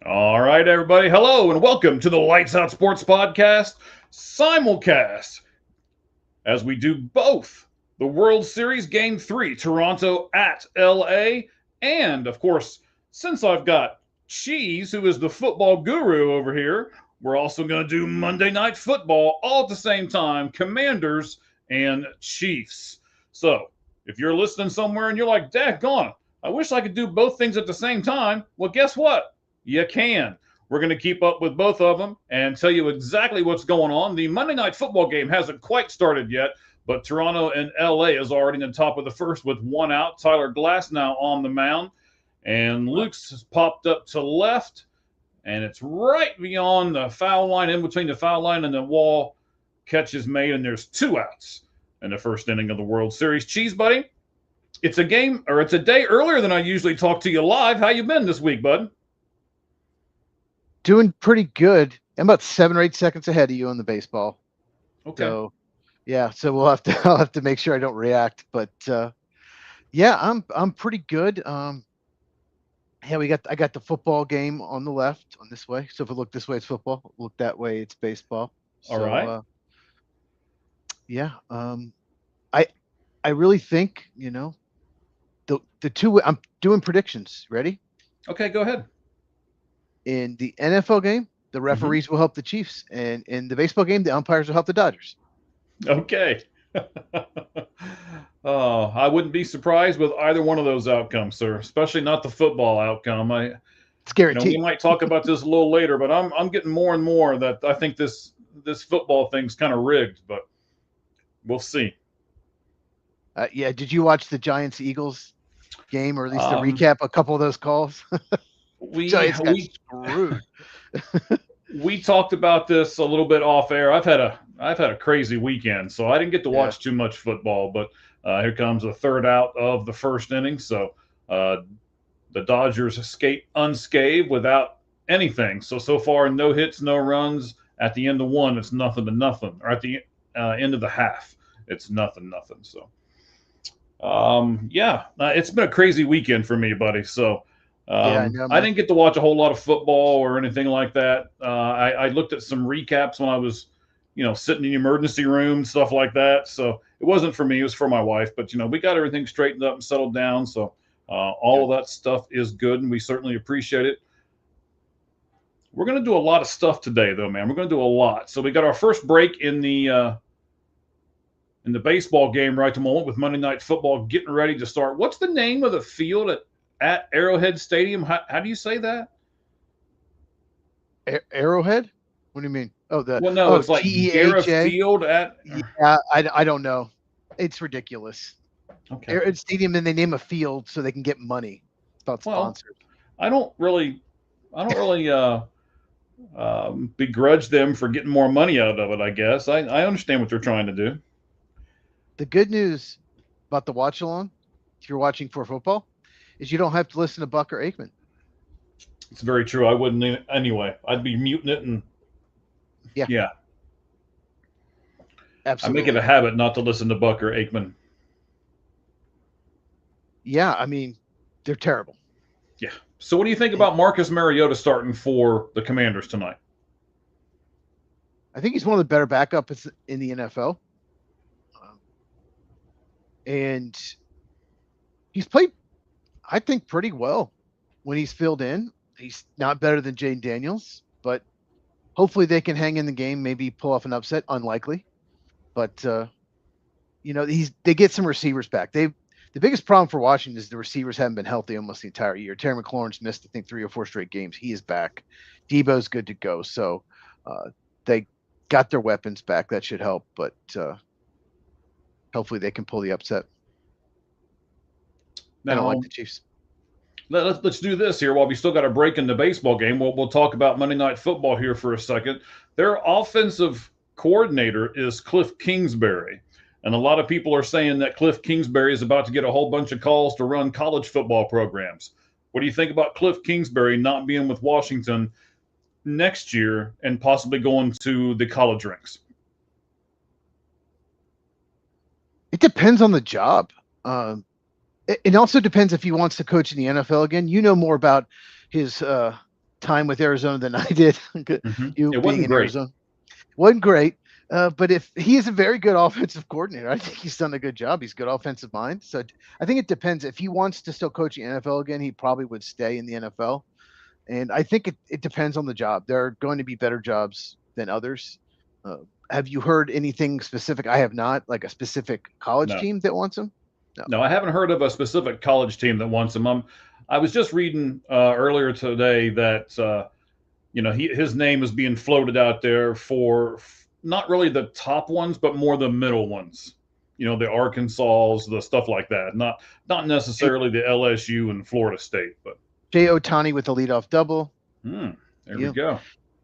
All right, everybody. Hello and welcome to the Lights Out Sports Podcast Simulcast. As we do both the World Series Game 3, Toronto at LA, and of course, since I've got Cheese, who is the football guru over here, we're also going to do Monday Night Football all at the same time, Commanders and Chiefs. So, if you're listening somewhere and you're like, daggone, I wish I could do both things at the same time. Well, guess what? You can. We're going to keep up with both of them and tell you exactly what's going on. The Monday Night Football game hasn't quite started yet, but Toronto and LA is already in the top of the first with one out. Tyler Glass now on the mound, and Luke's has popped up to left, and it's right beyond the foul line, in between the foul line and the wall. Catch is made, and there's two outs in the first inning of the World Series. Cheese, buddy, it's a day earlier than I usually talk to you live. How you been this week, bud? Doing pretty good. I'm about 7 or 8 seconds ahead of you on the baseball. Okay. So, yeah. So I'll have to make sure I don't react. But yeah, I'm pretty good. Yeah, I got the football game on the left on this way. So if I look this way, it's football. Look that way, it's baseball. All right. Yeah. I really think the two. I'm doing predictions. Ready? Okay, go ahead. In the NFL game, the referees will help the Chiefs, and in the baseball game, the umpires will help the Dodgers. Okay. I wouldn't be surprised with either one of those outcomes, sir. Especially not the football outcome. It's guaranteed. We might talk about this a little later, but I'm getting more and more that I think this football thing's kind of rigged, but we'll see. Yeah. Did you watch the Giants-Eagles game, or at least the recap? A couple of those calls. Giants got screwed. We talked about this a little bit off air. I've had a crazy weekend, so I didn't get to watch too much football. But here comes the third out of the first inning. So the Dodgers escape unscathed without anything. So far, no hits, no runs. At the end of one, it's 0-0. Or at the end of the half, it's 0-0. So it's been a crazy weekend for me, buddy. So. I didn't get to watch a whole lot of football or anything like that. I looked at some recaps when I was, sitting in the emergency room, stuff like that. So it wasn't for me; it was for my wife. But we got everything straightened up and settled down. So all of that stuff is good, and we certainly appreciate it. We're going to do a lot of stuff today, though, man. We're going to do a lot. So we got our first break in the baseball game right at the moment with Monday Night Football getting ready to start. What's the name of the field at Arrowhead Stadium? How do you say that? Arrowhead? What do you mean? It's like Garrett Field at. Yeah, I don't know. It's ridiculous. Okay. Arrowhead Stadium, and they name a field so they can get money. It's about sponsors. I don't really begrudge them for getting more money out of it. I guess I understand what they're trying to do. The good news about the watch along, if you're watching for football, is you don't have to listen to Buck or Aikman. It's very true. I wouldn't anyway. I'd be muting it and yeah. Absolutely. I make it a habit not to listen to Buck or Aikman. Yeah, I mean, they're terrible. Yeah. So what do you think about Marcus Mariota starting for the Commanders tonight? I think he's one of the better backups in the NFL. And he's played, I think, pretty well when he's filled in. He's not better than Jayden Daniels, but hopefully they can hang in the game, maybe pull off an upset. Unlikely, but they get some receivers back. The biggest problem for Washington is the receivers haven't been healthy almost the entire year. Terry McLaurin's missed, I think, 3 or 4 straight games. He is back. Debo's good to go. So they got their weapons back. That should help, but hopefully they can pull the upset. Now, I don't like the Chiefs. Let's do this here while we still got a break in the baseball game. We'll talk about Monday Night Football here for a second. Their offensive coordinator is Cliff Kingsbury. And a lot of people are saying that Cliff Kingsbury is about to get a whole bunch of calls to run college football programs. What do you think about Cliff Kingsbury not being with Washington next year and possibly going to the college ranks? It depends on the job. It also depends if he wants to coach in the NFL again. You know more about his time with Arizona than I did. You It being wasn't in great. Arizona wasn't great. But if he is a very good offensive coordinator, I think he's done a good job. He's good offensive mind. So I think it depends. If he wants to still coach the NFL again, he probably would stay in the NFL. And I think it depends on the job. There are going to be better jobs than others. Uh, have you heard anything specific? I have not, like a specific college No, team that wants him. No. no, I haven't heard of a specific college team that wants him. I was just reading earlier today that his name is being floated out there for not really the top ones, but more the middle ones. The Arkansas, the stuff like that. Not necessarily the LSU and Florida State, but Jay Otani with the leadoff double. there we go.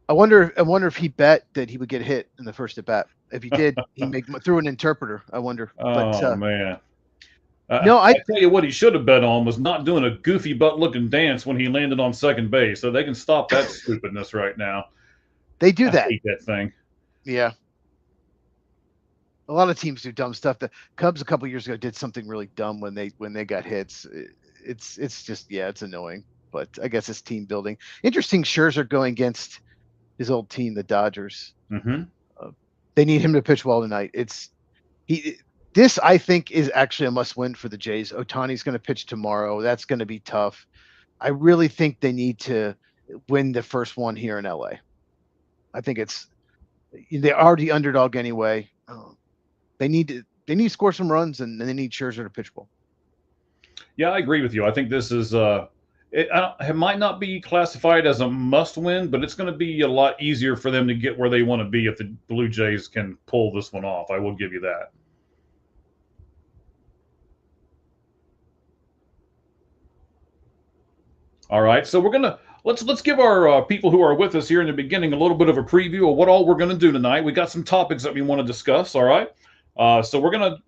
I wonder if he bet that he would get hit in the first at bat. If he did, he make through an interpreter. I wonder. Oh man. No, I tell you what he should have bet on was not doing a goofy butt looking dance when he landed on second base. So they can stop that stupidness right now. They do that. I hate that thing. Yeah. A lot of teams do dumb stuff. The Cubs a couple years ago did something really dumb when they got hits. It's just it's annoying. But I guess it's team building. Interesting. Scherzer going against his old team, the Dodgers. They need him to pitch well tonight. This I think is actually a must win for the Jays. Otani's going to pitch tomorrow. That's going to be tough. I really think they need to win the first one here in LA. I think they're already underdog anyway. They need to score some runs, and they need Scherzer to pitch well. Yeah, I agree with you. I think this is it might not be classified as a must win, but it's going to be a lot easier for them to get where they want to be if the Blue Jays can pull this one off. I will give you that. All right, so we're gonna let's give our people who are with us here in the beginning a little bit of a preview of what all we're going to do tonight. We got some topics that we want to discuss. All right, so we're gonna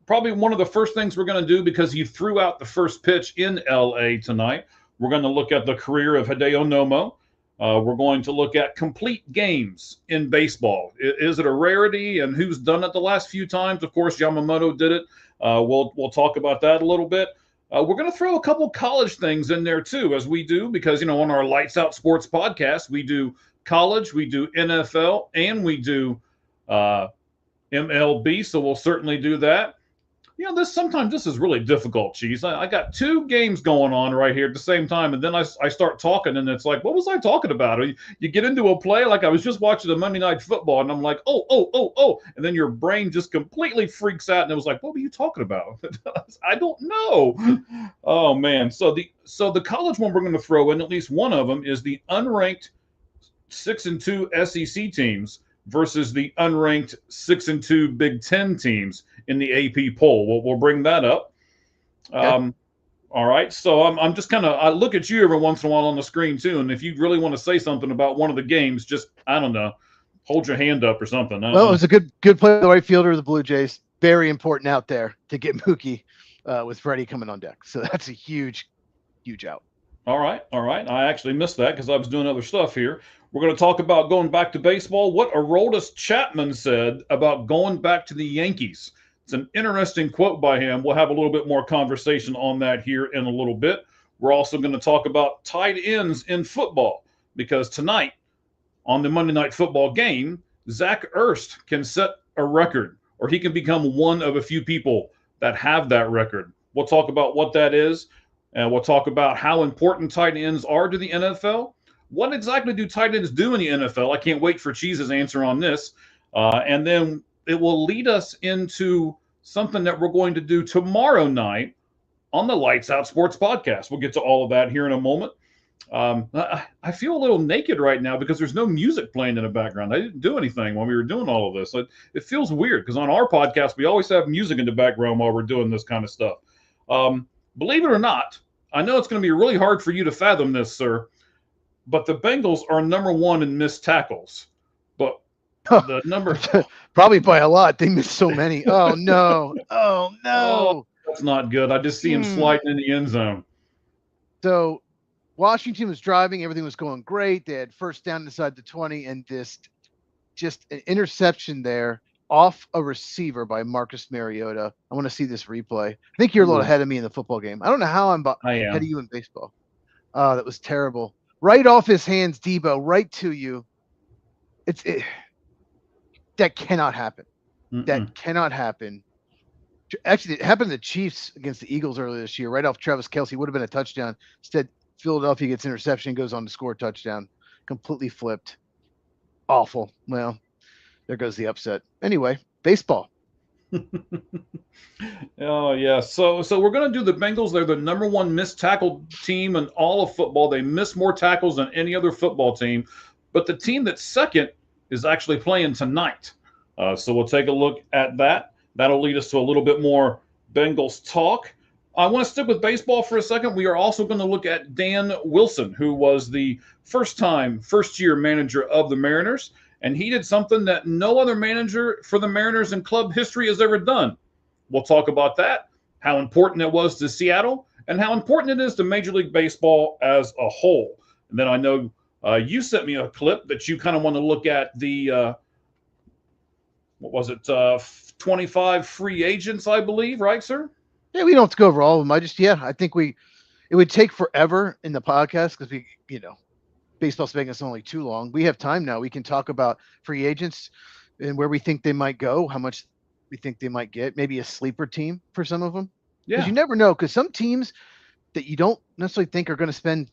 probably one of the first things we're going to do, because he threw out the first pitch in LA tonight. We're going to look at the career of Hideo Nomo. We're going to look at complete games in baseball. Is it a rarity, and who's done it the last few times? Of course, Yamamoto did it. We'll talk about that a little bit. We're going to throw a couple college things in there too, as we do, because on our Lights Out Sports podcast, we do college, we do NFL, and we do MLB. So we'll certainly do that. Sometimes this is really difficult, Cheese. I got two games going on right here at the same time, and then I start talking, and it's like, what was I talking about? You get into a play, like I was just watching the Monday Night Football, and I'm like, oh, and then your brain just completely freaks out, and it was like, what were you talking about? I don't know. Oh man. So the college one we're going to throw in, at least one of them, is the unranked 6-2 SEC teams versus the unranked 6-2 Big Ten teams in the AP poll. We'll bring that up. Okay. All right. So I'm just I look at you every once in a while on the screen too, and if you really want to say something about one of the games, just I don't know, hold your hand up or something. Well, it was a good play of the right fielder of the Blue Jays. Very important out there to get Mookie with Freddie coming on deck. So that's a huge out. All right. I actually missed that because I was doing other stuff here. We're going to talk about going back to baseball. What Aroldis Chapman said about going back to the Yankees. It's an interesting quote by him. We'll have a little bit more conversation on that here in a little bit. We're also going to talk about tight ends in football, because tonight on the Monday Night Football game, Zach Ertz can set a record, or he can become one of a few people that have that record. We'll talk about what that is, and we'll talk about how important tight ends are to the NFL. What exactly do tight ends do in the NFL? I can't wait for Cheese's answer on this. And then it will lead us into something that we're going to do tomorrow night on the Lights Out Sports podcast. We'll get to all of that here in a moment. I feel a little naked right now because there's no music playing in the background. I didn't do anything when we were doing all of this. It feels weird because on our podcast, we always have music in the background while we're doing this kind of stuff. Believe it or not, I know it's going to be really hard for you to fathom this, sir, but the Bengals are number one in missed tackles. But the number probably by a lot. They missed so many. Oh no. Oh, that's not good. I just see him sliding in the end zone. So Washington was driving, everything was going great. They had first down inside the 20, and just an interception there off a receiver by Marcus Mariota. I want to see this replay. I think you're a little ahead of me in the football game. I don't know how I'm ahead of you in baseball. Oh, that was terrible. right off his hands, Debo, right to you. That cannot happen. That cannot happen. Actually, it happened to the Chiefs against the Eagles earlier this year. Right off Travis Kelce would have been a touchdown. Instead, Philadelphia gets interception, goes on to score a touchdown. Completely flipped. Awful. Well, there goes the upset. Anyway, baseball. Oh yeah. So we're gonna do the Bengals. They're the number one missed tackle team in all of football. They miss more tackles than any other football team. But the team that's second is actually playing tonight. So we'll take a look at that. That'll lead us to a little bit more Bengals talk. I want to stick with baseball for a second. We are also going to look at Dan Wilson, who was the first year manager of the Mariners. And he did something that no other manager for the Mariners in club history has ever done. We'll talk about that, how important it was to Seattle, and how important it is to Major League Baseball as a whole. And then I know you sent me a clip that you kind of want to look at the, 25 free agents, I believe, right, sir? Yeah, we don't have to go over all of them. I think it would take forever in the podcast because baseball's making us only too long. We have time now. We can talk about free agents and where we think they might go, how much we think they might get, maybe a sleeper team for some of them. Because you never know, because some teams that you don't necessarily think are going to spend,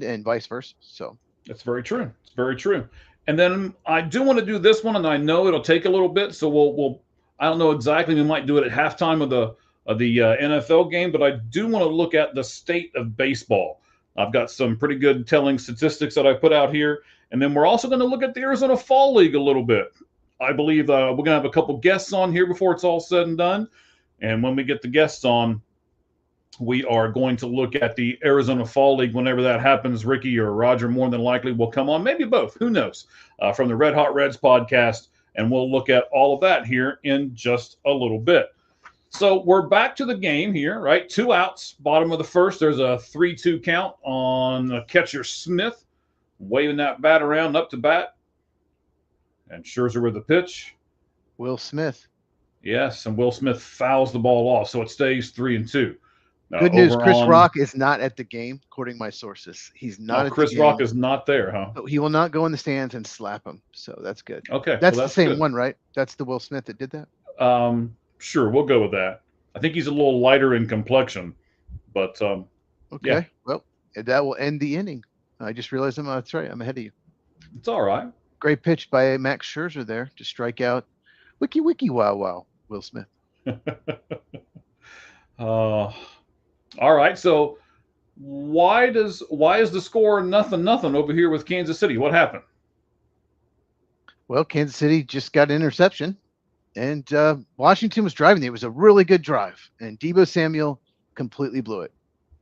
and vice versa. So that's very true. It's very true. And then I do want to do this one, and I know it'll take a little bit, so we'll I don't know exactly. We might do it at halftime of the NFL game, but I do want to look at the state of baseball. I've got some pretty good telling statistics that I put out here, and then we're also going to look at the Arizona Fall League a little bit. I believe we're going to have a couple guests on here before it's all said and done, and when we get the guests on, we are going to look at the Arizona Fall League whenever that happens. Ricky or Roger more than likely will come on, maybe both, who knows, from the Red Hot Reds podcast, and we'll look at all of that here in just a little bit. So we're back to the game here, right? 2 outs, bottom of the first. There's a 3-2 count on catcher Smith, waving that bat around up to bat. And Scherzer with the pitch. Will Smith. Yes, and Will Smith fouls the ball off, so it stays 3-2. Good news, Chris Rock is not at the game, according to my sources. He's not at the game. Chris Rock is not there, huh? He will not go in the stands and slap him, so that's good. Okay. That's the same one, right? That's the Will Smith that did that? Sure, we'll go with that. I think he's a little lighter in complexion, but okay. Yeah. Well, that will end the inning. I just realized that's right. I'm ahead of you. It's all right. Great pitch by Max Scherzer there to strike out. Wiki wow, Will Smith. All right. So why is the score 0-0 over here with Kansas City? What happened? Well, Kansas City just got an interception, and Washington was driving. It was a really good drive, and Deebo Samuel completely blew it.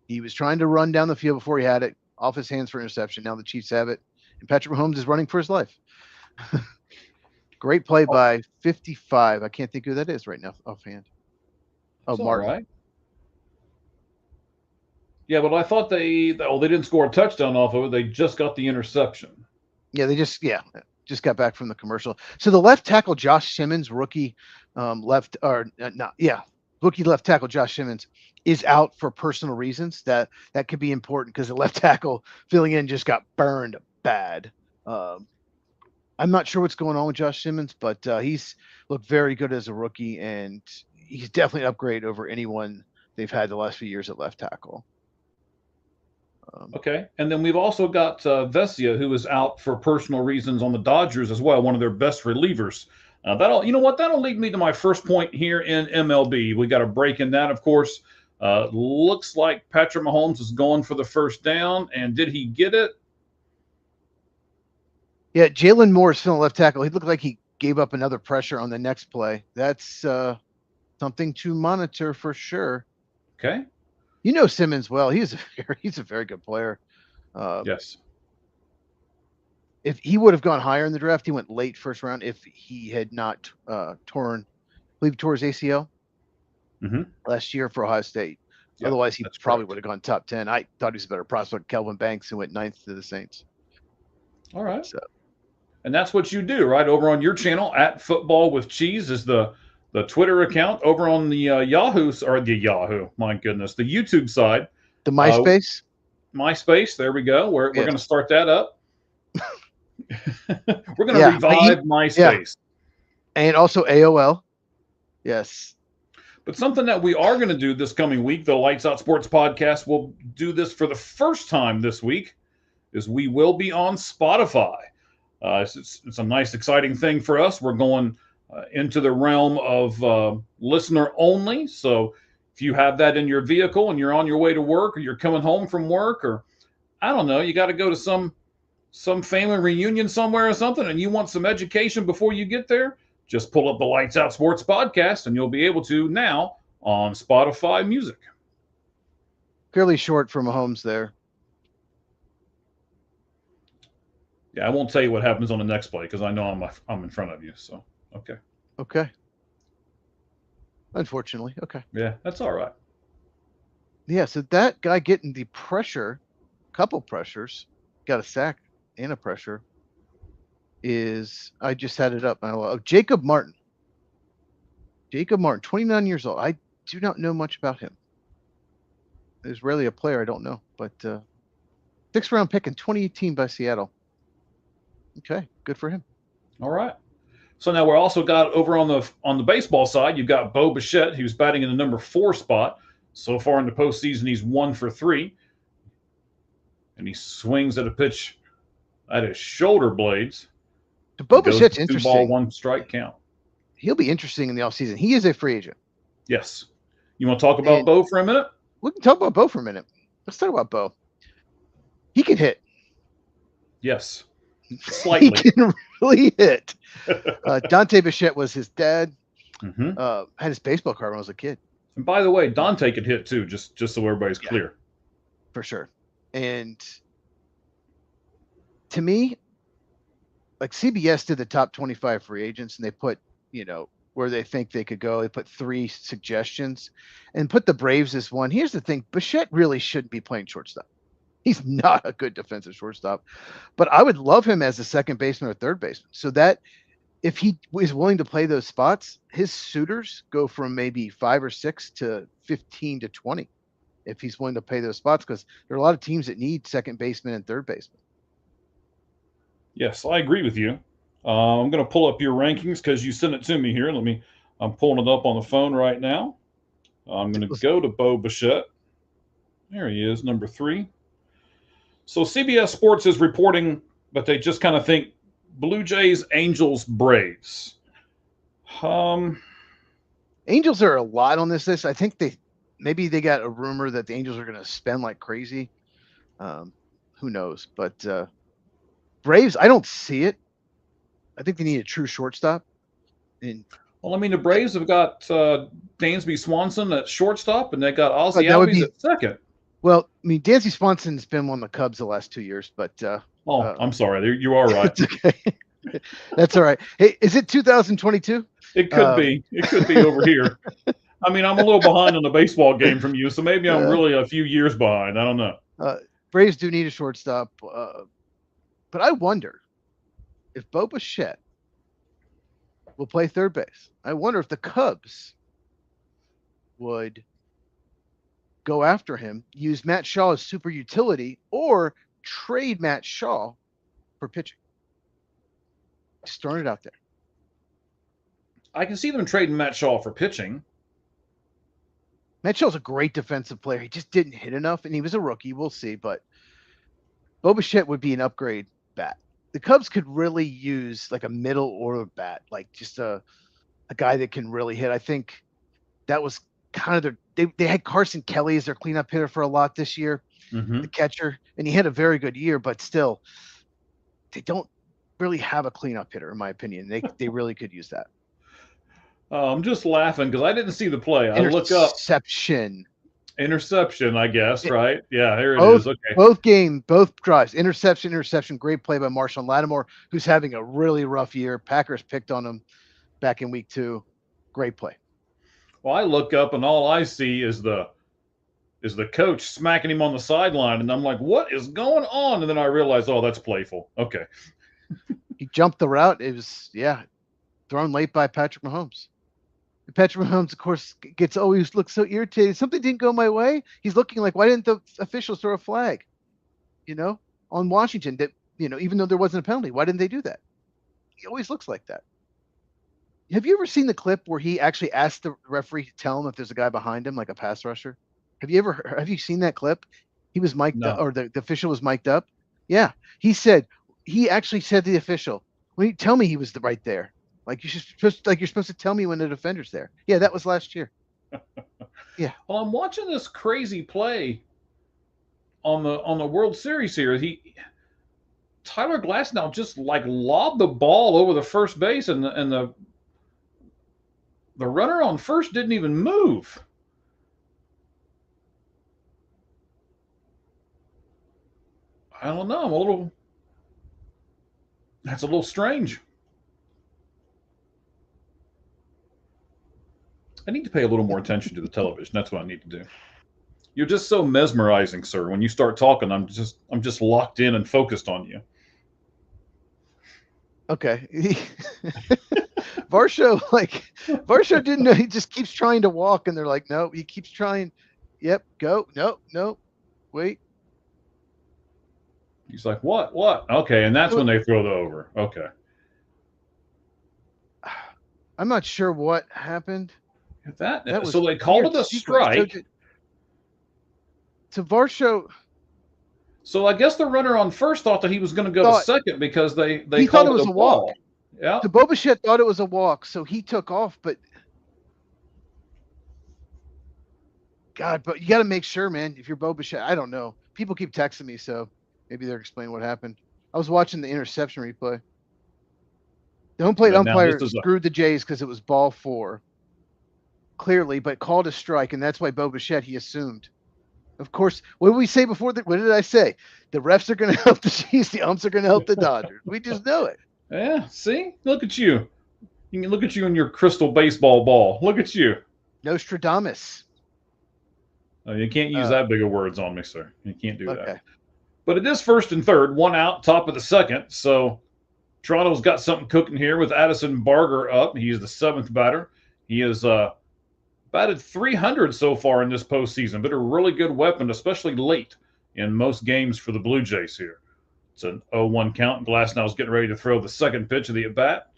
He was trying to run down the field before he had it off his hands for interception. Now the Chiefs have it, and Patrick Mahomes is running for his life. Great play by 55. I can't think who that is right now offhand. Oh, Martin. Right. Yeah, but I thought they didn't score a touchdown off of it. They just got the interception. Yeah, they just got back from the commercial. So the left tackle Josh Simmons, rookie left tackle Josh Simmons is out for personal reasons. That could be important because the left tackle filling in just got burned bad. I'm not sure what's going on with Josh Simmons, but he's looked very good as a rookie, and he's definitely an upgrade over anyone they've had the last few years at left tackle. Okay, and then we've also got Vesia, who is out for personal reasons on the Dodgers as well, one of their best relievers. That'll lead me to my first point here in MLB. We got a break in that, of course. Looks like Patrick Mahomes is going for the first down, and did he get it? Yeah, Jalen Moore is filling left tackle. He looked like he gave up another pressure on the next play. That's something to monitor for sure. Okay. You know Simmons well. He's a very good player. Yes. If he would have gone higher in the draft, he went late first round. If he had not tore his ACL last year for Ohio State. Yep, otherwise, he probably would have gone top 10. I thought he was a better prospect. Kelvin Banks, who went 9th to the Saints. All right. So, and that's what you do, right? Over on your channel, at Football with Cheese is the Twitter account. Over on the the YouTube side. The MySpace? MySpace. There we go. We're Yes. going to start that up. We're going to Yeah, revive yeah. MySpace. And also AOL. Yes. But something that we are going to do this coming week, the Lights Out Sports Podcast will do this for the first time this week, is we will be on Spotify. It's a nice, exciting thing for us. We're going into the realm of listener only. So if you have that in your vehicle and you're on your way to work, or you're coming home from work, or I don't know, you got to go to some family reunion somewhere or something, and you want some education before you get there, just pull up the Lights Out Sports Podcast, and you'll be able to now on Spotify Music. Fairly short for Mahomes there. Yeah, I won't tell you what happens on the next play because I know I'm in front of you. So okay. Okay. Unfortunately, okay. Yeah, that's all right. Yeah, so that guy getting the pressure, couple pressures, got a sack and a pressure, is, I just had it up. Jacob Martin. Jacob Martin, 29 years old. I do not know much about him. There's rarely a player I don't know, but 6th round pick in 2018 by Seattle. Okay, good for him. All right. So now we're also got over on the baseball side, you've got Bo Bichette, who's batting in the number 4 spot. So far in the postseason, he's 1 for 3. And he swings at a pitch at his shoulder blades. So Bo Bichette's interesting. 2 ball, 1 strike count. He'll be interesting in the offseason. He is a free agent. Yes. You want to talk about Bo for a minute? We can talk about Bo for a minute. Let's talk about Bo. He can hit. Yes. Slightly. He can really hit. Dante Bichette was his dad. Mm-hmm. Had his baseball card when I was a kid. And by the way, Dante could hit too, just so everybody's clear. For sure. And to me, like CBS did the top 25 free agents, and they put, where they think they could go. They put 3 suggestions and put the Braves as one. Here's the thing. Bichette really shouldn't be playing shortstop. He's not a good defensive shortstop, but I would love him as a second baseman or third baseman. So that if he is willing to play those spots, his suitors go from maybe 5 or 6 to 15 to 20 if he's willing to play those spots, because there are a lot of teams that need second baseman and third baseman. Yes, I agree with you. I'm going to pull up your rankings because you sent it to me here. I'm pulling it up on the phone right now. I'm going to go to Bo Bichette. There he is, number 3. So CBS Sports is reporting that they just kind of think Blue Jays, Angels, Braves. Angels are a lot on this list. I think maybe they got a rumor that the Angels are going to spend like crazy. Who knows? But Braves, I don't see it. I think they need a true shortstop. The Braves have got Dansby Swanson at shortstop, and they got Ozzie Albies at second. Well, Dansby Swanson's been on the Cubs the last 2 years, but I'm sorry, you are right. It's okay. That's all right. Hey, is it 2022? It could be. It could be over here. I'm a little behind on the baseball game from you, so maybe I'm really a few years behind. I don't know. Braves do need a shortstop, but I wonder if Bo Bichette will play third base. I wonder if the Cubs would go after him, use Matt Shaw as super utility, or trade Matt Shaw for pitching. Just throwing it out there. I can see them trading Matt Shaw for pitching. Matt Shaw's a great defensive player. He just didn't hit enough, and he was a rookie. We'll see, but Bo Bichette would be an upgrade bat. The Cubs could really use like a middle order bat, like just a guy that can really hit. I think that was kind of they had Carson Kelly as their cleanup hitter for a lot this year, the catcher, and he had a very good year, but still, they don't really have a cleanup hitter, in my opinion. They really could use that. I'm just laughing because I didn't see the play. I look up interception, I guess, right? Yeah, here it is. Okay. Both drives, interception, great play by Marshawn Lattimore, who's having a really rough year. Packers picked on him back in week 2. Great play. Well, I look up and all I see is the coach smacking him on the sideline, and I'm like, what is going on? And then I realize, oh, that's playful. Okay. He jumped the route. It was, thrown late by Patrick Mahomes. And Patrick Mahomes, of course, always looks so irritated. Something didn't go my way. He's looking like, why didn't the officials throw a flag? on Washington that, even though there wasn't a penalty, why didn't they do that? He always looks like that. Have you ever seen the clip where he actually asked the referee to tell him if there's a guy behind him, like a pass rusher? Have you seen that clip? He was mic'd up, No. or the official was mic'd up. Yeah. He actually said to the official, "Well, you tell me he was right there. Like you're supposed to tell me when the defender's there." Yeah, that was last year. Yeah. Well, I'm watching this crazy play on the World Series here. Tyler Glasnow just like lobbed the ball over the first base, and the runner on first didn't even move. I don't know. That's a little strange. I need to pay a little more attention to the television. That's what I need to do. You're just so mesmerizing, sir. When you start talking, I'm just locked in and focused on you. Okay. Varsho didn't know. He just keeps trying to walk, and they're like, "No." He keeps trying. Yep. Go. No. Wait. He's like, what? Okay, and that's when they throw the over. Okay. I'm not sure what happened. That was so they called it a strike. To Varsho. So I guess the runner on first thought that he was going to go to second because they thought it was a walk. Yeah. The Bobichette thought it was a walk, so he took off. But God, but you got to make sure, man. If you're Bobichette, I don't know. People keep texting me, so maybe they're explaining what happened. I was watching the interception replay. The home plate umpire screwed the Jays because it was ball 4, clearly, but called a strike, and that's why Bobichette, he assumed. Of course, what did we say before? What did I say? The refs are going to help the Jays. The umps are going to help the Dodgers. We just know it. Yeah. See, look at you. You can look at you in your crystal baseball ball. Look at you. Nostradamus. Oh, you can't use that big of words on me, sir. You can't do that. But it is first and third, 1 out, top of the second. So Toronto's got something cooking here with Addison Barger up. He's the 7th batter. He has batted .300 so far in this postseason, but a really good weapon, especially late in most games for the Blue Jays here. It's an 0-1 count. Glasnow's getting ready to throw the second pitch of the at-bat.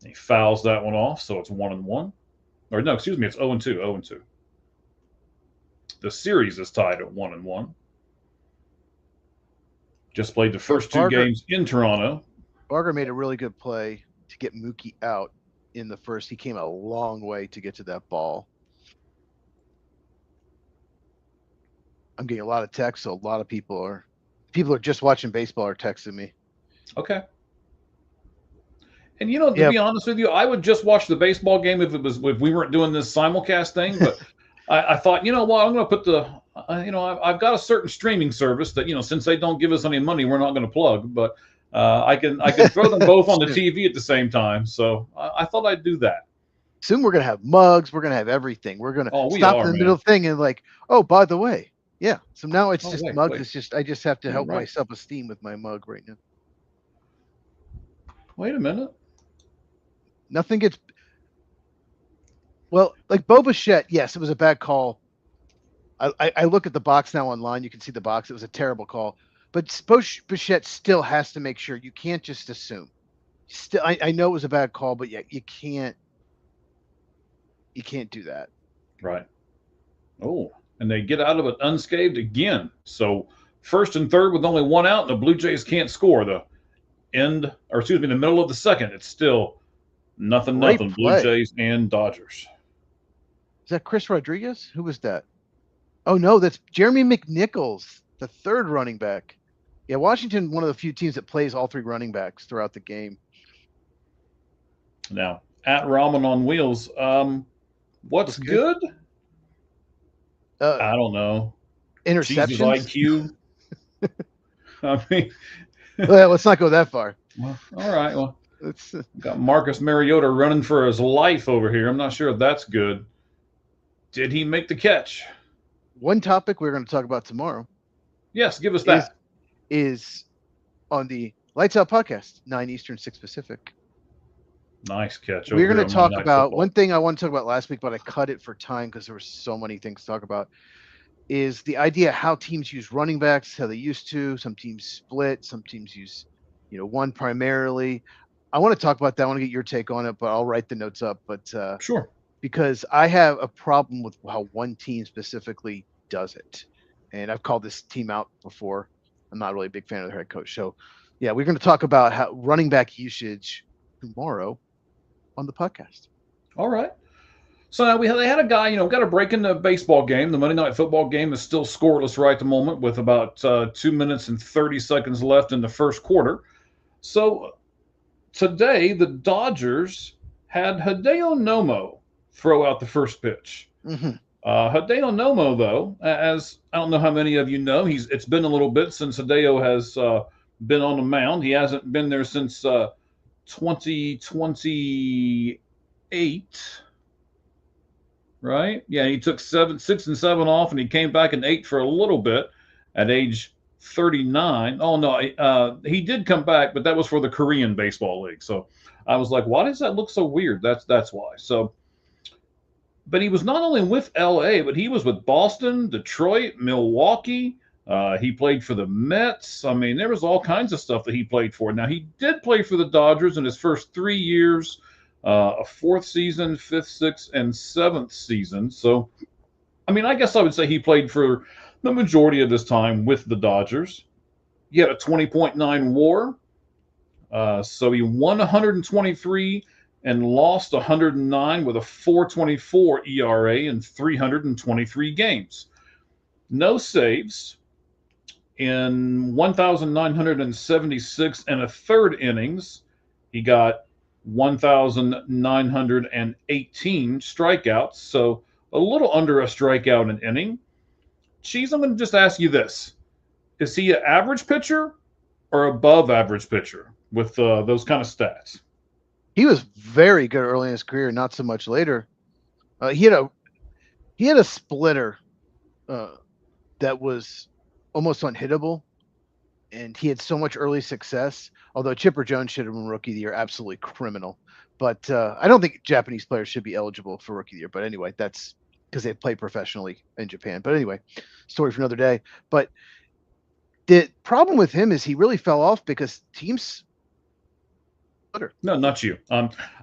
He fouls that one off, so it's 1-1. Or no, excuse me, it's 0-2, 0-2. The series is tied at 1-1. Just played the first 2 games in Toronto. Barger made a really good play to get Mookie out in the first. He came a long way to get to that ball. I'm getting a lot of texts, so a lot of people are just watching baseball are texting me. Okay. And to be honest with you, I would just watch the baseball game if we weren't doing this simulcast thing. But I thought, I'm going to put the, I've got a certain streaming service that, since they don't give us any money, we're not going to plug. But I can throw them both on the TV at the same time. So I thought I'd do that. Soon we're going to have mugs. We're going to have everything. We're going to stop in the middle thing and like, oh, by the way. Yeah. So now it's just mugs. Wait. It's just, I just have to help my self-esteem with my mug right now. Wait a minute. Nothing gets. Well, like Bobichette, yes, it was a bad call. I look at the box now online. You can see the box. It was a terrible call. But Bobichette still has to make sure. You can't just assume. Still, I know it was a bad call, but yeah, you can't do that. Right. Oh, and they get out of it unscathed again. So first and third with only 1 out, and the Blue Jays can't score. The middle of the second, it's still nothing. Blue Jays and Dodgers. Is that Chris Rodriguez? Who was that? Oh no, that's Jeremy McNichols, the 3rd running back. Yeah, Washington, one of the few teams that plays all 3 running backs throughout the game. Now, at Ramen on Wheels, what's good? I don't know. Interceptions. IQ. I mean, well, let's not go that far. Well, all right. Well, got Marcus Mariota running for his life over here. I'm not sure if that's good. Did he make the catch? One topic we're going to talk about tomorrow. Yes, give us that. Is on the Lights Out podcast, 9 Eastern, 6 Pacific. Nice catch. We're going to talk about one thing I want to talk about last week, but I cut it for time because there were so many things to talk about. is the idea how teams use running backs, how they used to. Some teams split, some teams use, one primarily. I want to talk about that. I want to get your take on it, but I'll write the notes up. But Sure. because I have a problem with how one team specifically does it. And I've called this team out before. I'm not really a big fan of their head coach. So, yeah, we're going to talk about how running back usage tomorrow on the podcast. All right. So now they had a guy, got a break in the baseball game. The Monday Night Football game is still scoreless right at the moment with about 2 minutes and 30 seconds left in the first quarter. So today, the Dodgers had Hideo Nomo throw out the first pitch. Mm-hmm. Hideo Nomo, though, as I don't know how many of you know, it's been a little bit since Hideo has been on the mound. He hasn't been there since 2028. Right? Yeah, he took 6 and 7 off, and he came back and 8 for a little bit at age 39. Oh no, he did come back, but that was for the Korean Baseball League. So I was like, why does that look so weird? That's why. So, but he was not only with LA, but he was with Boston, Detroit, Milwaukee. He played for the Mets. I mean, there was all kinds of stuff that he played for. Now he did play for the Dodgers in his first 3 years. A fourth season, fifth, sixth, and seventh season. So, I mean, I guess I would say he played for the majority of his time with the Dodgers. He had a 20.9 WAR. So he won 123 and lost 109 with a 4.24 ERA in 323 games. No saves in 1,976 and a third innings. He got 1,918 strikeouts, so a little under a strikeout an inning. Cheese, I'm going to just ask you this. Is he an average pitcher or above average pitcher with those kind of stats? He was very good early in his career, not so much later. He had a splitter that was almost unhittable, and he had so much early success. Although Chipper Jones should have been Rookie of the Year, absolutely criminal. But I don't think Japanese players should be eligible for Rookie of the Year. But anyway, that's because they play professionally in Japan. But anyway, story for another day. But the problem with him is he really fell off because teams. No, not you.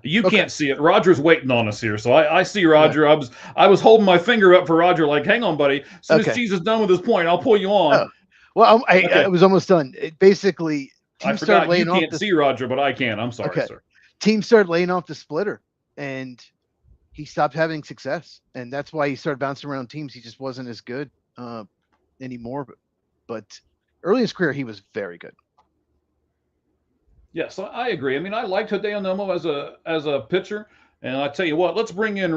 You okay. Can't see it. Roger's waiting on us here, so I see Roger. Yeah. I was holding my finger up for Roger, like, hang on, buddy. As soon as Cheese is done with his point, I'll pull you on. Oh. Well, I was almost done. Basically, I forgot you can't see Roger, but I can. I'm sorry, sir. Teams started laying off the splitter, and he stopped having success, and that's why he started bouncing around teams. He just wasn't as good anymore. But early in his career, he was very good. Yes, I agree. I mean, I liked Hideo Nomo as a pitcher, and I tell you what, let's bring in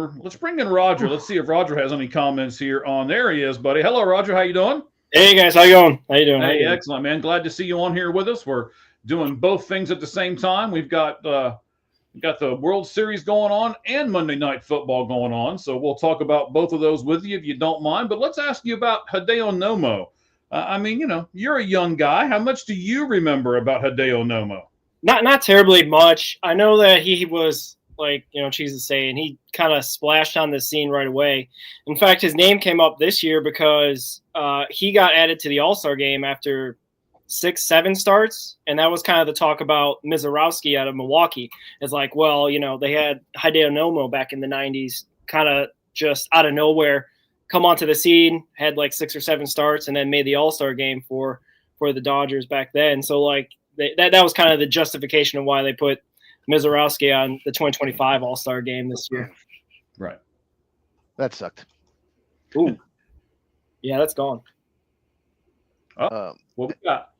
Roger. Let's see if Roger has any comments here on. There he is, buddy. Hello, Roger. How you doing? Hey guys, how you going? How you doing? Hey, excellent, man. Glad to see you on here with us. We're doing both things at the same time. We've got the World Series going on and Monday Night Football going on, so we'll talk about both of those with you if you don't mind. But let's ask you about Hideo Nomo. I mean, you're a young guy. How much do you remember about Hideo Nomo? Not terribly much. I know that he was, like, Cheese is saying, he kind of splashed on the scene right away. In fact, his name came up this year because he got added to the All-Star game after 6-7 starts, and that was kind of the talk about Mizorowski out of Milwaukee. It's like, well, they had Hideo Nomo back in the 90s, kind of just out of nowhere, come onto the scene, had like 6 or 7 starts, and then made the All-Star game for the Dodgers back then. So, like, that was kind of the justification of why they put Mizorowski on the 2025 All-Star game this year. Right. That sucked. Ooh. Yeah, that's gone. What we got?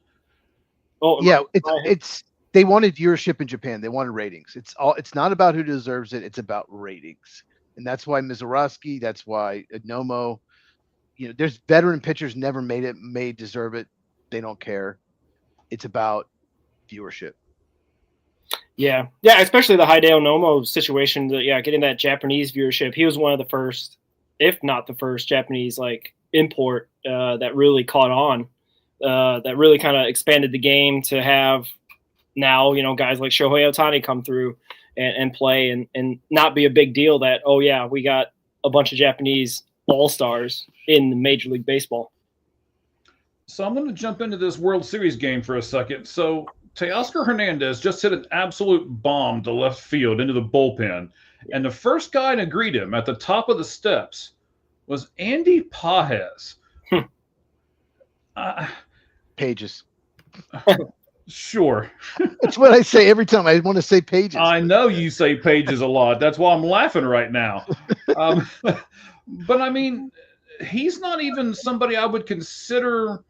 Oh, yeah, it's they wanted viewership in Japan. They wanted ratings. It's not about who deserves it. It's about ratings. And that's why Mizorowski, that's why Nomo, there's veteran pitchers never may deserve it. They don't care. It's about viewership. Yeah, especially the Hideo Nomo situation. Getting that Japanese viewership. He was one of the first, if not the first, Japanese import that really caught on. That really kind of expanded the game to have now guys like Shohei Ohtani come through and play and not be a big deal that we got a bunch of Japanese all-stars in Major League Baseball. So I'm going to jump into this World Series game for a second. So Teoscar Hernandez just hit an absolute bomb to left field into the bullpen. And the first guy to greet him at the top of the steps was Andy Pages. Pages. Sure. That's what I say every time. I want to say Pages. I know you say Pages a lot. That's why I'm laughing right now. But I mean, he's not even somebody I would consider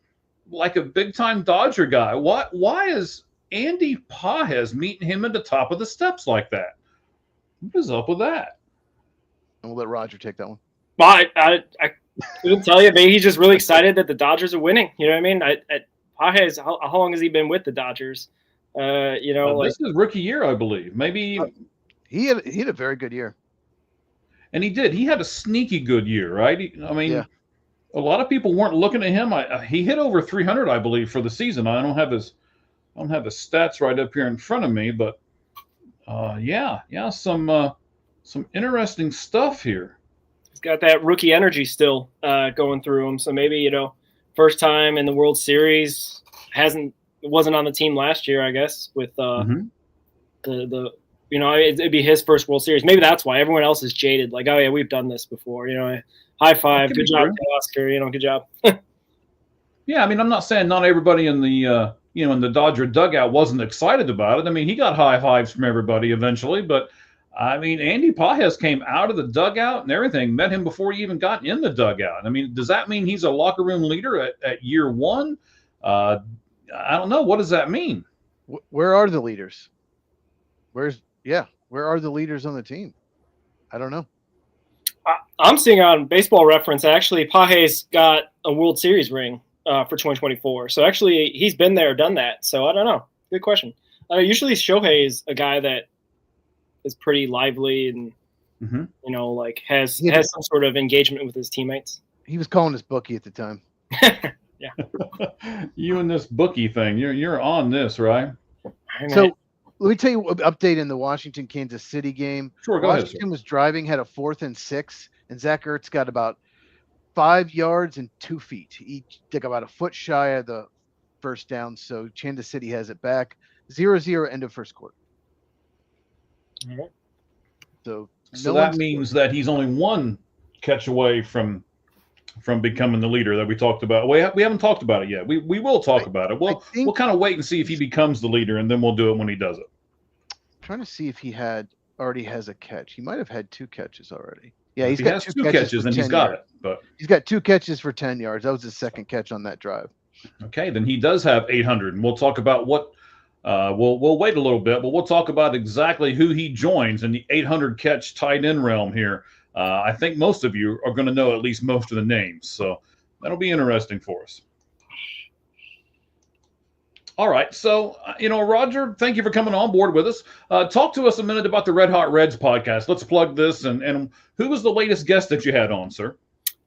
like a big-time Dodger guy. Why is Andy Pages meeting him at the top of the steps like that? What is up with that? And we'll let Roger take that one. Well, I couldn't tell you. Maybe he's just really excited that the Dodgers are winning. You know what I mean? Pages, how long has he been with the Dodgers? This is rookie year, I believe. Maybe he had a very good year. And he did. He had a sneaky good year, right? A lot of people weren't looking at him. He hit over 300, I believe, for the season. I don't have his stats right up here in front of me, but some interesting stuff here. He's got that rookie energy still going through him. So maybe, first time in the World Series, wasn't on the team last year, I guess, with it'd be his first World Series. Maybe that's why everyone else is jaded. Like, oh yeah, we've done this before. High five, good job, Oscar. Good job. Yeah, I mean, I'm not saying not everybody in the in the Dodger dugout wasn't excited about it. I mean, he got high fives from everybody eventually, but I mean, Andy Pages came out of the dugout and everything, met him before he even got in the dugout. I mean, does that mean he's a locker room leader at year one? I don't know. What does that mean? Where are the leaders? Where are the leaders on the team? I don't know. I'm seeing on Baseball Reference, actually, Pages got a World Series ring for 2024. So actually, he's been there, done that. So I don't know. Good question. Usually Shohei is a guy that is pretty lively and has some sort of engagement with his teammates. He was calling his bookie at the time. Yeah. You and this bookie thing, you're on this, right? So let me tell you an update in the Washington-Kansas City game. Sure, go ahead. Washington was driving, had a 4th and 6, and Zach Ertz got about 5 yards and 2 feet. He took about a foot shy of the first down, so Kansas City has it back. 0-0 end of first quarter. All right. So that means that he's only one catch away from becoming the leader that we talked about. We haven't talked about it yet. We will talk about it. We'll kind of wait and see if he becomes the leader, and then we'll do it when he does it. I'm trying to see if he already has a catch. He might have had 2 catches already. Yeah, he's got 2 catches and he's got it. But he's got 2 catches for 10 yards. That was his second catch on that drive. Okay, then he does have 800, and we'll talk about what. We'll wait a little bit, but we'll talk about exactly who he joins in the 800 catch tight end realm here. I think most of you are going to know at least most of the names, so that'll be interesting for us. All right, so Roger, thank you for coming on board with us. Talk to us a minute about the Red Hot Reds podcast. Let's plug this, and who was the latest guest that you had on, sir?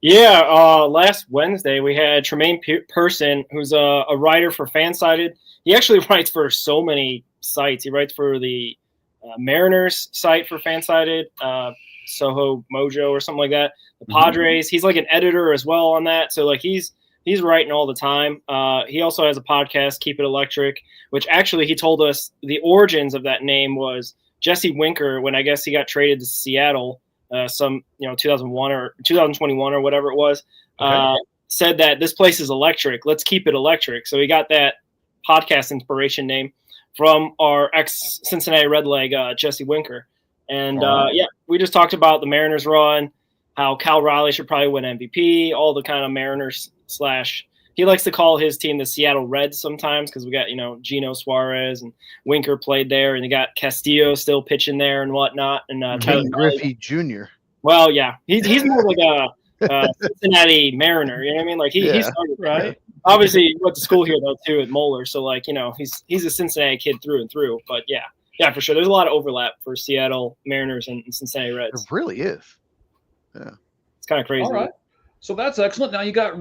Yeah, last Wednesday we had Tremaine Person, who's a writer for Fansided. He actually writes for so many sites. He writes for the Mariners site for Fansided, Soho Mojo or something like that. The Padres. He's like an editor as well on that. So like he's writing all the time. He also has a podcast, Keep It Electric, which actually he told us the origins of that name was Jesse Winker when I guess he got traded to Seattle. 2001 or 2021 or whatever it was, said that this place is electric. Let's keep it electric. So he got that podcast inspiration name from our ex-Cincinnati Redleg, Jesse Winker. And we just talked about the Mariners run, how Cal Raleigh should probably win MVP, all the kind of Mariners / he likes to call his team the Seattle Reds sometimes because we got, Gino Suarez and Winker played there, and you got Castillo still pitching there and whatnot. And Ken Griffey Jr. Well, yeah, he's more like a Cincinnati Mariner. You know what I mean? Like he started right. Obviously, he went to school here though too at Moeller, so like he's a Cincinnati kid through and through. But yeah, for sure, there's a lot of overlap for Seattle Mariners and Cincinnati Reds. It really is. Yeah, it's kind of crazy. All right. So that's excellent. Now you got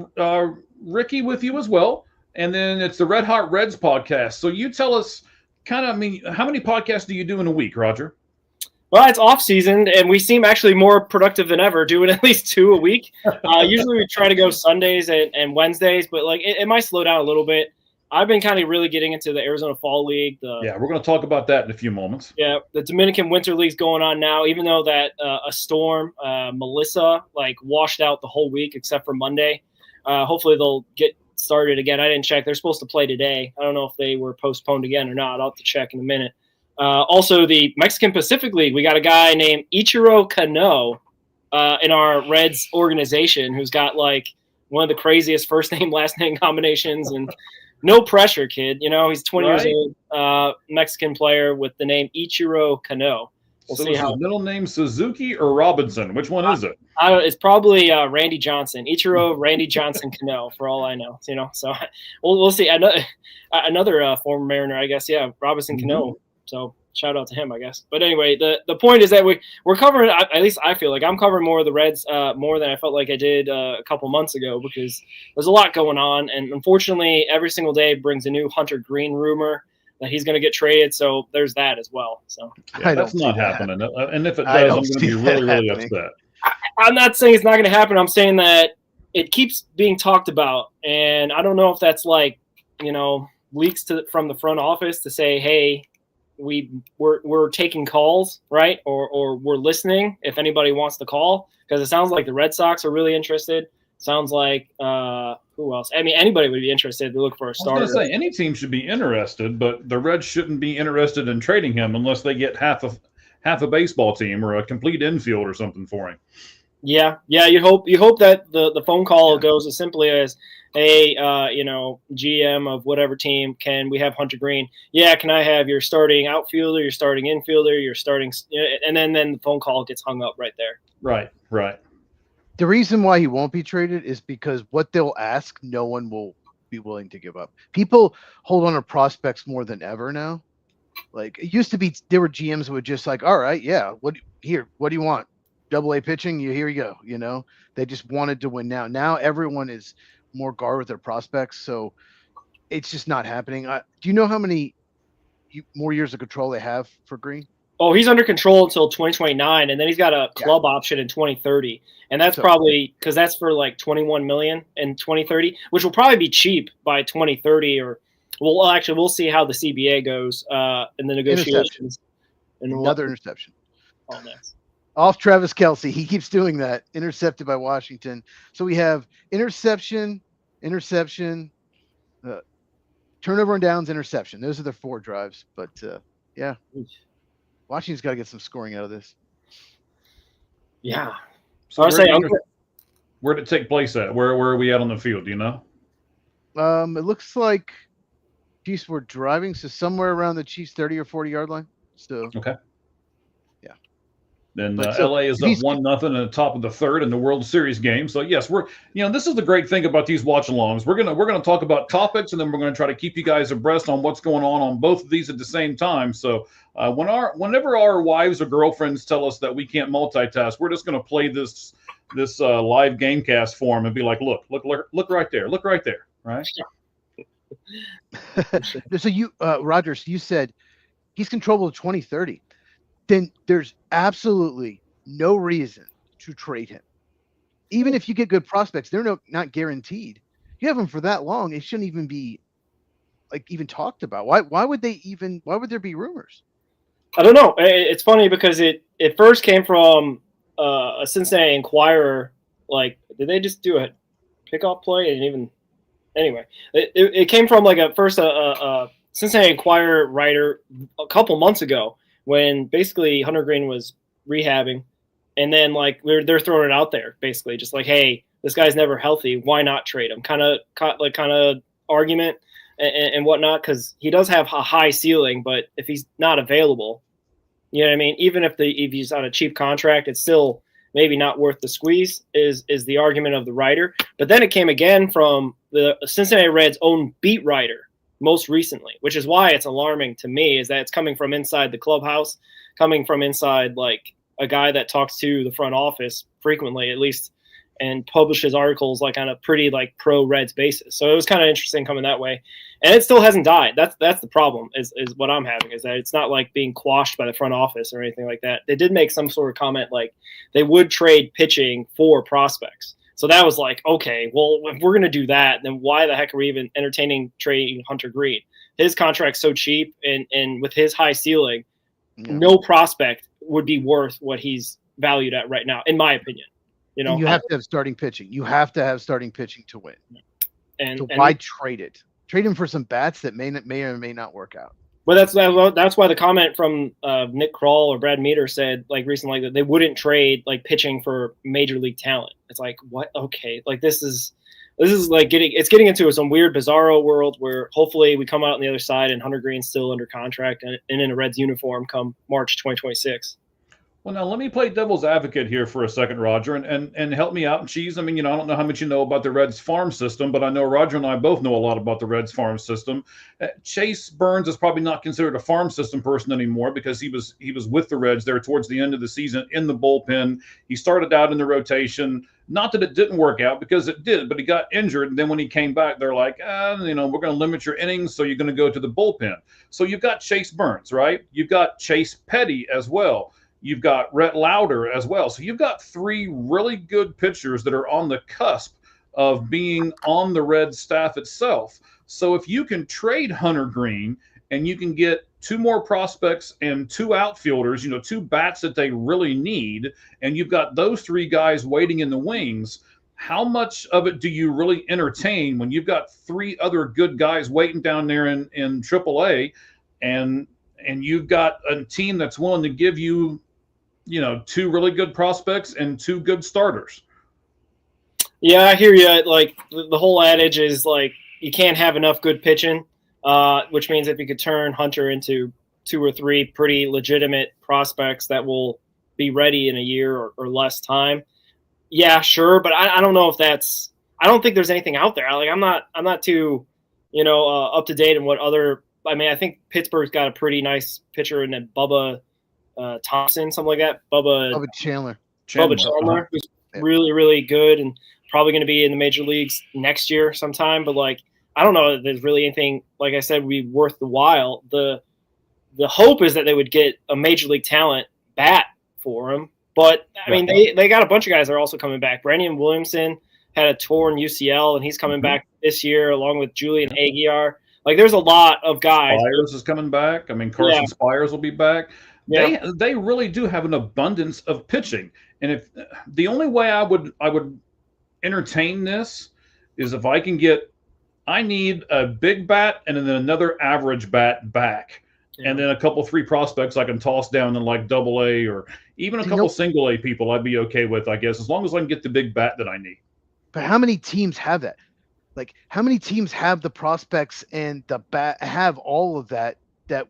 Ricky with you as well, and then it's the Red Hot Reds podcast. So you tell us how many podcasts do you do in a week, Roger? Well, it's off season, and we seem actually more productive than ever, doing at least 2 a week. Usually we try to go Sundays and Wednesdays, but like it might slow down a little bit. I've been kind of really getting into the Arizona Fall League. Yeah, we're going to talk about that in a few moments. Yeah, the Dominican Winter League's going on now, even though that a storm, Melissa, like washed out the whole week except for Monday. Hopefully they'll get started again. I didn't check. They're supposed to play today. I don't know if they were postponed again or not. I'll have to check in a minute. Also, the Mexican Pacific League, we got a guy named Ichiro Kano in our Reds organization who's got like one of the craziest first name, last name combinations, and no pressure, kid. You know, he's 20 years old, Mexican player with the name Ichiro Kano. We'll see how. His middle name Suzuki or Robinson? Which one is it? It's probably Randy Johnson, Ichiro Randy Johnson Kano, for all I know. You know, so we'll see. Another former Mariner, I guess. Yeah, Robinson Cano. So shout out to him, I guess. But anyway, the point is that we're covering. At least I feel like I'm covering more of the Reds more than I felt like I did a couple months ago, because there's a lot going on, and unfortunately, every single day brings a new Hunter Green rumor that he's going to get traded. So there's that as well. So yeah, that's not happening. And if it does, I'm going to be really, really upset. I'm not saying it's not going to happen. I'm saying that it keeps being talked about. And I don't know if that's like, you know, leaks from the front office to say, hey, we're taking calls, right? Or we're listening if anybody wants to call, because it sounds like the Red Sox are really interested. Sounds like who else? I mean, anybody would be interested to look for a starter. I was going to say any team should be interested, but the Reds shouldn't be interested in trading him unless they get half a baseball team or a complete infield or something for him. Yeah. You hope that the phone call goes as simply as, hey, you know, GM of whatever team, can we have Hunter Green? Yeah, can I have your starting outfielder, your starting infielder, your starting, and then the phone call gets hung up right there. Right. The reason why he won't be traded is because what they'll ask, no one will be willing to give up. People hold on to prospects more than ever now. Like it used to be, there were GMs who would just like, all right, yeah, what do you want? AA pitching, here you go. You know, they just wanted to win now. Now everyone is more guard with their prospects, so it's just not happening. Do you know how many more years of control they have for Green? Oh, he's under control until 2029, and then he's got a club option in 2030, and that's probably because that's for like $21 million in 2030, which will probably be cheap by 2030. Or we'll see how the CBA goes in the negotiations. Another interception. Oh, nice. Off Travis Kelce. He keeps doing that. Intercepted by Washington. So we have interception, turnover and downs, interception. Those are the 4 drives. But, yeah. Washington's got to get some scoring out of this. Yeah. So where'd it take place at? Where are we at on the field? Do you know? It looks like Chiefs were driving, so somewhere around the Chiefs 30 or 40-yard line. So okay. Yeah. Then LA is up 1-0 at the top of the third in the World Series game. So yes, this is the great thing about these watch-alongs. We're gonna talk about topics, and then we're gonna try to keep you guys abreast on what's going on both of these at the same time. So whenever our wives or girlfriends tell us that we can't multitask, we're just gonna play this live gamecast for them and be like, look right there, right? So you, Rogers, you said he's controllable to 2030. Then there's absolutely no reason to trade him. Even if you get good prospects, they're not guaranteed. You have them for that long, it shouldn't even be even talked about. Why would there be rumors? I don't know. It's funny because it first came from a Cincinnati Enquirer. Like, did they just do a pickoff play? And even anyway, it came from like a Cincinnati Enquirer writer a couple months ago, when basically Hunter Green was rehabbing, and then like they're throwing it out there, basically just like, hey, this guy's never healthy, why not trade him? Kind of argument and whatnot, because he does have a high ceiling, but if he's not available, you know what I mean? Even if he's on a cheap contract, it's still maybe not worth the squeeze. Is the argument of the writer? But then it came again from the Cincinnati Reds' own beat writer, most recently, which is why it's alarming to me, is that it's coming from inside the clubhouse, coming from inside like a guy that talks to the front office frequently, at least, and publishes articles like on a pretty like pro Reds basis. So it was kind of interesting coming that way. and it still hasn't died. That's the problem. Is what I'm having is that it's not like being quashed by the front office or anything like that. They did make some sort of comment like they would trade pitching for prospects. So that was like, okay, well, if we're gonna do that, then why the heck are we even entertaining trading Hunter Green? His contract's so cheap, and with his high ceiling, no prospect would be worth what he's valued at right now, in my opinion. And you have to have starting pitching. You have to have starting pitching to win. And why trade it? Trade him for some bats that may or may not work out. But that's why the comment from Nick Kroll or Brad Meter said like recently that they wouldn't trade like pitching for major league talent. It's like, what? Okay, like this is like getting into some weird bizarro world where hopefully we come out on the other side and Hunter Green's still under contract and in a Reds uniform come March 2026. Well, now let me play devil's advocate here for a second, Roger, and help me out. And Cheese, I mean, I don't know how much you know about the Reds farm system, but I know Roger and I both know a lot about the Reds farm system. Chase Burns is probably not considered a farm system person anymore because he was with the Reds there towards the end of the season in the bullpen. He started out in the rotation. Not that it didn't work out, because it did, but he got injured. And then when he came back, they're like, we're going to limit your innings, so you're going to go to the bullpen. So you've got Chase Burns, right? You've got Chase Petty as well. You've got Rhett Lauder as well. So you've got three really good pitchers that are on the cusp of being on the Reds staff itself. So if you can trade Hunter Green and you can get two more prospects and two outfielders, two bats that they really need, and you've got those three guys waiting in the wings, how much of it do you really entertain when you've got three other good guys waiting down there in AAA, and you've got a team that's willing to give you two really good prospects and two good starters? Yeah, I hear you. Like the whole adage is like you can't have enough good pitching, which means if you could turn Hunter into two or three pretty legitimate prospects that will be ready in a year or less time, yeah, sure. But I don't know if that's. I don't think there's anything out there. Like I'm not too, up to date on what other. I mean, I think Pittsburgh's got a pretty nice pitcher in that Bubba Thompson, something like that. Bubba Chandler. Bubba Chandler, who's really, really good and probably going to be in the major leagues next year sometime. But like, I don't know if there's really anything, like I said, would be worth the while. The hope is that they would get a major league talent bat for him. But I mean, they got a bunch of guys that are also coming back. Brandon Williamson had a torn UCL and he's coming back this year along with Julian Aguiar. Like there's a lot of guys. Spires is coming back. I mean, Carson Spires will be back. Yeah. They really do have an abundance of pitching. And if the only way I would entertain this is if I need a big bat and then another average bat back. Yeah. And then a couple, three prospects I can toss down in like AA or even a couple single A people I'd be okay with, I guess, as long as I can get the big bat that I need. But how many teams have that? Like how many teams have the prospects and the bat, have all of that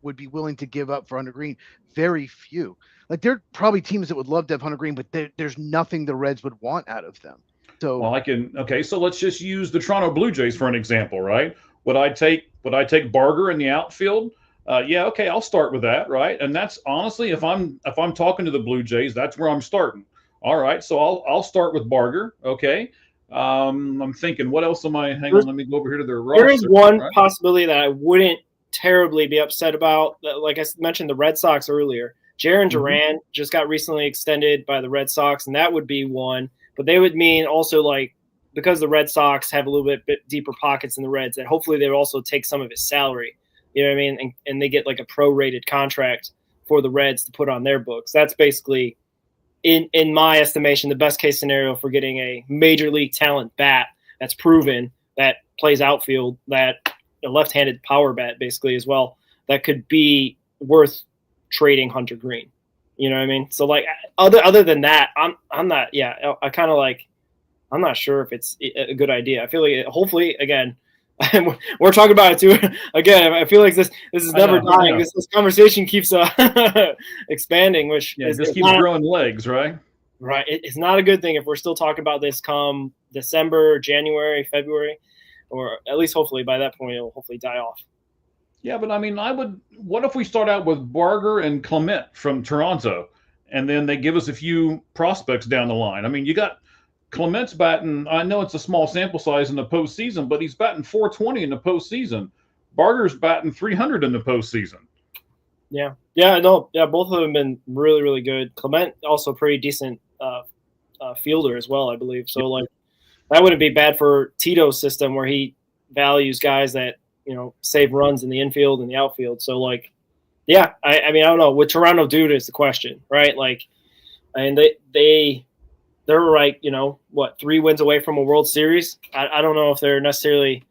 would be willing to give up for Hunter Green? Very few. Like there are probably teams that would love to have Hunter Green, but there's nothing the Reds would want out of them. So so let's just use the Toronto Blue Jays for an example, right? Would I take Barger in the outfield? I'll start with that, right? And that's honestly, if I'm talking to the Blue Jays, that's where I'm starting. All right, so I'll start with Barger. Okay. I'm thinking, what else am I? Hang on, let me go over here to their roster. There is one possibility that I wouldn't terribly be upset about. Like I mentioned, the Red Sox earlier. Jarren Duran just got recently extended by the Red Sox, and that would be one. But they would mean also, like, because the Red Sox have a little bit deeper pockets than the Reds, that hopefully they would also take some of his salary. You know what I mean? And they get like a prorated contract for the Reds to put on their books. That's basically, in my estimation, the best case scenario for getting a major league talent bat that's proven, that plays outfield, that a left-handed power bat basically as well, that could be worth trading Hunter Green. You know what I mean? So like other than that, I'm not. Yeah, I kind of like. I'm not sure if it's a good idea. I feel like hopefully again, we're talking about it too. Again, I feel like this is never dying. This conversation keeps expanding, which just keeps growing legs, right? Right. It's not a good thing if we're still talking about this come December, January, February, or at least hopefully by that point it'll hopefully die off. Yeah, but I mean, what if we start out with Barger and Clement from Toronto, and then they give us a few prospects down the line? I mean, you got Clement's batting, I know it's a small sample size in the postseason, but he's batting .420 in the postseason. Barger's batting 300 in the postseason. Yeah, both of them have been really, really good. Clement also pretty decent fielder as well, I believe. So like that wouldn't be bad for Tito's system where he values guys that save runs in the infield and the outfield. So like, yeah, I mean I don't know. What Toronto do is the question, right? Like, and they're like 3 wins away from a World Series. I don't know if they're necessarily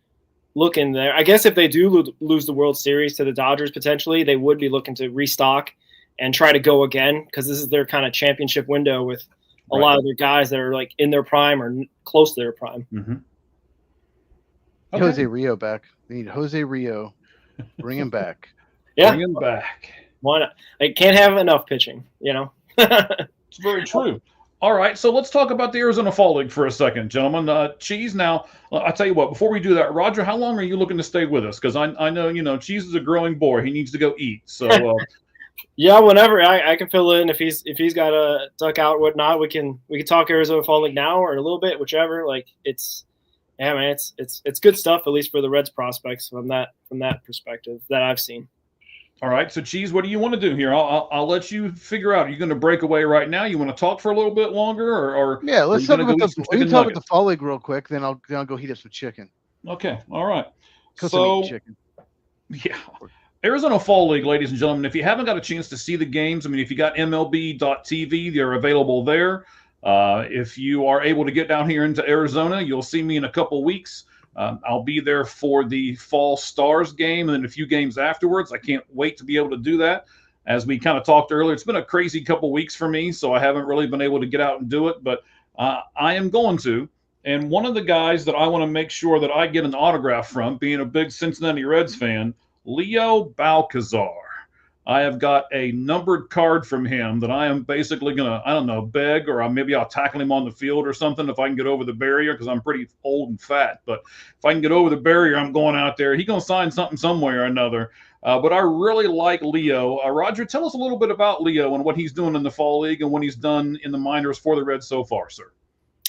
looking there. I guess if they do lose the World Series to the Dodgers potentially, they would be looking to restock and try to go again because this is their kind of championship window with a lot of their guys that are like in their prime or close to their prime. Mm-hmm. Okay. Jose Rio back. We need Jose Rio. Bring him back. Yeah, bring him back. Why not? I can't have enough pitching. It's very true. All right, so let's talk about the Arizona Fall League for a second, gentlemen. Cheese, now, I'll tell you what, before we do that, Roger, how long are you looking to stay with us? Because I know, Cheese is a growing boy. He needs to go eat. So, yeah, whenever I can fill in if he's got to duck out or whatnot, we can talk Arizona Fall League now or in a little bit, whichever. Like it's good stuff, at least for the Reds prospects from that perspective that I've seen. All right, so Cheese, what do you want to do here? I'll let you figure out. Are you going to break away right now? You want to talk for a little bit longer, or yeah? Let's talk about the Fall League real quick. Then I'll go heat up some chicken. Okay, all right. So chicken. Yeah, Arizona Fall League, ladies and gentlemen. If you haven't got a chance to see the games, I mean, if you got MLB.TV, they're available there. If you are able to get down here into Arizona, you'll see me in a couple weeks. I'll be there for the Fall Stars game and then a few games afterwards. I can't wait to be able to do that. As we kind of talked earlier, it's been a crazy couple weeks for me, so I haven't really been able to get out and do it, but I am going to. And one of the guys that I want to make sure that I get an autograph from, being a big Cincinnati Reds fan, Leo Balcazar. I have got a numbered card from him that I am basically going to, beg, or maybe I'll tackle him on the field or something if I can get over the barrier because I'm pretty old and fat. But if I can get over the barrier, I'm going out there. He's going to sign something some way or another. But I really like Leo. Roger, tell us a little bit about Leo and what he's doing in the Fall League and what he's done in the minors for the Reds so far, sir.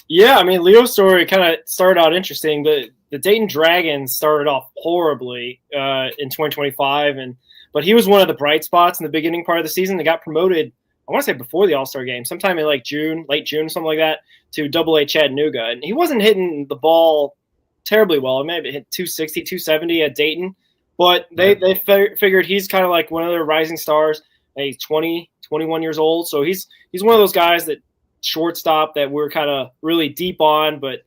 Yeah, I mean, Leo's story kind of started out interesting. The Dayton Dragons started off horribly in 2025, but he was one of the bright spots in the beginning part of the season. They got promoted, I want to say before the All-Star game, sometime in like June, late June, something like that, to Double-A Chattanooga. And he wasn't hitting the ball terribly well. Maybe hit 260, 270 at Dayton. But they figured he's kind of like one of their rising stars. He's 20, 21 years old. So he's one of those guys that shortstop that we're kind of really deep on. But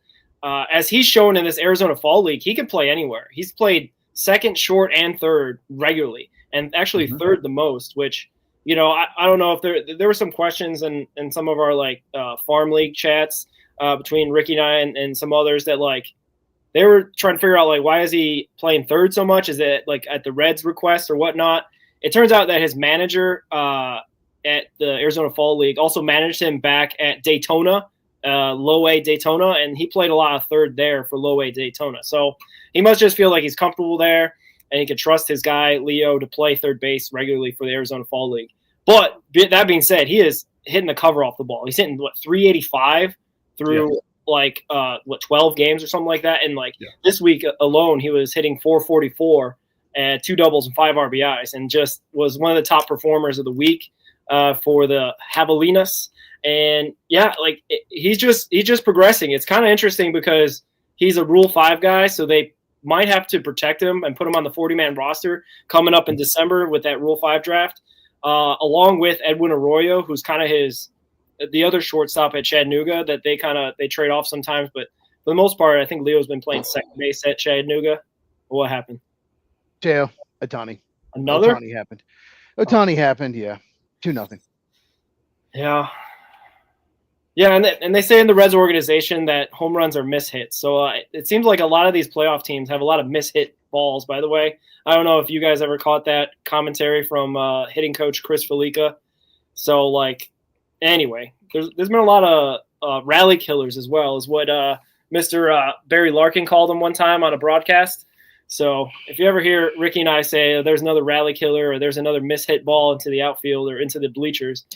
as he's shown in this Arizona Fall League, he can play anywhere. He's played second, short, and third regularly. And actually third the most, which, I don't know if there were some questions in some of our like farm league chats between Ricky and I and some others that like they were trying to figure out like why is he playing third so much? Is it like at the Reds' request or whatnot? It turns out that his manager at the Arizona Fall League also managed him back at Daytona, Low-A Daytona, and he played a lot of third there for Low-A Daytona. So he must just feel like he's comfortable there. And he can trust his guy, Leo, to play third base regularly for the Arizona Fall League. But that being said, he is hitting the cover off the ball. He's hitting, 385 through, 12 games or something like that. And, this week alone, he was hitting 444 and 2 doubles and 5 RBIs and just was one of the top performers of the week for the Javelinas. And, he's just progressing. It's kind of interesting because he's a Rule 5 guy, so they might have to protect him and put him on the 40-man roster coming up in December with that Rule 5 draft, along with Edwin Arroyo, who's kind of the other shortstop at Chattanooga that they trade off sometimes. But for the most part, I think Leo's been playing second base at Chattanooga. What happened? Teo, Ohtani. Another? Ohtani happened. Ohtani happened, yeah. 2-0. Yeah. Yeah, and they say in the Reds organization that home runs are mishits. So it seems like a lot of these playoff teams have a lot of mishit balls, by the way. I don't know if you guys ever caught that commentary from hitting coach Chris Felica. So, anyway, there's been a lot of rally killers as well, is what Mr. Barry Larkin called them one time on a broadcast. So if you ever hear Ricky and I say there's another rally killer or there's another mishit ball into the outfield or into the bleachers,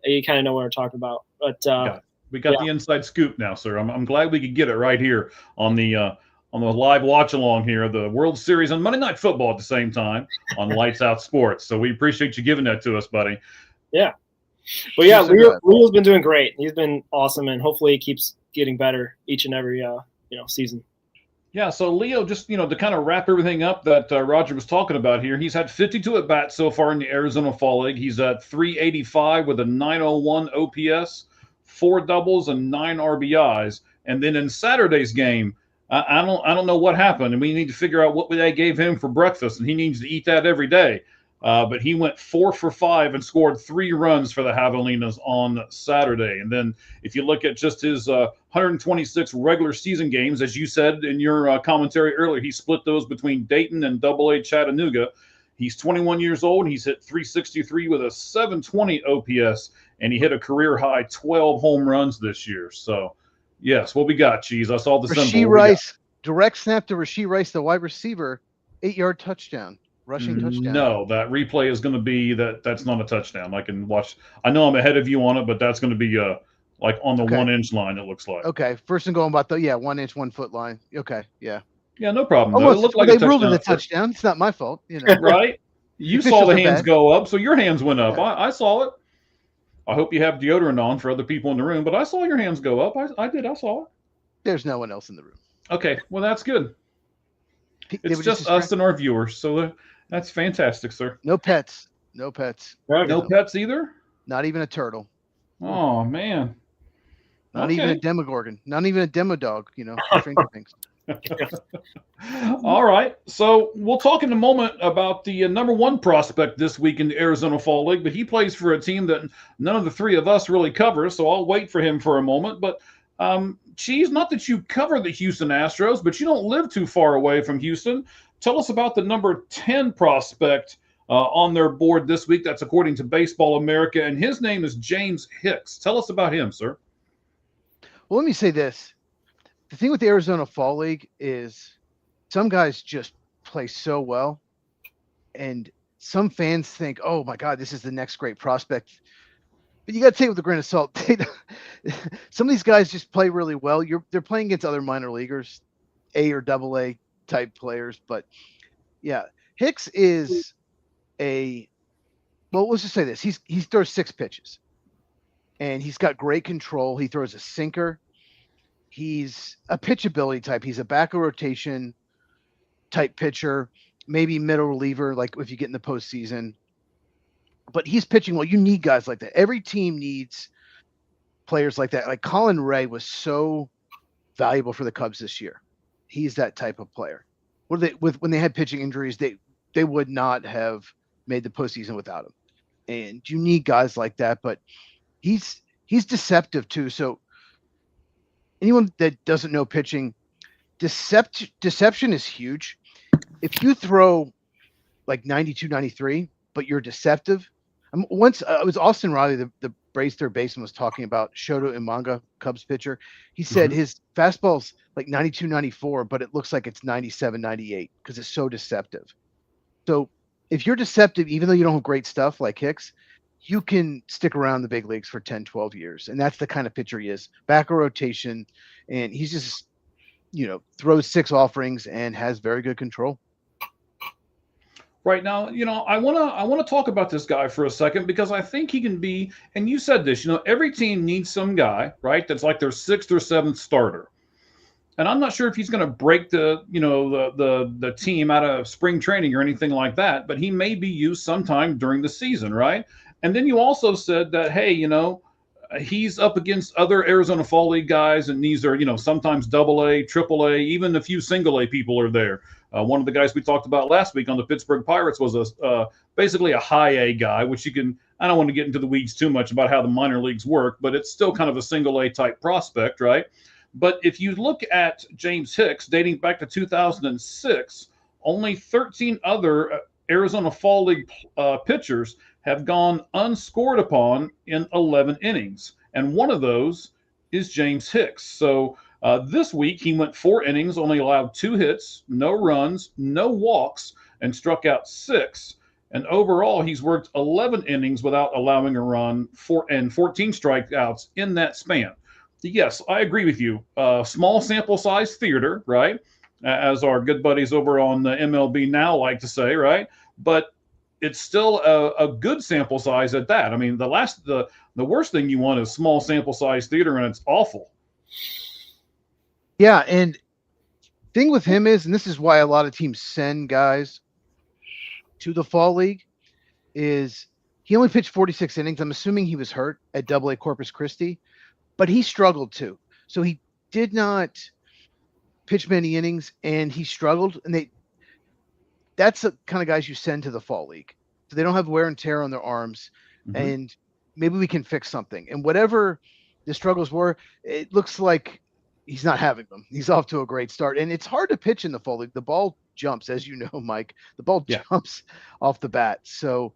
you kind of know what we're talking about. But we got the inside scoop now, sir. I'm glad we could get it right here on the on the live watch along here of the World Series and Monday Night Football at the same time on Lights Out Sports. So we appreciate you giving that to us, buddy. Yeah. But yeah, Leo's been doing great. He's been awesome, and hopefully he keeps getting better each and every season. Yeah, so Leo, just to kind of wrap everything up that Roger was talking about here, he's had 52 at bats so far in the Arizona Fall League. He's at 385 with a 901 OPS, 4 doubles and 9 RBIs. And then in Saturday's game, I don't know what happened, and we need to figure out what they gave him for breakfast, and he needs to eat that every day. But he went 4 for 5 and scored 3 runs for the Javelinas on Saturday. And then if you look at just his 126 regular season games, as you said in your commentary earlier, he split those between Dayton and AA Chattanooga. He's 21 years old, and he's hit 363 with a 720 OPS, and he hit a career-high 12 home runs this year. So, yes, what we got, Cheese? I saw the symbol. Rasheed Rice, direct snap to Rasheed Rice, the wide receiver, 8-yard touchdown. Rushing touchdown. No, that replay is going to be that's not a touchdown. I can watch. I know I'm ahead of you on it, but that's going to be like on the 1-inch line. It looks like. Okay, first and goal about the 1 inch, 1 foot line. Okay, yeah. Yeah, no problem. Almost, it looked like they ruled it a touchdown. It's not my fault, Right? You saw the hands go up, so your hands went up. Yeah. I saw it. I hope you have deodorant on for other people in the room, but I saw your hands go up. I did. I saw it. There's no one else in the room. Okay, well that's good. It's just us and our viewers, so. That's fantastic, sir. No pets. No pets. No pets either? Not even a turtle. Oh, man. Not even a demogorgon. Not even a demodog, Stranger Things. All right. So we'll talk in a moment about the number 1 prospect this week in the Arizona Fall League, but he plays for a team that none of the 3 of us really cover, so I'll wait for him for a moment. But, Cheese, not that you cover the Houston Astros, but you don't live too far away from Houston. Tell us about the number 10 prospect on their board this week. That's according to Baseball America, and his name is James Hicks. Tell us about him, sir. Well, let me say this. The thing with the Arizona Fall League is some guys just play so well, and some fans think, oh, my God, this is the next great prospect. But you got to take it with a grain of salt. Some of these guys just play really well. They're playing against other minor leaguers, A or AA type players, but yeah, Hicks is let's just say this. He throws 6 pitches and he's got great control. He throws a sinker. He's a pitchability type. He's a back of rotation type pitcher, maybe middle reliever, like if you get in the postseason, but he's pitching well. You need guys like that. Every team needs players like that. Like Colin Ray was so valuable for the Cubs this year. He's that type of player. When they had pitching injuries, they would not have made the postseason without him. And you need guys like that, but he's deceptive too. So anyone that doesn't know pitching, deception is huge. If you throw like 92, 93, but you're deceptive. Once it was Austin Riley, the Braves third baseman, was talking about Shoto Imanga, Cubs pitcher. He said his fastball's like 92, 94, but it looks like it's 97, 98 because it's so deceptive. So if you're deceptive, even though you don't have great stuff like Hicks, you can stick around the big leagues for 10, 12 years. And that's the kind of pitcher he is. Back of rotation, and he's just, throws 6 offerings and has very good control. Right now, I want to talk about this guy for a second because I think he can be, and you said this, every team needs some guy, right? That's like their 6th or 7th starter. And I'm not sure if he's going to break the team out of spring training or anything like that, but he may be used sometime during the season, right? And then you also said that, hey, he's up against other Arizona Fall League guys, and these are, sometimes AA, AAA, even a few single A people are there. One of the guys we talked about last week on the Pittsburgh Pirates was basically a high A guy, which I don't want to get into the weeds too much about how the minor leagues work, but it's still kind of a single A type prospect, right? But if you look at James Hicks dating back to 2006, only 13 other Arizona Fall League pitchers have gone unscored upon in 11 innings. And one of those is James Hicks. So this week he went 4 innings, only allowed 2 hits, no runs, no walks, and struck out 6. And overall, he's worked 11 innings without allowing a run and 14 strikeouts in that span. Yes, I agree with you. Small sample size theater, right? as our good buddies over on the MLB Now like to say, right? But it's still a good sample size at that. I mean, the worst thing you want is small sample size theater, and it's awful. Yeah, and thing with him is, and this is why a lot of teams send guys to the fall league, is he only pitched 46 innings. I'm assuming he was hurt at AA Corpus Christi, but he struggled too. So he did not pitch many innings, and he struggled. And that's the kind of guys you send to the fall league. So they don't have wear and tear on their arms, and maybe we can fix something. And whatever the struggles were, it looks like he's not having them. He's off to a great start. And it's hard to pitch in the fall league. The ball jumps, as you know, Mike. The ball jumps off the bat. So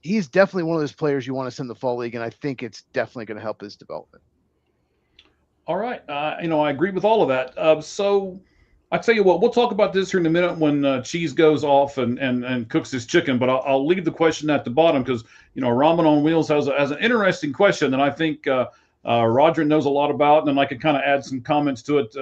he's definitely one of those players you want to send the fall league, and I think it's definitely going to help his development. All right. I agree with all of that. So I tell you what, we'll talk about this here in a minute when Cheese goes off and cooks his chicken, but I'll leave the question at the bottom because, Ramen on Wheels has an interesting question that I think Roger knows a lot about, and then I could kind of add some comments to it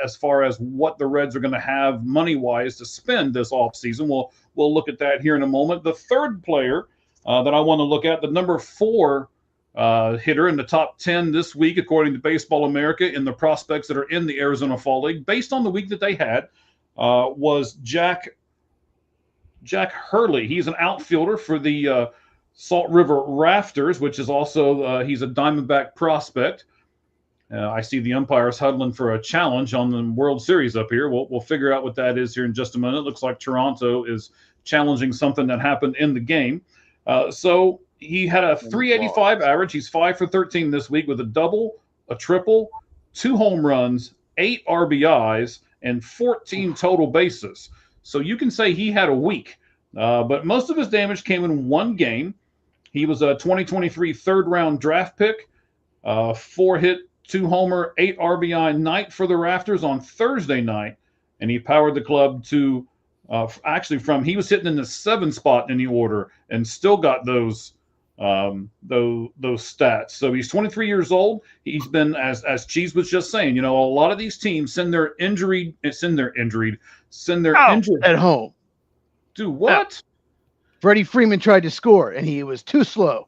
as far as what the Reds are going to have money-wise to spend this offseason. We'll look at that here in a moment. The third player that I want to look at, the number 4 hitter in the top 10 this week, according to Baseball America, in the prospects that are in the Arizona Fall League, based on the week that they had, was Jack Hurley. He's an outfielder for the Salt River Rafters, which is also he's a Diamondback prospect. I see the umpires huddling for a challenge on the World Series up here. We'll figure out what that is here in just a minute. It looks like Toronto is challenging something that happened in the game. So he had a 385 average. He's 5 for 13 this week with a double, a triple, 2 home runs, 8 RBIs, and 14 total bases. So you can say he had a week. But most of his damage came in one game. He was a 2023 third-round draft pick, 4-hit, 2-homer, 8 RBI night for the Rafters on Thursday night, and he powered the club to he was hitting in the 7th spot in the order and still got those stats. So he's 23 years old. He's been, as Cheese was just saying, a lot of these teams send their injured at home. Do what? Freddie Freeman tried to score, and he was too slow.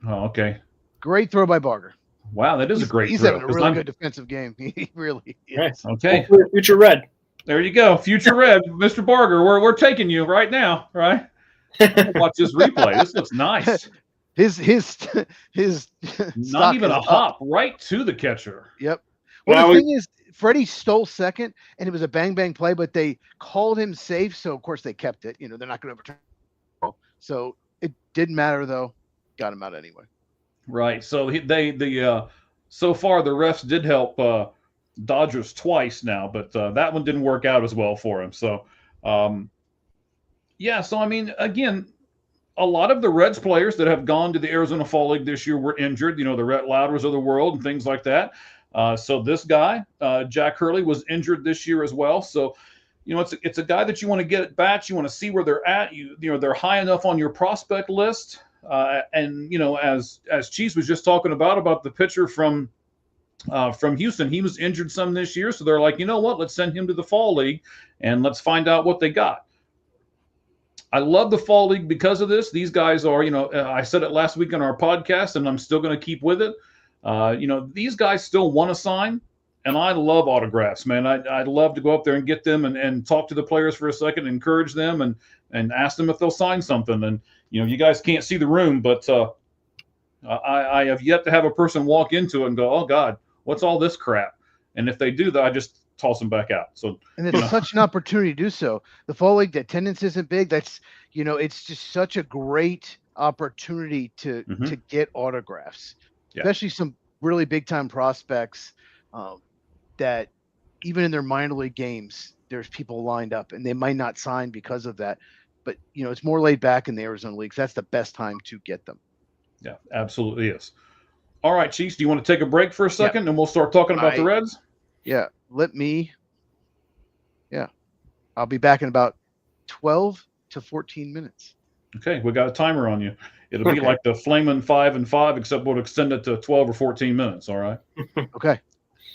Oh, okay. Great throw by Barger. Wow, that is a great he's throw. He's having a really good defensive game. He really is. Okay. Future Red. There you go. Future Red. Mr. Barger, we're taking you right now, right? Watch this replay. This looks nice. His not even a hop, right to the catcher. Yep. Well, the thing is, Freddie stole second, and it was a bang play, but they called him safe, so of course they kept it. They're not going to overturn. So it didn't matter though. Got him out anyway. Right. So so far the refs did help Dodgers twice now, but that one didn't work out as well for him. So, So I mean, again, a lot of the Reds players that have gone to the Arizona Fall League this year were injured. The Rhett Louders of the world and things like that. So this guy, Jack Hurley, was injured this year as well. So, it's a guy that you want to get at bats. You want to see where they're at. They're high enough on your prospect list. And as Cheese was just talking about the pitcher from Houston, he was injured some this year. So they're like, you know what? Let's send him to the Fall League and let's find out what they got. I love the Fall League because of this. These guys are, I said it last week on our podcast, and I'm still going to keep with it. These guys still want to sign, and I love autographs, man. I'd love to go up there and get them and talk to the players for a second, encourage them, and ask them if they'll sign something. And, you guys can't see the room, but I have yet to have a person walk into it and go, oh, God, what's all this crap? And if they do that, I just toss them back out. And it's such an opportunity to do so. The Fall League, the attendance isn't big. That's, it's just such a great opportunity to get autographs, especially some really big time prospects that even in their minor league games, there's people lined up and they might not sign because of that. But, it's more laid back in the Arizona leagues. That's the best time to get them. Yeah, absolutely is. All right, Chiefs, do you want to take a break for a second and we'll start talking about the Reds? Yeah, I'll be back in about 12 to 14 minutes. Okay, we got a timer on you. It'll be like the Flamin' 5 and 5, except we'll extend it to 12 or 14 minutes, all right? Okay.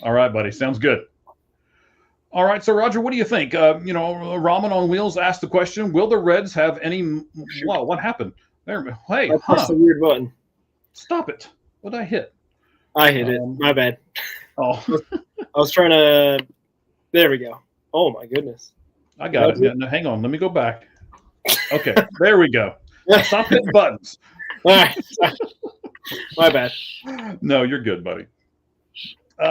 All right, buddy. Sounds good. All right, so Roger, what do you think? Ramen on Wheels asked the question: will the Reds have any? Wow, what happened? There, hey, I pressed the weird button. Stop it! What did I hit? I hit it. My bad. Oh, I was trying to. There we go. Oh my goodness. I got it. No, hang on, let me go back. Okay, there we go. Stop hitting buttons. All right. My bad. No, you're good, buddy.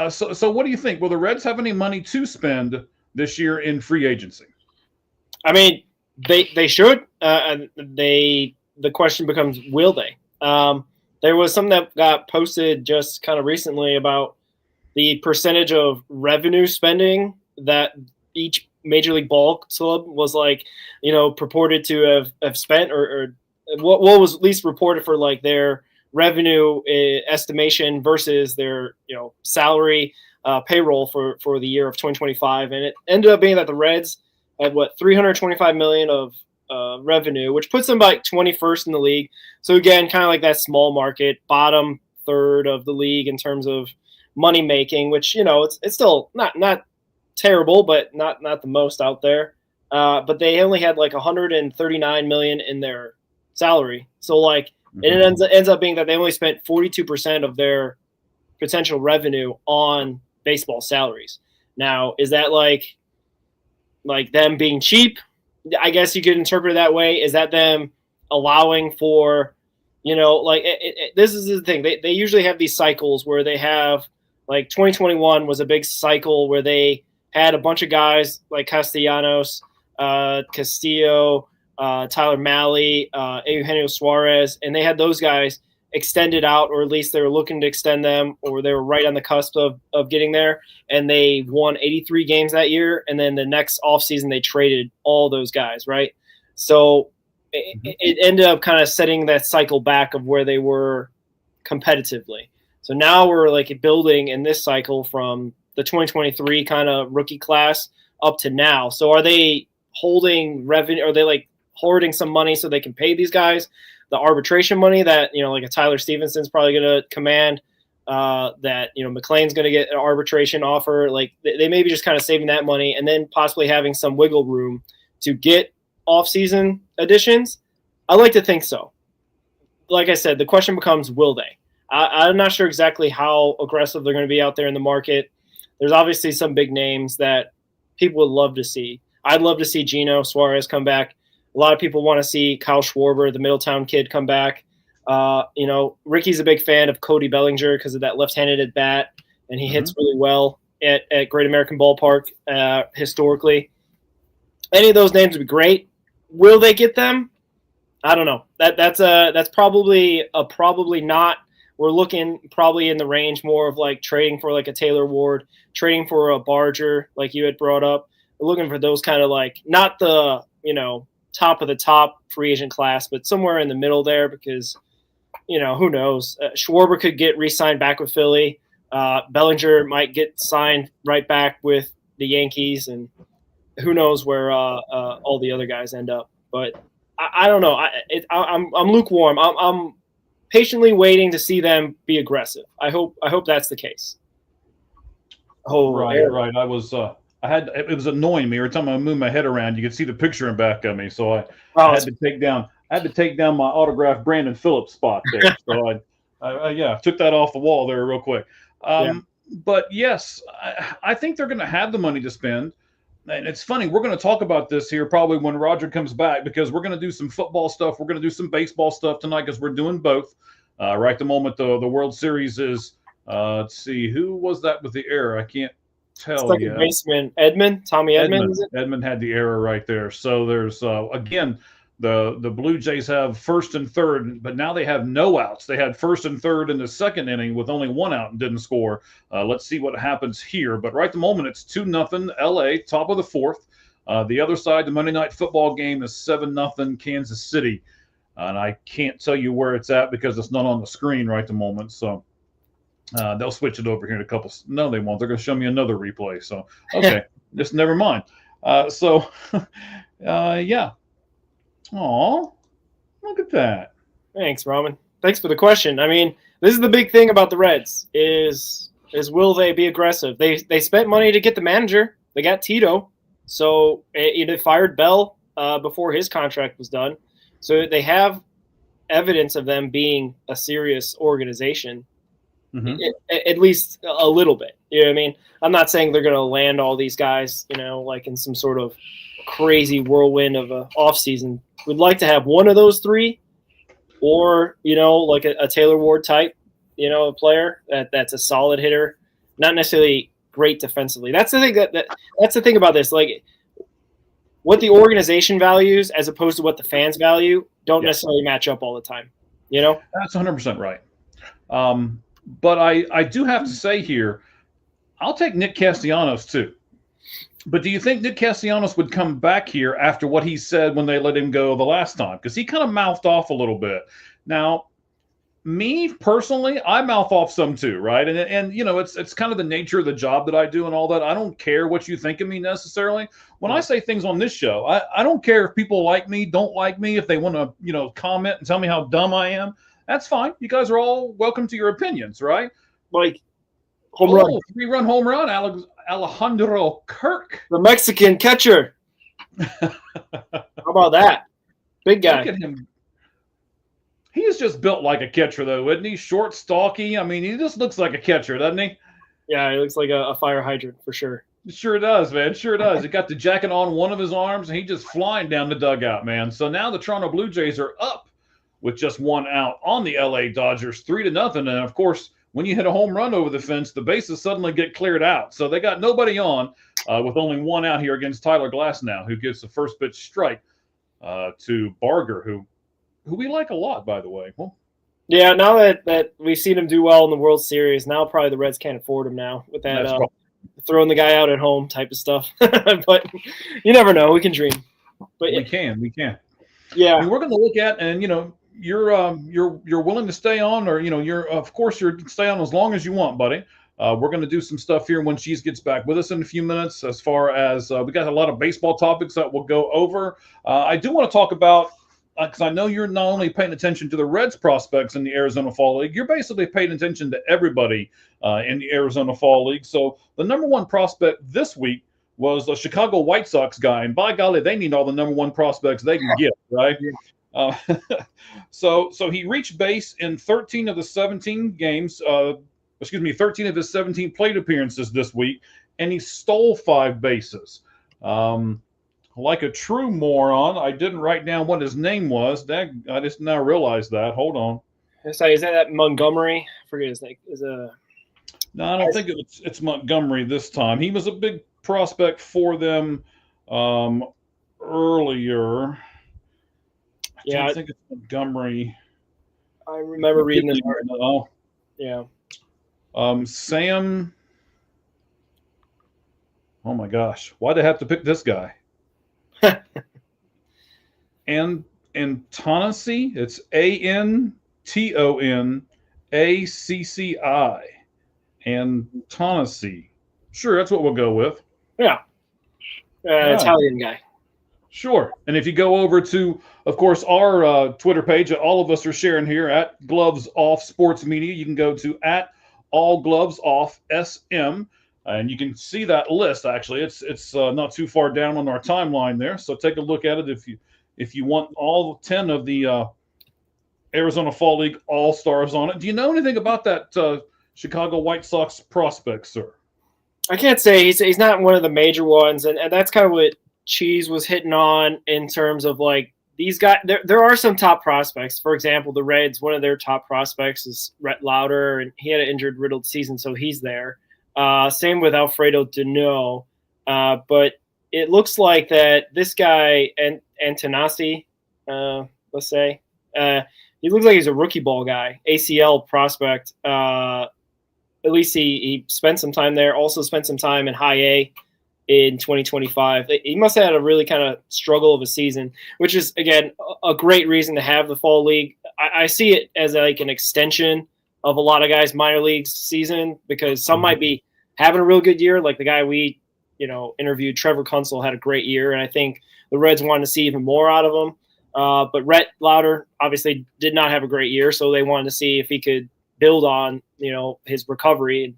So what do you think? Will the Reds have any money to spend this year in free agency? I mean, they should. The question becomes, will they? There was something that got posted just kind of recently about the percentage of revenue spending that each Major League Ball club was purported to have spent, or what was at least reported for their revenue estimation versus their salary payroll for the year of 2025, and it ended up being that the Reds had $325 million of revenue, which puts them like 21st in the league. So again, kind of like that small market, bottom third of the league in terms of money making, which it's still not terrible, but not the most out there. But they only had like 139 million in their salary, so it ends up being that they only spent 42% of their potential revenue on baseball salaries. Now, is that like them being cheap? I guess you could interpret it that way. Is that them allowing for, this is the thing. They usually have these cycles where they have, 2021 was a big cycle where they had a bunch of guys like Castellanos, Castillo, Tyler Mahle, Eugenio Suarez, and they had those guys extended out, or at least they were looking to extend them, or they were right on the cusp of getting there, and they won 83 games that year, and then the next offseason they traded all those guys, right? So it ended up kind of setting that cycle back of where they were competitively. So now we're building in this cycle from the 2023 kind of rookie class up to now. So are they holding revenue? Are they hoarding some money so they can pay these guys the arbitration money that a Tyler Stevenson's probably going to command, that McLean's going to get an arbitration offer? They may be just kind of saving that money and then possibly having some wiggle room to get off-season additions. I like to think so. Like I said, the question becomes, will they? I'm not sure exactly how aggressive they're going to be out there in the market. There's obviously some big names that people would love to see. I'd love to see Gino Suarez come back. A lot of people want to see Kyle Schwarber, the Middletown kid, come back. Ricky's a big fan of Cody Bellinger because of that left-handed at bat, and he hits really well at Great American Ballpark historically. Any of those names would be great. Will they get them? I don't know. That's probably not. We're looking probably in the range more of trading for a Taylor Ward, trading for a Barger, like you had brought up. We're looking for those kind of not the top of the top free agent class, but somewhere in the middle there, because who knows? Schwarber could get re-signed back with Philly. Bellinger might get signed right back with the Yankees, and who knows where all the other guys end up. But I don't know. I'm lukewarm. I'm patiently waiting to see them be aggressive. I hope that's the case. Oh, right. It was annoying me every time I moved my head around. You could see the picture in back of me, so I had to take down my autographed Brandon Phillips spot there. So I took that off the wall there real quick. But yes, I think they're going to have the money to spend. And it's funny, we're going to talk about this here probably when Roger comes back, because we're going to do some football stuff. We're going to do some baseball stuff tonight because we're doing both. Right at the moment, the World Series is, let's see, who was that with the error? I can't tell yet. Baseman Tommy Edman. Edman had the error right there. So there's, again, the Blue Jays have first and third, but now they have no outs. They had first and third in the second inning with only one out and didn't score. Let's see what happens here. But right at the moment, it's 2-0 LA, top of the fourth. The other side, the Monday Night Football game is 7-0 Kansas City. And I can't tell you where it's at because it's not on the screen right at the moment. So they'll switch it over here in a couple. No, they won't. They're going to show me another replay. So, okay, just never mind. Yeah. Aw, look at that. Thanks, Roman. Thanks for the question. I mean, this is the big thing about the Reds is will they be aggressive? They spent money to get the manager. They got Tito, so it fired Bell before his contract was done. So they have evidence of them being a serious organization, at least a little bit. You know what I mean? I'm not saying they're going to land all these guys, like in some sort of crazy whirlwind of a offseason. We'd like to have one of those three, or like a Taylor Ward type, a player that's a solid hitter, not necessarily great defensively. That's the thing that's the thing about this. Like, what the organization values as opposed to what the fans value don't necessarily match up all the time. That's 100% right. But I do have to say here, I'll take Nick Castellanos too. But do you think Nick Castellanos would come back here after what he said when they let him go the last time? Because he kind of mouthed off a little bit. Now, me personally, I mouth off some too, right? And it's kind of the nature of the job that I do and all that. I don't care what you think of me necessarily. When I say things on this show, I don't care if people like me, don't like me, if they want to comment and tell me how dumb I am. That's fine. You guys are all welcome to your opinions, right? Like home run, 3-run home run, Alejandro Kirk, the Mexican catcher. How about that? Big guy. Look at him. He is just built like a catcher, though, isn't he? Short, stocky. I mean, he just looks like a catcher, doesn't he? Yeah, he looks like a fire hydrant for sure. Sure does, man. Sure does. He got the jacket on one of his arms, and he just flying down the dugout, man. So now the Toronto Blue Jays are up with just one out on the LA Dodgers, 3-0. And of course, when you hit a home run over the fence, the bases suddenly get cleared out. So they got nobody on with only one out here against Tyler Glasnow, who gives the first pitch strike to Barger, who we like a lot, by the way. Well, yeah, now that we've seen him do well in the World Series, now probably the Reds can't afford him now with that throwing the guy out at home type of stuff. But you never know. We can dream. But we can. Yeah, I mean, we're going to look at, and you're willing to stay on, or you're stay on as long as you want, buddy. We're going to do some stuff here when Cheese gets back with us in a few minutes. As far as we got a lot of baseball topics that we'll go over. I do want to talk about, because I know you're not only paying attention to the Reds prospects in the Arizona Fall League, you're basically paying attention to everybody in the Arizona Fall League. So the number one prospect this week was the Chicago White Sox guy, and by golly, they need all the number one prospects they can get, right? So he reached base in 13 of the 17 games. 13 of his 17 plate appearances this week, and he stole 5 bases. Like a true moron, I didn't write down what his name was. I just now realized that. Hold on. Sorry, is that Montgomery? I forget his name. No, I don't think it's Montgomery this time. He was a big prospect for them earlier. I think it's Montgomery. I remember reading this. Oh, yeah. Sam. Oh my gosh, why'd they have to pick this guy? and Tennessee, it's ANTONACCI, and Tennessee. Sure, that's what we'll go with. Yeah, Italian guy. Sure. And if you go over to, of course, our Twitter page that all of us are sharing here at Gloves Off Sports Media, you can go to at All Gloves Off SM, and you can see that list. Actually, it's not too far down on our timeline there. So take a look at it if you want all 10 of the Arizona Fall League All-Stars on it. Do you know anything about that Chicago White Sox prospect, sir? I can't say he's not one of the major ones, and that's kind of what Cheese was hitting on in terms of like these guys. There are some top prospects. For example, the Reds, one of their top prospects is Rhett Lauder, and he had an injured, riddled season, so he's there. Same with Alfredo Deneau. But it looks like that this guy, Antonassi, let's say, he looks like he's a rookie ball guy, ACL prospect. At least he spent some time there, also spent some time in high A in 2025. He must have had a really kind of struggle of a season, which is, again, a great reason to have the fall league. I see it as like an extension of a lot of guys' minor league season, because some might be having a real good year. Like the guy we, interviewed, Trevor Kunsel, had a great year. And I think the Reds wanted to see even more out of him. But Rhett Lauder obviously did not have a great year. So they wanted to see if he could build on, his recovery and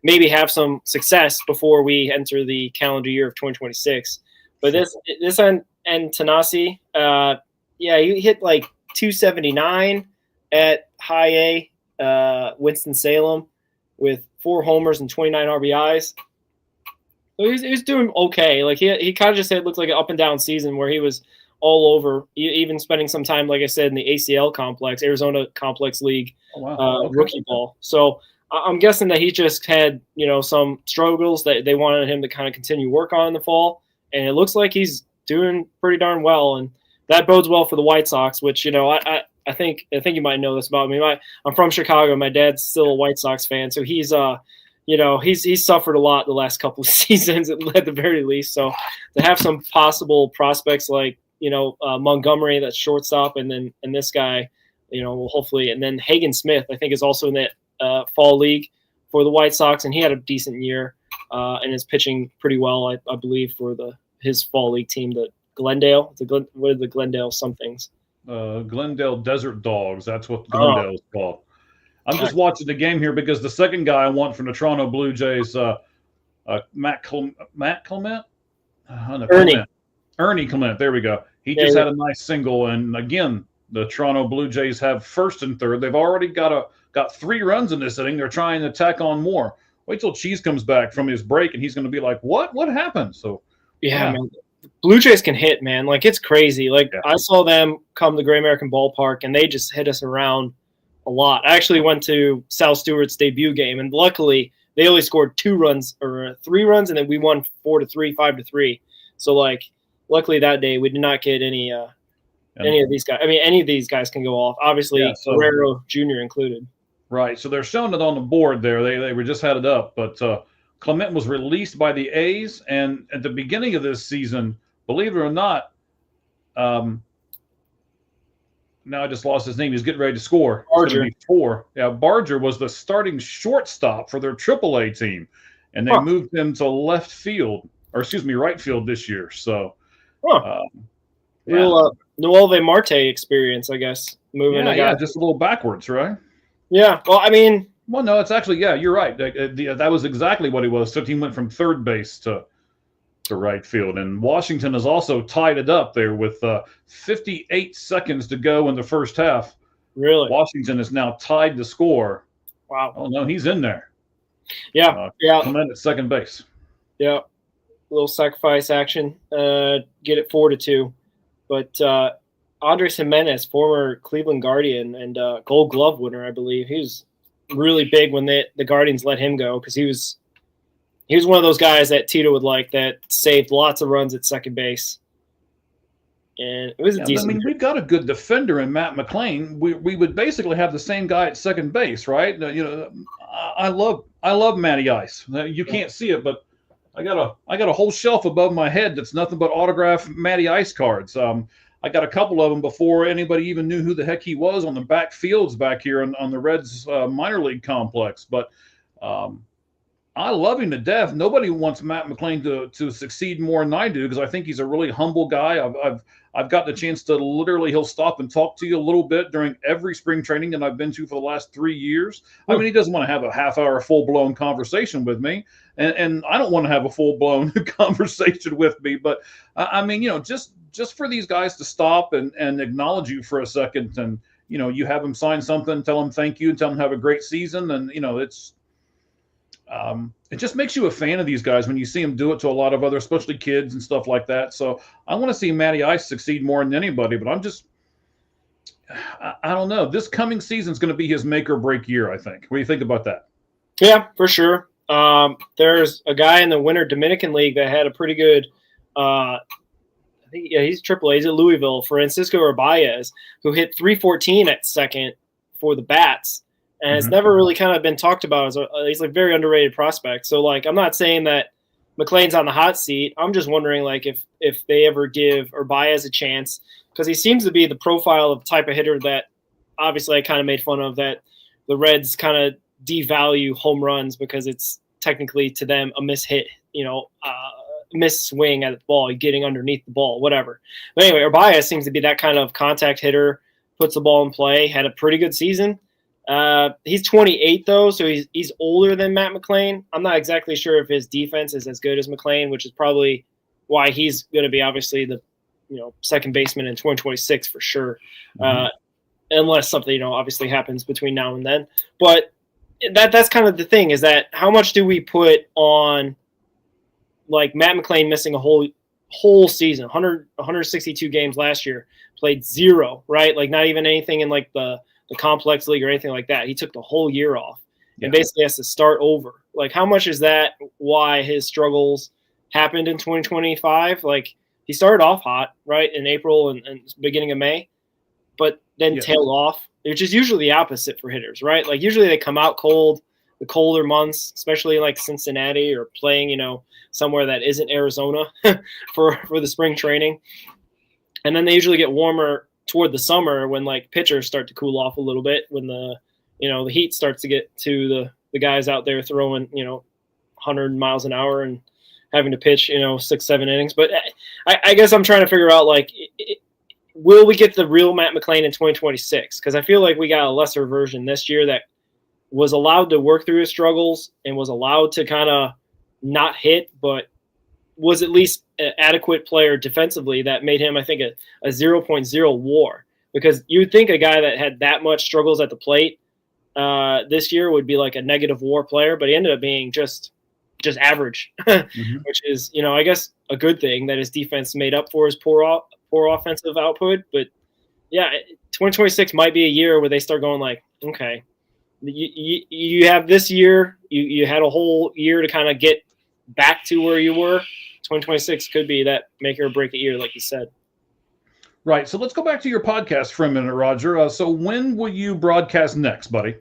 maybe have some success before we enter the calendar year of 2026. But this and Tanasi, he hit like 279 at high A, Winston-Salem, with 4 homers and 29 RBIs. So he's doing okay. Like he kind of just had looked like an up and down season where he was all over, even spending some time, like I said, in the ACL complex, Arizona Complex League, rookie ball. So I'm guessing that he just had, some struggles that they wanted him to kind of continue work on in the fall. And it looks like he's doing pretty darn well. And that bodes well for the White Sox, which, I think you might know this about me. I'm from Chicago. My dad's still a White Sox fan. So he's he's suffered a lot the last couple of seasons at the very least. So to have some possible prospects like, Montgomery, that's shortstop, and this guy, hopefully, and then Hagen Smith, I think, is also in that fall league for the White Sox, and he had a decent year and is pitching pretty well, I believe, for his fall league team, the Glendale. What are the Glendale somethings? Glendale Desert Dogs. That's what Glendale is called. I'm just watching the game here because the second guy I want from the Toronto Blue Jays, Matt Clement? Ernie Clement. There we go. He just had a nice single. And again, the Toronto Blue Jays have first and third. They've already got 3 runs in this inning. They're trying to tack on more. Wait till Cheese comes back from his break, and he's going to be like, "What? What happened?" So, man. Blue Jays can hit, man. Like, it's crazy. Like, I saw them come to Great American Ballpark, and they just hit us around a lot. I actually went to Sal Stewart's debut game, and luckily they only scored 2 runs or 3 runs, and then we won 4-3, 5-3. So, like, luckily that day we did not get any of these guys. I mean, any of these guys can go off. Obviously, Guerrero Jr. included. Right. So they're showing it on the board there. They were just had it up, but Clement was released by the A's, and at the beginning of this season, believe it or not, now I just lost his name. He's getting ready to score. Barger. 4. Yeah, Barger was the starting shortstop for their AAA team, and they moved him to right field this year. So, real Nueve Marte experience, I guess. Just a little backwards, right? Yeah. Well, I mean. Well, no, it's actually, you're right. That was exactly what he was. So he went from third base to right field. And Washington has also tied it up there with 58 seconds to go in the first half. Really? Washington is now tied the score. Wow. Oh, no, he's in there. Yeah. Clement at second base. Yeah. A little sacrifice action. Get it 4-2. But Andres Jimenez, former Cleveland Guardian and Gold Glove winner, I believe, he was really big when the Guardians let him go because he was one of those guys that Tito would like that saved lots of runs at second base. And it was a decent. I mean, we've got a good defender in Matt McClain. We would basically have the same guy at second base, right? I love Matty Ice. You can't see it, but I got a whole shelf above my head that's nothing but autographed Matty Ice cards. I got a couple of them before anybody even knew who the heck he was on the back fields back here on the Reds minor league complex. But I love him to death. Nobody wants Matt McClain to succeed more than I do because I think he's a really humble guy. I've got the chance to he'll stop and talk to you a little bit during every spring training that I've been to for the last 3 years. I mean, he doesn't want to have a half-hour full-blown conversation with me, and I don't want to have a full-blown conversation with me. But I mean, just for these guys to stop and acknowledge you for a second, and you have them sign something, tell them thank you, and tell them have a great season, and it just makes you a fan of these guys when you see them do it to a lot of other, especially kids and stuff like that. So I want to see Matty Ice succeed more than anybody, but I don't know. This coming season is going to be his make or break year, I think. What do you think about that? Yeah, for sure. There's a guy in the Winter Dominican League that had a pretty good he's AAA. He's at Louisville, Francisco Urbaez, who hit 314 at second for the Bats. And it's never really kind of been talked about as he's like very underrated prospect. So like, I'm not saying that McClain's on the hot seat. I'm just wondering like if they ever give Urbaez a chance, because he seems to be the profile of type of hitter that obviously I kind of made fun of, that the Reds kind of devalue home runs because it's technically to them a mishit, miss swing at the ball, getting underneath the ball, whatever. But anyway, Urbaez seems to be that kind of contact hitter, puts the ball in play, had a pretty good season. He's 28 though, so he's older than Matt McClain. I'm not exactly sure if his defense is as good as McClain, which is probably why he's going to be obviously the second baseman in 2026 for sure, unless something obviously happens between now and then. But that's kind of the thing, is that how much do we put on like Matt McClain missing a whole season, 162 games last year, played 0, right? Like not even anything in like the complex league or anything like that. He took the whole year off and basically has to start over. Like how much is that why his struggles happened in 2025? Like he started off hot, right, in April and beginning of May, but then tailed off, which is usually the opposite for hitters, right? Like usually they come out cold, the colder months, especially like Cincinnati or playing, somewhere that isn't Arizona for the spring training. And then they usually get warmer toward the summer when like pitchers start to cool off a little bit, when the heat starts to get to the guys out there throwing 100 miles an hour and having to pitch 6-7 innings. But I guess I'm trying to figure out like will we get the real Matt McClain in 2026? Because I feel like we got a lesser version this year that was allowed to work through his struggles and was allowed to kind of not hit, but was at least an adequate player defensively that made him, I think, a 0.0 WAR. Because you would think a guy that had that much struggles at the plate this year would be like a negative WAR player, but he ended up being just average, which is, I guess a good thing that his defense made up for his poor offensive output. But yeah, 2026 might be a year where they start going like, okay, you have this year, you had a whole year to kind of get back to where you were. 2026 could be that make or break a year, like you said. Right. So let's go back to your podcast for a minute, Roger. So when will you broadcast next, buddy?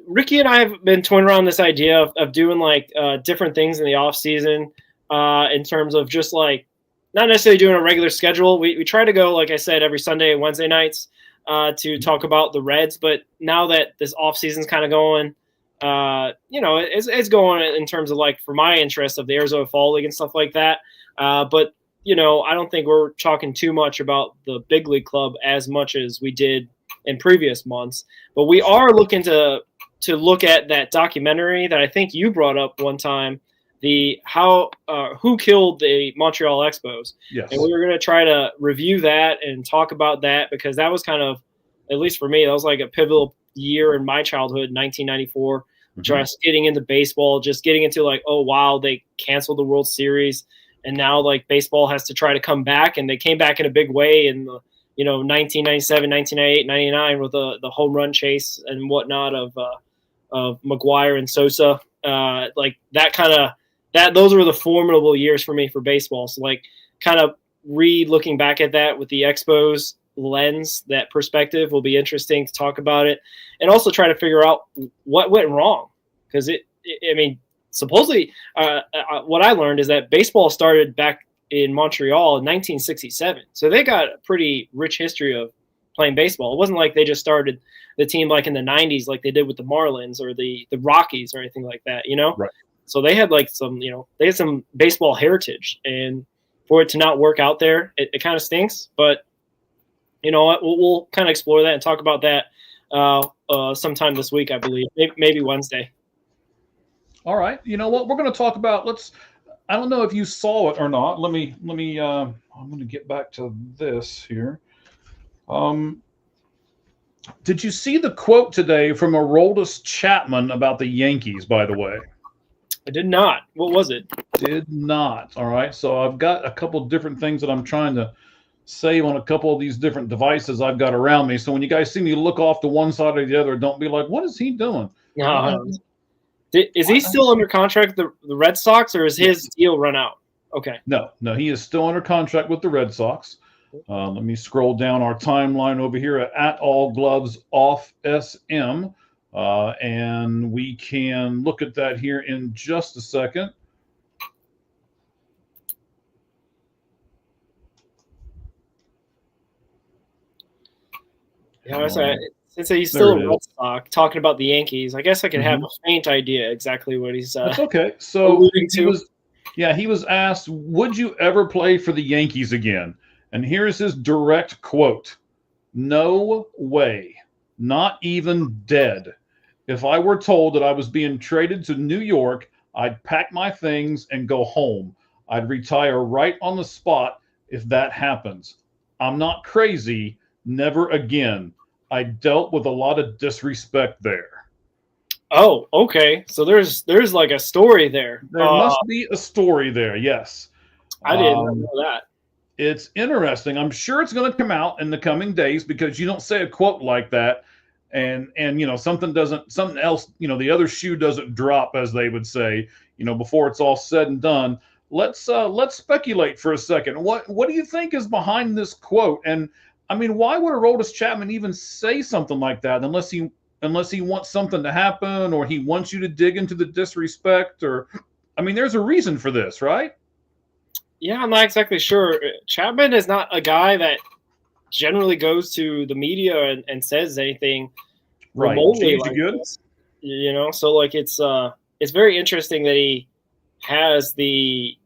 Ricky and I have been toying around this idea of doing like different things in the off season in terms of just like not necessarily doing a regular schedule. We try to go, like I said, every Sunday and Wednesday nights to talk about the Reds. But now that this off season's kind of going, it's going in terms of like for my interest of the Arizona Fall League and stuff like that. But I don't think we're talking too much about the big league club as much as we did in previous months. But we are looking to look at that documentary that I think you brought up one time, who killed the Montreal Expos. Yes. And we were going to try to review that and talk about that, because that was kind of, at least for me, that was like a pivotal year in my childhood, 1994. Just getting into baseball, just getting into like, oh wow, they canceled the World Series, and now like baseball has to try to come back, and they came back in a big way in the 1997, 1998, 99 with the home run chase and whatnot of McGuire and Sosa. Like those were the formidable years for me for baseball. So like kind of looking back at that with the Expos lens, that perspective will be interesting to talk about it, and also try to figure out what went wrong. Because supposedly what I learned is that baseball started back in Montreal in 1967. So they got a pretty rich history of playing baseball. It wasn't like they just started the team like in the 90s like they did with the Marlins or the Rockies or anything like that, Right. So they had like some, they had some baseball heritage, and for it to not work out there, it kind of stinks. But you know what? We'll kind of explore that and talk about that sometime this week, I believe, maybe Wednesday. All right. You know what? We're going to talk about. I don't know if you saw it or not. Let me. I'm going to get back to this here. Did you see the quote today from Aroldis Chapman about the Yankees? By the way, I did not. What was it? Did not. All right. So I've got a couple different things that I'm trying to save on a couple of these different devices I've got around me. So when you guys see me look off to one side or the other, don't be like, what is he doing? Is he still under contract with the Red Sox, or is his deal run out? Okay. No, he is still under contract with the Red Sox. Let me scroll down our timeline over here at All Gloves Off SM, and we can look at that here in just a second. Yeah, since he's still a Red Sox, talking about the Yankees, I guess I can have a faint idea exactly what he's That's okay. So alluding to. He was asked, would you ever play for the Yankees again? And here's his direct quote: "No way." not even dead. If I were told that I was being traded to New York, I'd pack my things and go home. I'd retire right on the spot if that happens. I'm not crazy. Never again. I dealt with a lot of disrespect there. Oh, okay. So there's like a story there. There must be a story there, yes. I didn't know that. It's interesting. I'm sure it's going to come out in the coming days because you don't say a quote like that and something else, the other shoe doesn't drop, as they would say, before it's all said and done. Let's speculate for a second. What do you think is behind this quote? And I mean, why would Aroldis Chapman even say something like that unless he wants something to happen, or he wants you to dig into the disrespect, or I mean, there's a reason for this, right? Yeah, I'm not exactly sure. Chapman is not a guy that generally goes to the media and says anything remotely like this. So like it's very interesting that he has the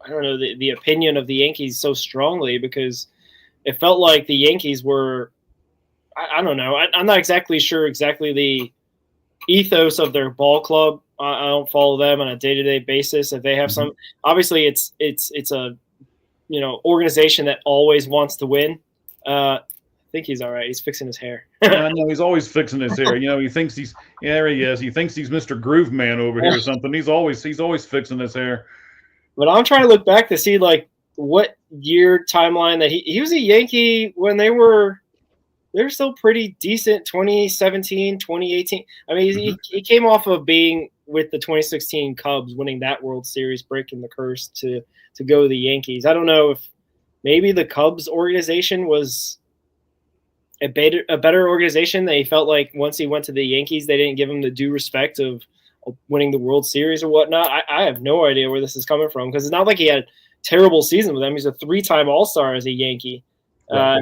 opinion of the Yankees so strongly, because it felt like the Yankees were, I don't know, I'm not exactly sure the ethos of their ball club. I don't follow them on a day-to-day basis. If they have some, obviously it's a organization that always wants to win. I think he's all right. He's fixing his hair. I know he's always fixing his hair. He thinks there he is. He thinks he's Mr. Groove Man over here or something. He's always fixing his hair. But I'm trying to look back to see like what year timeline that he was a Yankee when they're still pretty decent. 2017, 2018. I mean, he came off of being with the 2016 Cubs, winning that World Series, breaking the curse to go to the Yankees. I don't know if maybe the Cubs organization was a better organization. They felt like once he went to the Yankees, they didn't give him the due respect of winning the World Series or whatnot. I have no idea where this is coming from, because it's not like he had a terrible season with them. He's a 3-time All-Star as a Yankee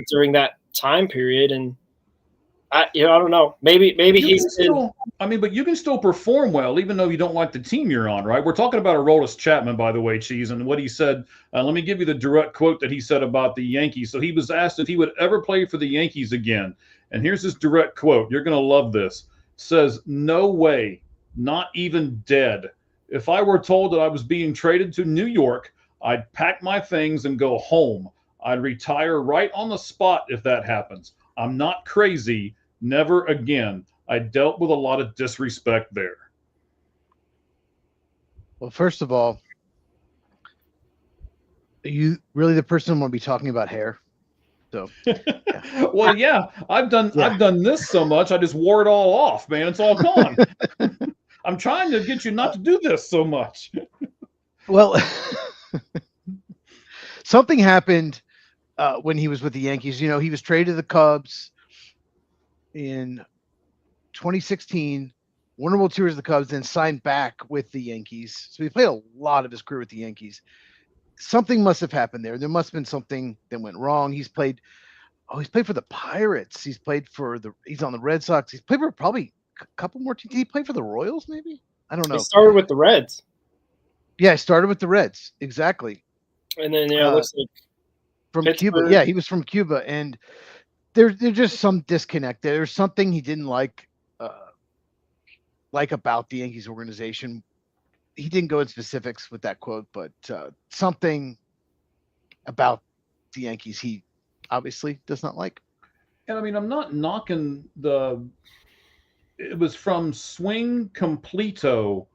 during that time period, and I don't know. Maybe but you can still perform well even though you don't like the team you're on, right? We're talking about Aroldis Chapman, by the way, Cheese, and what he said. Let me give you the direct quote that he said about the Yankees. So he was asked if he would ever play for the Yankees again, and here's his direct quote. You're going to love this. It says, "No way, not even dead. If I were told that I was being traded to New York, I'd pack my things and go home. I'd retire right on the spot if that happens. I'm not crazy. Never again. I dealt with a lot of disrespect there." Well, first of all, are you really the person I'm going to be talking about hair? So, yeah. Well, yeah, I've done this so much, I just wore it all off, man. It's all gone. I'm trying to get you not to do this so much. Well, something happened when he was with the Yankees. He was traded to the Cubs in 2016, won a World Series with the Cubs, then signed back with the Yankees. So he played a lot of his career with the Yankees. Something must have happened there. There must have been something that went wrong. He's played for the Pirates. He's on the Red Sox. He's played for probably a couple more teams. Did he play for the Royals, maybe? I don't know. He started with the Reds. Yeah, he started with the Reds. Exactly. And then, it looks like from Pittsburgh. Cuba. Yeah, he was from Cuba. And there's just some disconnect there. There's something he didn't like about the Yankees organization. He didn't go into specifics with that quote, but something about the Yankees he obviously does not like. And I mean, I'm not knocking it was from Swing Completo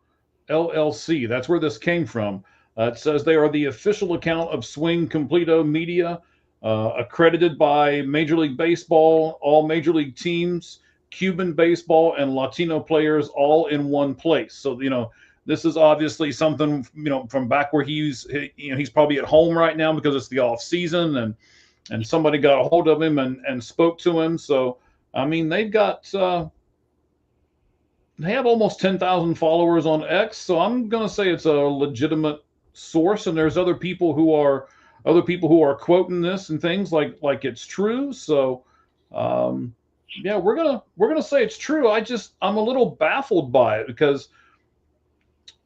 LLC. That's where this came from. It says they are the official account of Swing Completo Media, accredited by Major League Baseball, all Major League teams, Cuban baseball, and Latino players all in one place. So, this is obviously something, from back where he's probably at home right now because it's the off season, and somebody got a hold of him and spoke to him. So, I mean, they have almost 10,000 followers on X. So I'm going to say it's a legitimate source, and there's other people who are quoting this and things like it's true. So, yeah, we're gonna say it's true. I'm a little baffled by it, because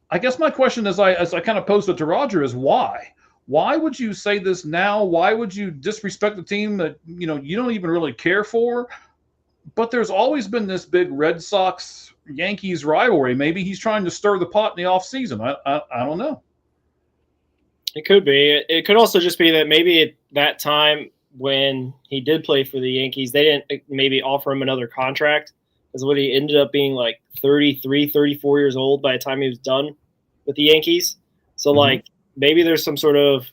I guess my question as I kind of posed it to Roger is why? Why would you say this now? Why would you disrespect the team that you don't even really care for? But there's always been this big Red Sox Yankees rivalry. Maybe he's trying to stir the pot in the offseason. I don't know. It could be. It could also just be that maybe at that time when he did play for the Yankees, they didn't maybe offer him another contract. Because what he ended up being like 33, 34 years old by the time he was done with the Yankees. So, like, maybe there's some sort of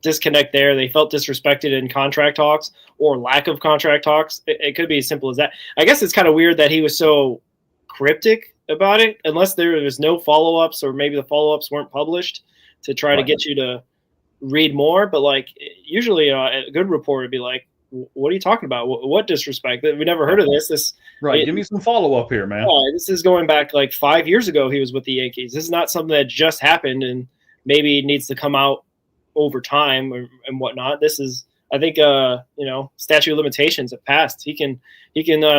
disconnect there. They felt disrespected in contract talks or lack of contract talks. It could be as simple as that. I guess it's kind of weird that he was so cryptic about it, unless there was no follow-ups or maybe the follow-ups weren't published to try to get you to read more. But like usually a good report would be like, what are you talking about? What disrespect? We never heard of this. Give me some follow-up here, man. This is going back like 5 years ago. He was with the Yankees. This is not something that just happened and maybe needs to come out over time and whatnot. This is, I think, statute of limitations have passed. He can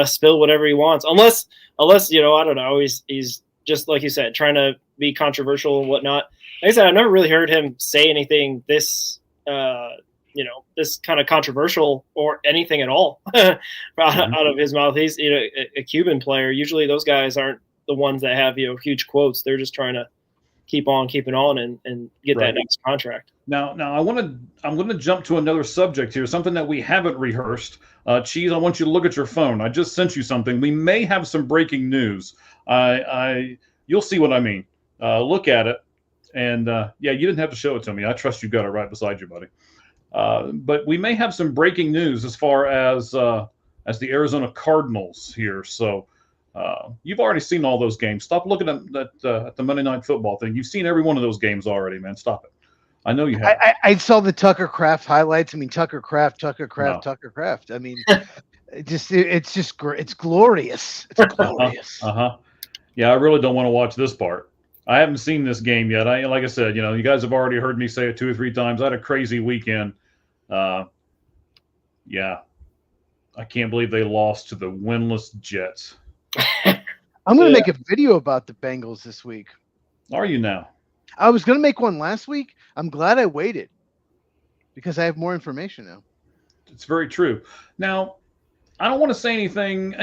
spill whatever he wants, unless I don't know. He's just like you said, trying to be controversial and whatnot. Like I said, I've never really heard him say anything this this kind of controversial or anything at all out of his mouth. He's a Cuban player. Usually those guys aren't the ones that have huge quotes. They're just trying to keep on keeping on and get that next contract. Now I'm going to jump to another subject here, something that we haven't rehearsed. Cheese, I want you to look at your phone. I just sent you something. We may have some breaking news. You'll see what I mean. Look at it. And you didn't have to show it to me. I trust you've got it right beside you, buddy. But we may have some breaking news as far as the Arizona Cardinals here. So you've already seen all those games. Stop looking at the Monday Night Football thing. You've seen every one of those games already, man. Stop it. I know you have. I saw the Tucker Kraft highlights. I mean, Tucker Kraft. I mean, it's glorious. It's glorious. Yeah, I really don't want to watch this part. I haven't seen this game yet. Like I said, you guys have already heard me say it 2 or 3 times. I had a crazy weekend. I can't believe they lost to the winless Jets. I'm going to make a video about the Bengals this week. Are you now? I was going to make one last week. I'm glad I waited because I have more information now. It's very true. Now, I don't want to say anything,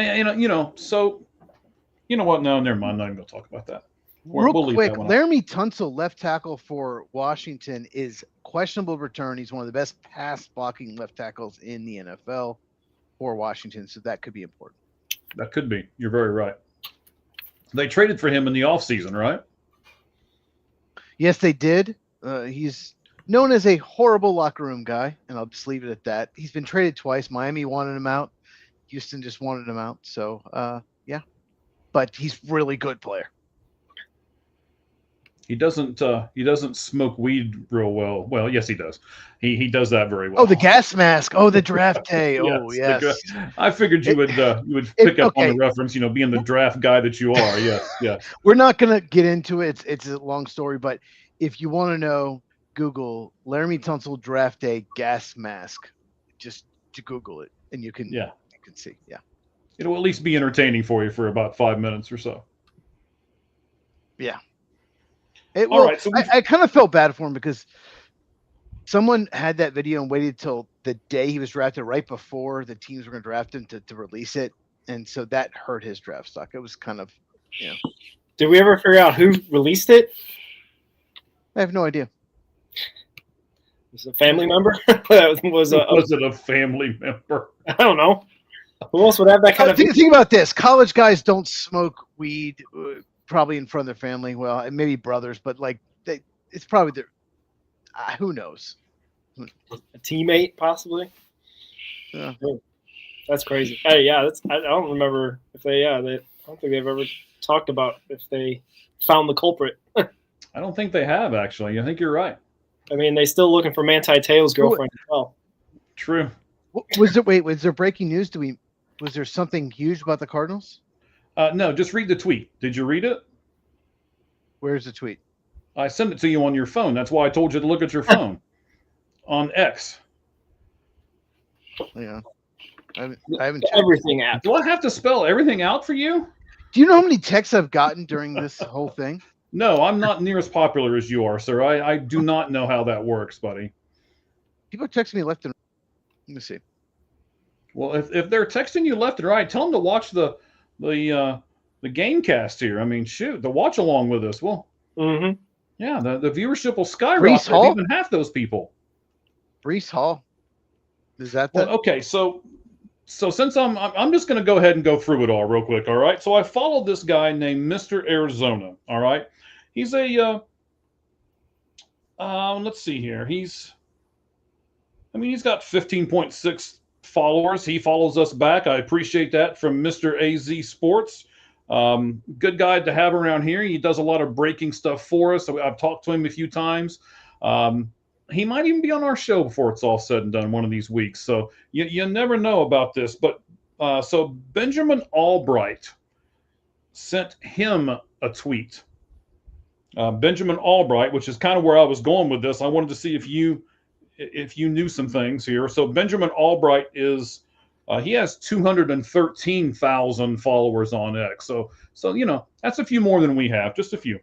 so you know what? No, never mind. I'm not even going to talk about that. Real quick, Laramie Tunsil, left tackle for Washington, is questionable return. He's one of the best pass blocking left tackles in the NFL for Washington, so that could be important. That could be. You're very right. They traded for him in the offseason, right? Yes, they did. He's known as a horrible locker room guy, and I'll just leave it at that. He's been traded twice. Miami wanted him out. Houston just wanted him out. So, but he's really good player. He doesn't smoke weed real well. Well, yes, he does. He does that very well. Oh, the gas mask. Oh, the draft day. Yes. I figured you would pick up on the reference. Being the draft guy that you are. Yes. We're not gonna get into it. It's a long story, but if you want to know, Google Laramie Tunsil draft day gas mask. Just to Google it, and you can see. Yeah. It'll at least be entertaining for you for about 5 minutes or so. Yeah. All right, so I kind of felt bad for him because someone had that video and waited till the day he was drafted, right before the teams were going to draft him to release it. And so that hurt his draft stock. It was kind of, Did we ever figure out who released it? I have no idea. Was it a family member? Was it a family member? I don't know. Who else would have that kind of think about this. College guys don't smoke weed. Probably in front of their family. Well, maybe brothers, but it's probably their. Who knows? A teammate, possibly. Yeah, that's crazy. Hey, I don't remember if they. I don't think they've ever talked about if they found the culprit. I don't think they have actually. I think you're right. I mean, they're still looking for Manti Te'o's girlfriend as well. True. Was there breaking news? Was there something huge about the Cardinals? No, just read the tweet. Did you read it? Where's the tweet? I sent it to you on your phone. That's why I told you to look at your phone. On X. Yeah. I haven't everything out. Do I have to spell everything out for you? Do you know how many texts I've gotten during this whole thing? No, I'm not near as popular as you are, sir. I do not know how that works, buddy. People text me left and right. Let me see. Well, if they're texting you left and right, tell them to watch the game cast here. I mean, shoot, the watch along with us. Well, yeah, the viewership will skyrocket if even half those people. Brees Hall. Is that well? Okay, so since I'm just going to go ahead and go through it all real quick. All right. So I followed this guy named Mr. Arizona. All right. He's a let's see here. He's got 15.6 followers. He follows us back. I appreciate that from Mr. AZ Sports. Good guy to have around here. He does a lot of breaking stuff for us. So I've talked to him a few times. He might even be on our show before it's all said and done one of these weeks. So you never know about this. But so Benjamin Albright sent him a tweet. Benjamin Albright, which is kind of where I was going with this. I wanted to see if you knew some things here. So Benjamin Albright is he has 213,000 followers on X. So that's a few more than we have, just a few.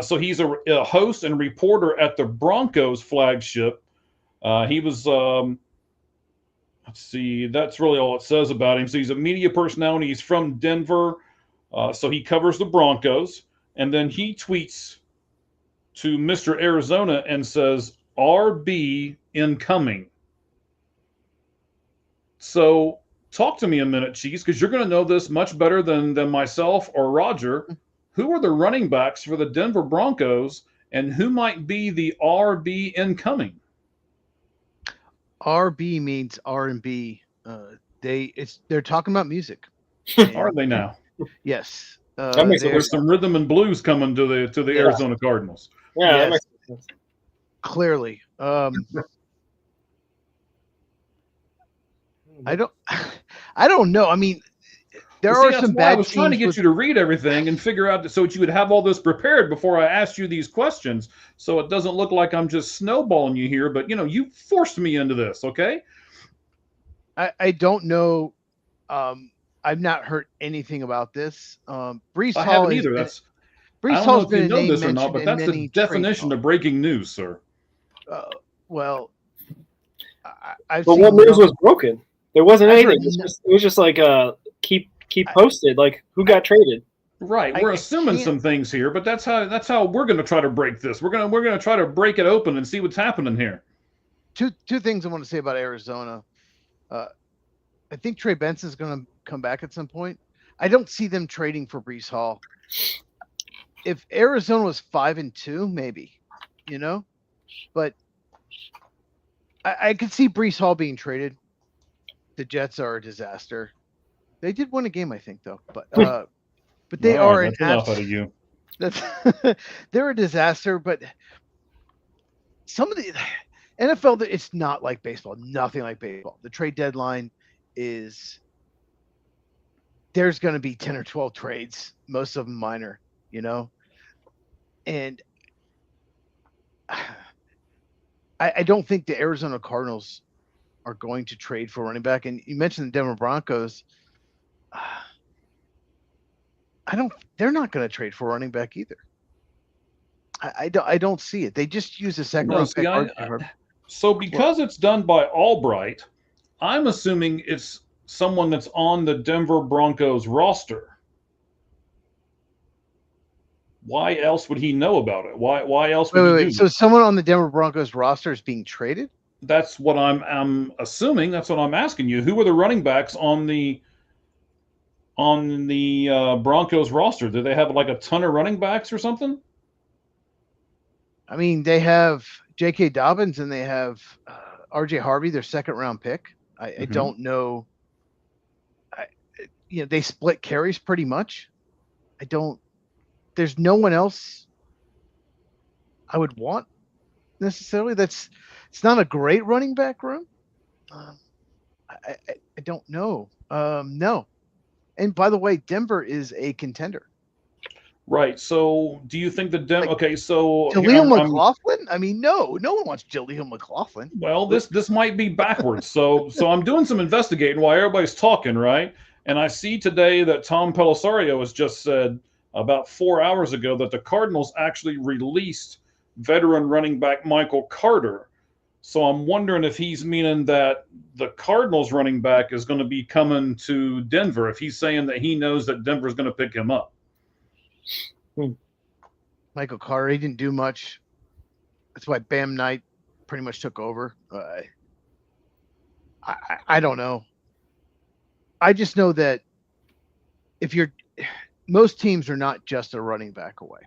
So he's a host and reporter at the Broncos flagship. He was let's see, that's really all it says about him. So he's a media personality. He's from Denver. So he covers the Broncos. And then he tweets to Mr. Arizona and says, RB incoming. So talk to me a minute, Cheese, because you're going to know this much better than myself or Roger. Who are the running backs for the Denver Broncos, and who might be the RB incoming? RB means R&B. They're talking about music. Are they now? Yes. There's some rhythm and blues coming to the Arizona Cardinals. Yeah, yes. That makes sense. Clearly. I don't know. I mean, there are some bad. I was trying to get you to read everything and figure out so that you would have all this prepared before I asked you these questions, so it doesn't look like I'm just snowballing you here. But you forced me into this. Okay. I don't know. I've not heard anything about this. Brees I Hall haven't either. Brees Hall's been a name this or mentioned not, but that's the definition of breaking news, sir. Well, but what news was broken? There wasn't anything. It was just like keep posted. Like who got traded? Right. We're assuming some things here, but that's how we're going to try to break this. We're going to try to break it open and see what's happening here. Two things I want to say about Arizona. I think Trey Benson's going to come back at some point. I don't see them trading for Brees Hall. If Arizona was 5-2, maybe, but I could see Brees Hall being traded. The Jets are a disaster. They did win a game, I think, though. But they are an enough out of you. They're a disaster. But some of the NFL, it's not like baseball. Nothing like baseball. The trade deadline is there's going to be 10 or 12 trades, most of them minor, and I don't think the Arizona Cardinals are going to trade for running back. And you mentioned the Denver Broncos. They're not going to trade for running back either. I don't see it. They just use a second round pick. So because it's done by Albright, I'm assuming it's someone that's on the Denver Broncos roster. Why else would he know about it? Why else would he do So someone on the Denver Broncos roster is being traded? That's what I'm assuming. That's what I'm asking you. Who are the running backs on the Broncos roster? Do they have like a ton of running backs or something? I mean, they have J.K. Dobbins and they have R.J. Harvey, their second round pick. I don't know. They split carries pretty much. There's no one else I would want necessarily. It's not a great running back room. I don't know. No. And by the way, Denver is a contender. Right. So do you think that okay, so Jaleel McLaughlin? I mean, no one wants Jaleel McLaughlin. Well, this might be backwards. So I'm doing some investigating while everybody's talking, right? And I see today that Tom Pelissero has just said about 4 hours ago that the Cardinals actually released veteran running back Michael Carter. So I'm wondering if he's meaning that the Cardinals running back is going to be coming to Denver, if he's saying that he knows that Denver's going to pick him up. Michael Carter, he didn't do much. That's why Bam Knight pretty much took over. I don't know. I just know that most teams are not just a running back away.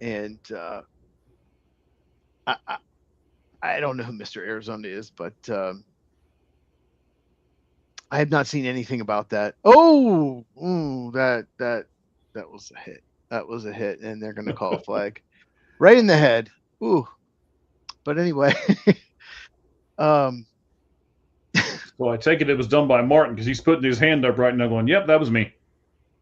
And I don't know who Mr. Arizona is, but I have not seen anything about that. Oh, that was a hit. That was a hit, and they're going to call a flag right in the head. Ooh. But anyway, So I take it was done by Martin because he's putting his hand up right now going, yep, that was me.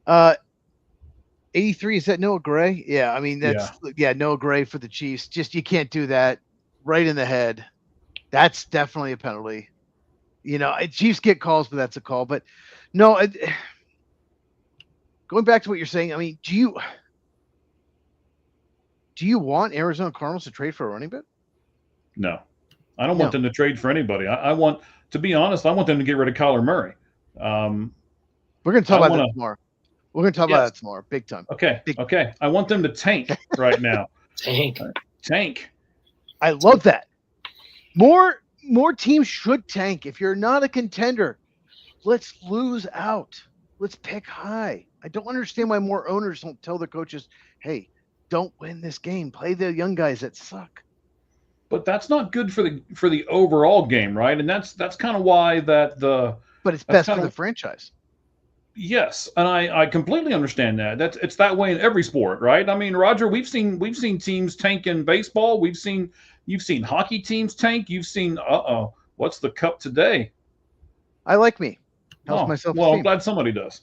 83, is that Noah Gray? Yeah, I mean, Noah Gray for the Chiefs. Just, you can't do that right in the head. That's definitely a penalty. Chiefs get calls, but that's a call. But no, going back to what you're saying, I mean, do you want Arizona Cardinals to trade for a running back? No, I don't want them to trade for anybody. I want, to be honest, I want them to get rid of Kyler Murray. We're going to talk about that tomorrow. We're going to talk about that tomorrow, big time. Okay. I want them to tank right now. Tank. I love that. More teams should tank. If you're not a contender, let's lose out. Let's pick high. I don't understand why more owners don't tell their coaches, hey, don't win this game. Play the young guys that suck. But that's not good for the overall game, right? And that's kind of why but it's best for the franchise. Yes, and I completely understand that. It's that way in every sport, right? I mean, Roger, we've seen teams tank in baseball. You've seen hockey teams tank. You've seen what's the cup today? I like me. Helps myself. Well, I'm glad somebody does.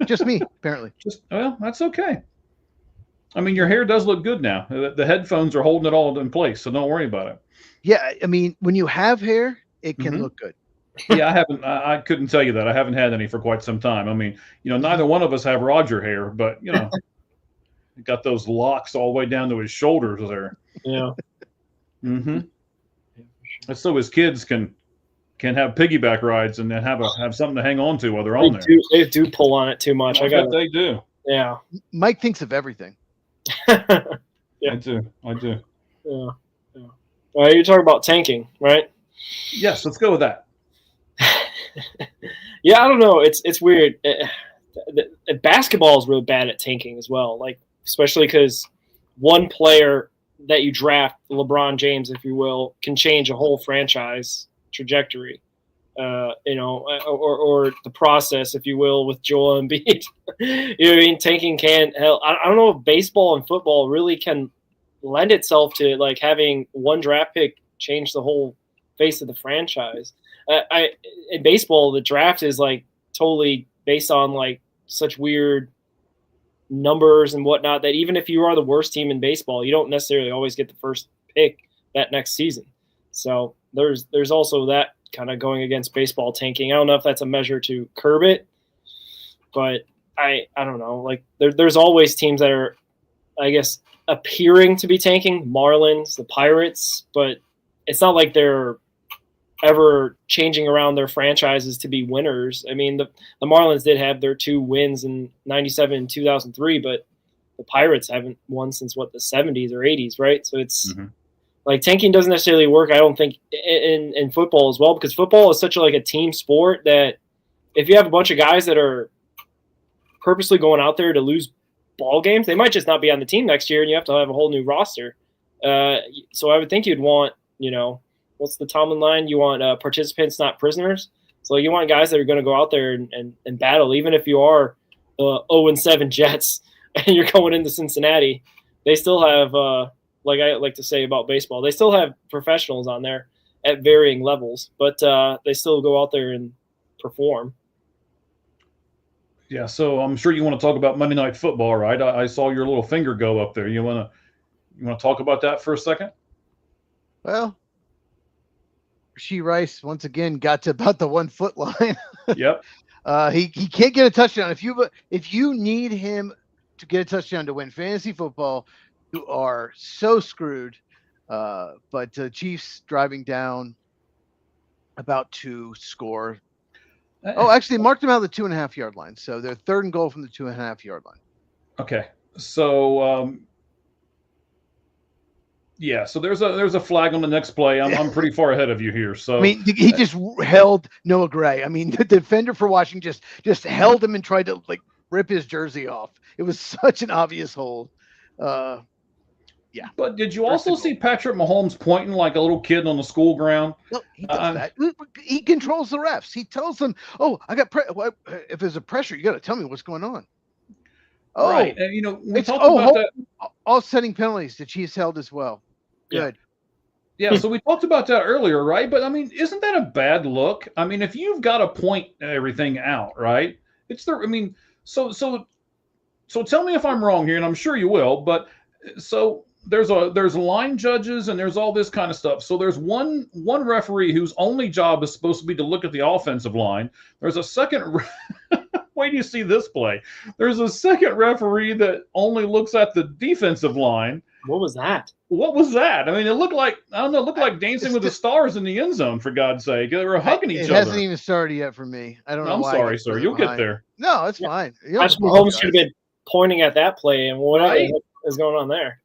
Just me, apparently. That's okay. I mean, your hair does look good now. The headphones are holding it all in place, so don't worry about it. Yeah, I mean, when you have hair, it can look good. Yeah, I couldn't tell you that. I haven't had any for quite some time. I mean, neither one of us have Roger hair, but got those locks all the way down to his shoulders there. Yeah. Mm-hmm. So his kids can have piggyback rides and then have something to hang on to while they're on there. They do pull on it too much. They do. Yeah. Mike thinks of everything. Yeah. I do. Yeah. You're talking about tanking, right? Yes, let's go with that. Yeah, I don't know. It's weird. Basketball is really bad at tanking as well. Like, especially because one player that you draft, LeBron James, if you will, can change a whole franchise trajectory. Or the process, if you will, with Joel Embiid. You know what I mean? Tanking can help. I don't know if baseball and football really can lend itself to like having one draft pick change the whole face of the franchise. In baseball, the draft is like totally based on like such weird numbers and whatnot that even if you are the worst team in baseball, you don't necessarily always get the first pick that next season. So there's also that kind of going against baseball tanking. I don't know if that's a measure to curb it, but I don't know. Like there's always teams that are, I guess, appearing to be tanking. Marlins, the Pirates, but it's not like they're ever changing around their franchises to be winners. I mean, the Marlins did have their 2 wins in 97 and 2003, but the Pirates haven't won since the 70s or 80s, right? So it's like tanking doesn't necessarily work, I don't think, in football as well, because football is such a team sport that if you have a bunch of guys that are purposely going out there to lose ball games, they might just not be on the team next year, and you have to have a whole new roster. So I would think you'd want, what's the Tomlin line? You want participants, not prisoners. So you want guys that are going to go out there and battle, even if you are 0-7 Jets and you're going into Cincinnati. They still have, like I like to say about baseball, they still have professionals on there at varying levels, but they still go out there and perform. Yeah, so I'm sure you want to talk about Monday Night Football, right? I saw your little finger go up there. You want to talk about that for a second? Well, Rashee Rice once again got to about the 1 foot line. Yep. He can't get a touchdown. If you need him to get a touchdown to win fantasy football, you are so screwed. But Chiefs driving down about to score. Oh, actually, they marked them out of the 2.5 yard line. So they're 3rd and goal from the 2.5 yard line. Okay. So, yeah, so there's a flag on the next play. I'm pretty far ahead of you here. So I mean, he just held Noah Gray. I mean, the defender for Washington just held him and tried to like rip his jersey off. It was such an obvious hold. Yeah. But did you also see Patrick Mahomes pointing like a little kid on the school ground? No, he does that. He controls the refs. He tells them, "Oh, I got if there's a pressure, you got to tell me what's going on." Oh, right. And we talked about that. All setting penalties. The Chiefs held as well. Good. Yeah, so we talked about that earlier, right? But I mean, isn't that a bad look? I mean, if you've got to point everything out, right? So tell me if I'm wrong here, and I'm sure you will. But so there's line judges and there's all this kind of stuff. So there's one referee whose only job is supposed to be to look at the offensive line. There's a second. Wait do you see this play? There's a second referee that only looks at the defensive line. What was that? What was that? I mean, it looked like Dancing with the Stars in the end zone, for God's sake. They were hugging each other. It hasn't even started yet for me. I don't know. I'm sorry, sir. You'll get there. No, it's fine. Patrick Mahomes should have been pointing at that play, and what is going on there?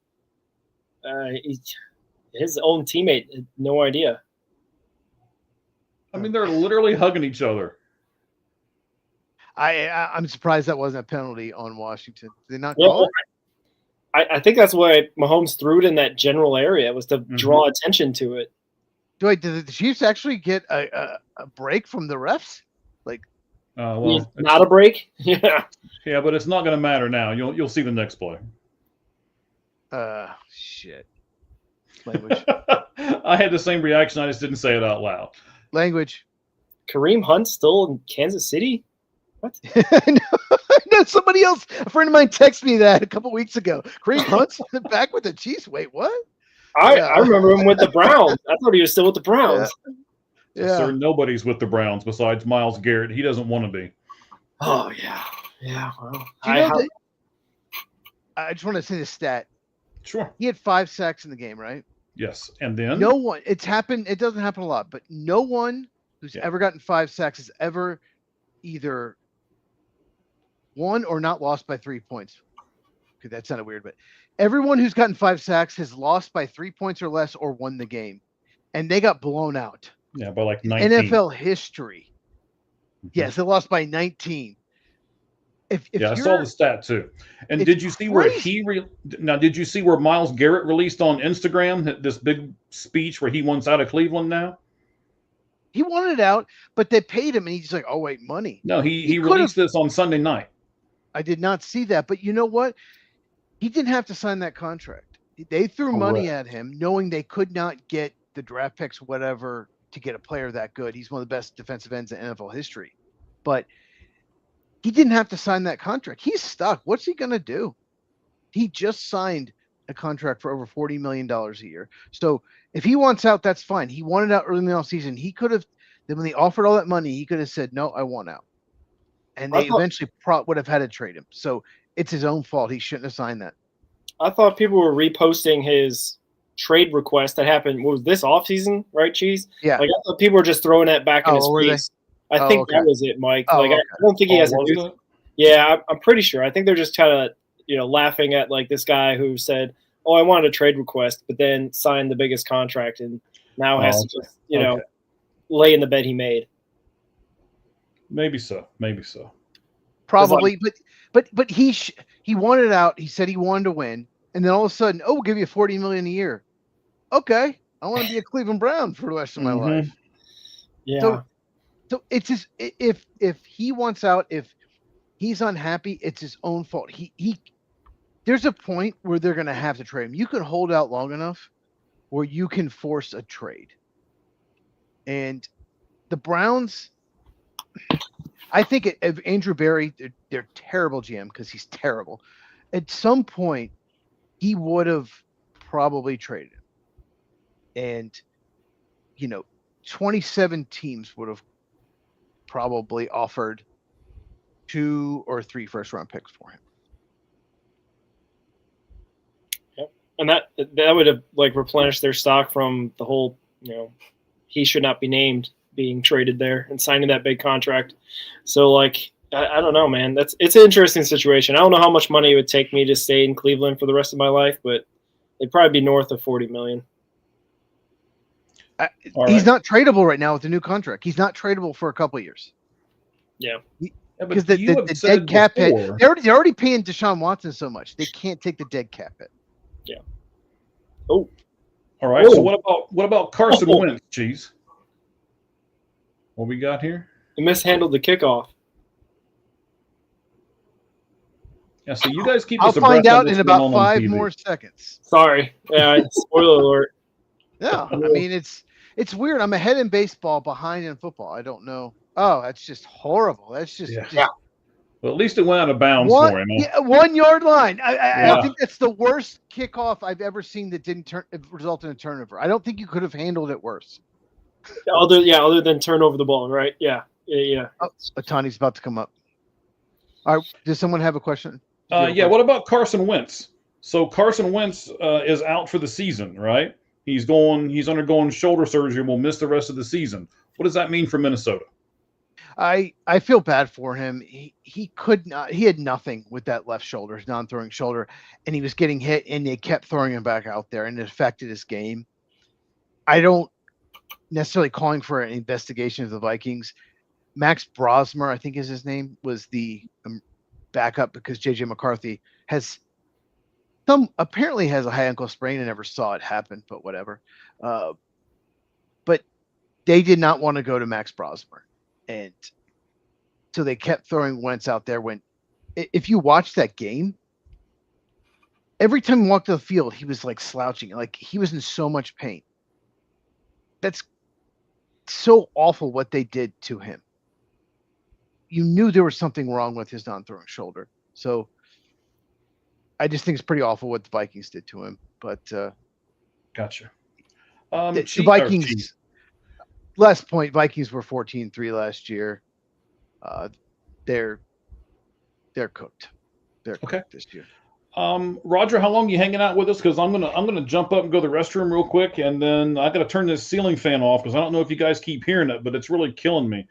His own teammate had no idea. I mean, they're literally hugging each other. I'm surprised that wasn't a penalty on Washington. Did they not call it? I think that's why Mahomes threw it in that general area, was to draw attention to it. Wait, did the Chiefs actually get a break from the refs? Like, well, not a break? Yeah. Yeah, but it's not going to matter now. You'll see the next play. Shit. Language. I had the same reaction. I just didn't say it out loud. Language. Kareem Hunt still in Kansas City? What? No, somebody else, a friend of mine texted me that a couple weeks ago. Kareem Hunt's back with the Chiefs. Wait, what? I remember him with the Browns. I thought he was still with the Browns. Yeah. Sir, nobody's with the Browns besides Myles Garrett. He doesn't want to be. Oh, yeah. Yeah. Well, I just want to say the stat. Sure. He had 5 sacks in the game, right? Yes. And then? No one, it's happened. It doesn't happen a lot, but no one who's ever gotten 5 sacks has ever either won or not lost by 3 points. Okay, that sounded weird, but everyone who's gotten 5 sacks has lost by 3 points or less or won the game. And they got blown out. Yeah, by like 19. NFL history. Yes, they lost by 19. I saw the stat too. And did you see where did you see where Myles Garrett released on Instagram this big speech where he wants out of Cleveland now? He wanted out, but they paid him, and he's like, "Oh wait, money." No, he released this on Sunday night. I did not see that, but you know what? He didn't have to sign that contract. They threw money at him, knowing they could not get the draft picks, whatever, to get a player that good. He's one of the best defensive ends in NFL history, but he didn't have to sign that contract. He's stuck. What's he going to do? He just signed a contract for over $40 million a year. So if he wants out, that's fine. He wanted out early in the offseason. He could have, then when they offered all that money, he could have said, no, I want out. And they eventually would have had to trade him. So it's his own fault. He shouldn't have signed that. I thought people were reposting his trade request that happened. What was this offseason, right, Cheese? Yeah. Like, I thought people were just throwing that back in his face. I think that was it, Mike. I don't think he has a Yeah, I'm pretty sure. I think they're just kind of, laughing at like this guy who said, "Oh, I wanted a trade request," but then signed the biggest contract and now has to just, lay in the bed he made. Maybe so. Probably, but he wanted out. He said he wanted to win, and then all of a sudden, we'll give you $40 million a year. Okay, I want to be a Cleveland Brown for the rest of my life. Yeah. So it's just if he wants out, if he's unhappy, it's his own fault. He there's a point where they're going to have to trade him. You can hold out long enough where you can force a trade. And the Browns, I think if Andrew Berry, they're terrible GM because he's terrible. At some point, he would have probably traded him. And 27 teams would have probably offered 2 or 3 first-round picks for him. Yep. And that would have like replenished their stock from the whole, he should not be named being traded there and signing that big contract. So like, I don't know, man. It's an interesting situation. I don't know how much money it would take me to stay in Cleveland for the rest of my life, but it'd probably be north of $40 million. He's not tradable right now with the new contract. He's not tradable for a couple of years. Yeah. Because the dead cap hit, they're already paying Deshaun Watson so much. They can't take the dead cap hit. Yeah. Oh. All right. So what about Carson Wentz, Cheese? What we got here? He mishandled the kickoff. Yeah, so you guys keep I'll us abreast find out on in about 5 more seconds. Sorry. Yeah, spoiler alert. Yeah, I mean it's weird. I'm ahead in baseball, behind in football. I don't know. Oh, that's just horrible. That's just Well, at least it went out of bounds for him. Yeah, 1 yard line. I think that's the worst kickoff I've ever seen that didn't result in a turnover. I don't think you could have handled it worse. Other than turn over the ball, right? Yeah. Oh, Otani's about to come up. All right. Does someone have a question? What about Carson Wentz? So Carson Wentz is out for the season, right? He's undergoing shoulder surgery and will miss the rest of the season. What does that mean for Minnesota? I feel bad for him. He could not. He had nothing with that left shoulder, his non-throwing shoulder, and he was getting hit, and they kept throwing him back out there, and it affected his game. I don't necessarily calling for an investigation of the Vikings. Max Brosmer, I think is his name, was the backup because JJ McCarthy apparently has a high ankle sprain. I never saw it happen, but whatever. But they did not want to go to Max Brosmer. And so they kept throwing Wentz out there. If you watch that game, every time he walked to the field, he was like slouching, like he was in so much pain. That's so awful what they did to him. You knew there was something wrong with his non-throwing shoulder. So I just think it's pretty awful what the Vikings did to him. But gotcha. The Vikings. Last point, Vikings were 14-3 last year. They're cooked. They're cooked this year. Roger, how long are you hanging out with us? Because I'm gonna jump up and go to the restroom real quick, and then I gotta turn this ceiling fan off because I don't know if you guys keep hearing it, but it's really killing me.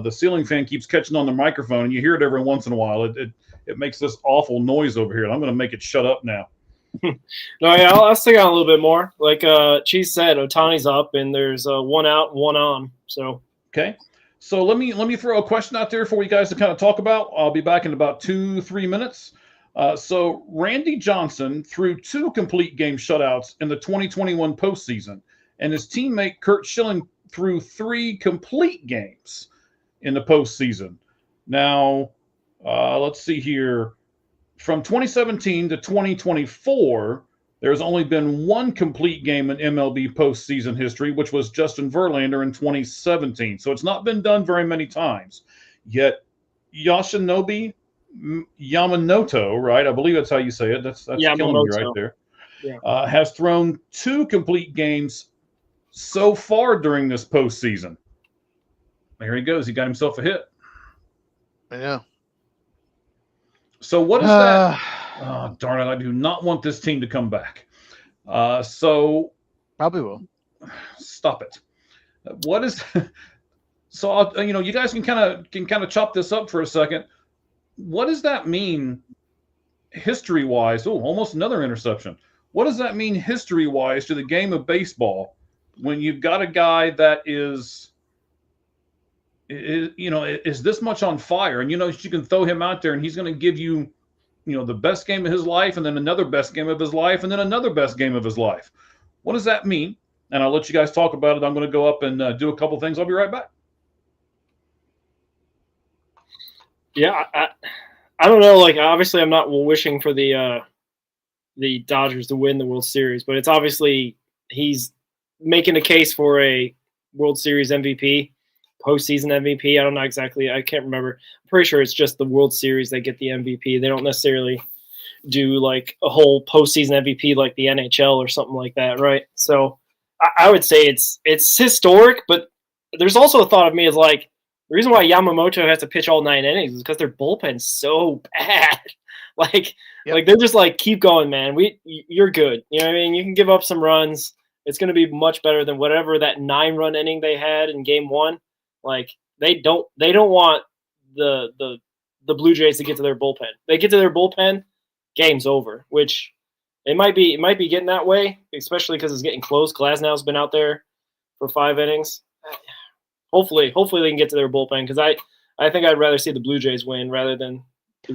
The ceiling fan keeps catching on the microphone, and you hear it every once in a while. It makes this awful noise over here, and I'm gonna make it shut up now. I'll stick on a little bit more. Like Cheese said, Otani's up, and there's one out, one on. So okay. So let me throw a question out there for you guys to kind of talk about. I'll be back in about 2-3 minutes. So Randy Johnson threw 2 complete game shutouts in the 2021 postseason, and his teammate Kurt Schilling threw 3 complete games in the postseason. Now, let's see here. From 2017 to 2024, there's only been 1 complete game in MLB postseason history, which was Justin Verlander in 2017. So it's not been done very many times. Yet Yoshinobu Yamamoto, right? I believe that's how you say it. That's killing me right there. Yeah. Has thrown 2 complete games so far during this postseason. There he goes. He got himself a hit. I know. So what is that? Oh, darn it. I do not want this team to come back. So probably will. Stop it. What is so you guys can kind of chop this up for a second. What does that mean history-wise? Oh, almost another interception. What does that mean history-wise to the game of baseball when you've got a guy that is this much on fire, and you can throw him out there and he's going to give you, the best game of his life, and then another best game of his life, and then another best game of his life. What does that mean? And I'll let you guys talk about it. I'm going to go up and do a couple things. I'll be right back. Yeah, I don't know. Like, obviously, I'm not wishing for the Dodgers to win the World Series, but it's obviously he's making a case for a World Series MVP. Postseason MVP. I don't know exactly. I can't remember. I'm pretty sure it's just the World Series they get the MVP. They don't necessarily do like a whole postseason MVP like the NHL or something like that, right? So I would say it's historic, but there's also a thought of me is like the reason why Yamamoto has to pitch all 9 innings is because their bullpen's so bad. Like, Yep. like they're just like, keep going, man. You're good. You know what I mean? You can give up some runs. It's going to be much better than whatever that 9-run inning they had in Game 1. Like they don't want the Blue Jays to get to their bullpen. They get to their bullpen, game's over. Which it might be getting that way, especially because it's getting close. Glasnow's been out there for 5 innings. Hopefully they can get to their bullpen because I think I'd rather see the Blue Jays win rather than.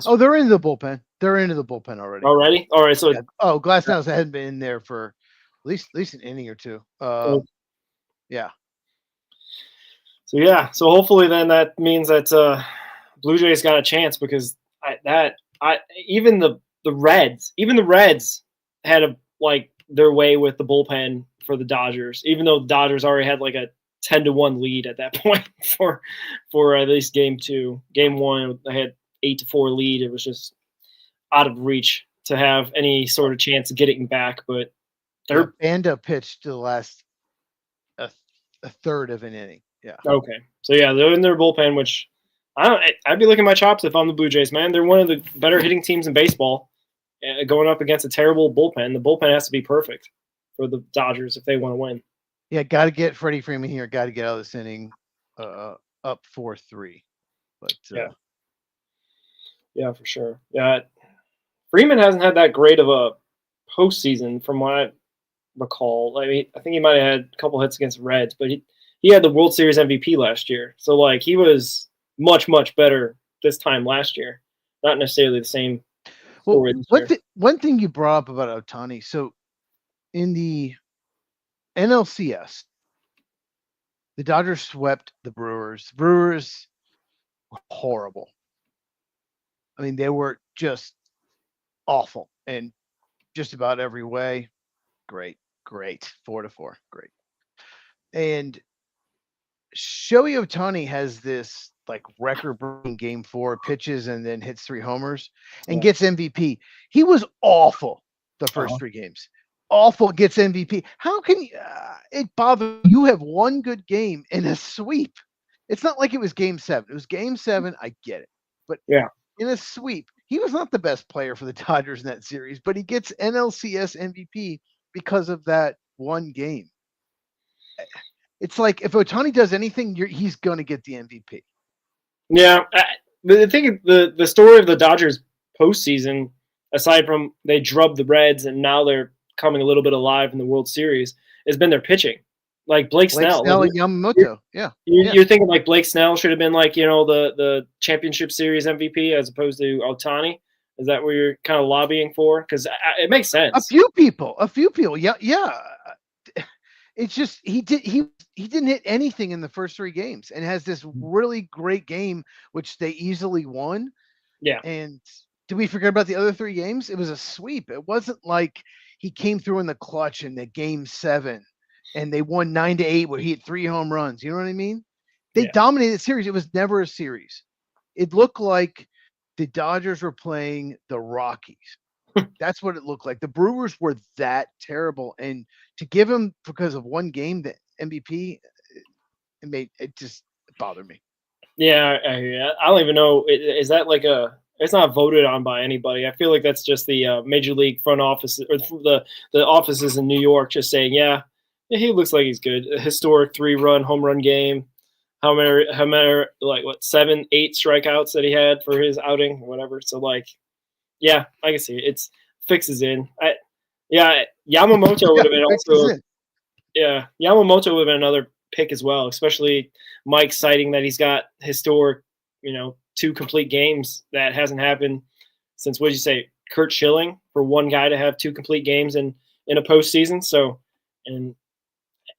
Oh, they're into the bullpen. They're into the bullpen already. Already? All right. So Glasnow hadn't been in there for at least an inning or two. Yeah. So hopefully then that means that Blue Jays got a chance because even the Reds had their way with the bullpen for the Dodgers, even though the Dodgers already had like a 10-1 lead at that point for at least Game 2. Game 1 they had 8-4 lead. It was just out of reach to have any sort of chance of getting back. But Banda pitched to the last a third of an inning. Yeah. Okay. So yeah, they're in their bullpen, which I'd be licking my chops if I'm the Blue Jays, man. They're one of the better hitting teams in baseball, going up against a terrible bullpen. The bullpen has to be perfect for the Dodgers if they want to win. Yeah, got to get Freddie Freeman here. Got to get out of this inning up 4-3. But yeah, for sure. Yeah, Freeman hasn't had that great of a postseason from what I recall. I mean, I think he might have had a couple hits against the Reds, but he had the World Series MVP last year. So like he was much better this time last year. Not necessarily the same. Well, one thing you brought up about Ohtani. So in the NLCS, the Dodgers swept the Brewers. The Brewers were horrible. I mean, they were just awful in just about every way. Great. 4-4. Great. And Shohei Ohtani has this like record-breaking Game 4, pitches and then hits 3 homers and gets MVP. He was awful the first 3 games. Awful, gets MVP. How can it bother you? Have one good game in a sweep? It's not like it was Game 7. It was Game 7. I get it, but in a sweep, he was not the best player for the Dodgers in that series. But he gets NLCS MVP because of that one game. It's like if Ohtani does anything, he's going to get the MVP. Yeah, the thing, the story of the Dodgers postseason, aside from they drubbed the Reds and now they're coming a little bit alive in the World Series, has been their pitching. Like Blake Snell and Yamamoto. You're thinking like Blake Snell should have been like the championship series MVP as opposed to Ohtani. Is that what you're kind of lobbying for? Because it makes sense. A few people. Yeah. It's just he didn't hit anything in the first 3 games and has this really great game which they easily won. Yeah. And did we forget about the other 3 games? It was a sweep. It wasn't like he came through in the clutch in the Game 7 and they won 9-8 where he hit 3 home runs. You know what I mean? They dominated the series. It was never a series. It looked like the Dodgers were playing the Rockies. That's what it looked like. The Brewers were that terrible, and to give him because of one game the MVP, it just bothered me. Yeah, I don't even know. Is that like it's not voted on by anybody. I feel like that's just the major league front office or the offices in New York just saying, yeah, he looks like he's good. A historic 3-run home run game. How many like what 7-8 strikeouts that he had for his outing or whatever. So like, yeah, I can see it. It's fixes in. Yamamoto would have been also. Yeah, Yamamoto would have been another pick as well, especially Mike citing that he's got historic, 2 complete games that hasn't happened since, what did you say, Kurt Schilling, for one guy to have 2 complete games in a postseason. So, and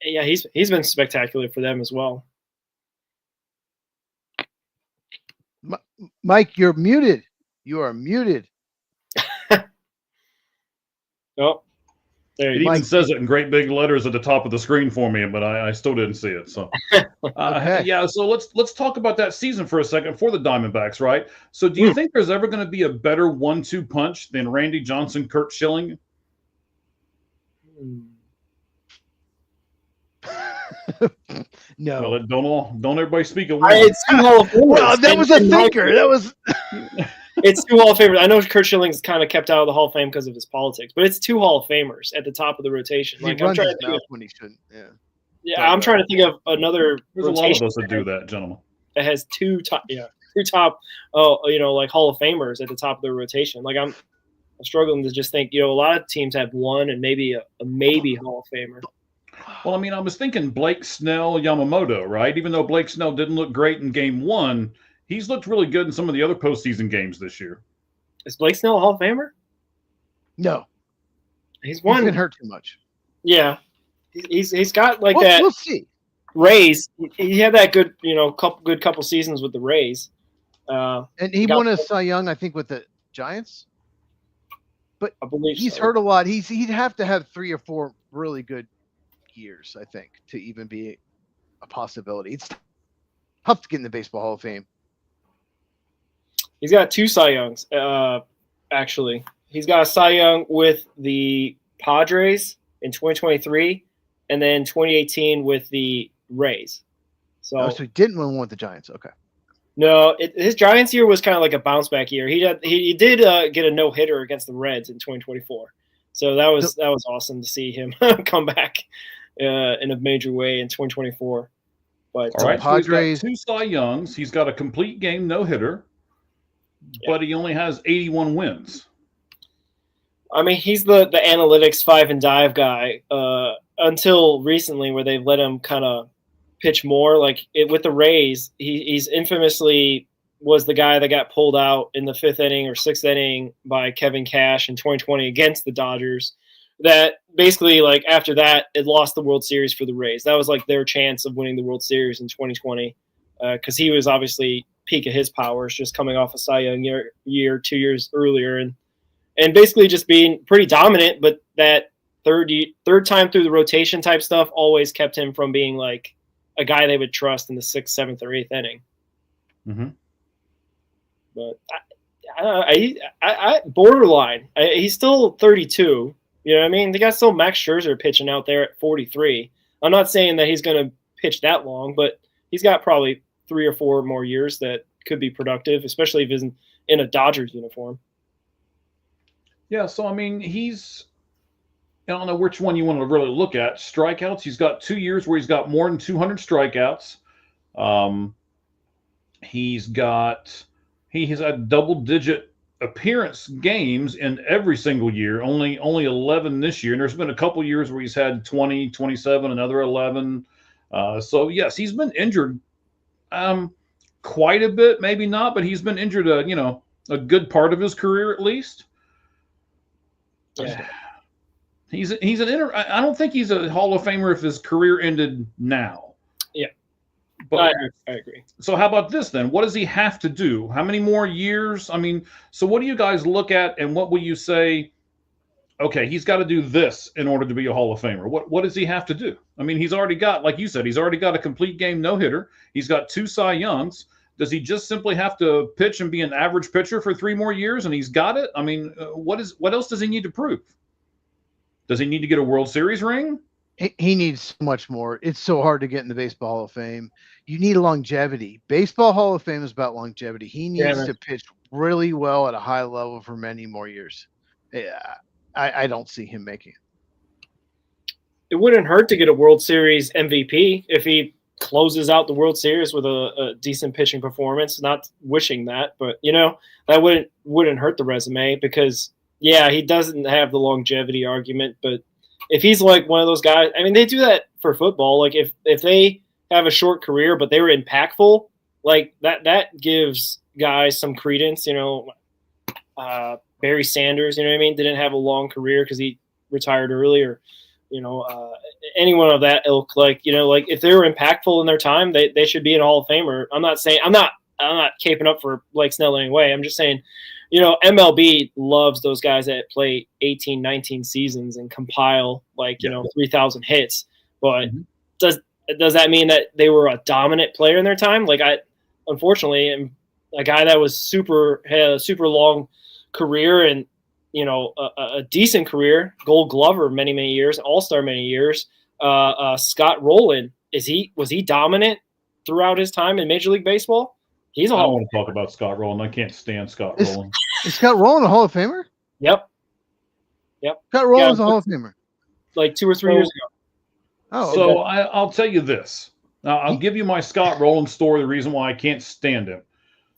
yeah, he's been spectacular for them as well. Mike, you're muted. You are muted. Oh, there it even says it in great big letters at the top of the screen for me, but I still didn't see it. So, okay. Yeah. So let's talk about that season for a second for the Diamondbacks, right? So, do you think there's ever going to be a better 1-2 punch than Randy Johnson, Kurt Schilling? No. Well, don't everybody speak at once. Well, that was a thinker. That was. It's 2 Hall of Famers. I know Curt Schilling's kind of kept out of the Hall of Fame because of his politics, but it's 2 Hall of Famers at the top of the rotation. He Like runs I'm trying his to think mouth of, when he shouldn't. Yeah. yeah, Sorry I'm about trying to think of another There's a lot of rotation us that do that, gentlemen. that has two top like Hall of Famers at the top of their rotation. Like I'm struggling to just think. A lot of teams have one and maybe a maybe Hall of Famer. Well, I mean, I was thinking Blake Snell, Yamamoto, right? Even though Blake Snell didn't look great in Game 1, he's looked really good in some of the other postseason games this year. Is Blake Snell a Hall of Famer? No, He's he's won. been hurt too much. Yeah, he's got like Well, that. we'll see. Rays. He had that good couple seasons with the Rays. And he won a Cy Young, I think, with the Giants. But I believe he's so. hurt a lot. He'd have to have 3 or 4 really good years, I think, to even be a possibility. It's tough to get in the Baseball Hall of Fame. He's got 2 Cy Youngs, actually. He's got a Cy Young with the Padres in 2023 and then 2018 with the Rays. So he didn't win one with the Giants. Okay. No, his Giants year was kind of like a bounce back year. He did get a no-hitter against the Reds in 2024. So that was awesome to see him come back in a major way in 2024. But All right, Padres, so he's got 2 Cy Youngs. He's got a complete game no-hitter, but he only has 81 wins. I mean, he's the analytics 5 and dive guy until recently, where they've let him kind of pitch more. Like with the Rays, he's infamously was the guy that got pulled out in the 5th inning or 6th inning by Kevin Cash in 2020 against the Dodgers. That basically, like after that, it lost the World Series for the Rays. That was like their chance of winning the World Series in 2020 because he was obviously peak of his powers, just coming off a Cy Young year 2 years earlier, and basically just being pretty dominant. But that third time through the rotation type stuff always kept him from being like a guy they would trust in the 6th, 7th, or 8th inning. Mm-hmm. But I borderline. He's still 32. You know what I mean? They got still Max Scherzer pitching out there at 43. I'm not saying that he's going to pitch that long, but he's got probably 3 or 4 more years that could be productive, especially if he's in a Dodgers uniform. Yeah, so I mean, I don't know which one you want to really look at. Strikeouts, he's got 2 years where he's got more than 200 strikeouts. He has had double-digit appearance games in every single year, only 11 this year. And there's been a couple years where he's had 20, 27, another 11. So, yes, he's been injured quite a bit, maybe not, but he's been injured a good part of his career at least. Yeah. I don't think he's a Hall of Famer if his career ended now. Yeah. But I agree. So how about this then? What does he have to do? How many more years? I mean, so what do you guys look at and what will you say, okay, he's got to do this in order to be a Hall of Famer? What does he have to do? I mean, he's already got, like you said, he's already got a complete game no-hitter. He's got 2 Cy Youngs. Does he just simply have to pitch and be an average pitcher for 3 more years and he's got it? I mean, what else does he need to prove? Does he need to get a World Series ring? He needs so much more. It's so hard to get in the Baseball Hall of Fame. You need longevity. Baseball Hall of Fame is about longevity. He needs to pitch really well at a high level for many more years. I don't see him making it. It wouldn't hurt to get a World Series MVP if he closes out the World Series with a decent pitching performance. Not wishing that, but that wouldn't hurt the resume because he doesn't have the longevity argument, but if he's like one of those guys, I mean, they do that for football. Like if they have a short career, but they were impactful, like that gives guys some credence. Barry Sanders, you know what I mean? Didn't have a long career because he retired early, or anyone of that ilk. Like if they were impactful in their time, they should be in a Hall of Famer. I'm not caping up for Blake Snell in any way. I'm just saying. MLB loves those guys that play 18, 19 seasons and compile 3,000 hits. But does that mean that they were a dominant player in their time? Like I, unfortunately, am a guy that had a super long career and a decent career, Gold Glover many years, All-Star many years. Scott Rowland was he dominant throughout his time in Major League Baseball? He's a I don't Hall. want to talk about Scott Rowland. I can't stand Scott Is- Rowland. Is Scott Rowland a Hall of Famer? Yep. Scott Rowland's a Hall of Famer. Like 2 or 3 years ago. Oh, So okay. I'll tell you this. Now I'll give you my Scott Rowland story. The reason why I can't stand him.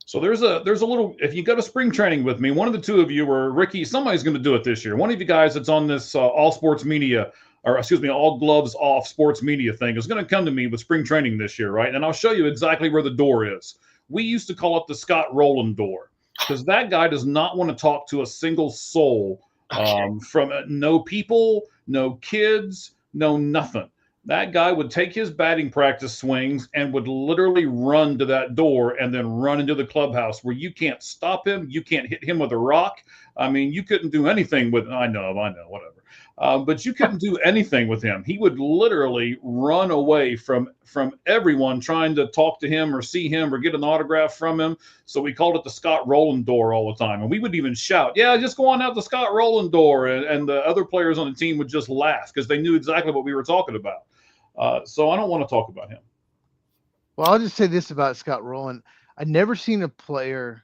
So there's a little. If you go to spring training with me, one of the two of you, or Ricky, somebody's going to do it this year. One of you guys that's on this all sports media, or excuse me, all gloves off sports media thing is going to come to me with spring training this year, right? And I'll show you exactly where the door is. We used to call it the Scott Rowland door because that guy does not want to talk to a single soul. From no people, no kids, no nothing. That guy would take his batting practice swings and would literally run to that door and then run into the clubhouse where you can't stop him. You can't hit him with a rock. I mean, you couldn't do anything with. I know, whatever. But you couldn't do anything with him. He would literally run away from everyone trying to talk to him or see him or get an autograph from him. So we called it the Scott Rowland door all the time. And we would even shout, yeah, just go on out the Scott Rowland door. And the other players on the team would just laugh because they knew exactly what we were talking about. So I don't want to talk about him. Well, I'll just say this about Scott Rowland. I've never seen a player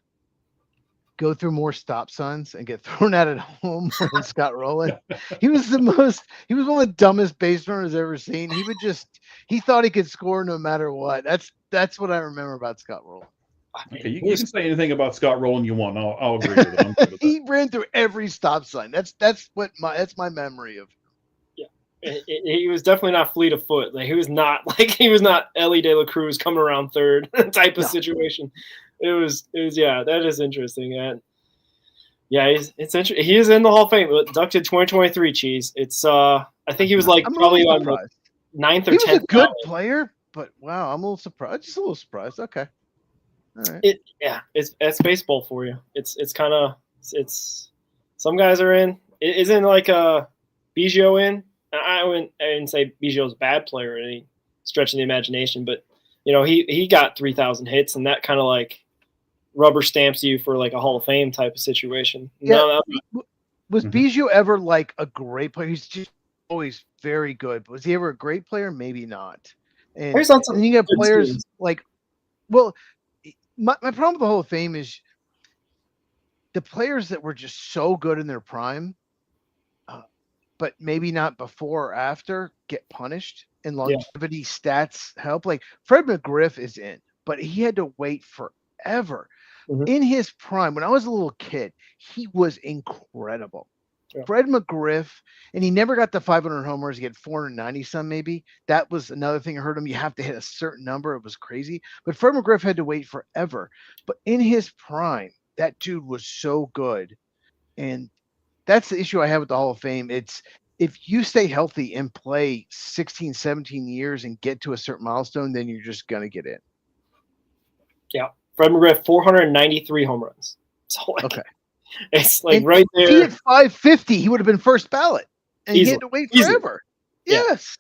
go through more stop signs and get thrown out at home than Scott Rowland. He was one of the dumbest base runners I've ever seen. He thought he could score no matter what. That's what I remember about Scott Rowland. Okay, you can say anything about Scott Rowland you want. I'll agree with it. I'm good with He ran through every stop sign. That's my memory of. He was definitely not fleet of foot. Like he was not Ellie De La Cruz coming around third type of situation. It was yeah, that is interesting. And yeah, it's interesting. He is in the Hall of Fame, inducted 2023. Cheese. It's I think he was like probably on the 9th or 10th. He was a good player, but wow, I'm a little surprised. Just a little surprised. Okay. All right. It's baseball for you. It's some guys are in. Isn't like a Biggio in? I wouldn't say Biggio's a bad player in any stretch of the imagination, but you know he got 3,000 hits, and that kind of like rubber stamps you for like a Hall of Fame type of situation. Yeah. Was Biggio ever like a great player? He's just always very good. But was he ever a great player? Maybe not. And you got players like, well, my problem with the Hall of Fame is the players that were just so good in their prime, but maybe not before or after, get punished, and longevity stats help. Like Fred McGriff is in, but he had to wait forever. Mm-hmm. In his prime, when I was a little kid, he was incredible. Yeah. Fred McGriff, and he never got the 500 homers. He had 490 some maybe. That was another thing I heard him. You have to hit a certain number. It was crazy. But Fred McGriff had to wait forever. But in his prime, that dude was so good. And that's the issue I have with the Hall of Fame. It's if you stay healthy and play 16, 17 years and get to a certain milestone, then you're just going to get in. Yeah. Fred McGriff, 493 home runs. So okay. It's like right there. He had 550. He would have been first ballot. And he had to wait forever. Yes.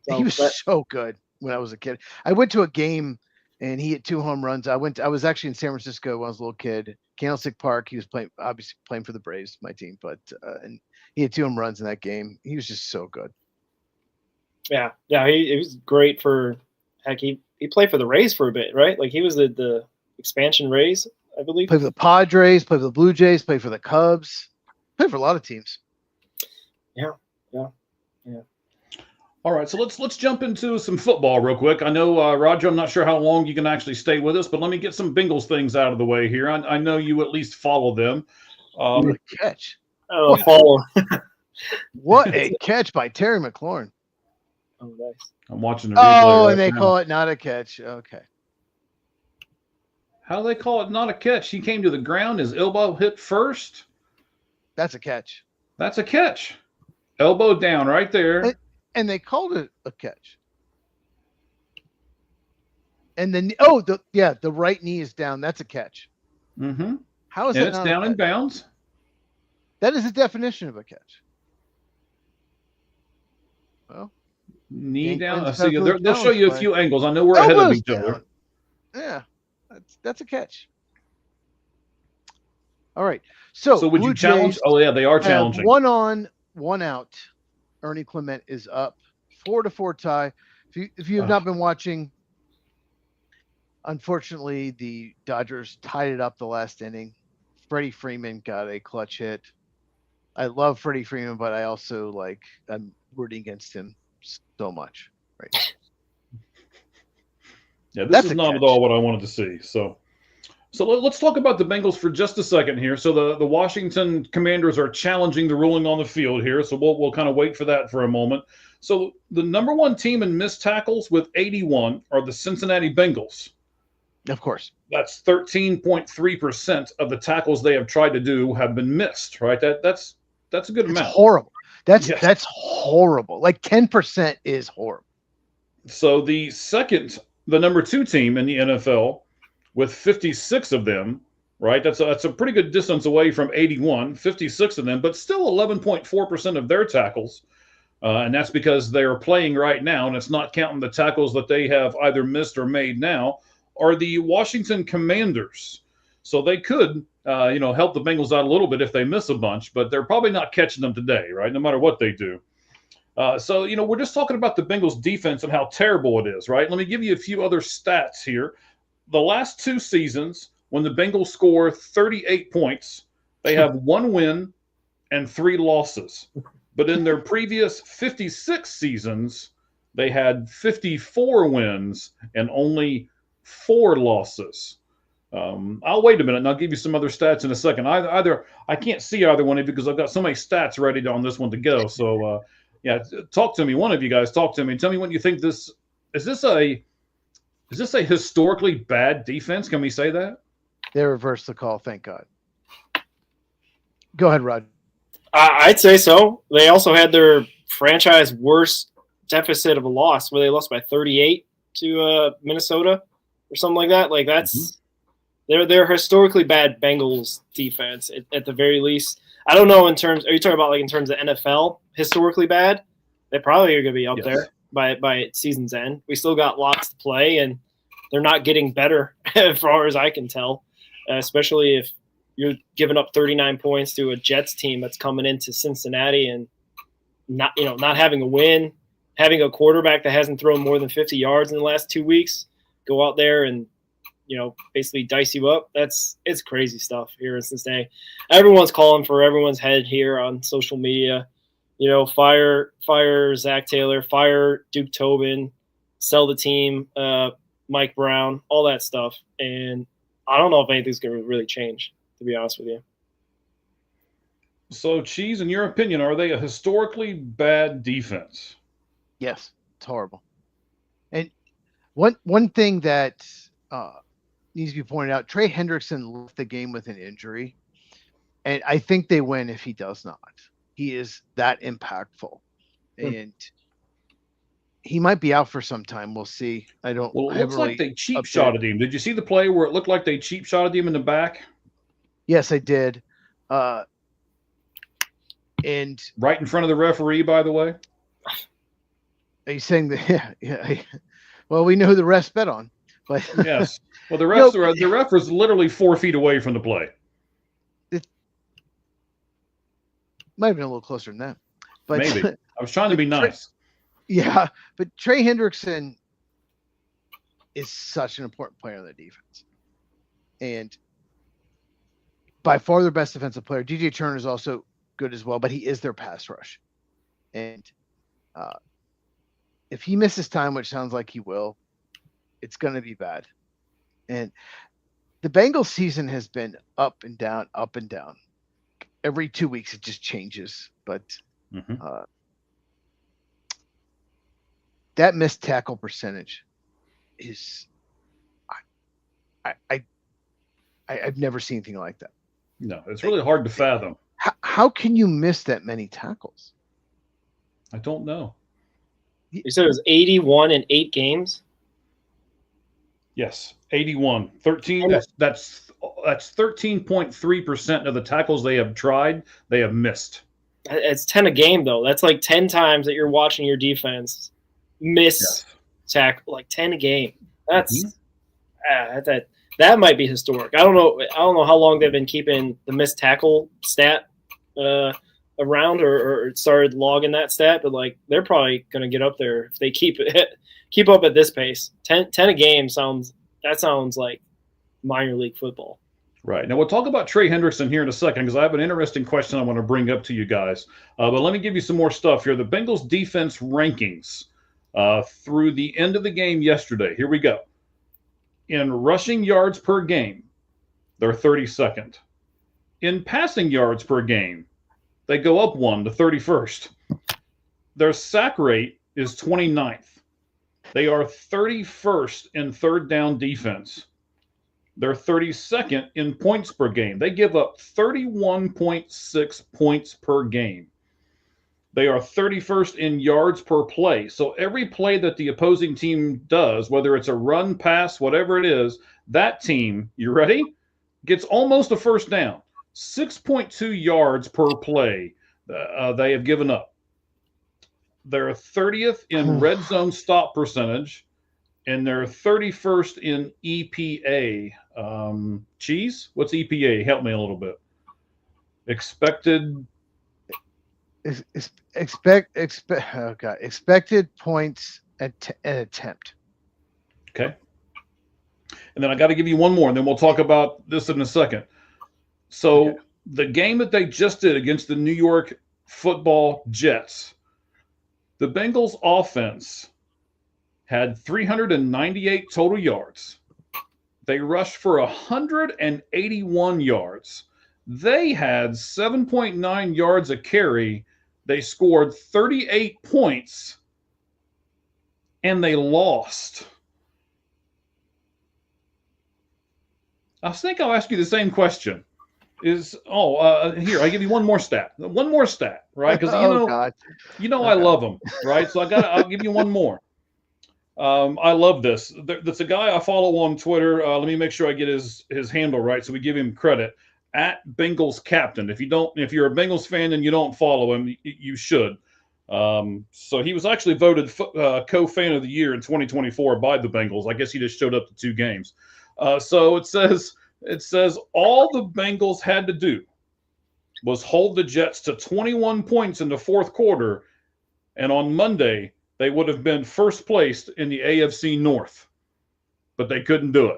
So he was so good when I was a kid. I went to a game and he hit 2 home runs. I was actually in San Francisco when I was a little kid. Candlestick Park. He was obviously playing for the Braves, my team, but and he had 2 home runs in that game. He was just so good. Yeah. He was great for. Heck, he played for the Rays for a bit, right? Like he was the expansion Rays, I believe. Played for the Padres. Played for the Blue Jays. Played for the Cubs. Played for a lot of teams. Yeah. All right, so let's jump into some football real quick. I know, Roger, I'm not sure how long you can actually stay with us, but let me get some Bengals things out of the way here. I know you at least follow them. What a catch. Oh, follow. What a catch by Terry McLaurin. Oh, nice. I'm watching the replay and they call it not a catch. Okay. How do they call it not a catch? He came to the ground. His elbow hit first. That's a catch. That's a catch. Elbow down right there. And they called it a catch. And then, the right knee is down. That's a catch. Mm-hmm. How is that? It's down in bounds. That is the definition of a catch. Well, knee down. See, they'll show you a few angles. I know we're ahead of each other. Yeah, that's a catch. All right. So would you challenge? Oh yeah, they are challenging. 1 on, 1 out. Ernie Clement is up 4-4 tie. If you have not been watching, Unfortunately, the Dodgers tied it up the last inning. Freddie Freeman got a clutch hit. I love Freddie Freeman, but I also I'm rooting against him so much right now. Yeah, this That's is a not catch. at all what I wanted to see. So let's talk about the Bengals for just a second here. So the Washington Commanders are challenging the ruling on the field here. So we'll kind of wait for that for a moment. So the number one team in missed tackles with 81 are the Cincinnati Bengals. Of course. That's 13.3% of the tackles they have tried to do have been missed, right? That's a good It's amount. horrible. That's Yes. that's horrible. Like 10% is horrible. So the number two team in the NFL with 56 of them, right? That's a pretty good distance away from 81, 56 of them, but still 11.4% of their tackles. And that's because they are playing right now, and it's not counting the tackles that they have either missed or made now, are the Washington Commanders. So they could, help the Bengals out a little bit if they miss a bunch, but they're probably not catching them today, right? No matter what they do. So we're just talking about the Bengals defense and how terrible it is, right? Let me give you a few other stats here. The last two seasons, when the Bengals score 38 points, they have 1 win and 3 losses. But in their previous 56 seasons, they had 54 wins and only 4 losses. I'll wait a minute and I'll give you some other stats in a second. I can't see either one of you because I've got so many stats ready on this one to go. So talk to me. One of you guys talk to me. Tell me what you think is this a historically bad defense? Can we say that? They reversed the call, thank God. Go ahead, Rod. I'd say so. They also had their franchise worst deficit of a loss, where they lost by 38 to Minnesota or something like that. Like that's they're historically bad Bengals defense at the very least. I don't know in terms. Are you talking about in terms of NFL historically bad? They probably are going to be up there by season's end. We still got lots to play, and they're not getting better as far as I can tell. Especially if you're giving up 39 points to a Jets team that's coming into Cincinnati and not having a win, having a quarterback that hasn't thrown more than 50 yards in the last 2 weeks, go out there and basically dice you up. It's crazy stuff here in Cincinnati. Everyone's calling for everyone's head here on social media. Fire Zach Taylor, fire Duke Tobin, sell the team, Mike Brown, all that stuff. And I don't know if anything's going to really change, to be honest with you. So, Cheese, in your opinion, are they a historically bad defense? Yes, it's horrible. And one thing that needs to be pointed out, Trey Hendrickson left the game with an injury, and I think they win if he does not. He is that impactful, and he might be out for some time. We'll see. It looks like they cheap shotted him. Did you see the play where it looked like they cheap shotted him in the back? Yes, I did. And right in front of the referee, by the way. Are you saying that? Yeah. Well, we know who the refs bet on, but yes. Well, the ref was literally 4 feet away from the play. It might have been a little closer than that, but maybe. I was trying to be nice. Yeah, but Trey Hendrickson is such an important player on the defense, and by far their best defensive player. DJ Turner is also good as well, but he is their pass rush, and if he misses time, which sounds like he will, it's going to be bad. And the Bengals season has been up and down, up and down. Every 2 weeks, it just changes. But that missed tackle percentage is, I've never seen anything like that. No, it's really hard to fathom. How can you miss that many tackles? I don't know. You said it was 81 in 8 games? Yes, 81. 13. That's 13.3% of the tackles they have tried, they have missed. It's 10 a game, though. That's like 10 times that you're watching your defense miss tackle, like 10 a game. That's that might be historic. I don't know how long they've been keeping the missed tackle stat around or started logging that stat, but like they're probably going to get up there if they keep up at this pace. 10 a game sounds That sounds like minor league football. Right. Now, we'll talk about Trey Hendrickson here in a second because I have an interesting question I want to bring up to you guys. But let me give you some more stuff here. The Bengals defense rankings through the end of the game yesterday. Here we go. In rushing yards per game, they're 32nd. In passing yards per game, they go up one to 31st. Their sack rate is 29th. They are 31st in third down defense. They're 32nd in points per game. They give up 31.6 points per game. They are 31st in yards per play. So every play that the opposing team does, whether it's a run, pass, whatever it is, that team, you ready? Gets almost a first down. 6.2 yards per play they have given up. They're 30th in red zone stop percentage, and they're 31st in EPA. Cheese? What's EPA? Help me a little bit. Expected points an attempt. Okay. And then I got to give you one more, and then we'll talk about this in a second. So the game that they just did against the New York Football Jets, the Bengals offense had 398 total yards. They rushed for 181 yards. They had 7.9 yards a carry. They scored 38 points, and they lost. I think I'll ask you the same question. Here, I give you one more stat. One more stat, right? Because I love them, right? So I'll give you one more. I love this. There's a guy I follow on Twitter. Let me make sure I get his handle right, so we give him credit. @Bengals Captain. If you're a Bengals fan and you don't follow him, you should. So he was actually voted co-fan of the year in 2024 by the Bengals. I guess he just showed up to 2 games. So it says all the Bengals had to do was hold the Jets to 21 points in the fourth quarter, and on Monday they would have been first placed in the AFC North. But they couldn't do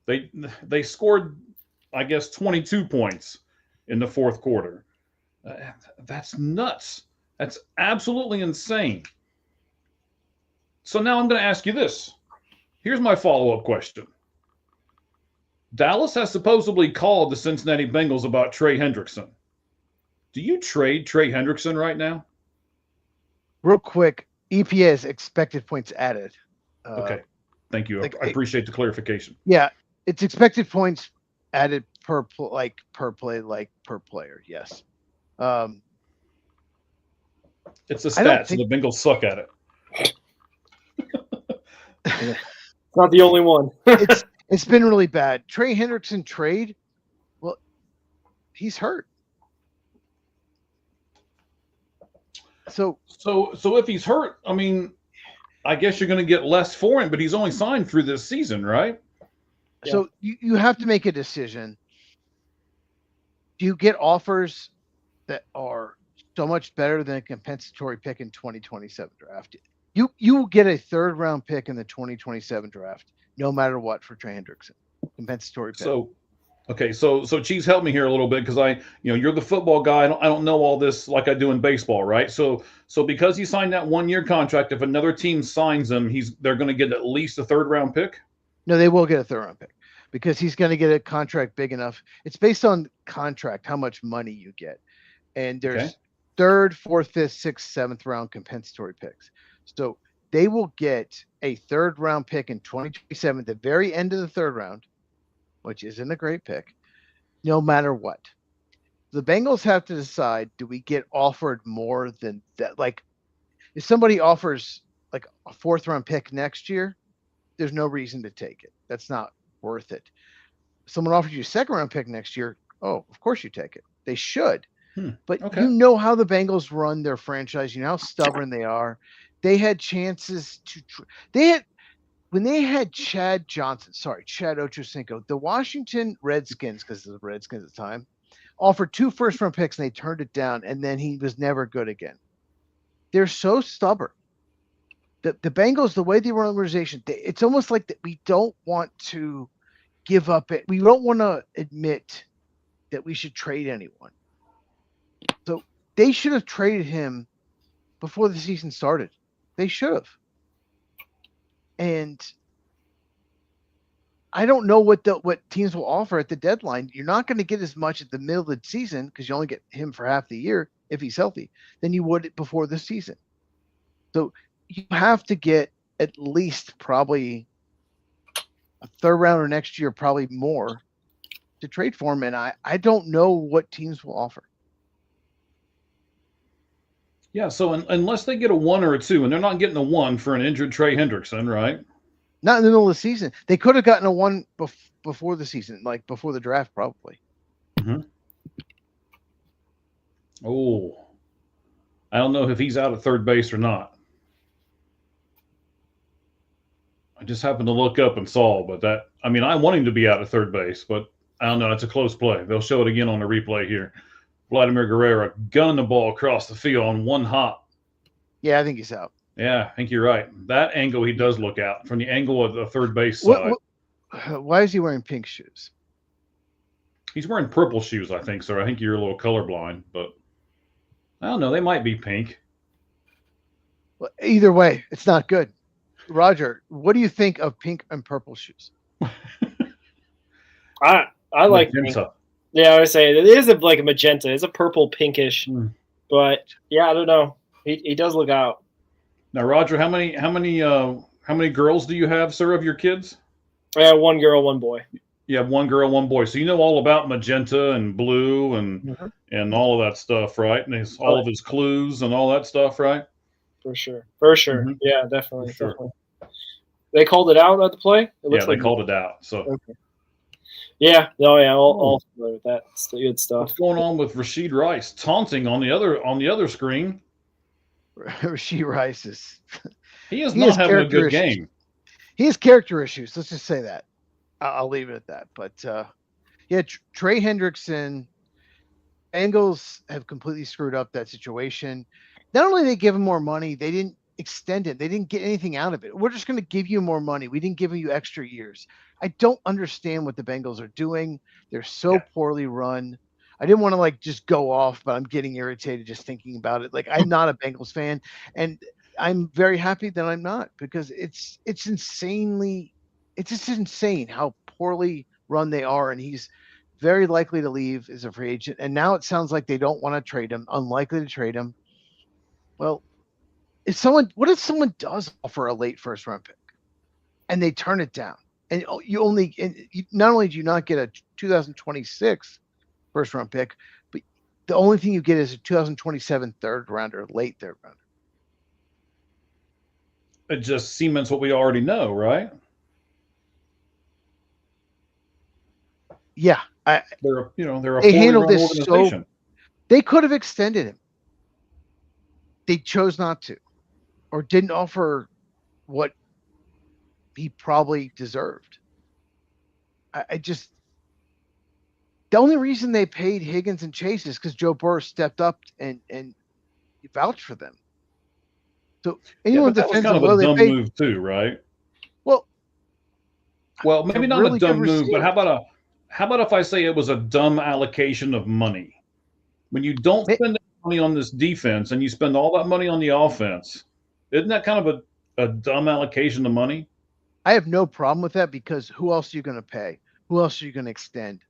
it. They scored, I guess, 22 points in the fourth quarter. That's nuts. That's absolutely insane. So now I'm going to ask you this. Here's my follow-up question. Dallas has supposedly called the Cincinnati Bengals about Trey Hendrickson. Do you trade Trey Hendrickson right now? Real quick, EPA is expected points added. Okay. Thank you. I appreciate the clarification. Yeah, it's expected points added per play, per player. Yes. It's a stat, so the Bengals suck at it. Not the only one. It's been really bad. Trey Hendrickson trade, well, he's hurt. So if he's hurt, I mean, I guess you're going to get less for him, but he's only signed through this season, right? So you have to make a decision. Do you get offers that are so much better than a compensatory pick in 2027 draft? You will get a 3rd round pick in the 2027 draft, no matter what, for Trey Hendrickson. Compensatory pick. So Cheese, help me here a little bit, because you're the football guy. I don't know all this like I do in baseball, right? So because he signed that 1-year contract, if another team signs him, they're going to get at least a 3rd round pick? No, they will get a 3rd round pick because he's going to get a contract big enough. It's based on contract, how much money you get. And there's 3rd, 4th, 5th, 6th, 7th round compensatory picks. So they will get a 3rd round pick in 2027 at the very end of the 3rd round, which isn't a great pick, no matter what. The Bengals have to decide, do we get offered more than that? Like, if somebody offers like a 4th round pick next year, there's no reason to take it. That's not worth it. If someone offers you a 2nd round pick next year, oh, of course you take it. They should. But you know how the Bengals run their franchise. You know how stubborn they are. They had chances to when they had Chad Ochocinco, the Washington Redskins, because of the Redskins at the time, offered 2 first round picks and they turned it down, and then he was never good again. They're so stubborn. the Bengals, the way they run the organization, it's almost like that we don't want to give up it. We don't want to admit that we should trade anyone. So they should have traded him before the season started. They should have. And I don't know what teams will offer at the deadline. You're not going to get as much at the middle of the season because you only get him for half the year if he's healthy than you would before the season. So you have to get at least probably a third rounder next year, probably more, to trade for him. And I don't know what teams will offer. Yeah, so unless they get a 1 or a 2, and they're not getting a 1 for an injured Trey Hendrickson, right? Not in the middle of the season. They could have gotten a 1 before the season, like before the draft, probably. Mm-hmm. Oh, I don't know if he's out at third base or not. I just happened to look up and saw, but I want him to be out at third base, but I don't know. It's a close play. They'll show it again on the replay here. Vladimir Guerrero gunning the ball across the field on one hop. Yeah, I think he's out. Yeah, I think you're right. That angle, he does look out from the angle of the third base side. Why is he wearing pink shoes? He's wearing purple shoes, I think, sir. I think you're a little colorblind, but I don't know. They might be pink. Well, either way, it's not good. Roger, what do you think of pink and purple shoes? I like pink. Yeah, I would say it is like a magenta. It's a purple pinkish, but yeah, I don't know. He does look out. Now, Roger, how many girls do you have, sir, of your kids? I have 1 girl, 1 boy. You have 1 girl, 1 boy. So you know all about magenta and blue and all of that stuff, right? And all of his clues and all that stuff, right? For sure. Mm-hmm. Yeah, definitely. Sure. Definitely. They called it out at the play? They called it out. So. Okay. Yeah. Oh, yeah. All familiar with that. It's good stuff. What's going on with Rashid Rice taunting on the other screen? Rashid Rice he is not having a good game. He has character issues. Let's just say that. I'll leave it at that. But yeah, Trey Hendrickson, Bengals have completely screwed up that situation. Not only did they give him more money, they didn't extend it. They didn't get anything out of it. We're just going to give you more money. We didn't give you extra years. I don't understand what the Bengals are doing. They're so poorly run. I didn't want to just go off, but I'm getting irritated just thinking about it. I'm not a Bengals fan, and I'm very happy that I'm not, because it's just insane how poorly run they are, and he's very likely to leave as a free agent. And now it sounds like they don't want to trade him, unlikely to trade him. Well, what if someone does offer a late first round pick and they turn it down, and not only do you not get a 2026 first round pick, but the only thing you get is a 2027 third rounder, late third rounder. It just cements what we already know, right? Yeah, they're a they handled this organization. They could have extended him. They chose not to, or didn't offer what he probably deserved. The only reason they paid Higgins and Chase is because Joe Burrow stepped up and vouched for them. So anyone that was kind of a dumb move too, right? Well, maybe not a dumb move, but how about if I say it was a dumb allocation of money? When you don't spend money on this defense and you spend all that money on the offense, isn't that kind of a dumb allocation of money? I have no problem with that, because who else are you going to pay? Who else are you going to extend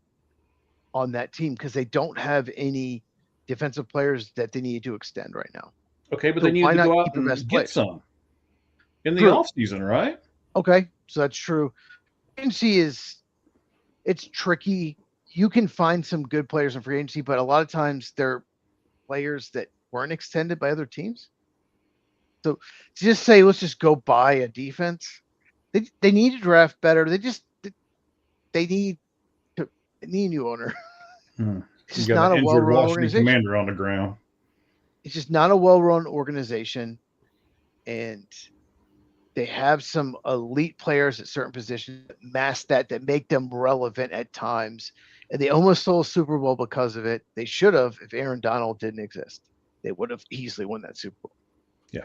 on that team? Because they don't have any defensive players that they need to extend right now. Okay, but they need to go out and get some in the offseason, right? Okay, so that's true. Agency it's tricky. You can find some good players in free agency, but a lot of times they're players that weren't extended by other teams. So to just say, let's just go buy a defense, they need to draft better. They need a new owner. It's just not a well-run organization. Commander on the ground. It's just not a well-run organization, and they have some elite players at certain positions that mask that make them relevant at times. And they almost stole a Super Bowl because of it. They should have. If Aaron Donald didn't exist, they would have easily won that Super Bowl. Yeah.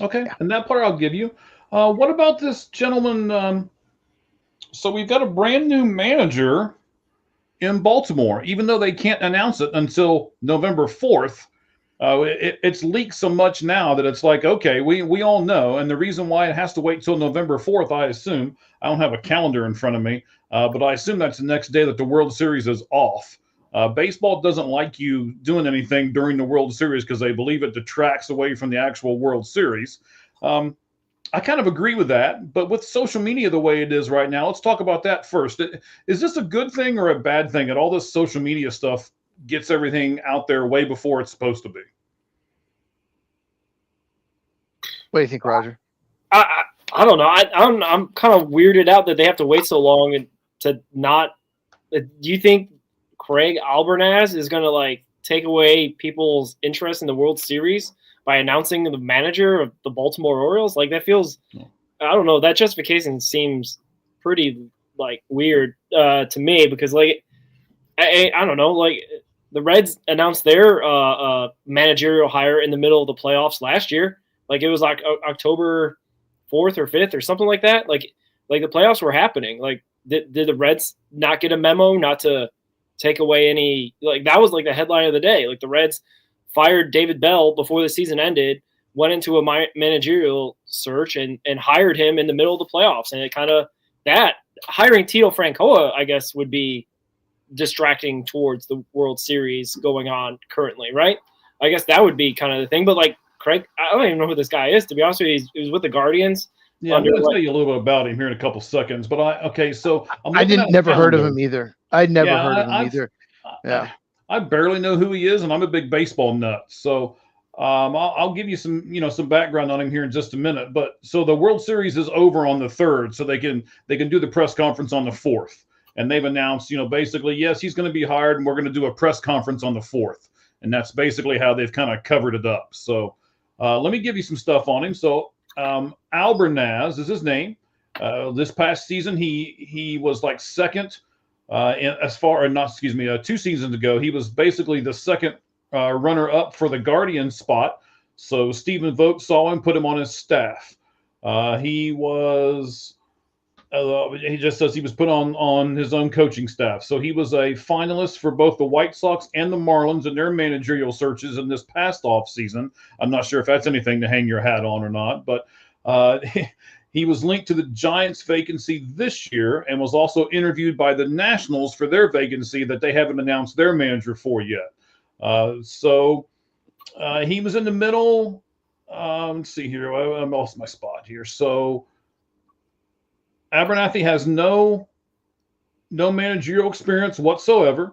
Okay, Yeah. and that part I'll give you. What about this gentleman? So we've got a brand new manager in Baltimore, even though they can't announce it until November 4th. It's leaked so much now that it's like, okay, we all know. And the reason why it has to wait till November 4th, I assume, I don't have a calendar in front of me, but I assume that's the next day that the World Series is off. Baseball doesn't like you doing anything during the World Series because they believe it detracts away from the actual World Series. I kind of agree with that, but with social media the way it is right now, let's talk about that first. Is this a good thing or a bad thing that all this social media stuff gets everything out there way before it's supposed to be? What do you think, Roger? I don't know. I'm kind of weirded out that they have to wait so long and to not. Do you think Craig Albernaz is going to like take away people's interest in the World Series by announcing the manager of the Baltimore Orioles? Like that feels, I don't know. That justification seems pretty like weird to me because like I don't know. Like the Reds announced their managerial hire in the middle of the playoffs last year. Like it was like October 4th or 5th or something like that. Like the playoffs were happening. Like did the Reds not get a memo not to take away any, like that was like the headline of the day. Like the Reds fired David Bell before the season ended, went into a managerial search and hired him in the middle of the playoffs. And it kind of, that hiring Tito Francoa, I guess, would be distracting towards the World Series going on currently, right? I guess that would be kind of the thing. But like Craig, I don't even know who this guy is, to be honest with you. He was with the Guardians. Yeah, I'm going to tell you a little bit about him here in a couple seconds. But so I didn't never heard of him either. I'd never heard of him either. Yeah, I barely know who he is, and I'm a big baseball nut. So I'll give you some background on him here in just a minute. But so the World Series is over on the 3rd, so they can do the press conference on the 4th, and they've announced basically yes, he's going to be hired, and we're going to do a press conference on the 4th, and that's basically how they've kind of covered it up. So let me give you some stuff on him. So Albernaz is his name. This past season, he was like second. 2 seasons ago, he was basically the second runner-up for the Guardian spot. So Stephen Vogt saw him, put him on his staff. He just says he was put on his own coaching staff. So he was a finalist for both the White Sox and the Marlins in their managerial searches in this past offseason. I'm not sure if that's anything to hang your hat on or not, but he was linked to the Giants' vacancy this year and was also interviewed by the Nationals for their vacancy that they haven't announced their manager for yet. So he was in the middle. Let's see here. I lost my spot here. So Abernathy has no managerial experience whatsoever.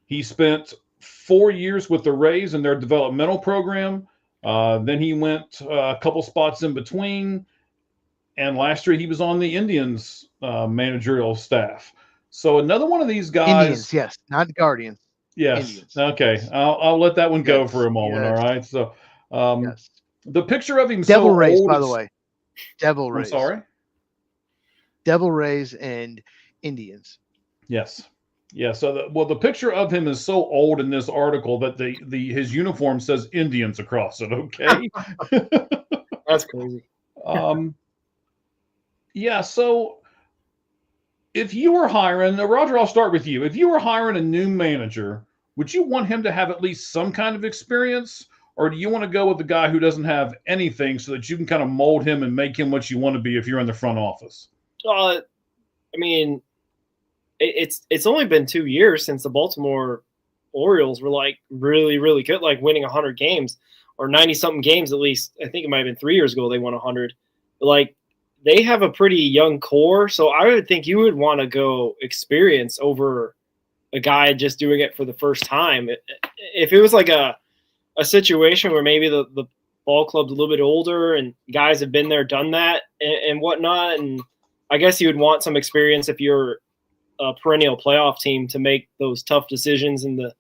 He spent 4 years with the Rays in their developmental program. Then he went a couple spots in between. And last year he was on the Indians managerial staff. So another one of these guys. Indians, yes, not Guardians. Yes. Indians. Okay. I'll let that one go for a moment. Yes. All right. So yes. The picture of him Devil so Rays, old, by the way. Devil Rays. I'm sorry. Devil Rays and Indians. Yes. Yeah. So the picture of him is so old in this article that his uniform says Indians across it. Okay. That's crazy. Yeah. So if you were hiring, Roger, I'll start with you. If you were hiring a new manager, would you want him to have at least some kind of experience? Or do you want to go with the guy who doesn't have anything so that you can kind of mold him and make him what you want to be if you're in the front office? I mean, it's only been 2 years since the Baltimore Orioles were like really, really good, like winning 100 games or 90-something games at least. I think it might have been 3 years ago they won 100. Like, they have a pretty young core, so I would think you would want to go experience over a guy just doing it for the first time. If it was like a situation where maybe the ball club's a little bit older and guys have been there, done that, and whatnot, and I guess you would want some experience if you're a perennial playoff team to make those tough decisions in the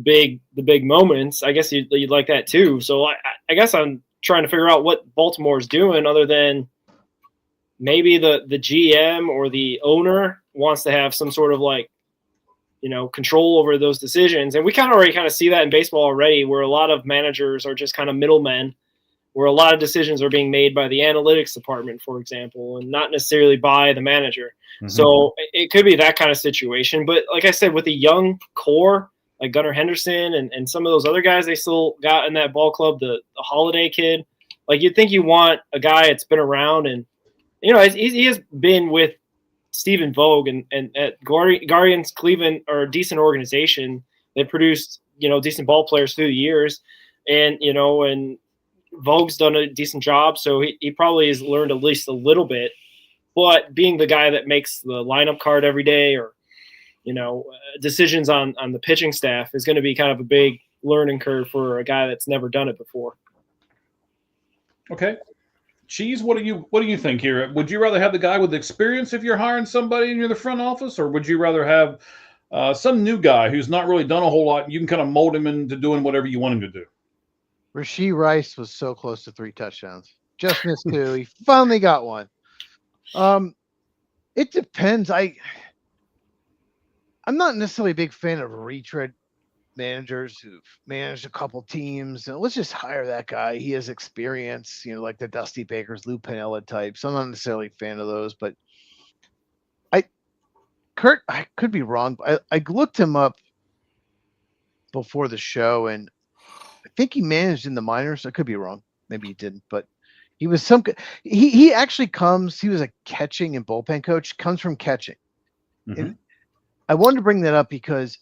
big moments. I guess you'd like that too. So I guess I'm trying to figure out what Baltimore's doing other than maybe the GM or the owner wants to have some sort of like, control over those decisions. And we already see that in baseball already, where a lot of managers are just kind of middlemen where a lot of decisions are being made by the analytics department, for example, and not necessarily by the manager. Mm-hmm. So it could be that kind of situation. But like I said, with the young core, like Gunnar Henderson and some of those other guys they still got in that ball club, the Holiday kid, like you'd think you want a guy that's been around and, he has been with Stephen Vogt and at Guardians Cleveland are a decent organization. They produced, decent ball players through the years. And, and Vogt's done a decent job. So he probably has learned at least a little bit. But being the guy that makes the lineup card every day or, decisions on the pitching staff is going to be kind of a big learning curve for a guy that's never done it before. Okay. Cheese, what do you think here? Would you rather have the guy with experience if you're hiring somebody and you're the front office, or would you rather have some new guy who's not really done a whole lot and you can kind of mold him into doing whatever you want him to do? Rashee Rice was so close to 3 touchdowns. Just missed 2. He finally got one. It depends. I'm not necessarily a big fan of retread managers who've managed a couple teams. And let's just hire that guy. He has experience, like the Dusty Bakers, Lou Piniella types. I'm not necessarily a fan of those, but I could be wrong. But I looked him up before the show, and I think he managed in the minors. I could be wrong. Maybe he didn't, but he was he actually he was a catching and bullpen coach, comes from catching. Mm-hmm. And I wanted to bring that up because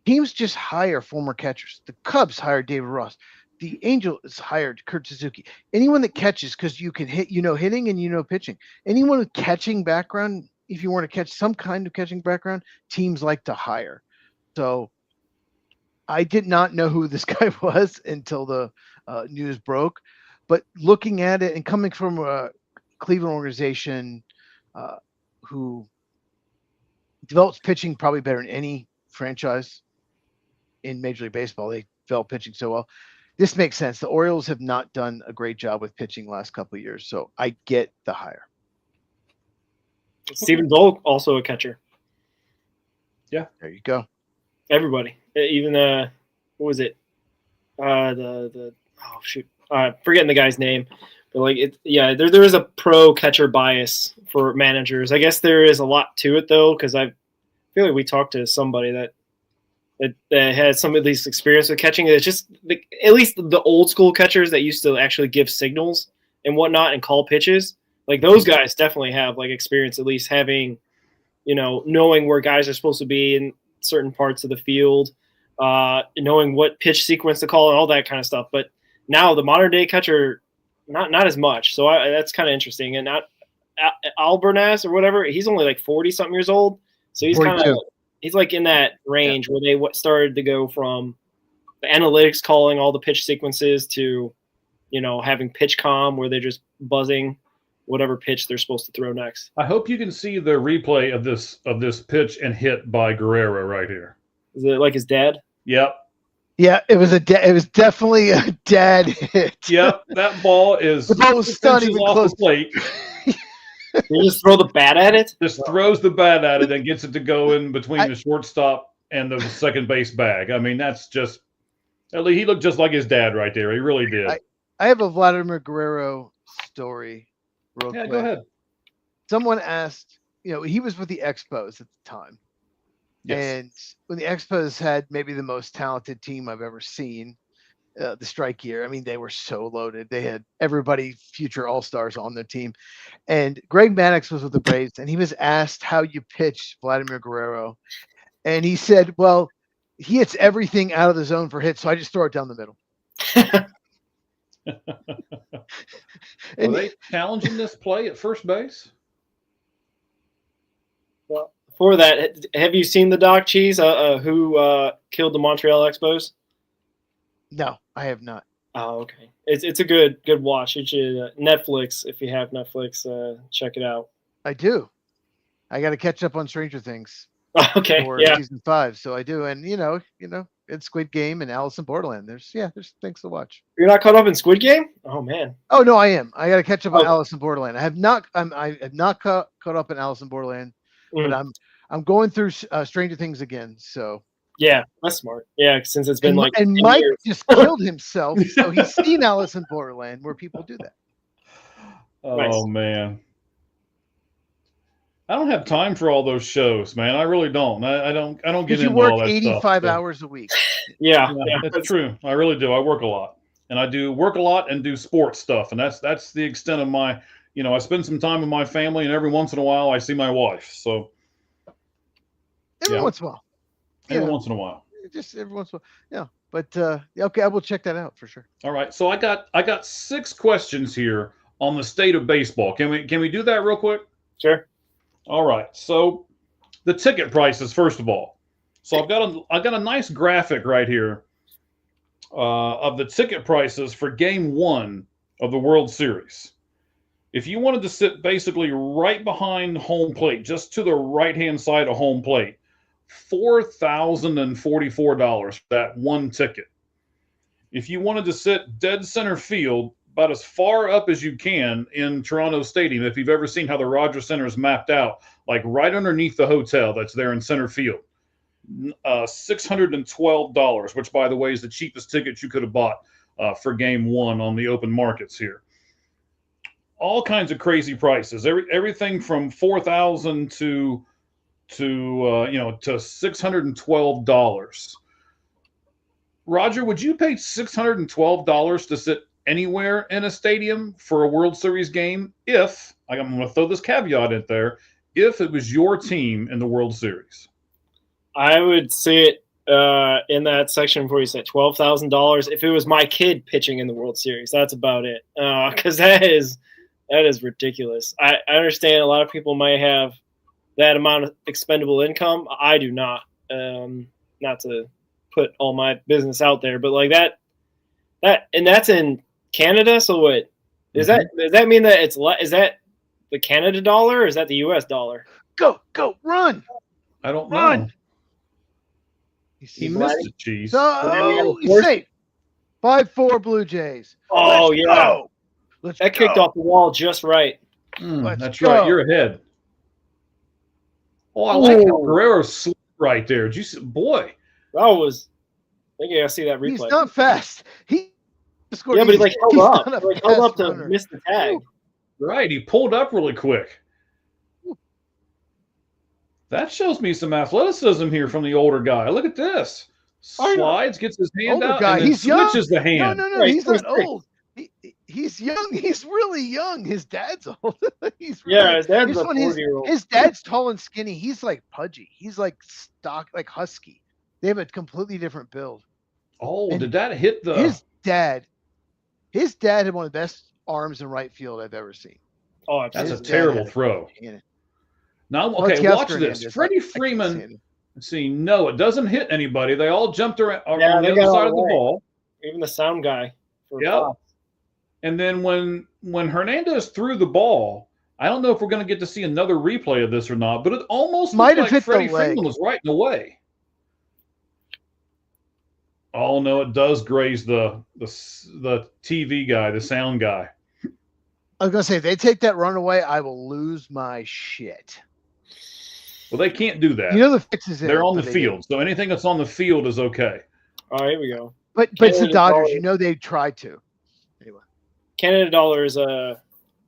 teams just hire former catchers. The Cubs hired David Ross. The Angels hired Kurt Suzuki. Anyone that catches, because you can hit, hitting and pitching. Anyone with catching background, if you want to catch some kind of catching background, teams like to hire. So I did not know who this guy was until the news broke. But looking at it and coming from a Cleveland organization who develops pitching probably better than any franchise in Major League Baseball, they develop pitching so well. This makes sense. The Orioles have not done a great job with pitching last couple of years, so I get the hire. Stephen Vogt, also a catcher. Yeah, there you go. Everybody, even what was it? Forgetting the guy's name, but there is a pro catcher bias for managers. I guess there is a lot to it though, because I feel like we talked to somebody that had some of these experience with catching. It's just at least the old school catchers that used to actually give signals and whatnot and call pitches. Like those guys definitely have experience, at least having, knowing where guys are supposed to be in certain parts of the field, knowing what pitch sequence to call and all that kind of stuff. But now the modern day catcher, not as much. So that's kind of interesting. And Albernaz or whatever, he's only 40 something years old. So he's kind of, he's in that range where they started to go from the analytics calling all the pitch sequences to, having pitch comm where they're just buzzing whatever pitch they're supposed to throw next. I hope you can see the replay of this pitch and hit by Guerrero right here. Is it like his dad? Yep. Yeah, it was definitely a dad hit. Yep, that ball is the ball was not even off close. The plate. He just throw the bat at it? Just throws the bat at it and gets it to go in between the shortstop and the second base bag. I mean, that's just – he looked just like his dad right there. He really did. I have a Vladimir Guerrero story real quick. Go ahead. Someone asked – he was with the Expos at the time. Yes. And when the Expos had maybe the most talented team I've ever seen, the strike year, I mean, they were so loaded. They had everybody, future all-stars on their team. And Greg Maddux was with the Braves, and he was asked how you pitch Vladimir Guerrero. And he said, well, he hits everything out of the zone for hits, so I just throw it down the middle. Were they challenging this play at first base? Well, for that, have you seen the doc, Cheese, who killed the Montreal Expos? No, I have not. Oh, okay. It's a good watch. It should Netflix, if you have Netflix, check it out. I do. I got to catch up on Stranger Things. Okay, for yeah. Season 5, so I do. And it's Squid Game and Alice in Borderland. There's things to watch. You're not caught up in Squid Game? Oh man. Oh no, I am. I got to catch up on Alice in Borderland. I have not caught up in Alice in Borderland, but I'm going through Stranger Things again. So Yeah, that's smart. Yeah, since it's been And 10 Mike years. just killed himself, so he's seen Alice in Borderland, where people do that. Oh Nice. man, I don't have time for all those shows, man. I really don't. I don't get Because you into all work that 85 stuff. hours a week. Yeah, Yeah, that's true. I really do. I work a lot, and I do work a lot and do sports stuff, and that's the extent of my. I spend some time with my family, and every once in a while, I see my wife. So Every Yeah. once in a while. every Yeah. once in a while. Just every once in a while. Yeah. But okay, I will check that out for sure. All right. So I got 6 questions here on the state of baseball. Can we do that real quick? sure. All right. So the ticket prices, first of all. So I've got a nice graphic right here of the ticket prices for Game 1 of the World Series. If you wanted to sit basically right behind home plate, just to the right-hand side of home plate, $4,044 for that one ticket. If you wanted to sit dead center field, about as far up as you can in Toronto Stadium, if you've ever seen how the Rogers Center is mapped out, like right underneath the hotel that's there in center field, $612, which, by the way, is the cheapest ticket you could have bought for Game 1 on the open markets here. All kinds of crazy prices. Everything from $4,000 to $612. Roger, would you pay $612 to sit anywhere in a stadium for a World Series game if, I'm going to throw this caveat in there, if it was your team in the World Series? I would see it in that section where you said $12,000. If it was my kid pitching in the World Series, that's about it. Because that is ridiculous. I understand a lot of people might have that amount of expendable income. I do not. Not to put all my business out there, but like that, and that's in Canada. So what is that? Does that mean that is that the Canada dollar or is that the US dollar? Go, run! I don't know. Run! He missed it, Cheese. So he's safe. 5-4 Blue Jays. Oh, Let's yeah. Go. That kicked off the wall just right. That's right. You're ahead. Oh, I like how Guerrero slipped right there. Did you see? Boy. That was. I think you gotta see that replay. He's not fast. He scored. Yeah, but he held up. He held up to miss the tag. Right. He pulled up really quick. That shows me some athleticism here from the older guy. Look at this. Slides, gets his hand older out, guy. and then He's switches young. the hand. No, he's not old. He's young. He's really young. His dad's old. His dad's a 40-year-old. His dad's tall and skinny. He's like pudgy. He's like stock, like husky. They have a completely different build. Oh, and did that hit the? His dad had one of the best arms in right field I've ever seen. Oh, that's a terrible throw. Now, okay, watch this. Freddie Freeman. Let's see, no, it doesn't hit anybody. They all jumped around on the other side of the ball. Even the sound guy. Yeah. And then when Hernandez threw the ball, I don't know if we're going to get to see another replay of this or not, but it almost might have like hit Freddie the leg. Freeman was right in the way. Oh no, it does graze the TV guy, the sound guy. I was gonna say, if they take that run away, I will lose my shit. Well, they can't do that. You know the fix is in. They're on the field, so anything that's on the field is okay. Oh, here we go. But it's the Dodgers. You know they tried to. Anyway, Canada dollar is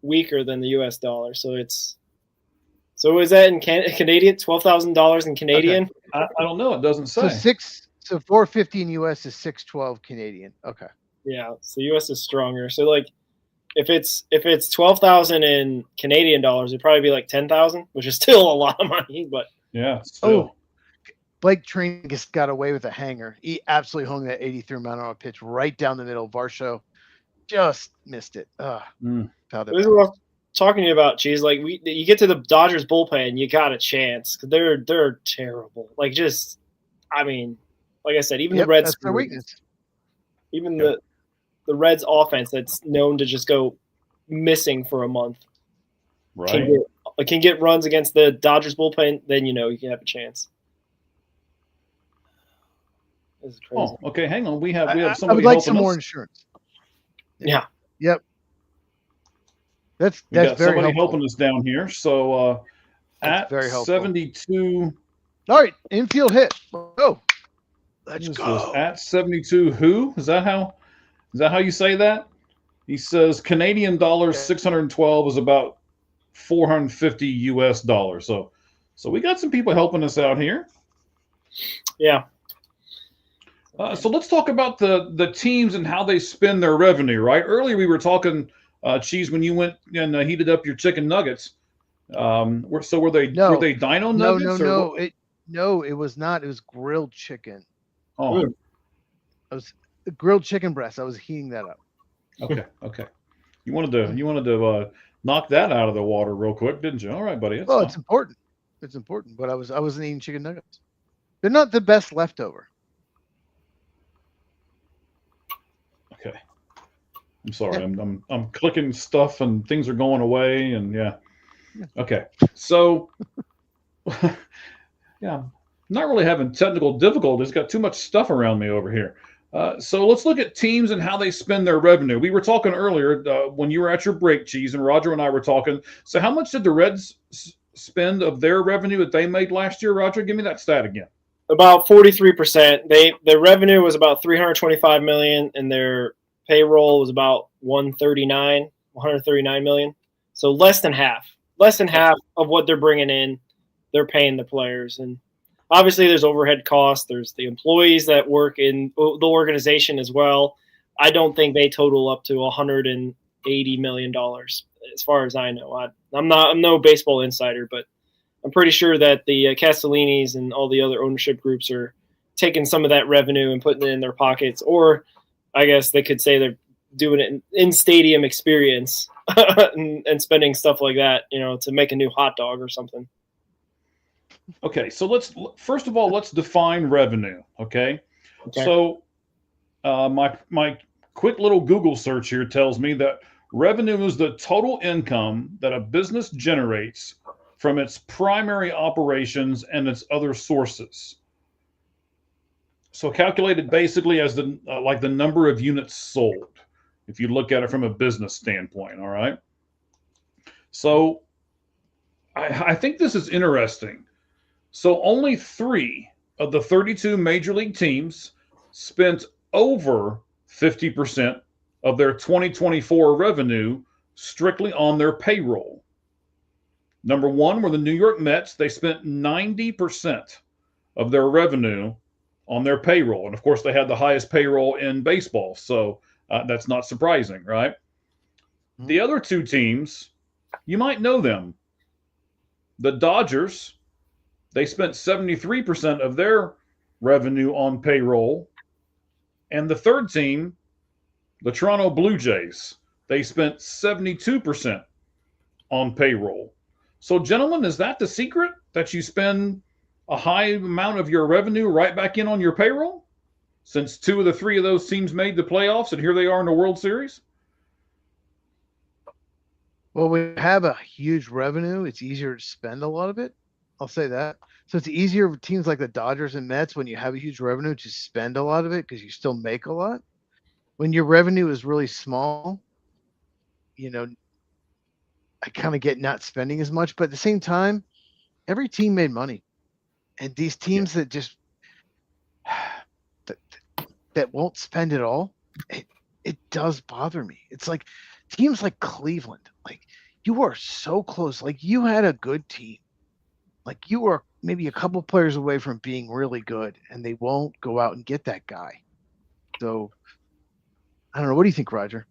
weaker than the U.S. dollar, so it's. So is that in Canadian? $12,000 in Canadian? Okay. I don't know. It doesn't say. So $450 in US is $612 Canadian. Okay. Yeah, so US is stronger. So like, if it's 12,000 in Canadian dollars, it'd probably be like 10,000, which is still a lot of money. But yeah, still. Blake Train just got away with a hanger. He absolutely hung that 83-mile-an-hour pitch right down the middle. Varsho just missed it. This is what I'm talking to you about, Cheese. Like you get to the Dodgers bullpen, you got a chance because they're terrible. Like just, I mean. Like I said, even the Reds, that's their weakness. Even the Reds offense that's known to just go missing for a month, right? Can get runs against the Dodgers bullpen, then you can have a chance. This is crazy. Oh, okay, hang on. We have somebody. I would like some more insurance. Yeah. Yep. That's very somebody helping us down here. So at 72. All right, infield hit. Go. Let's This go. at 72 who? Is that how you say that? He says Canadian dollars 612 is about 450 US dollars. So we got some people helping us out here. Yeah. So let's talk about the teams and how they spend their revenue, right? Earlier we were talking, Cheese, when you went and heated up your chicken nuggets. Were they Dino Nuggets? No, it was not. It was grilled chicken. Oh, It was grilled chicken breast. I was heating that up. okay. You wanted to knock that out of the water real quick, didn't you? All right, buddy. Well, it's important. It's important, but I wasn't eating chicken nuggets. They're not the best leftover. Okay. I'm sorry. I'm clicking stuff and things are going away and yeah. Okay. So yeah, I'm not really having technical difficulties. Got too much stuff around me over here. So let's look at teams and how they spend their revenue. We were talking earlier when you were at your break, Cheese, and Roger and I were talking. So how much did the Reds spend of their revenue that they made last year, Roger? Give me that stat again. About 43%. Their revenue was about $325 million, and their payroll was about 139 million. So less than half of what they're bringing in, they're paying the players. And obviously there's overhead costs. There's the employees that work in the organization as well. I don't think they total up to $180 million as far as I know. I'm no baseball insider, but I'm pretty sure that the Castellinis and all the other ownership groups are taking some of that revenue and putting it in their pockets, or I guess they could say they're doing it in stadium experience and spending stuff like that, to make a new hot dog or something. Okay, so let's define revenue. Okay. So my quick little Google search here tells me that revenue is the total income that a business generates from its primary operations and its other sources. So calculated basically as the number of units sold, if you look at it from a business standpoint. All right. So I think this is interesting. So only 3 of the 32 major league teams spent over 50% of their 2024 revenue strictly on their payroll. Number 1 were the New York Mets. They spent 90% of their revenue on their payroll. And of course, they had the highest payroll in baseball. So that's not surprising, right? Mm-hmm. The other 2 teams, you might know them. The Dodgers, they spent 73% of their revenue on payroll. And the third team, the Toronto Blue Jays, they spent 72% on payroll. So, gentlemen, is that the secret, that you spend a high amount of your revenue right back in on your payroll? Since 2 of the 3 of those teams made the playoffs, and here they are in the World Series? Well, we have a huge revenue. It's easier to spend a lot of it. I'll say that. So it's easier for teams like the Dodgers and Mets, when you have a huge revenue, to spend a lot of it because you still make a lot. When your revenue is really small, I kind of get not spending as much. But at the same time, every team made money. And these teams that just that won't spend it all, it does bother me. It's like teams like Cleveland, like you are so close. Like you had a good team. Like you are maybe a couple players away from being really good, and they won't go out and get that guy. So I don't know. What do you think, Roger?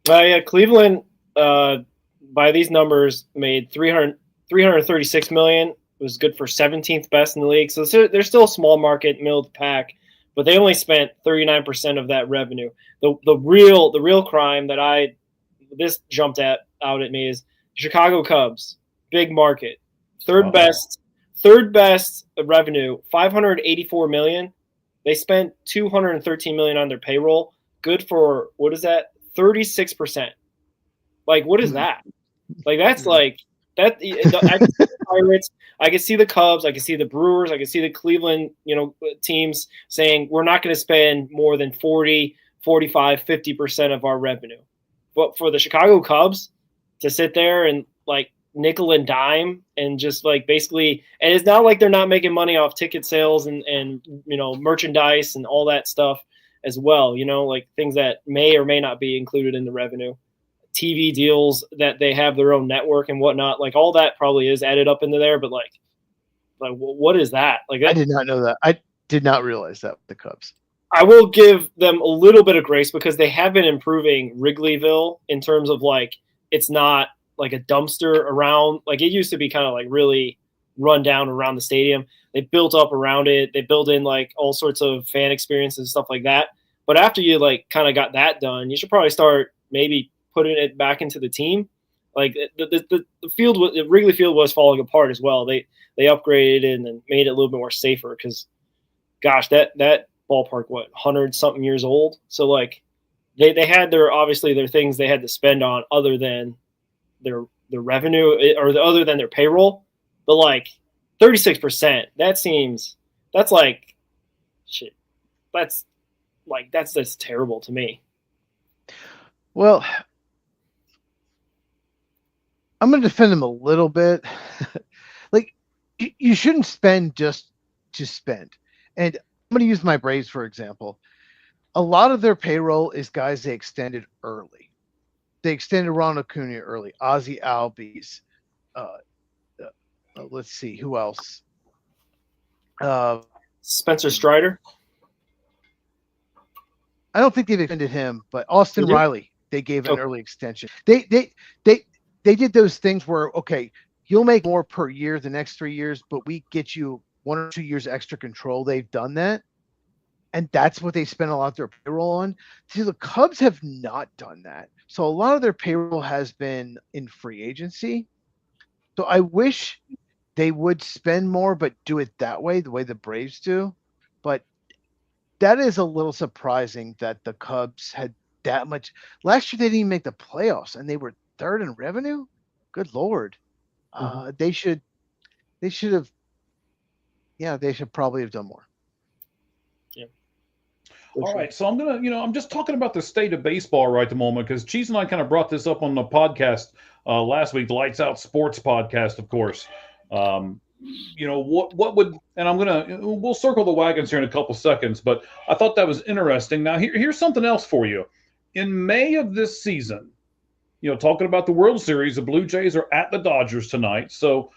Yeah, Cleveland, by these numbers, made $336 million. Was good for 17th best in the league. So they're still a small market, middle of the pack, but they only spent 39% of that revenue. The real crime that this jumped out at me is Chicago Cubs, big market, third best revenue, $584 million. They spent $213 million on their payroll. Good for, what is that? 36%. Like, what is that? Like, that's like that. I can see the Pirates, I can see the Cubs, I can see the Brewers, I can see the Cleveland, teams saying we're not going to spend more than 40, 45, 50% of our revenue. But for the Chicago Cubs to sit there and like nickel and dime and just like basically, and it's not like they're not making money off ticket sales and merchandise and all that stuff as well, like things that may or may not be included in the revenue, TV deals that they have their own network and whatnot, like all that probably is added up into there, but like what is that? Like I did not know that. I did not realize that with the Cubs. I will give them a little bit of grace because they have been improving Wrigleyville in terms of like it's not like a dumpster around. Like it used to be kind of like really run down around the stadium. They built up around it. They built in like all sorts of fan experiences and stuff like that. But after you like kind of got that done, you should probably start maybe putting it back into the team. Like the field, the Wrigley Field was falling apart as well. They upgraded it and made it a little bit more safer because, gosh, that ballpark, 100-something years old. So like they had obviously their things they had to spend on other than their revenue or other than their payroll. But like 36%, that's like shit. That's terrible to me. Well, I'm going to defend them a little bit. Like you shouldn't spend just to spend. And I'm going to use my Braves, for example. A lot of their payroll is guys they extended early. They extended Ronald Acuna early, Ozzie Albies. Let's see, who else? Spencer Strider. I don't think they've extended him, but Austin Riley, they gave an early extension. They did those things where, okay, you'll make more per year the next 3 years, but we get you 1 or 2 years extra control. They've done that. And that's what they spend a lot of their payroll on. See, the Cubs have not done that. So a lot of their payroll has been in free agency. So I wish they would spend more, but do it that way, the way the Braves do. But that is a little surprising that the Cubs had that much. Last year, they didn't even make the playoffs, and they were third in revenue. Good Lord. They should have. Yeah, they should probably have done more. Yeah. All right, so I'm just talking about the state of baseball right at the moment because Cheese and I kind of brought this up on the podcast last week, the Lights Out Sports podcast, of course. What would, and we'll circle the wagons here in a couple seconds, but I thought that was interesting. Now, here's something else for you. In May of this season, talking about the World Series, the Blue Jays are at the Dodgers tonight. So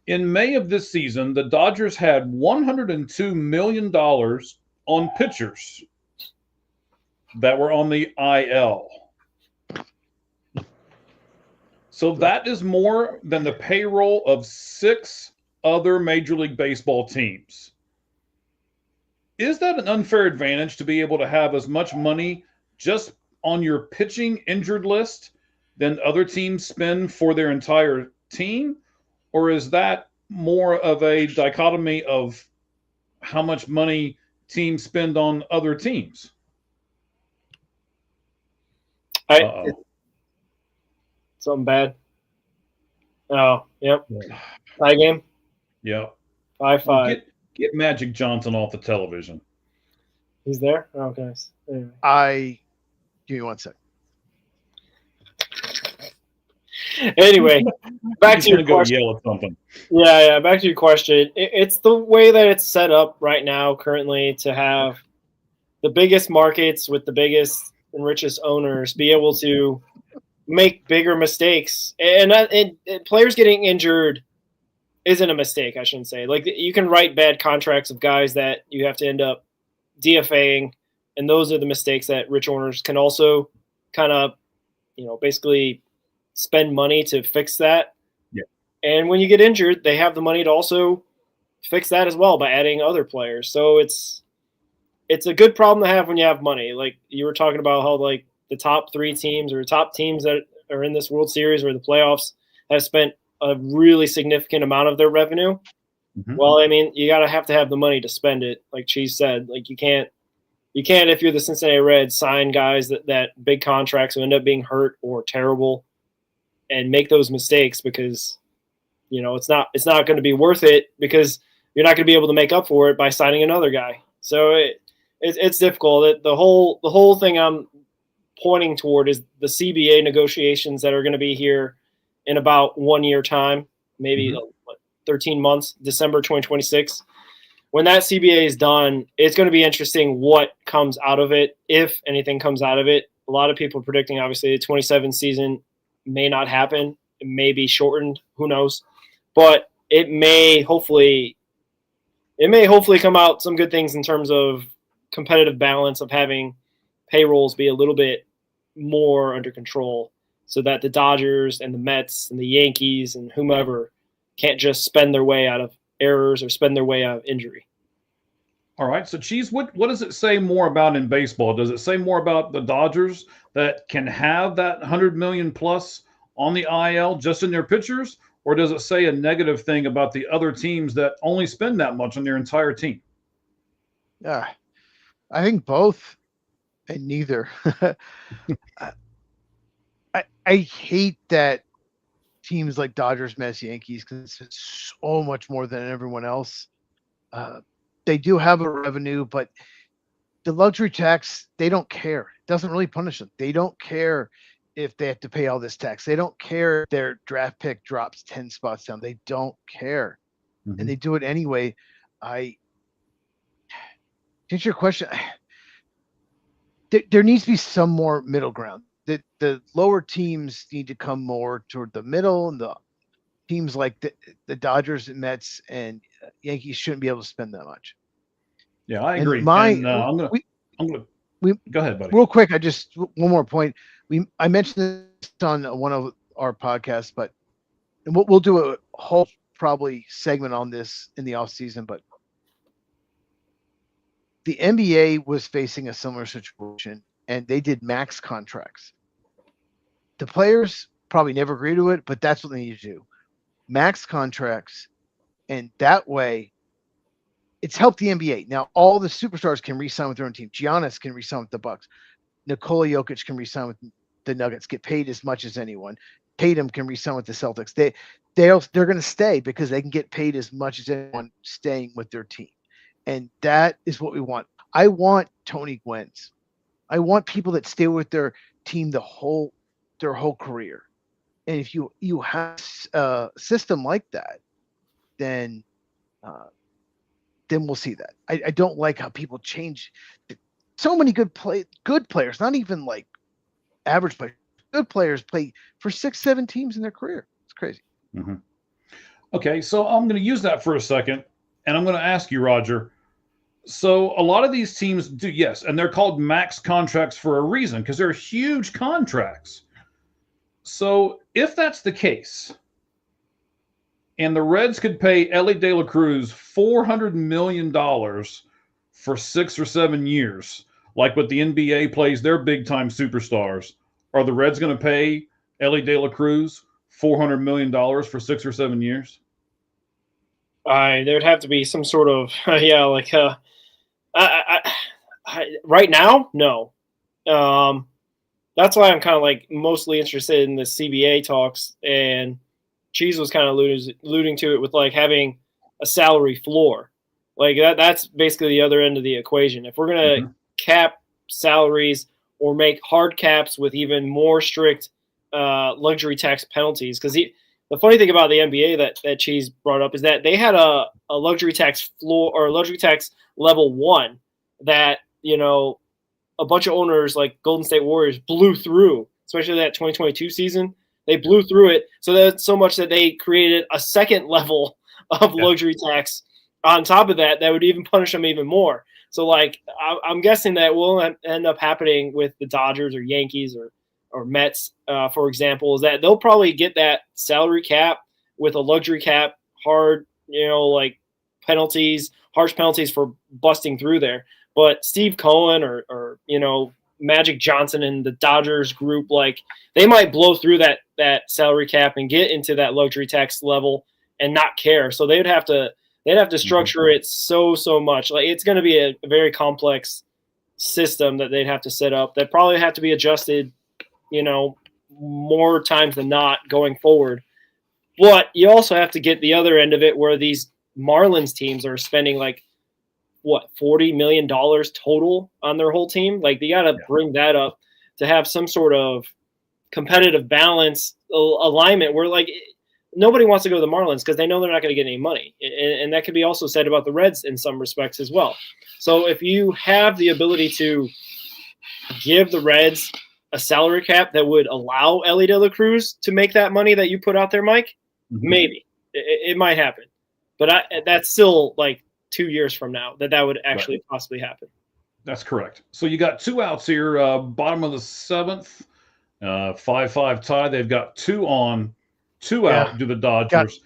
in May of this season, the Dodgers had $102 million on pitchers that were on the IL. So that is more than the payroll of 6 other Major League Baseball teams. Is that an unfair advantage to be able to have as much money just on your pitching injured list than other teams spend for their entire team? Or is that more of a dichotomy of how much money teams spend on other teams? Something bad. Oh, yep. Tie game. Yep. 5-5. Get Magic Johnson off the television. He's there? Oh, nice. Anyway. Give me 1 second. Anyway, back to your question. Yell at something. Yeah. Back to your question. It's the way that it's set up right now, currently, to have the biggest markets with the biggest and richest owners be able to make bigger mistakes, and players getting injured isn't a mistake. I shouldn't say. Like, you can write bad contracts of guys that you have to end up DFAing, and those are the mistakes that rich owners can also kind of, basically spend money to fix that. Yeah. And when you get injured, they have the money to also fix that as well by adding other players. So it's a good problem to have when you have money. Like you were talking about how like the top 3 teams or top teams that are in this World Series or the playoffs have spent a really significant amount of their revenue. Mm-hmm. Well, I mean, you have to have the money to spend it. Like Cheese said, like you can't, if you're the Cincinnati Reds, sign guys that big contracts who end up being hurt or terrible and make those mistakes because, it's not going to be worth it because you're not going to be able to make up for it by signing another guy. So it's difficult. The whole thing I'm pointing toward is the CBA negotiations that are going to be here in about 1 year time, maybe 13 months, December 2026. When that CBA is done, it's going to be interesting what comes out of it, if anything comes out of it. A lot of people are predicting, obviously, the 27 season may not happen. It may be shortened. Who knows? But it may hopefully come out some good things in terms of competitive balance, of having payrolls be a little bit more under control, so that the Dodgers and the Mets and the Yankees and whomever can't just spend their way out of errors or spend their way out of injury. All right. So, Cheese, what does it say more about in baseball? Does it say more about the Dodgers that can have that 100 million plus on the IL just in their pitchers, or does it say a negative thing about the other teams that only spend that much on their entire team? Yeah, I think both and neither. I hate that teams like Dodgers, Mets, Yankees can spend so much more than everyone else. They do have a revenue, but the luxury tax, they don't care. It doesn't really punish them. They don't care if they have to pay all this tax. They don't care if their draft pick drops 10 spots down. They don't care. And they do it anyway. To answer your question, there needs to be some more middle ground. The lower teams need to come more toward the middle, and the teams like the Dodgers and Mets and Yankees shouldn't be able to spend that much. Yeah, I agree. Go ahead, buddy. Real quick, one more point. I mentioned this on one of our podcasts, but we'll do a whole probably segment on this in the off season. But the NBA was facing a similar situation, and they did max contracts. The players probably never agree to it, but that's what they need to do. Max contracts, and that way it's helped the NBA. Now, all the superstars can re-sign with their own team. Giannis can re-sign with the Bucks. Nikola Jokic can re-sign with the Nuggets, get paid as much as anyone. Tatum can re-sign with the Celtics. They're going to stay because they can get paid as much as anyone staying with their team. And that is what we want. I want Tony Gwynn's. I want people that stay with their team their whole career. And if you have a system like that, then we'll see that. I don't like how people change. So many good players, not even like average players. Good players play for 6-7 teams in their career. It's crazy. Okay, so I'm going to use that for a second, and I'm going to ask you, Roger. So a lot of these teams do, yes, and they're called max contracts for a reason, because they're huge contracts. So if that's the case, and the Reds could pay Ellie De La Cruz $400 million for 6 or 7 years, like what the NBA plays their big-time superstars, are the Reds going to pay Ellie De La Cruz $400 million for 6 or 7 years? There'd have to be some sort of right now, no. That's why I'm kind of like mostly interested in the CBA talks, and Cheese was kind of alluding to it with like having a salary floor. Like that's basically the other end of the equation. If we're going to cap salaries or make hard caps with even more strict luxury tax penalties, because the funny thing about the NBA that Cheese brought up is that they had a luxury tax floor or luxury tax level 1 that, a bunch of owners like Golden State Warriors blew through, especially that 2022 season. They blew through it. So that's so much that they created a second level of luxury tax on top of that would even punish them even more. So like, I'm guessing that will end up happening with the Dodgers or Yankees or Mets, for example, is that they'll probably get that salary cap with a luxury cap, hard, like harsh penalties for busting through there. But Steve Cohen or Magic Johnson and the Dodgers group, like they might blow through that salary cap and get into that luxury tax level and not care. So they'd have to structure it so much. Like it's going to be a very complex system that they'd have to set up. That probably have to be adjusted, more times than not going forward. But you also have to get the other end of it where these Marlins teams are spending like $40 million total on their whole team. Like they got to bring that up to have some sort of competitive balance alignment where like nobody wants to go to the Marlins because they know they're not going to get any money. And that could be also said about the Reds in some respects as well. So if you have the ability to give the Reds a salary cap that would allow Ellie De La Cruz to make that money that you put out there, Mike, maybe it might happen. But that's still like 2 years from now that would actually possibly happen. That's correct. So you got 2 outs here, bottom of the 7th, 5-5 tie. They've got 2 on, 2 out to the Dodgers.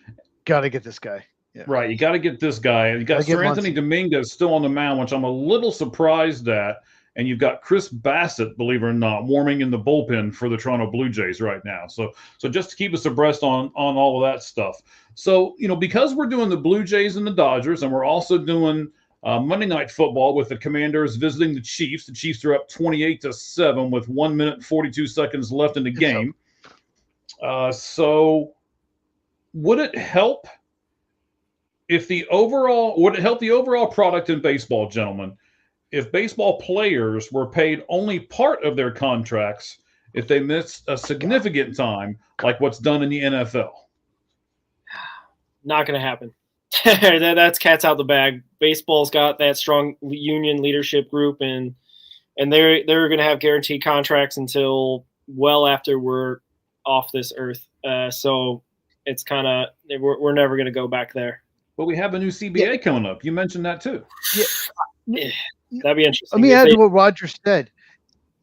Got to get this guy. Yeah. Right, you got to get this guy. You got Sir Anthony Dominguez still on the mound, which I'm a little surprised at. And you've got Chris Bassett, believe it or not, warming in the bullpen for the Toronto Blue Jays right now. So just to keep us abreast on all of that stuff. So, because we're doing the Blue Jays and the Dodgers, and we're also doing Monday Night Football with the Commanders visiting the Chiefs. The Chiefs are up 28-7 with 1 minute and 42 seconds left in the game. So would it help if the overall product in baseball, gentlemen, if baseball players were paid only part of their contracts if they missed a significant time, like what's done in the NFL? Not going to happen. That's cat's out the bag. Baseball's got that strong union leadership group, and they're going to have guaranteed contracts until well after we're off this earth. So it's kind of we're never going to go back there. But we have a new CBA coming up. You mentioned that too. Yeah. That'd be interesting. Let me add to what Roger said.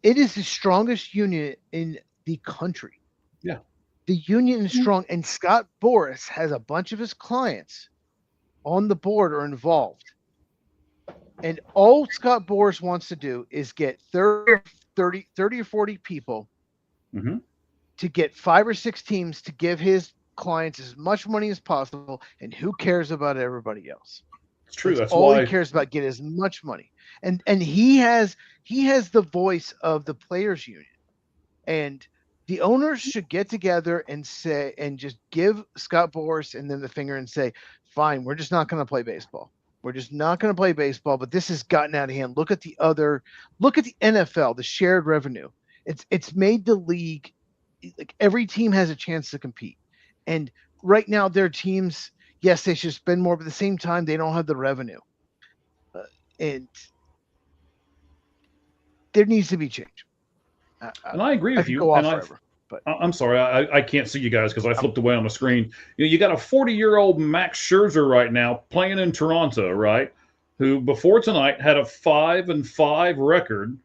It is the strongest union in the country. Yeah. The union is strong, and Scott Boras has a bunch of his clients on the board or involved. And all Scott Boras wants to do is get 30 or 40 people to get 5 or 6 teams to give his clients as much money as possible, and who cares about everybody else? It's true. That's all why he cares about, get as much money. And he has the voice of the players union. And the owners should get together and say, and just give Scott Boras and them the finger and say, fine, we're just not going to play baseball. We're just not going to play baseball, but this has gotten out of hand. Look at the NFL, the shared revenue. It's made the league, like every team has a chance to compete. And right now their teams, yes, they should spend more, but at the same time, they don't have the revenue. And there needs to be change. And I agree with you. I'm sorry, I can't see you guys because I flipped away on the screen. You got a 40-year-old Max Scherzer right now playing in Toronto, right? Who before tonight had a 5-5 record.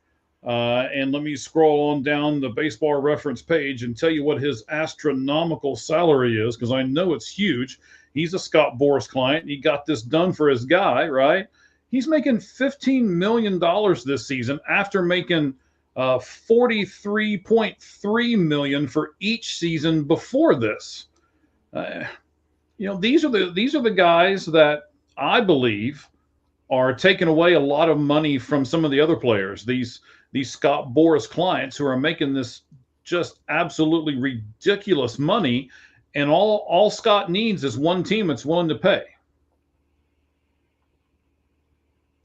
And let me scroll on down the Baseball Reference page and tell you what his astronomical salary is, because I know it's huge. He's a Scott Boras client. He got this done for his guy, right? He's making $15 million this season after making $43.3 million for each season before this. These are the guys that I believe are taking away a lot of money from some of the other players. These Scott Boras clients who are making this just absolutely ridiculous money, and all Scott needs is one team that's willing to pay.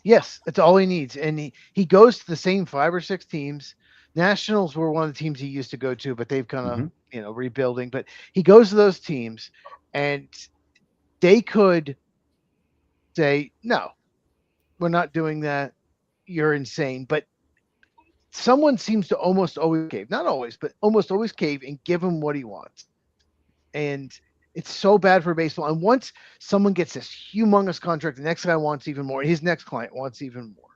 Yes, that's all he needs. And he goes to the same 5 or 6 teams. Nationals were one of the teams he used to go to, but they've kind of rebuilding. But he goes to those teams, and they could say, no, we're not doing that. You're insane. But someone seems to almost always cave. Not always, but almost always cave and give him what he wants. And it's so bad for baseball. And once someone gets this humongous contract, the next guy wants even more. His next client wants even more.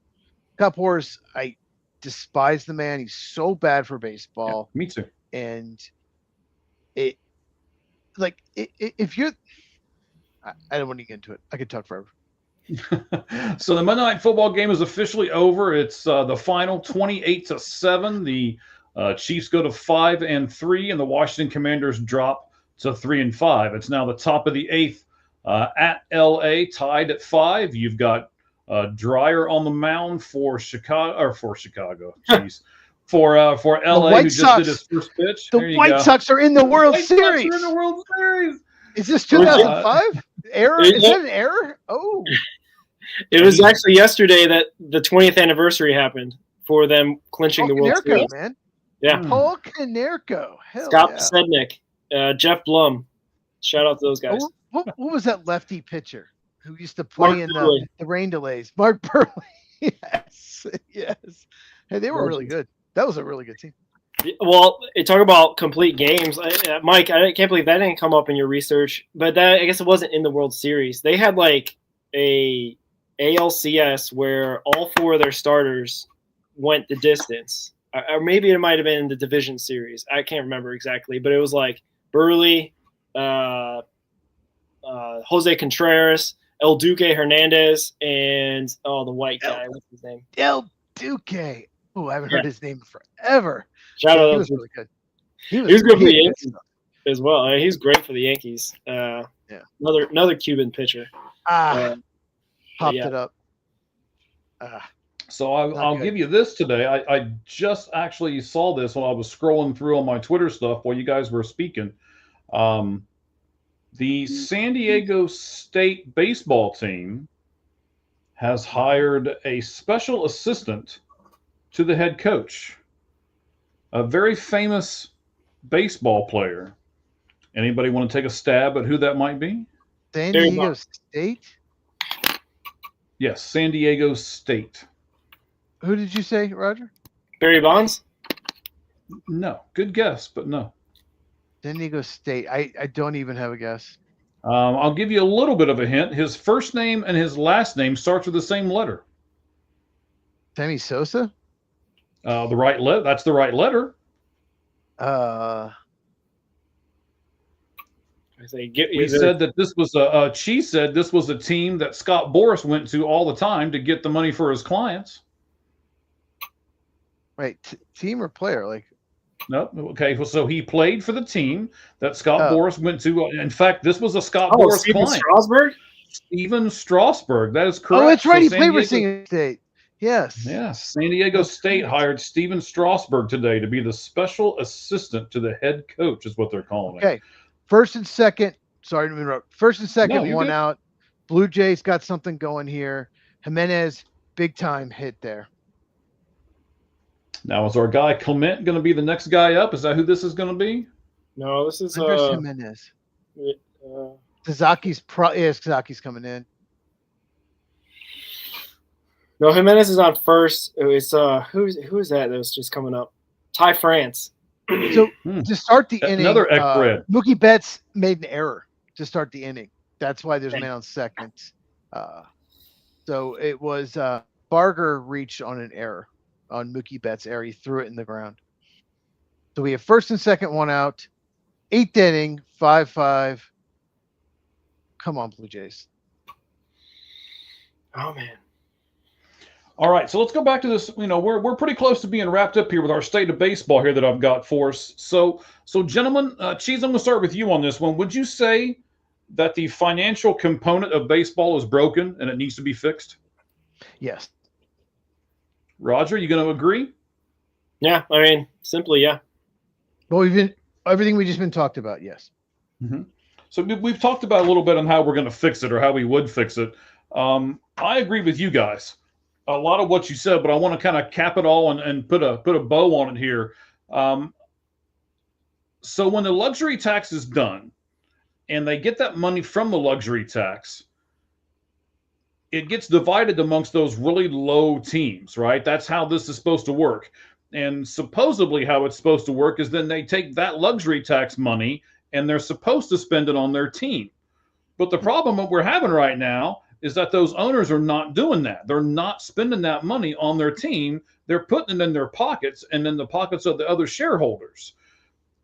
Scott Boras, I despise the man. He's so bad for baseball. Yeah, me too. And if you're, I don't want to get into it. I could talk forever. So the Monday Night Football game is officially over. It's the final 28-7. The Chiefs go to 5-3, and the Washington Commanders drop to 3-5. It's now the top of the 8th at LA, tied at 5. You've got Dreyer on the mound for Chicago. Jeez. For LA, who just did his first pitch. The White Sox are in the World Series. Sox are in the World Series. Is this 2005? Error? Is that an error? Oh. It was actually yesterday that the 20th anniversary happened for them clinching the World Series. Man. Yeah. Paul Konerko. Hell Scott yeah. Sednick, Jeff Blum. Shout out to those guys. Oh, what was that lefty pitcher who used to play Mark in Burley. the rain delays? Mark Burley. Yes. Yes. Hey, they were really good. That was a really good team. Well, talk about complete games. Mike, I can't believe that didn't come up in your research, but that, I guess it wasn't in the World Series. They had like a ALCS where all 4 of their starters went the distance. Or maybe it might have been the division series. I can't remember exactly, but it was like Burley, Jose Contreras, El Duque Hernandez, and the white guy. What's his name? El Duque. Oh, I haven't heard his name forever. Shout out. He was really good. He was good for the Yankees as well. He's great for the Yankees. Another Cuban pitcher. Popped it up. So I'll give you this today. I just actually saw this when I was scrolling through on my Twitter stuff while you guys were speaking. The San Diego State baseball team has hired a special assistant to the head coach, a very famous baseball player. Anybody want to take a stab at who that might be? San Diego State? Yes, San Diego State. Who did you say, Roger? Barry Bonds? No. Good guess, but no. San Diego State. I don't even have a guess. I'll give you a little bit of a hint. His first name and his last name starts with the same letter. Sammy Sosa? The right letter. That's the right letter. We said that this was she said this was a team that Scott Boras went to all the time to get the money for his clients. Right. Team or player? Like. Nope. Okay. So he played for the team that Scott Boras went to. In fact, this was a Scott Boras client. Strasburg? Steven Strasburg. That is correct. Oh, that's right. He played for San Diego State. Yes. Yes. San Diego State hired Steven Strasburg today to be the special assistant to the head coach, is what they're calling it. Okay. First and second. Sorry to interrupt. First and second, one out. Blue Jays got something going here. Jimenez, big time hit there. Now, is our guy Clement going to be the next guy up? Is that who this is going to be? No, this is Jimenez. Sazaki's Sazaki's coming in. No, Jimenez is on first. It's who is that was just coming up? Ty France. So to start the inning, another Ekbred. Mookie Betts made an error to start the inning. That's why there's a man on second. So it was Barger reached on an error on Mookie Betts' error. He threw it in the ground. So we have first and second, one out. 8th inning, 5-5. Come on, Blue Jays. Oh man. All right, so let's go back to this. You know, we're pretty close to being wrapped up here with our state of baseball here that I've got for us. So gentlemen, Cheese, I'm going to start with you on this one. Would you say that the financial component of baseball is broken and it needs to be fixed? Yes. Roger, you going to agree? Yeah, I mean, simply, yeah. Well, everything we just been talked about, yes. Mm-hmm. So we've talked about a little bit on how we're going to fix it or how we would fix it. I agree with you guys. A lot of what you said, but I want to kind of cap it all and put a bow on it here. So when the luxury tax is done and they get that money from the luxury tax, it gets divided amongst those really low teams, right? That's how this is supposed to work. And supposedly how it's supposed to work is then they take that luxury tax money and they're supposed to spend it on their team. But the problem that we're having right now is that those owners are not doing that. They're not spending that money on their team. They're putting it in their pockets and in the pockets of the other shareholders.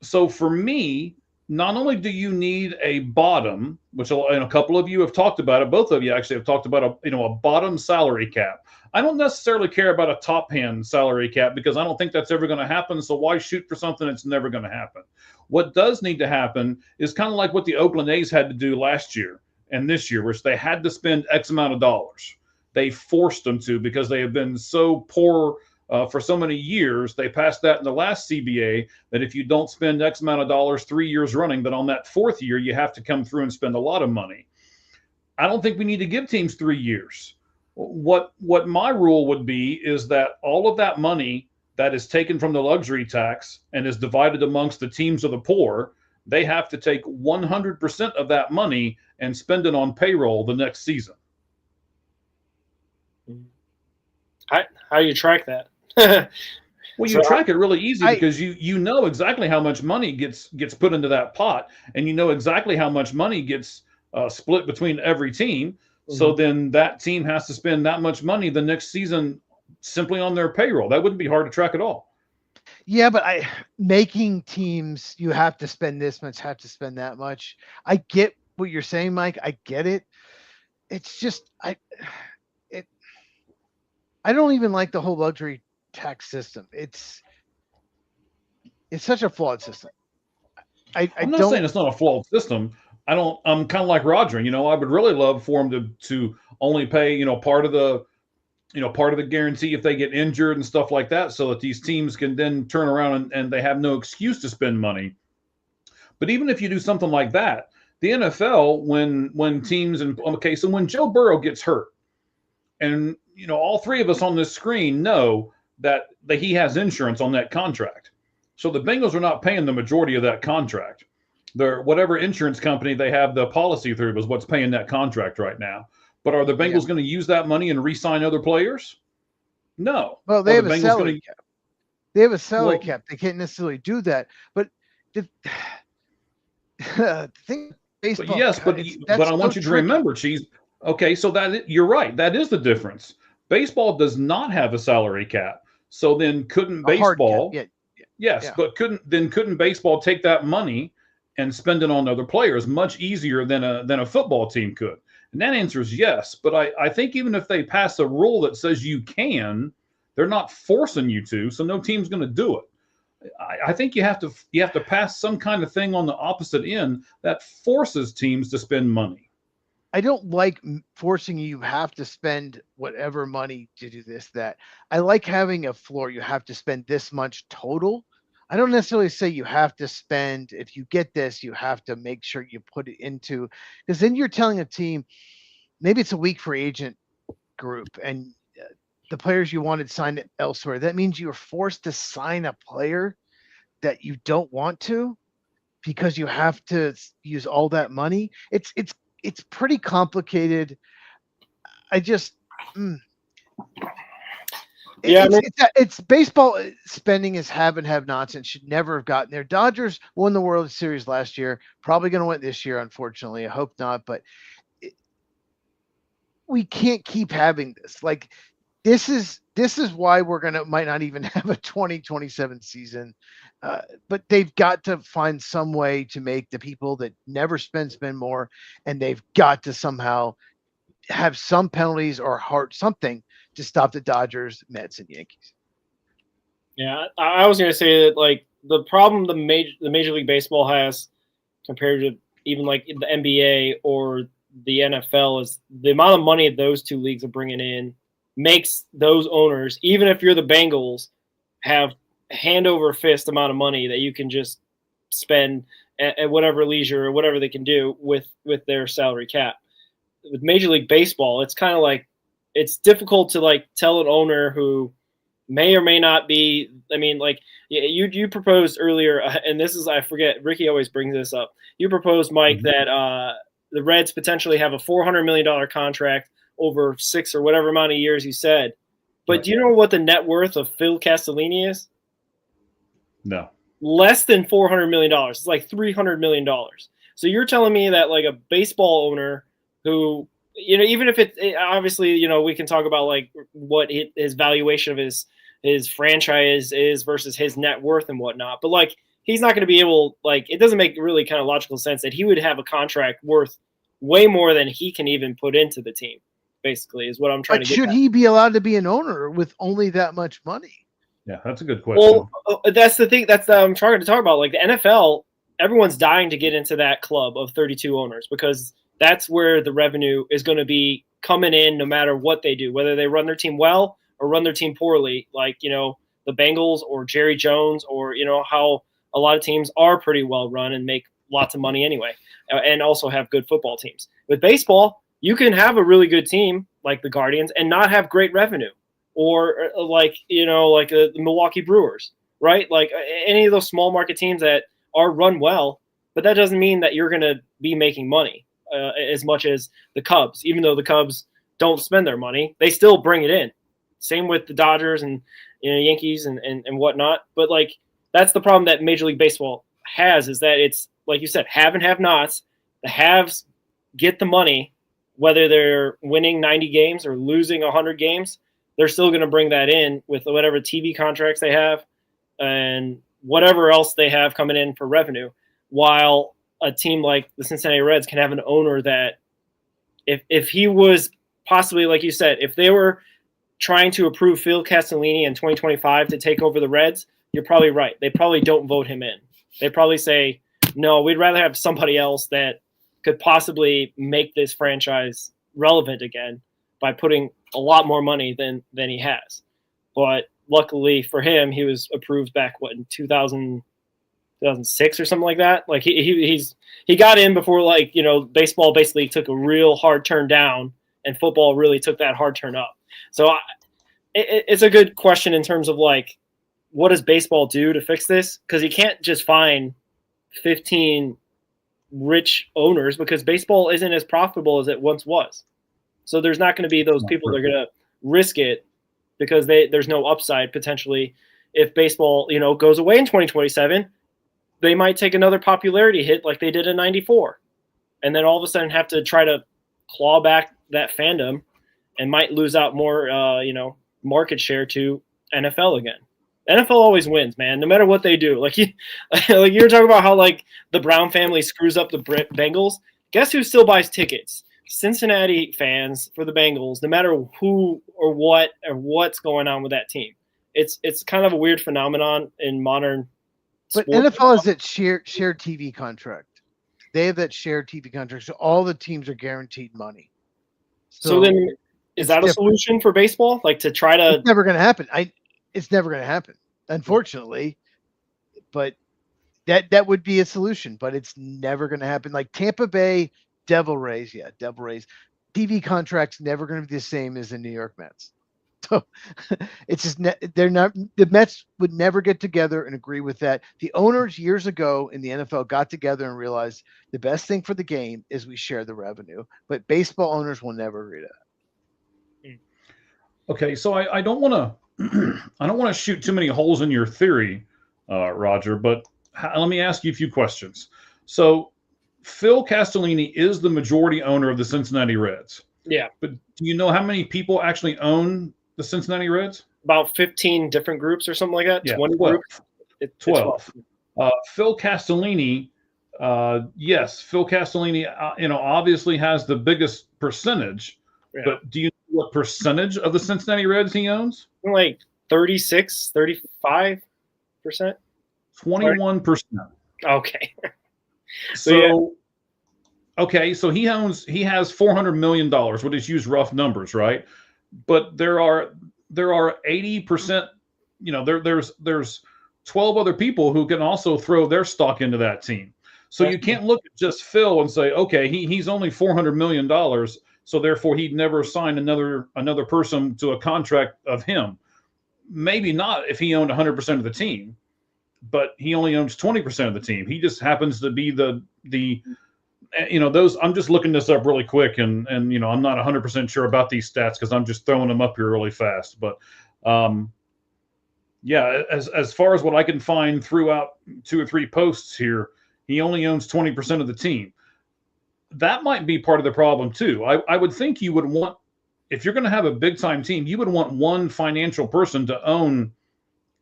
So for me, not only do you need a bottom, which a couple of you have talked about it, both of you actually have talked about a bottom salary cap. I don't necessarily care about a top hand salary cap because I don't think that's ever going to happen. So why shoot for something that's never going to happen? What does need to happen is kind of like what the Oakland A's had to do last year and this year, which they had to spend X amount of dollars. They forced them to because they have been so poor for so many years. They passed that in the last CBA that if you don't spend X amount of dollars 3 years running, then on that fourth year, you have to come through and spend a lot of money. I don't think we need to give teams 3 years. What my rule would be is that all of that money that is taken from the luxury tax and is divided amongst the teams of the poor, they have to take 100% of that money and spend it on payroll the next season. How do you track that? Well, you track it really easy because you know exactly how much money gets put into that pot, and you know exactly how much money gets split between every team. So then that team has to spend that much money the next season simply on their payroll. That wouldn't be hard to track at all. Yeah, but making teams, you have to spend this much, have to spend that much. I get what you're saying, Mike. I get it. It's just I don't even like the whole luxury tax system. It's such a flawed system. I'm not saying it's not a flawed system. I'm kind of like Roger. I would really love for him to only pay, part of the guarantee if they get injured and stuff like that, so that these teams can then turn around and they have no excuse to spend money. But even if you do something like that, the NFL, when teams so when Joe Burrow gets hurt, and all three of us on this screen know that he has insurance on that contract. So the Bengals are not paying the majority of that contract. Whatever insurance company they have the policy through is what's paying that contract right now. But are the Bengals going to use that money and re-sign other players? No. Well, they have a salary cap. They have a salary cap. They can't necessarily do that. But the thing, baseball. But yes, but I want you to remember, Cheese. Okay, so you're right. That is the difference. Baseball does not have a salary cap. So then couldn't baseball? Yes, but couldn't baseball take that money and spend it on other players much easier than a football team could? And that answer is yes. But I think even if they pass a rule that says you can, they're not forcing you to, so no team's going to do it. I think you have to pass some kind of thing on the opposite end that forces teams to spend money. I don't like forcing you have to spend whatever money to do this, that. I like having a floor. You have to spend this much total. I don't necessarily say you have to spend, if you get this, you have to make sure you put it into, because then you're telling a team, maybe it's a weak free agent group and the players you wanted signed elsewhere. That means you're forced to sign a player that you don't want to because you have to use all that money. It's pretty complicated. It's baseball spending is have and have nots and should never have gotten there. Dodgers won the World Series last year, probably going to win this year, unfortunately. I hope not, but we can't keep having this. Like, this is why might not even have a 2027 season. But they've got to find some way to make the people that never spend more, and they've got to somehow have some penalties or something to stop the Dodgers, Mets, and Yankees. Yeah, I was going to say that, like, the problem the Major League Baseball has compared to even like the NBA or the NFL is the amount of money those two leagues are bringing in makes those owners, even if you're the Bengals, have hand over fist amount of money that you can just spend at whatever leisure or whatever they can do with their salary cap. With Major League Baseball, it's kind of like, it's difficult to like tell an owner who may or may not be. I mean, like you proposed earlier, and this is, I forget, Ricky always brings this up. You proposed, Mike, that the Reds potentially have a $400 million contract over 6 or whatever amount of years you said. But do you know what the net worth of Phil Castellini is? No. Less than $400 million. It's like $300 million. So you're telling me that like a baseball owner who, even if it obviously, we can talk about like what his valuation of his franchise is versus his net worth and whatnot. But like, he's not going to be able, like, it doesn't make really kind of logical sense that he would have a contract worth way more than he can even put into the team, basically, is what I'm trying to get at. Should he be allowed to be an owner with only that much money? Yeah, that's a good question. Well, that's the thing. That's I'm trying to talk about. Like the NFL, everyone's dying to get into that club of 32 owners because that's where the revenue is going to be coming in no matter what they do, whether they run their team well or run their team poorly, like, the Bengals or Jerry Jones or, how a lot of teams are pretty well run and make lots of money anyway, and also have good football teams. With baseball, you can have a really good team like the Guardians and not have great revenue. or like the Milwaukee Brewers, right? Like any of those small market teams that are run well, but that doesn't mean that you're going to be making money as much as the Cubs. Even though the Cubs don't spend their money, they still bring it in. Same with the Dodgers and Yankees and whatnot. But like that's the problem that Major League Baseball has, is that it's like you said, have and have nots. The haves get the money, whether they're winning 90 games or losing 100 games. They're still going to bring that in with whatever TV contracts they have and whatever else they have coming in for revenue. While a team like the Cincinnati Reds can have an owner that if he was possibly, like you said, if they were trying to approve Phil Castellini in 2025 to take over the Reds, you're probably right. They probably don't vote him in. They probably say, no, we'd rather have somebody else that could possibly make this franchise relevant again by putting a lot more money than he has. But luckily for him, he was approved back in 2006 or something like that. Like he got in before baseball basically took a real hard turn down and football really took that hard turn up. So it's a good question in terms of like, what does baseball do to fix this? Because you can't just find 15 rich owners because baseball isn't as profitable as it once was. So there's not going to be those people that are going to risk it because there's no upside potentially. If baseball, goes away in 2027, they might take another popularity hit like they did in 94. And then all of a sudden have to try to claw back that fandom and might lose out more, market share to NFL again. NFL always wins, man, no matter what they do. Like you were talking about how like the Brown family screws up the Bengals. Guess who still buys tickets? Cincinnati fans for the Bengals, no matter who or what's going on with that team. It's kind of a weird phenomenon in modern But sport. NFL is that shared TV contract. They have that shared TV contract, so all the teams are guaranteed money. So then, is that a solution for baseball? Like to try to? It's never going to happen. It's never going to happen, unfortunately. But that would be a solution, but it's never going to happen. Like Tampa Bay Devil Rays, TV contracts never going to be the same as the New York Mets. So it's just they're not. The Mets would never get together and agree with that. The owners years ago in the NFL got together and realized the best thing for the game is we share the revenue. But baseball owners will never agree to that. Okay, so I don't want to I don't want to shoot too many holes in your theory, Roger. But let me ask you a few questions. So Phil Castellini is the majority owner of the Cincinnati Reds. Yeah, but do you know how many people actually own the Cincinnati Reds? About 15 different groups or something like that. Yeah, 20 12. groups. 12. Phil Castellini, yes, Phil Castellini, obviously has the biggest percentage. Yeah. But do you know what percentage of the Cincinnati Reds he owns? Like 36, 35%. 21%. Okay. So okay, so he has $400 million. We'll just use rough numbers, right? But there are 80%. There's 12 other people who can also throw their stock into that team. So you can't look at just Phil and say, okay, he's only $400 million, so therefore he'd never sign another person to a contract of him. Maybe not if he owned 100% of the team, but he only owns 20% of the team. He just happens to be the those. I'm just looking this up really quick, and I'm not 100% sure about these stats because I'm just throwing them up here really fast. But as far as what I can find throughout 2 or 3 posts here, he only owns 20% of the team. That might be part of the problem too. I would think you would want, if you're going to have a big time team, you would want one financial person to own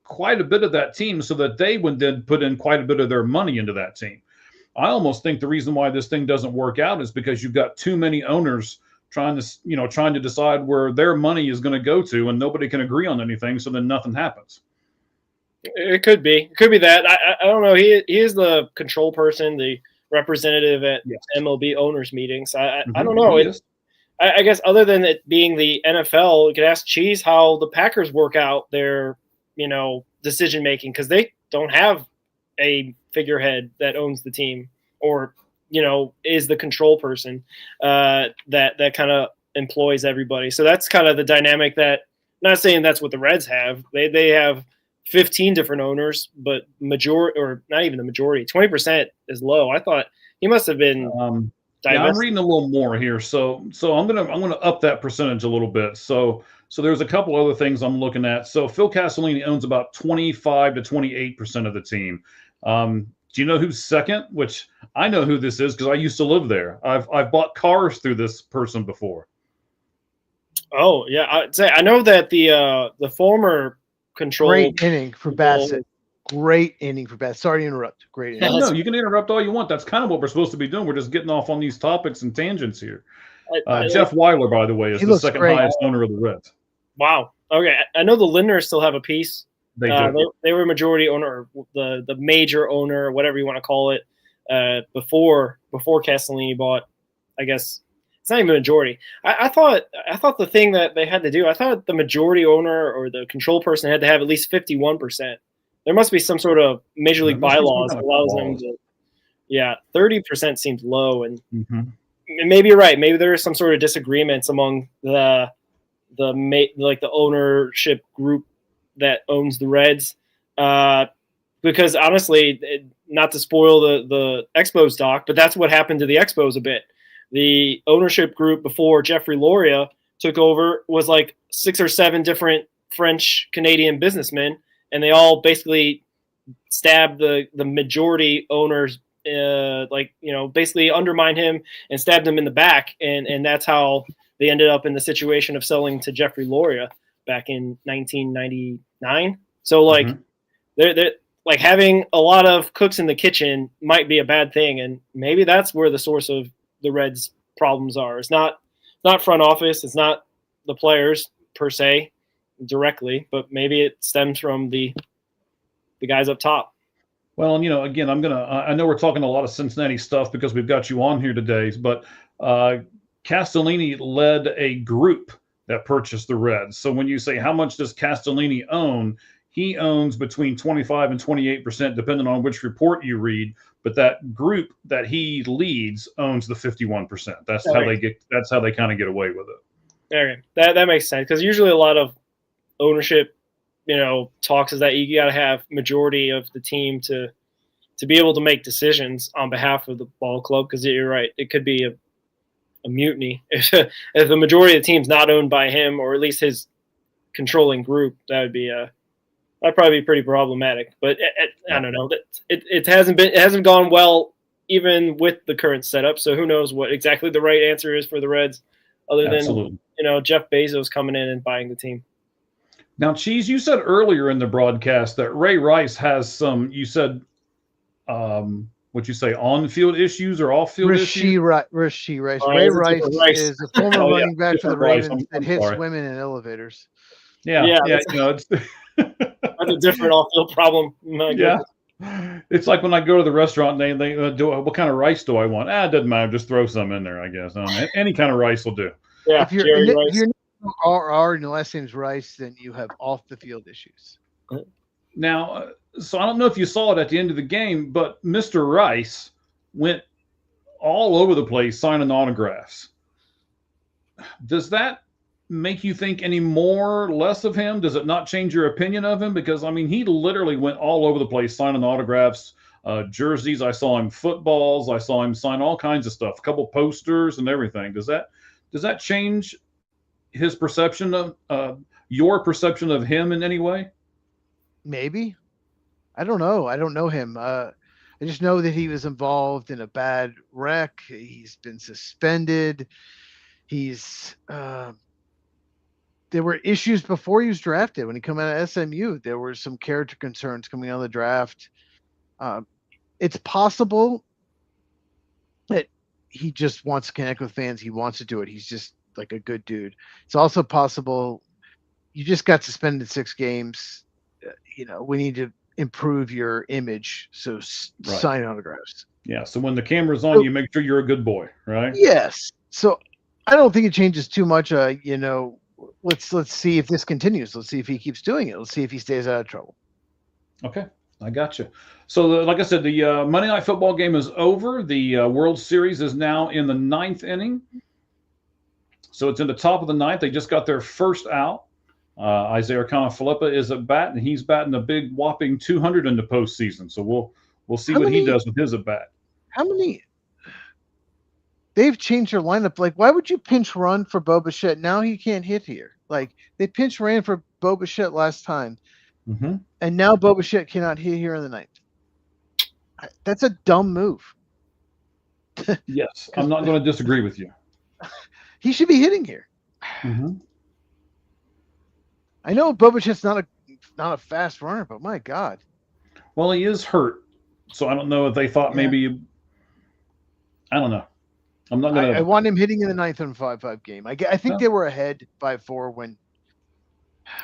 quite a bit of that team so that they would then put in quite a bit of their money into that team. I almost think the reason why this thing doesn't work out is because you've got too many owners trying to decide where their money is going to go to, and nobody can agree on anything, so then nothing happens. It could be that. I don't know. He is the control person, the representative at MLB owners meetings. I don't know. I guess other than it being the NFL, you could ask Cheese how the Packers work out their decision making, because they don't have a figurehead that owns the team or is the control person that kind of employs everybody. So that's kind of the dynamic that Not saying that's what the Reds have. They have 15 different owners, but majority, or not even the majority, 20% is low. I thought he must have been yeah, I'm reading a little more here. So I'm gonna up that percentage a little bit. So there's a couple other things I'm looking at. So Phil Castellini owns about 25 to 28% of the team. Do you know who's second? Which I know who this is because I used to live there. I've bought cars through this person before. Oh yeah, I'd say I know that the former control. Great inning for Bassett. Great inning for Bassett. Sorry to interrupt. Great inning. No, you can interrupt all you want. That's kind of what we're supposed to be doing. We're just getting off on these topics and tangents here. Jeff Weiler, by the way, is the second highest owner of the Reds. Wow. Okay, I know the Lindners still have a piece. They do. They were majority owner, the major owner, or whatever you want to call it, before Castellini bought. I guess it's not even a majority. I thought the thing that they had to do. I thought the majority owner or the control person had to have at least 51%. There must be some sort of major league bylaws that allows them to. Yeah, 30% seems low, and maybe you're right. Maybe there is some sort of disagreements among the ownership group that owns the Reds, because honestly, not to spoil the Expos talk, but that's what happened to the Expos a bit. The ownership group before Jeffrey Loria took over was like 6 or 7 different French Canadian businessmen, and they all basically stabbed the majority owners, basically undermined him and stabbed him in the back, and that's how they ended up in the situation of selling to Jeffrey Loria back in 1999. So they're like having a lot of cooks in the kitchen might be a bad thing, and maybe that's where the source of the Reds' problems are. It's not front office, it's not the players per se directly, but maybe it stems from the guys up top. Well, and again, I know we're talking a lot of Cincinnati stuff because we've got you on here today, but Castellini led a group that purchased the Reds. So when you say how much does Castellini own, he owns between 25 and 28%, depending on which report you read. But that group that he leads owns the 51%. That's how they kind of get away with it. Okay, that makes sense, because usually a lot of ownership, talks is that you got to have majority of the team to be able to make decisions on behalf of the ball club. Because you're right, it could be a mutiny if the majority of the team's not owned by him, or at least his controlling group. That'd probably be pretty problematic. But I don't know. It hasn't gone well even with the current setup. So who knows what exactly the right answer is for the Reds, other than Jeff Bezos coming in and buying the team. Now, Cheese, you said earlier in the broadcast that Ray Rice has some. You said, what'd you say, on-field issues or off-field issues? Rishi Rice. Ray Rice is a former running back for the Ravens that hits women in elevators. Yeah. That's a different off-field problem. It's like when I go to the restaurant and they do, what kind of rice do I want? It doesn't matter. Just throw some in there, I guess. Any kind of rice will do. Yeah, if you're R and your last name's Rice, then you have off-the-field issues. Now, so I don't know if you saw it at the end of the game, but Mr. Rice went all over the place signing autographs. Does that make you think any more or less of him? Does it not change your opinion of him? Because, he literally went all over the place signing autographs, jerseys. I saw him footballs. I saw him sign all kinds of stuff, a couple posters and everything. Does that change his perception of your perception of him in any way? Maybe. I don't know. I don't know him. I just know that he was involved in a bad wreck. He's been suspended. There were issues before he was drafted. When he came out of SMU, there were some character concerns coming out of the draft. It's possible that he just wants to connect with fans. He wants to do it. He's just like a good dude. It's also possible you just got suspended 6 games. We need to improve your image. So sign autographs. Yeah. So when the camera's on, you make sure you're a good boy, right? Yes. So I don't think it changes too much. Let's see if this continues. Let's see if he keeps doing it. Let's see if he stays out of trouble. Okay. I got you. So, like I said, the Monday Night Football game is over. The World Series is now in the 9th inning. So it's in the top of the 9th. They just got their first out. Isaiah Philippa is at bat, and he's batting a big whopping 200 in the postseason. So we'll see what he does with his at bat. How many? They've changed their lineup. Like, why would you pinch run for Bo Bichette? Now he can't hit here. Like, they pinch ran for Bo Bichette last time, and now Bo Bichette cannot hit here in the ninth. That's a dumb move. Yes, I'm not going to disagree with you. He should be hitting here. I know Bo Bichette's not a fast runner, but my God. Well, he is hurt, so I don't know if they thought maybe. I don't know. I'm not gonna. I want him hitting in the ninth and 5-5 game. I think they were ahead 5-4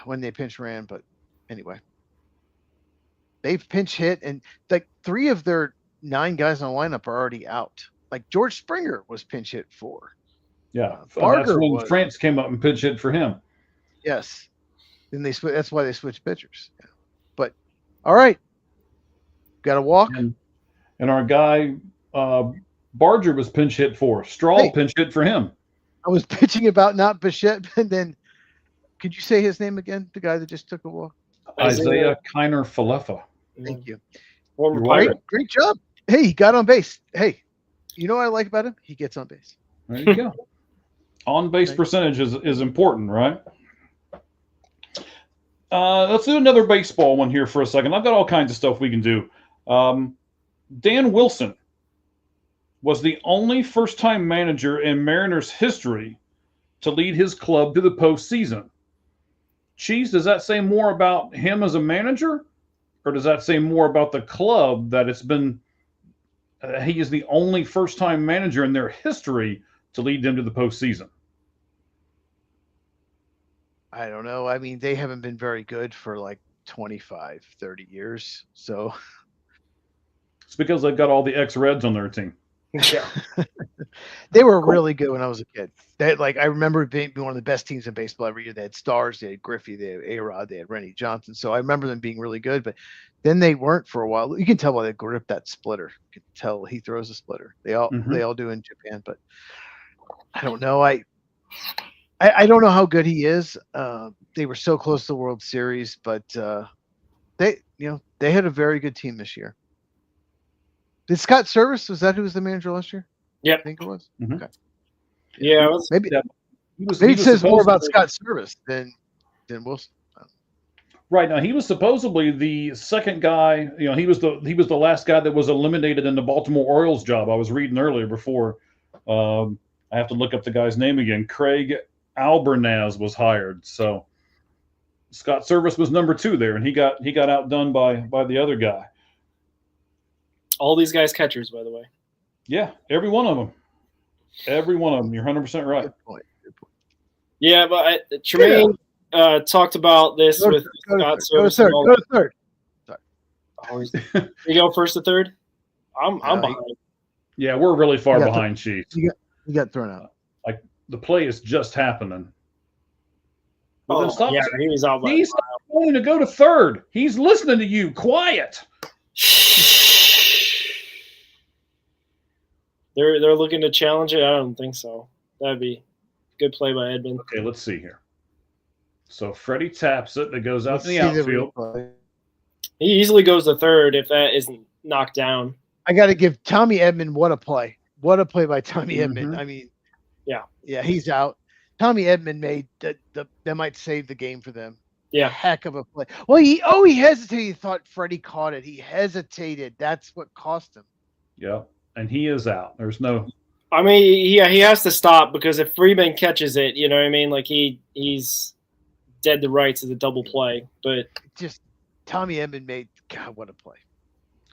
when they pinch ran, but anyway, they've pinch hit, and like 3 of their 9 guys in the lineup are already out. Like George Springer was pinch hit for. Yeah, that's when France came up and pinch hit for him. Yes, then that's why they switched pitchers. Yeah. But all right, got to walk. And our guy. Barger was pinch hit for. Straw pinch hit for him. I was pitching about not Bichette, and then could you say his name again? The guy that just took a walk. Isaiah Philippa. Thank you. Great job. Hey, he got on base. Hey, you know what I like about him? He gets on base. There you go. On base percentage is important, right? Let's do another baseball one here for a second. I've got all kinds of stuff we can do. Dan Wilson was the only first-time manager in Mariners history to lead his club to the postseason. Cheese, does that say more about him as a manager, or does that say more about the club that it's been he is the only first-time manager in their history to lead them to the postseason? I don't know. I mean, they haven't been very good for like 25, 30 years. So it's because they've got all the ex-Reds on their team. Yeah. They were really good when I was a kid. I remember being one of the best teams in baseball every year. They had stars, they had Griffey, they had A-Rod, they had Rennie Johnson. So I remember them being really good, but then they weren't for a while. You can tell why they gripped that splitter. You can tell he throws a splitter. They all do in Japan, but I don't know. I don't know how good he is. They were so close to the World Series, but they had a very good team this year. Did Scott Service, was that who was the manager last year? Yep. I think it was. Okay. Yeah, maybe it says more about Scott Service than Wilson. Right. Now he was supposedly the second guy, he was the last guy that was eliminated in the Baltimore Orioles job. I was reading earlier before. I have to look up the guy's name again. Craig Albernaz was hired. So Scott Service was number 2 there, and he got outdone by the other guy. All these guys catchers, by the way. Yeah, every one of them. Every one of them. You're 100% right. Good point. Yeah, but Tremaine talked about this with Scott Service. Go to third. Sorry. You go first to third? I'm behind. Yeah, we're really far behind, Chief. You got thrown out. Like the play is just happening. Well, yeah, he was out. He's going to go to third. He's listening to you. Quiet. They're looking to challenge it. I don't think so. That'd be a good play by Edmund. Okay, let's see here. So Freddie taps it. That goes out in the outfield. He easily goes to third if that isn't knocked down. I got to give Tommy Edmond what a play. What a play by Tommy Edmond. I mean, yeah, he's out. Tommy Edmond made that might save the game for them. Yeah, heck of a play. Well, he hesitated. He thought Freddie caught it. He hesitated. That's what cost him. Yeah. And he is out. There's no. I mean, he has to stop because if Freeman catches it, you know what I mean? Like he's dead to rights as a double play. But just Tommy Edmond made what a play.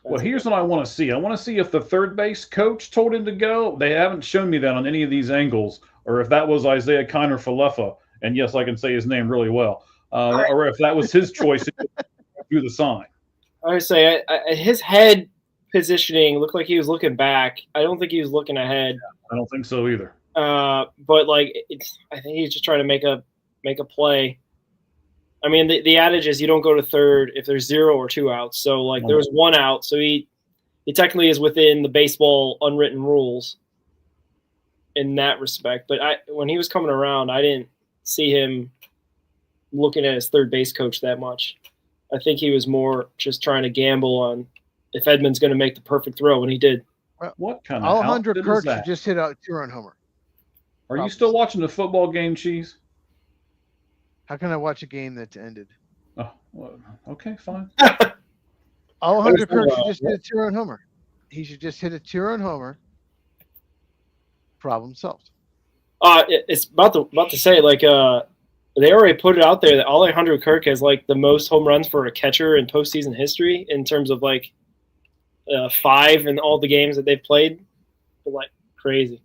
Well, here's what I want to see. I want to see if the third base coach told him to go. They haven't shown me that on any of these angles, or if that was Isaiah Philippa. And yes, I can say his name really well. Or if that was his choice to do the sign. I would say his head positioning looked like he was looking back. I don't think he was looking ahead. I don't think so either. But like, I think he's just trying to make a play. I mean, the adage is you don't go to third if there's 0 or 2 outs. So like there was 1 out, so he technically is within the baseball unwritten rules in that respect. But when he was coming around, I didn't see him looking at his third base coach that much. I think he was more just trying to gamble on if Edman's going to make the perfect throw, and he did. What kind of Alejandro outfit Kirk is that? should just hit a 2-run homer. Are you still watching the football game, Cheese? How can I watch a game that's ended? Oh, well, okay, fine. Alejandro Kirk should just hit a 2-run homer. He should just hit a 2-run homer. Problem solved. It's about to say, like, they already put it out there that Alejandro Kirk has, like, the most home runs for a catcher in postseason history in terms of, like, 5 in all the games that they've played. Like, crazy.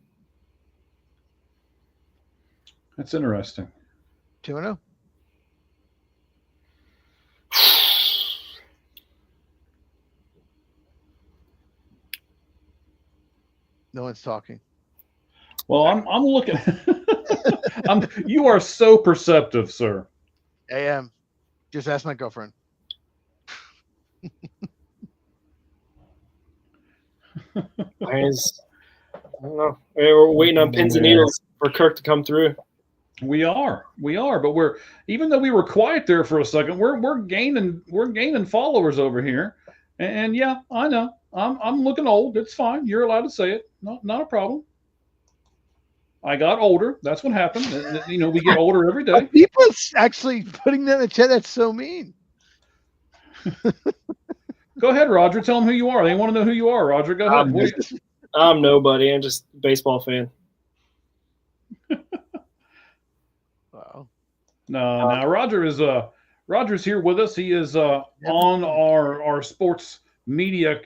That's interesting. 2-0. No one's talking. Well, I'm looking. You are so perceptive, sir. I am. Just ask my girlfriend. I don't know. We're waiting on pins and needles for Kirk to come through. We are, but even though we were quiet there for a second, we're gaining followers over here, and yeah, I know I'm looking old. It's fine. You're allowed to say it. Not a problem. I got older. That's what happened. You know, we get older every day. People actually putting that in the chat. That's so mean. Go ahead, Roger. Tell them who you are. They want to know who you are, Roger. Go ahead. I'm nobody. I'm just a baseball fan. Wow. No. Roger's here with us. He is on our sports media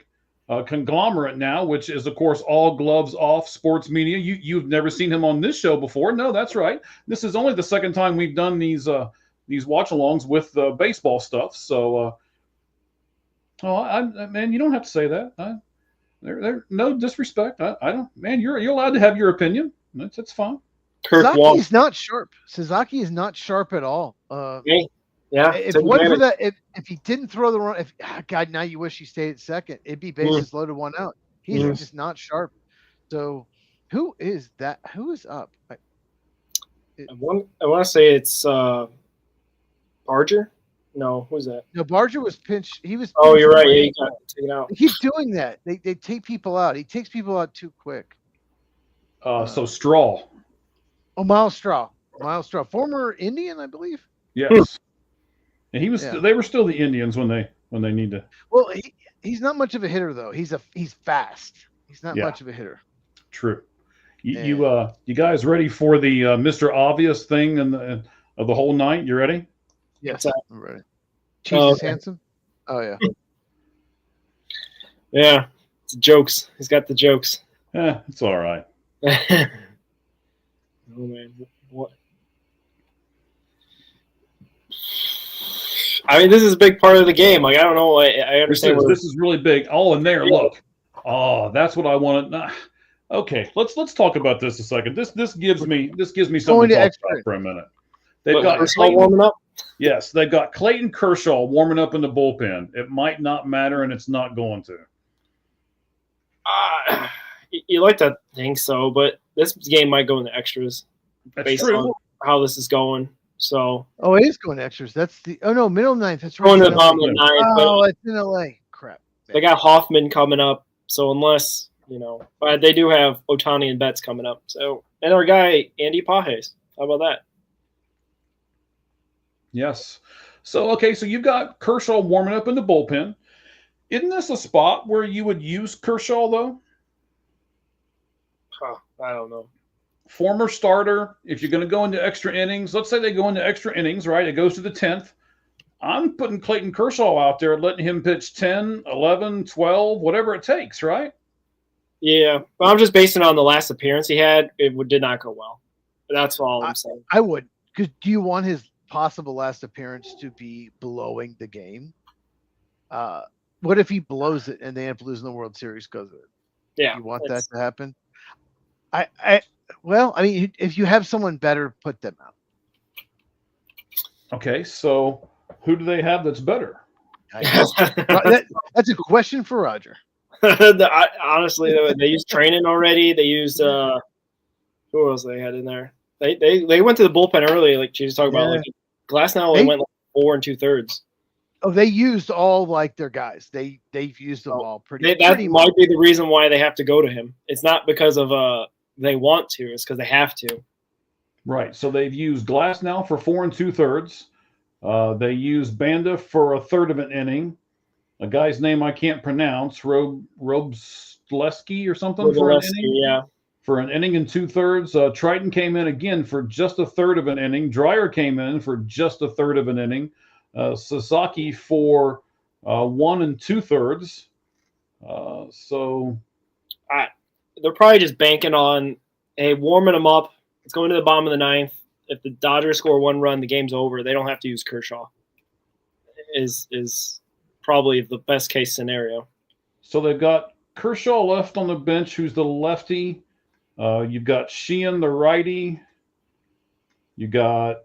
conglomerate now, which is, of course, All Gloves Off Sports Media. You've never seen him on this show before. No, that's right. This is only the second time we've done these watch-alongs with baseball stuff. So, man, you don't have to say that. There no disrespect. I don't. Man, you're allowed to have your opinion. That's fine. Sazaki's not sharp. Sasaki is not sharp at all. Yeah. If it wasn't for that, if he didn't throw the run, God, now you wish he stayed at second. It'd be bases loaded, 1 out. He's just not sharp. So, who is that? Who is up? I want to say it's Barger. No, who's that? No, Barger was pinched. He was. Oh, you're right. Yeah, he got taken out. They keep doing that. They take people out. He takes people out too quick. So Straw. Oh, Miles Straw, former Indian, I believe. Yes. And he was. Yeah. They were still the Indians when they need to. Well, he's not much of a hitter though. He's fast. He's not much of a hitter. True. You guys ready for the Mr. Obvious thing of the whole night? You ready? Yes, I'm ready. Jesus handsome. Oh yeah. Yeah, it's jokes. He's got the jokes. It's all right. Oh man, what? I mean, this is a big part of the game. Like, I don't know. I understand. This is really big. Oh, and there, look. Oh, that's what I wanted. Okay, let's talk about this a second. This gives me something to talk about for a minute. They've got Clayton warming up. Yes, they've got Clayton Kershaw warming up in the bullpen. It might not matter, and it's not going to. You like to think so, but this game might go into extras. That's based true. on how this is going. So. Oh, it is going to extras. That's the. Oh no, middle ninth. That's right. Going to the bottom of the ninth. Oh, it's in LA. Crap. They got Hoffman coming up, so unless but they do have Ohtani and Betts coming up. So, and our guy Andy Pages. How about that? Yes. So okay, so you've got Kershaw warming up in the bullpen. Isn't this a spot where you would use Kershaw though? I don't know. Former starter. If you're going to go into extra innings, let's say they go into extra innings, right? It goes to the 10th. I'm putting Clayton Kershaw out there, letting him pitch 10, 11, 12, whatever it takes, right? Yeah, but I'm just basing it on the last appearance he had. It did not go well. That's all I'm saying. I would. Because do you want his possible last appearance to be blowing the game? What if he blows it and they end up losing the World Series because of it? Yeah. You want that to happen? Well, I mean, if you have someone better, put them out. Okay, so who do they have that's better? That's a question for Roger. Honestly, they used training already. They used who else they had in there? They went to the bullpen early, like she was talking about, like Glasnow only went like 4 2/3. Oh, they used all like their guys. They've used them all pretty. That pretty might much. be the reason why they have to go to him. It's not because of they want to. It's because they have to. Right. So they've used Glasnow for 4 2/3. They used Banda for a third of an inning. A guy's name I can't pronounce, Robsleski or something for an inning. Yeah. For an inning and 2/3. Triton came in again for just a third of an inning. Dreyer came in for just a third of an inning. Sasaki for 1 2/3. So they're probably just banking on, hey, warming them up. It's going to the bottom of the ninth. If the Dodgers score 1 run, the game's over. They don't have to use Kershaw. Is probably the best case scenario. So they've got Kershaw left on the bench, who's the lefty. You've got Sheehan, the righty. You got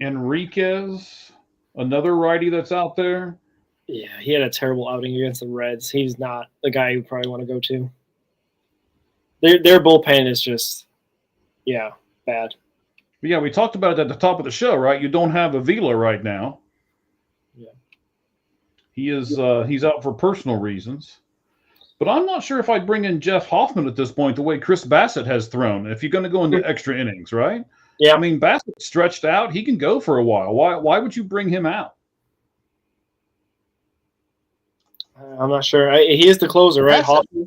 Enriquez, another righty that's out there. Yeah, he had a terrible outing against the Reds. He's not the guy you probably want to go to. Their bullpen is just, bad. But yeah, we talked about it at the top of the show, right? You don't have Avila right now. Yeah, he is. He's out for personal reasons. But I'm not sure if I'd bring in Jeff Hoffman at this point, the way Chris Bassett has thrown. If you're going to go into extra innings, right? Yeah. I mean, Bassett stretched out. He can go for a while. Why would you bring him out? I'm not sure. He is the closer, right? Hoffman?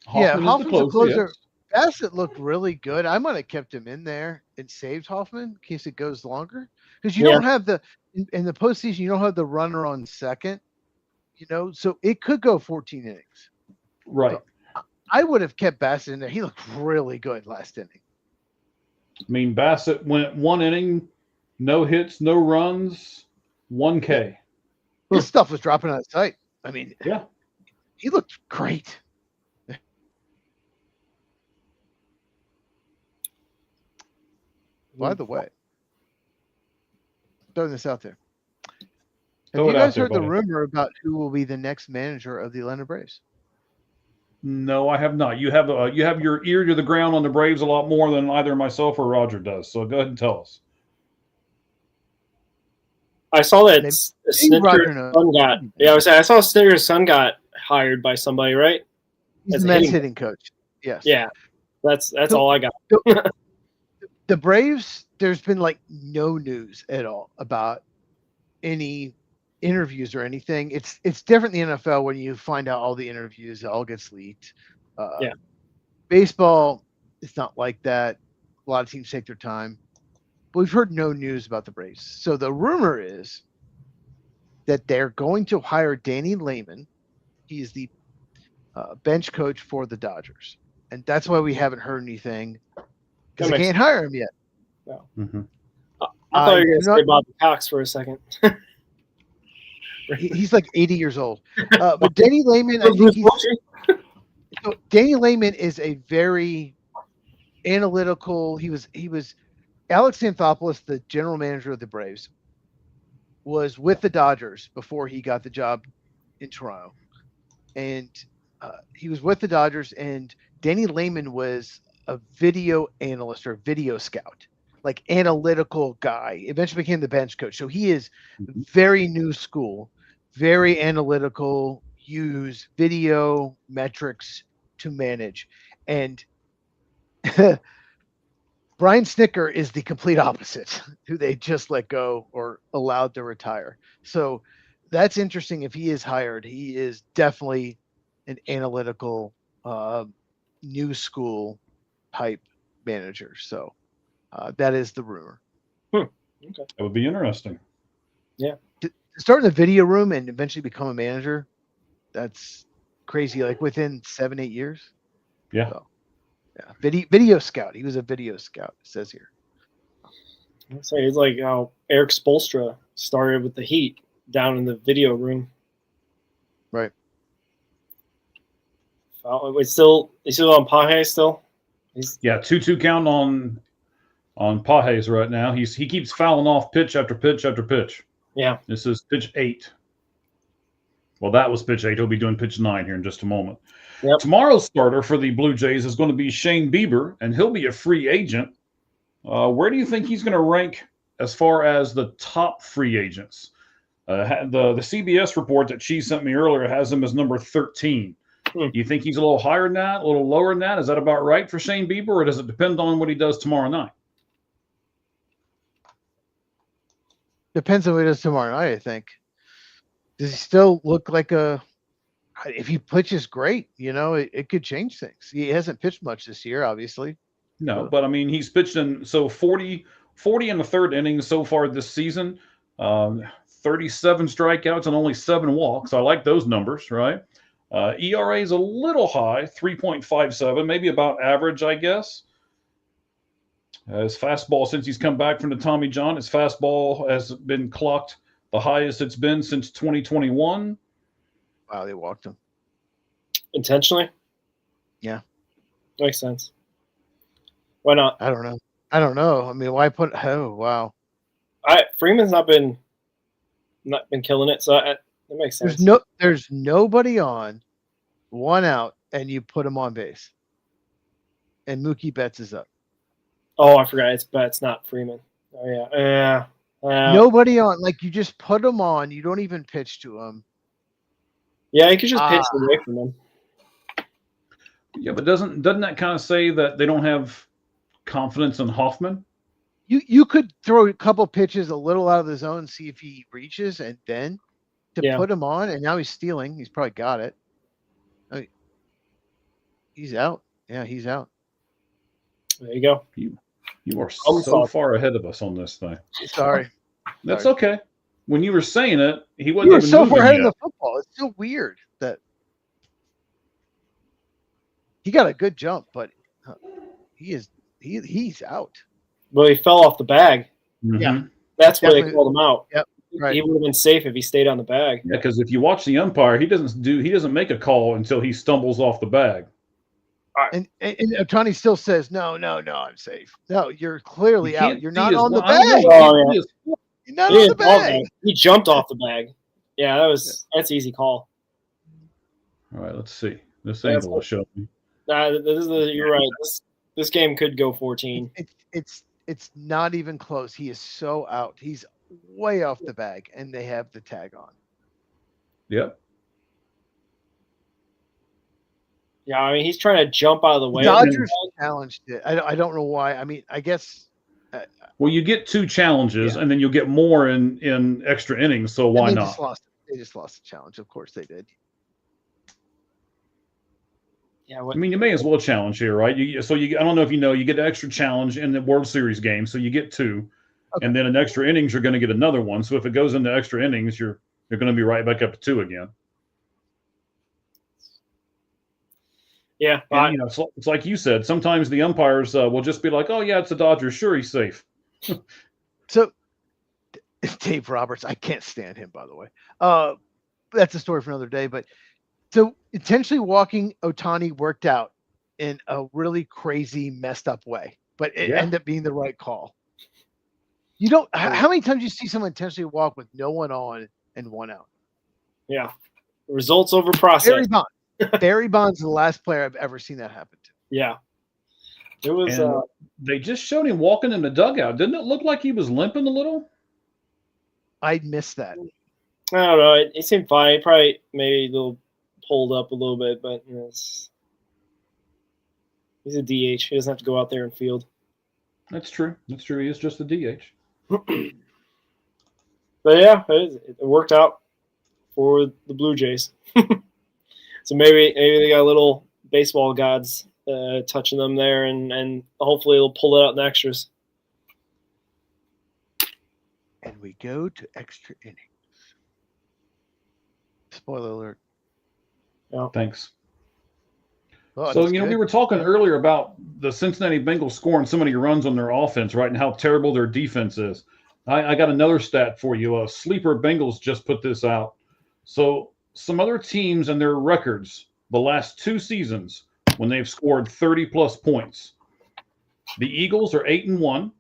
Hoffman's the closer. Yes. Bassett looked really good. I might have kept him in there and saved Hoffman in case it goes longer. Because you don't have in the postseason, you don't have the runner on second, so it could go 14 innings. Right. So I would have kept Bassett in there. He looked really good last inning. I mean, Bassett went 1 inning, no hits, no runs, 1 K. His stuff was dropping out of sight. I mean, he looked great. By the way, throwing this out there. Have you guys heard the rumor about who will be the next manager of the Atlanta Braves? No, I have not. You have your ear to the ground on the Braves a lot more than either myself or Roger does. So go ahead and tell us. I saw that Snitker's son got. Yeah, I saw Snitker's son got hired by somebody, right? He's the Mets hitting coach. Yes. Yeah, that's all I got. The Braves, there's been like no news at all about any interviews or anything. It's different in the NFL when you find out all the interviews, it all gets leaked. Baseball, it's not like that. A lot of teams take their time. But we've heard no news about the Braves. So the rumor is that they're going to hire Danny Lehman. He is the bench coach for the Dodgers. And that's why we haven't heard anything, because they can't hire him yet. No. Mm-hmm. I thought you were going to say Bobby Cox for a second. He's like 80 years old. But Danny Lehman, Danny Lehman is a very analytical. He was Alex Anthopoulos, the general manager of the Braves, was with the Dodgers before he got the job in Toronto. And he was with the Dodgers, and Danny Lehman was a video analyst or video scout, like analytical guy. Eventually became the bench coach. So he is very new school, very analytical, use video metrics to manage. And Brian Snitker is the complete opposite, who they just let go or allowed to retire. So that's interesting. If he is hired, he is definitely an analytical, new school type manager. So that is the rumor. Okay. That would be interesting. Yeah. To start in the video room and eventually become a manager, that's crazy. Like within 7-8 years. Yeah. So, yeah. Video scout. He was a video scout, it says here. So it's like how Eric Spoelstra started with the Heat down in the video room. Right. He's still on Paje still? 2-2 count on Pajes right now. He keeps fouling off pitch after pitch after pitch. Yeah. This is pitch 8. Well, that was pitch 8. He'll be doing pitch 9 here in just a moment. Yep. Tomorrow's starter for the Blue Jays is going to be Shane Bieber, and he'll be a free agent. Where do you think he's going to rank as far as the top free agents. The CBS report that she sent me earlier has him as number 13. Do you think he's a little higher than that, a little lower than that? Is that about right for Shane Bieber, or does it depend on what he does tomorrow night? Depends on what he does tomorrow night, I think. Does he still look like if he pitches great, it could change things. He hasn't pitched much this year, obviously. No, but I mean, he's pitched in 40 in the third inning so far this season, 37 strikeouts and only 7 walks. I like those numbers, right? ERA is a little high, 3.57, maybe about average, I guess. His fastball, since he's come back from the Tommy John, his fastball has been clocked the highest it's been since 2021. Wow, they walked him. Intentionally? Yeah. Makes sense. Why not? I don't know. I mean, why put? Oh, wow. Freeman's not been killing it, so that makes sense. There's nobody on, 1 out, and you put him on base. And Mookie Betts is up. Oh, I forgot. It's Betts, not Freeman. Oh yeah. Nobody on. Like, you just put him on. You don't even pitch to him. Yeah, you could just pitch away from him. Yeah, but doesn't that kind of say that they don't have confidence in Hoffman? You could throw a couple pitches a little out of the zone, see if he reaches, and then put him on. And now he's stealing. He's probably got it. He's out. Yeah, he's out. There you go. You are so far ahead of us on this thing. Sorry. That's okay. When you were saying it, he wasn't You were even so moving far ahead yet. of the football. It's so weird that he got a good jump, but he's out. Well, he fell off the bag. Mm-hmm. Yeah. That's where they called him out. Yep. Right. He would have been safe if he stayed on the bag. Yeah, because if you watch the umpire, he doesn't make a call until he stumbles off the bag. And Ohtani still says, no, I'm safe. No, you're clearly out. You're not on the I bag. Oh, yeah. You're not on the bag. He jumped off the bag. Yeah, that's an easy call. All right, let's see. This angle will show me. You're right. This game could go 14. It's not even close. He is so out. He's way off the bag, and they have the tag on. Yep. Yeah, I mean, he's trying to jump out of the way. Dodgers challenged it. I don't know why. I mean, I guess. Well, you get 2 challenges, and then you'll get more in extra innings. So why not? They just lost the challenge. Of course they did. Yeah. I mean, you may as well challenge here, right? I don't know if you know, you get an extra challenge in the World Series game, so you get 2, and then in extra innings you're going to get another one. So if it goes into extra innings, you're going to be right back up to 2 again. Yeah, and, it's like you said. Sometimes the umpires will just be like, "Oh yeah, it's the Dodgers. Sure, he's safe." So, Dave Roberts, I can't stand him, by the way. That's a story for another day. But so intentionally walking Ohtani worked out in a really crazy, messed up way, but it ended up being the right call. You don't. How many times do you see someone intentionally walk with no one on and 1 out? Yeah, results over process. Barry Bonds is the last player I've ever seen that happen to. Yeah. It was. They just showed him walking in the dugout. Didn't it look like he was limping a little? I missed that. I don't know. It seemed fine. He probably maybe a little pulled up a little bit, but he's a DH. He doesn't have to go out there and field. That's true. He is just a DH. But yeah, it worked out for the Blue Jays. So maybe they got little baseball gods touching them there, and hopefully they'll pull it out in the extras. And we go to extra innings. Spoiler alert. Yeah. Thanks. Oh, so, we were talking earlier about the Cincinnati Bengals scoring so many runs on their offense, right, and how terrible their defense is. I got another stat for you. Sleeper Bengals just put this out. So some other teams and their records the last 2 seasons when they've scored 30-plus points. The Eagles are 8-1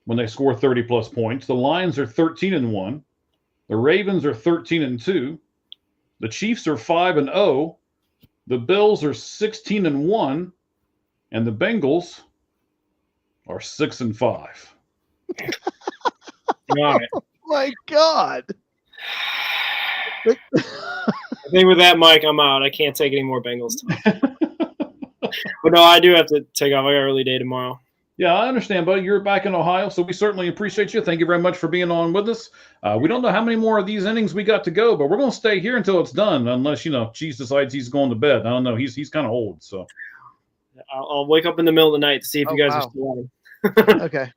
when they score 30-plus points. The Lions are 13-1. The Ravens are 13-2. The Chiefs are 5-0. The Bills are 16-1. And the Bengals are 6-5. All right. Oh my God. I think with that, Mike, I'm out. I can't take any more Bengals talk. But no, I do have to take off. I got an early day tomorrow. Yeah, I understand, buddy. You're back in Ohio, so we certainly appreciate you. Thank you very much for being on with us. We don't know how many more of these innings we got to go, but we're going to stay here until it's done, unless, Cheese decides he's going to bed. I don't know. He's kind of old, so. I'll wake up in the middle of the night to see if you guys are still on. Okay.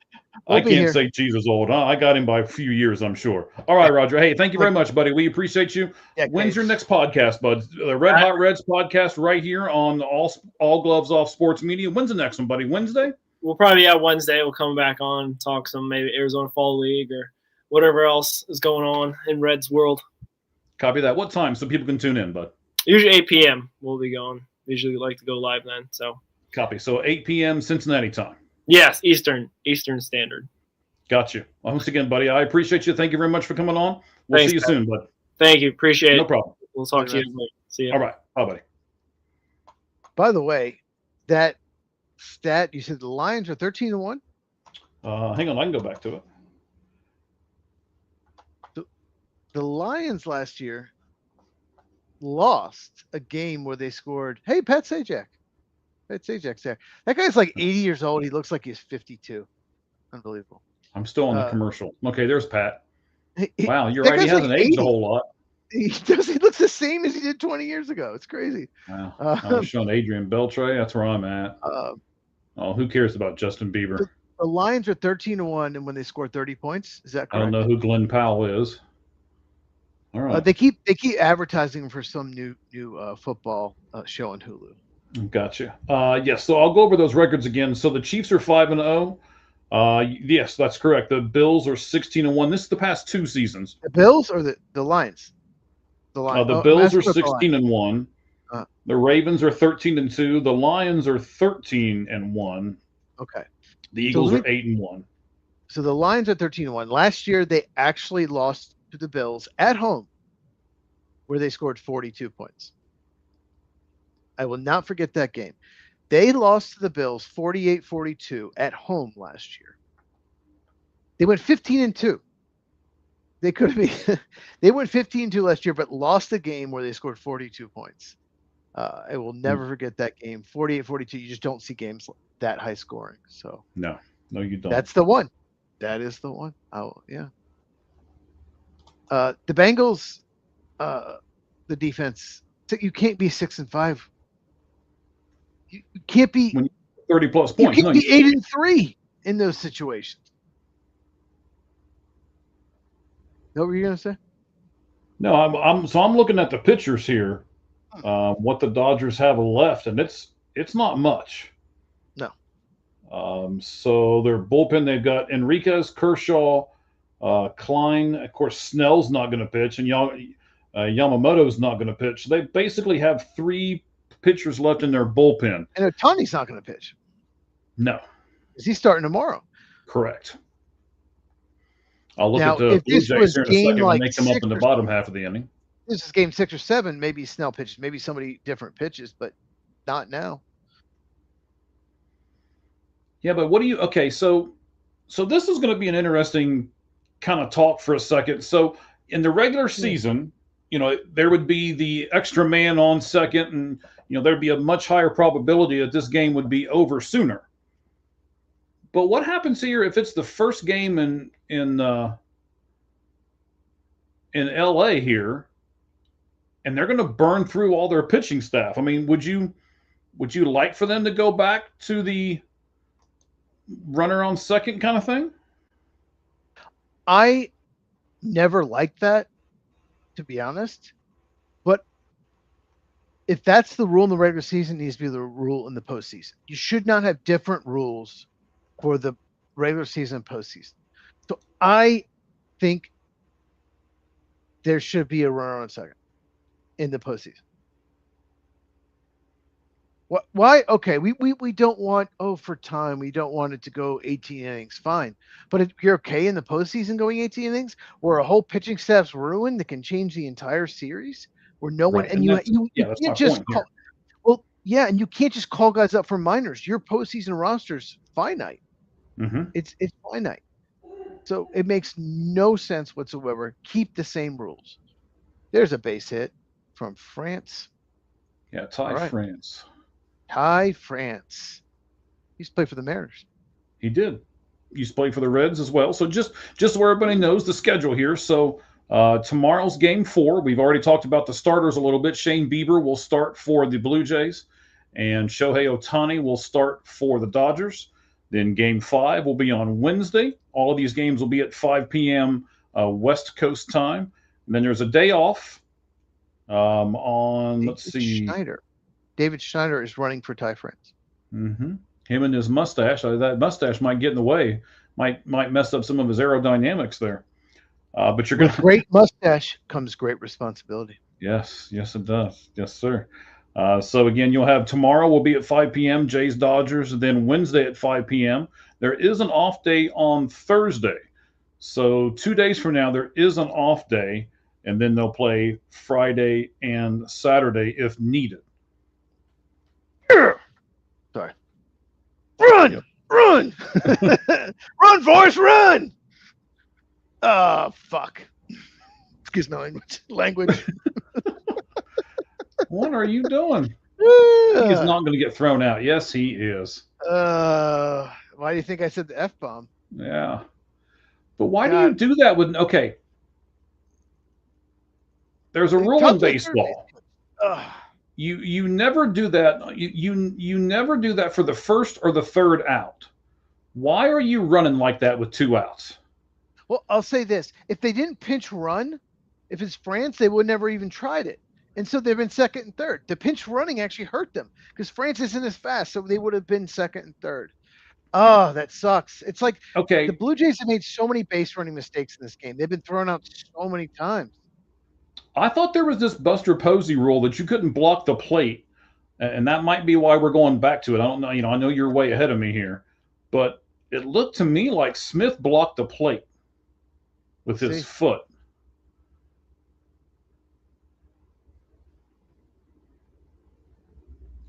I can't say Cheese is old. I got him by a few years, I'm sure. All right, Roger. Hey, thank you very much, buddy. We appreciate you. Yeah, When's your next podcast, bud? The Red Hot Reds podcast right here on All Gloves Off Sports Media. When's the next one, buddy? Wednesday? We'll probably Wednesday. We'll come back on, talk some maybe Arizona Fall League or whatever else is going on in Reds world. Copy that. What time so people can tune in, bud? Usually 8 p.m. we'll be going. Usually like to go live then. So copy. So 8 p.m. Cincinnati time. Yes, Eastern Standard. Got you. Well, once again, buddy, I appreciate you. Thank you very much for coming on. We'll see you soon, bud. Thank you. Appreciate it. No problem. We'll talk to you later. See you. All right. Bye, buddy. By the way, that stat, you said the Lions are 13-1? Hang on, I can go back to it. The Lions last year lost a game where they scored. Hey, Pat Sajak. Pat Sajak's there. That guy's like 80 years old. He looks like he's 52. Unbelievable. I'm still on the commercial. Okay, there's Pat. Wow, you're that right. He guy's hasn't like aged 80. a whole lot. He does. He looks the same as he did 20 years ago. It's crazy. Wow. I was showing Adrian Beltre. That's where I'm at. Who cares about Justin Bieber? The Lions are 13-1, and when they score 30 points, is that correct? I don't know who Glenn Powell is. All right. They keep advertising for some new football show on Hulu. Gotcha. Yes. So I'll go over those records again. So the Chiefs are 5-0. Yes, that's correct. The Bills are 16-1. This is the past two seasons. The Bills or the Lions? The Lions. The Bills are 16-1. The Ravens are 13-2. The Lions are 13-1. Okay. The Eagles are 8-1. So the Lions are 13-1. Last year they actually lost to the Bills at home, where they scored 42 points. I will not forget that game. They lost to the Bills 48-42 at home last year. They went 15-2. They could have they went 15-2 last year, but lost the game where they scored 42 points. I will never forget that game. 48-42. You just don't see games that high scoring. So no, you don't. That's the one. That is the one. Oh yeah. The Bengals, the defense. You can't be 6-5. You can't be 30+ points. You can't be 8-3 in those situations. Know what were you gonna say? No, I'm looking at the pitchers here. What the Dodgers have left, and it's not much. No. So their bullpen, they've got Enriquez, Kershaw, Klein. Of course, Snell's not going to pitch, and Yamamoto's not going to pitch. So they basically have three pitchers left in their bullpen. And Otani's not going to pitch. No. Is he starting tomorrow? Correct. I'll look now, at the Blue Jays here in a second like when they come up in the bottom half of the inning. This is game 6 or 7. Maybe Snell pitches. Maybe somebody different pitches, but not now. Yeah, but what do you? Okay, so this is going to be an interesting kind of talk for a second. So in the regular season, there would be the extra man on second, and there'd be a much higher probability that this game would be over sooner. But what happens here if it's the first game in LA here, and they're going to burn through all their pitching staff? I mean, would you like for them to go back to the runner on second kind of thing? I never liked that, to be honest. But if that's the rule in the regular season, it needs to be the rule in the postseason. You should not have different rules for the regular season and postseason. So I think there should be a runner on second in the postseason. Why? Okay, we don't want for time. We don't want it to go 18 innings. Fine, but if you're okay in the postseason going 18 innings, where a whole pitching staff's ruined that can change the entire series, where no one and you can't just call. Well, yeah, and you can't just call guys up for minors. Your postseason roster's finite. Mm-hmm. It's finite. So it makes no sense whatsoever. Keep the same rules. There's a base hit from France. Yeah, Ty right. France. Ty France. He used to play for the Mariners. He did. He used to play for the Reds as well. So just so everybody knows the schedule here. So tomorrow's game 4. We've already talked about the starters a little bit. Shane Bieber will start for the Blue Jays, and Shohei Ohtani will start for the Dodgers. Then game 5 will be on Wednesday. All of these games will be at 5 p.m. West Coast time. And then there's a day off on, let's see. David Schneider is running for Ty France. Mm-hmm. Him and his mustache. That mustache might get in the way. Might mess up some of his aerodynamics there. But you're going to. Great mustache comes great responsibility. Yes, it does. Yes, sir. So again, you'll have tomorrow will be at 5 p.m. Jays Dodgers, and then Wednesday at 5 p.m. There is an off day on Thursday. So 2 days from now, there is an off day, and then they'll play Friday and Saturday if needed. Sorry. Run! Yep. Run! Run, Forrest, run! Oh, fuck. Excuse my language. What are you doing? He is not going to get thrown out. Yes, he is. Why do you think I said the F-bomb? Yeah. But why do you do that with, okay. There's a rule in baseball. You never do that. You never do that for the first or the third out. Why are you running like that with 2 outs? Well, I'll say this. If they didn't pinch run, if it's France, they would never even tried it. And so they've been second and third. The pinch running actually hurt them because France isn't as fast, so they would have been second and third. Oh, that sucks. It's like the Blue Jays have made so many base running mistakes in this game. They've been thrown out so many times. I thought there was this Buster Posey rule that you couldn't block the plate, and that might be why we're going back to it. I don't know. I know you're way ahead of me here, but it looked to me like Smith blocked the plate with his foot.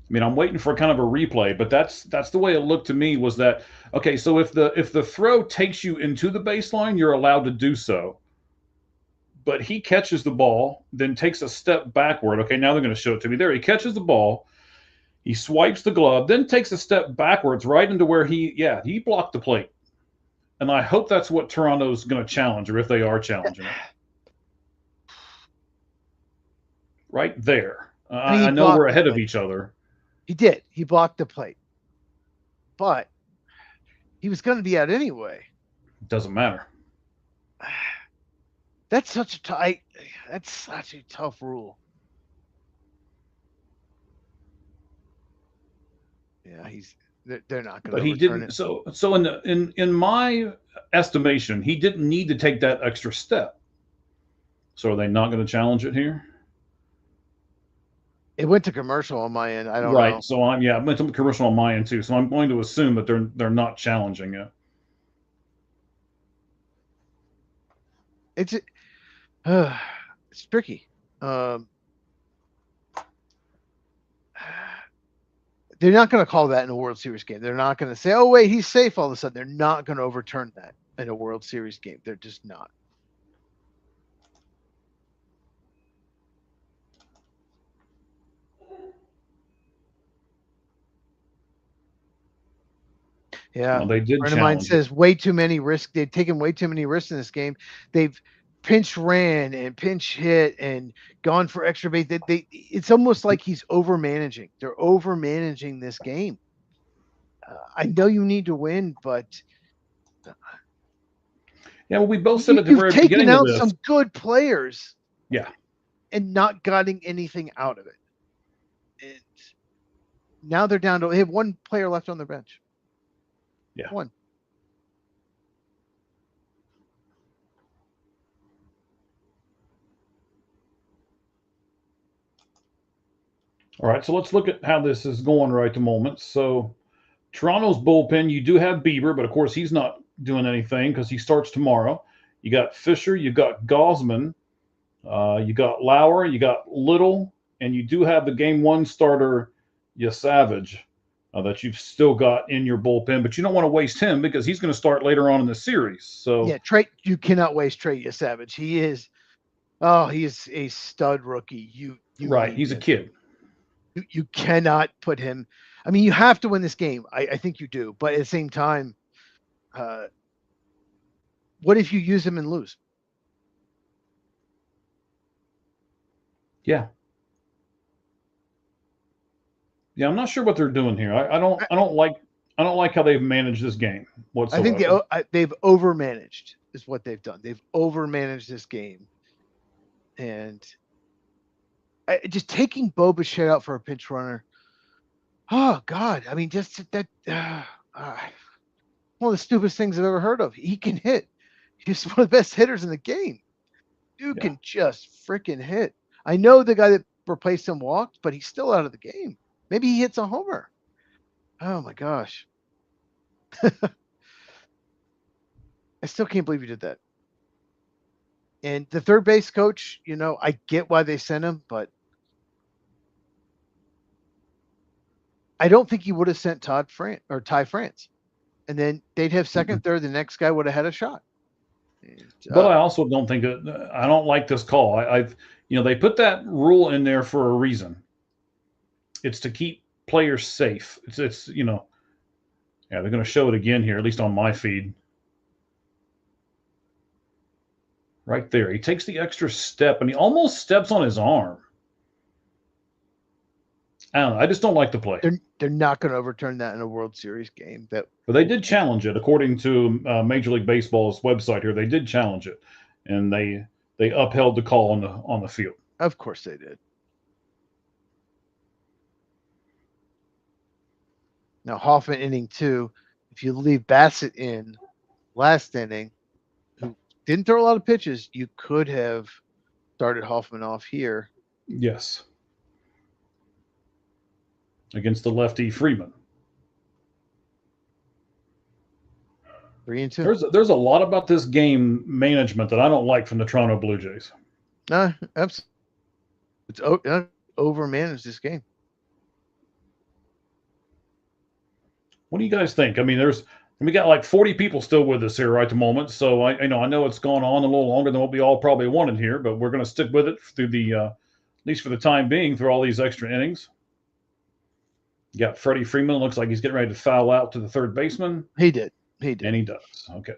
I mean, I'm waiting for kind of a replay, but that's the way it looked to me. Was that okay? So if the throw takes you into the baseline, you're allowed to do so. But he catches the ball, then takes a step backward. Okay, now they're going to show it to me. There, he catches the ball. He swipes the glove, then takes a step backwards right into where he blocked the plate. And I hope that's what Toronto's going to challenge, or if they are challenging it. Right there. I know we're ahead of each other. He did. He blocked the plate. But he was going to be out anyway. Doesn't matter. That's such a tough rule. Yeah, they're not going to. But he didn't. It. So in my estimation, he didn't need to take that extra step. So are they not going to challenge it here? It went to commercial on my end. I don't know. Right. So I went to commercial on my end too. So I'm going to assume that they're not challenging it. It's tricky. They're not going to call that in a World Series game. They're not going to say, "Oh wait, he's safe." All of a sudden, they're not going to overturn that in a World Series game. They're just not. Yeah, well, they did. A friend of mine says way too many risks. They've taken way too many risks in this game. They've pinch ran and pinch hit and gone for extra base. It's almost like he's over managing. They're over managing this game. I know you need to win, but yeah, well, we both said at the very beginning of this, you've taken out some good players, yeah, and not getting anything out of it. And now they're down to they have one player left on their bench. Yeah, one. All right, so let's look at how this is going right at the moment. So Toronto's bullpen, you do have Bieber, but of course he's not doing anything because he starts tomorrow. You got Fisher, you got Gosman, you got Lauer, you got Little, and you do have the game 1 starter, Savage. that you've still got in your bullpen, but you don't want to waste him because he's going to start later on in the series. So yeah, Trey, you cannot waste Trey Savage. He is a stud rookie. You right, need he's a him. kid. You cannot put him. I mean, you have to win this game. I think you do, but at the same time, what if you use him and lose? Yeah. Yeah, I'm not sure what they're doing here. I don't like how they've managed this game I think whatsoever. they've overmanaged is what they've done. They've overmanaged this game, and just taking Bo Bichette out for a pinch runner. Oh God! I mean, just that. One of the stupidest things I've ever heard of. He can hit. He's one of the best hitters in the game. Dude Yeah. can just freaking hit. I know the guy that replaced him walked, but he's still out of the game. Maybe he hits a homer. Oh my gosh. I still can't believe you did that. And the third base coach, I get why they sent him, but I don't think he would have sent Ty France. And then they'd have second, third. The next guy would have had a shot. And, But I also don't think I don't like this call. I've they put that rule in there for a reason. It's to keep players safe. It's yeah, they're going to show it again here, at least on my feed. Right there, he takes the extra step and he almost steps on his arm. I don't know. I just don't like the play. They're not going to overturn that in a World Series game. But they did challenge it, according to Major League Baseball's website here. They did challenge it, and they upheld the call on the field. Of course they did. Now Hoffman inning 2. If you leave Bassett in last inning, who didn't throw a lot of pitches, you could have started Hoffman off here. Yes. Against the lefty Freeman. 3-2. There's a lot about this game management that I don't like from the Toronto Blue Jays. Absolutely. It's overmanaged this game. What do you guys think? I mean, we got like 40 people still with us here right at the moment, so I know it's gone on a little longer than what we all probably wanted here, but we're going to stick with it through the at least for the time being, through all these extra innings. You got Freddie Freeman. Looks like he's getting ready to foul out to the third baseman. He did. And he does. Okay.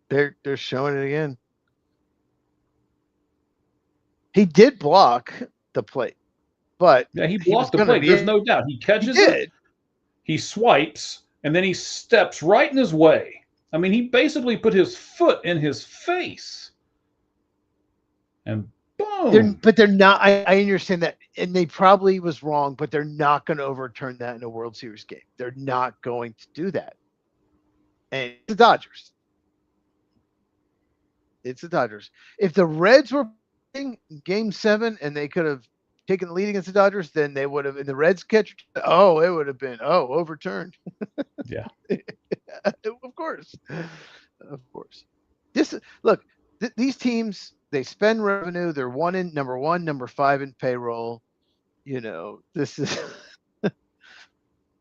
They're showing it again. He did block the plate, but yeah, he blocked the plate. There's no doubt. He catches it. He swipes, and then he steps right in his way. I mean, he basically put his foot in his face. And boom. But they're not. I understand that, and they probably was wrong, but they're not going to overturn that in a World Series game. They're not going to do that. And it's the Dodgers. It's the Dodgers. If the Reds were playing Game 7 and they could have taken the lead against the Dodgers, then they would have. And the Reds catch. Oh, it would have been overturned. Yeah. Of course. These teams. They spend revenue. They're number 1, number 5 in payroll. This is.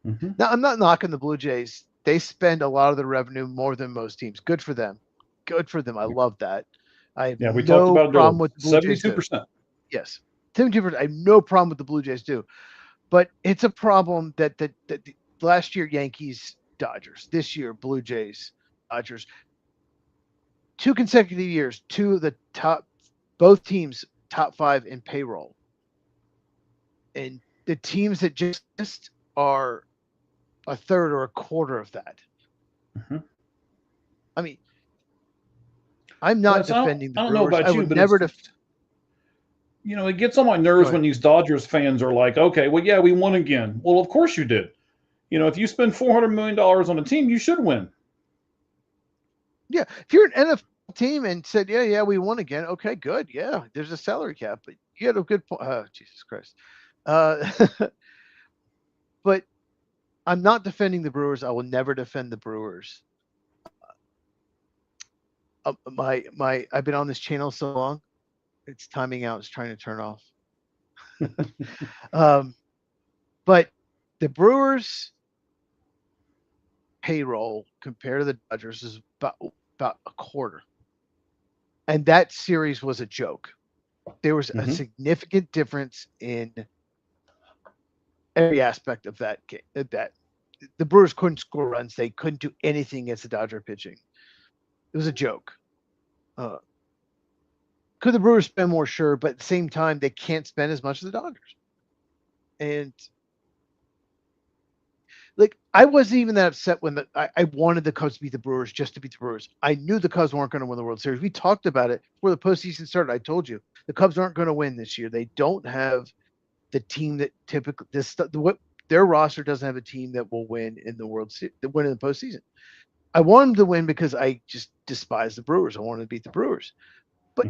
Mm-hmm. Now, I'm not knocking the Blue Jays. They spend a lot of the revenue more than most teams. Good for them. I love that. I have we no talked about problem with the Blue 72%. Jays. Yes, 72%. I have no problem with the Blue Jays do, but it's a problem that the last year Yankees, Dodgers, this year Blue Jays, Dodgers. 2 consecutive years, 2 of the top, both teams top 5 in payroll. And the teams that just are a third or a quarter of that. Mm-hmm. I mean, I'm not defending the Brewers. I don't know about you, but never it gets on my nerves when these Dodgers fans are like, okay, well, yeah, we won again. Well, of course you did. If you spend $400 million on a team, you should win. Yeah, if you're an NFL team and said, yeah, we won again. Okay, good. Yeah, there's a salary cap, but you had a good point. Oh, Jesus Christ. But I'm not defending the Brewers. I will never defend the Brewers. I've been on this channel so long, it's timing out. It's trying to turn off. But the Brewers' payroll compared to the Dodgers is about a quarter. And that series was a joke. There was a significant difference in every aspect of that game. That the Brewers couldn't score runs. They couldn't do anything against the Dodger pitching. It was a joke. Could the Brewers spend more? Sure, but at the same time, they can't spend as much as the Dodgers. And like, I wasn't even that upset when I wanted the Cubs to beat the Brewers just to beat the Brewers. I knew the Cubs weren't going to win the World Series. We talked about it before the postseason started. I told you the Cubs aren't going to win this year. They don't have the team that typically their roster doesn't have a team that will win in the World Series, that win in the postseason. I wanted them to win because I just despise the Brewers. I wanted to beat the Brewers, but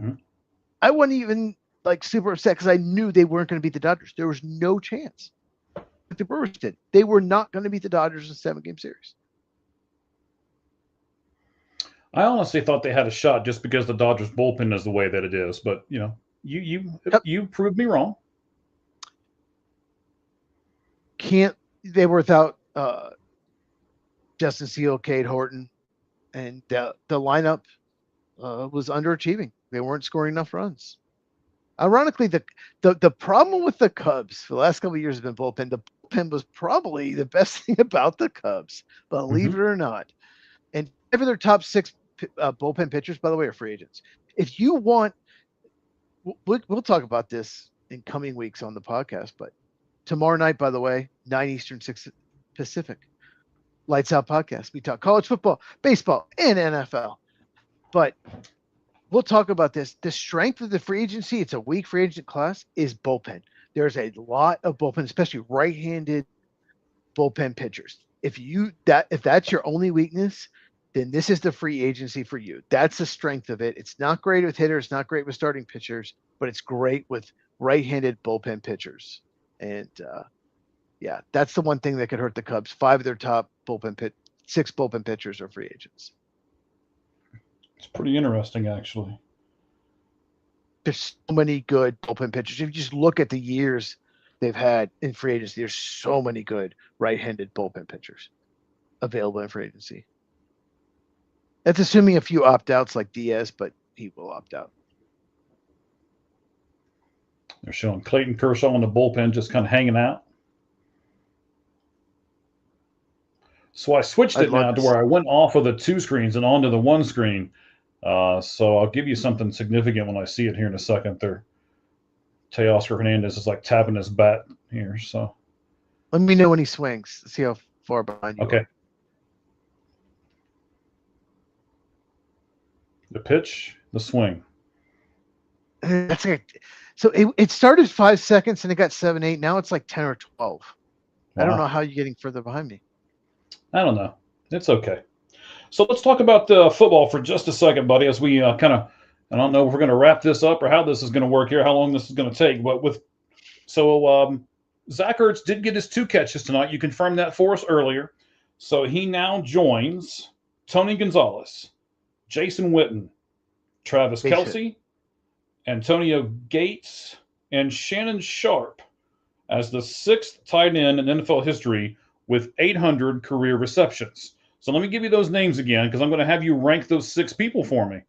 I wasn't even like super upset because I knew they weren't going to beat the Dodgers. There was no chance. Like the Brewers did. They were not going to beat the Dodgers in a 7-game series. I honestly thought they had a shot just because the Dodgers bullpen is the way that it is. But you proved me wrong. They were without Justin Steele, Cade Horton, and the lineup was underachieving. They weren't scoring enough runs. Ironically, the problem with the Cubs for the last couple of years has been bullpen. The bullpen was probably the best thing about the Cubs, believe it or not. And five of their top 6 bullpen pitchers, by the way, are free agents. If you want, we'll talk about this in coming weeks on the podcast, but tomorrow night, by the way, 9 Eastern, 6 Pacific, Lights Out podcast. We talk college football, baseball, and NFL. But we'll talk about this. The strength of the free agency, it's a weak free agent class, is bullpen. There's a lot of bullpen, especially right-handed bullpen pitchers. If that's your only weakness, then this is the free agency for you. That's the strength of it. It's not great with hitters, not great with starting pitchers, but it's great with right-handed bullpen pitchers. And that's the one thing that could hurt the Cubs. 5 of their top 6 bullpen pitchers are free agents. It's pretty interesting, actually. There's so many good bullpen pitchers. If you just look at the years they've had in free agency, there's so many good right-handed bullpen pitchers available in free agency. That's assuming a few opt-outs like Diaz, but he will opt out. They're showing Clayton Kershaw in the bullpen just kind of hanging out. So I switched it now to where I went off of the 2 screens and onto the 1 screen. So I'll give you something significant when I see it here in a second. There, Teoscar Hernandez is like tapping his bat here. So let me know when he swings. See how far behind you okay. are. The pitch, the swing. That's like, so it started 5 seconds and it got 7, 8. Now it's like 10 or 12. Wow. I don't know how you're getting further behind me. I don't know. It's okay. So let's talk about football for just a second, buddy, as we I don't know if we're going to wrap this up or how this is going to work here, how long this is going to take. But Zach Ertz did get his 2 catches tonight. You confirmed that for us earlier. So he now joins Tony Gonzalez, Jason Witten, Travis Kelce, Antonio Gates, and Shannon Sharp as the 6th tight end in NFL history with 800 career receptions. So let me give you those names again because I'm going to have you rank those 6 people for me.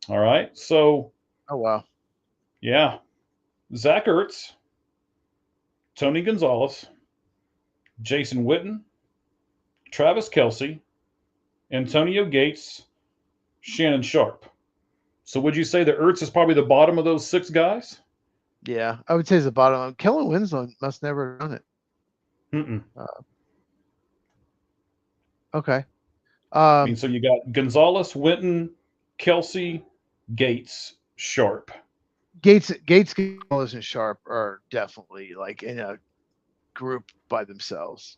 All right. So. Oh, wow. Yeah. Zach Ertz, Tony Gonzalez, Jason Witten, Travis Kelce, Antonio Gates, Shannon Sharp. So would you say that Ertz is probably the bottom of those 6 guys? Yeah, I would say it's the bottom. Kellen Winslow must never have done it. Okay. So you got Gonzalez, Witten, Kelce, Gates, Sharp. Gates, Gonzalez, and Sharp are definitely like in a group by themselves.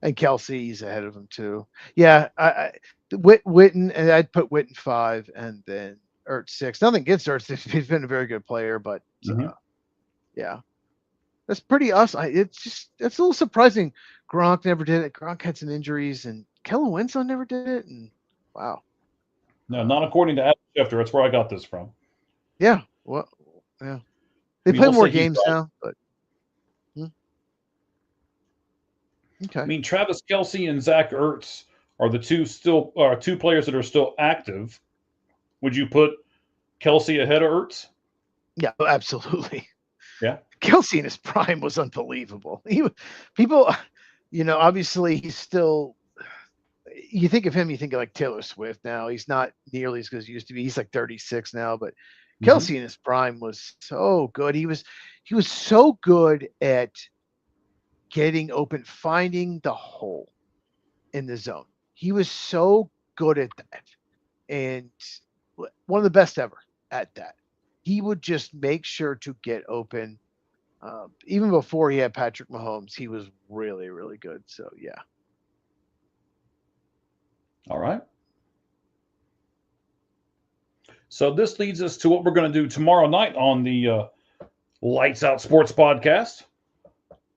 And Kelsey's ahead of him too. Yeah, Witten, and I'd put Witten 5 and then Ertz 6. Nothing against Ertz; he's been a very good player, but yeah, that's pretty awesome. It's a little surprising. Gronk never did it. Gronk had some injuries, and Kellen Winslow never did it. And wow, no, not according to Adam Schefter. That's where I got this from. Yeah, well, yeah, they play more games now, but. Okay. I mean, Travis Kelce and Zach Ertz are the two players that are still active. Would you put Kelce ahead of Ertz? Yeah, absolutely. Yeah. Kelce in his prime was unbelievable. People, obviously he's still. You think of him, you think of like Taylor Swift. Now he's not nearly as good as he used to be. He's like 36 now, but Mm-hmm. Kelce in his prime was so good. He was so good at getting open, finding the hole in the zone. He was so good at that, and one of the best ever at that. He would just make sure to get open. Even before he had Patrick Mahomes, he was really, really good. So yeah. All right. So this leads us to what we're going to do tomorrow night on the Lights Out Sports Podcast.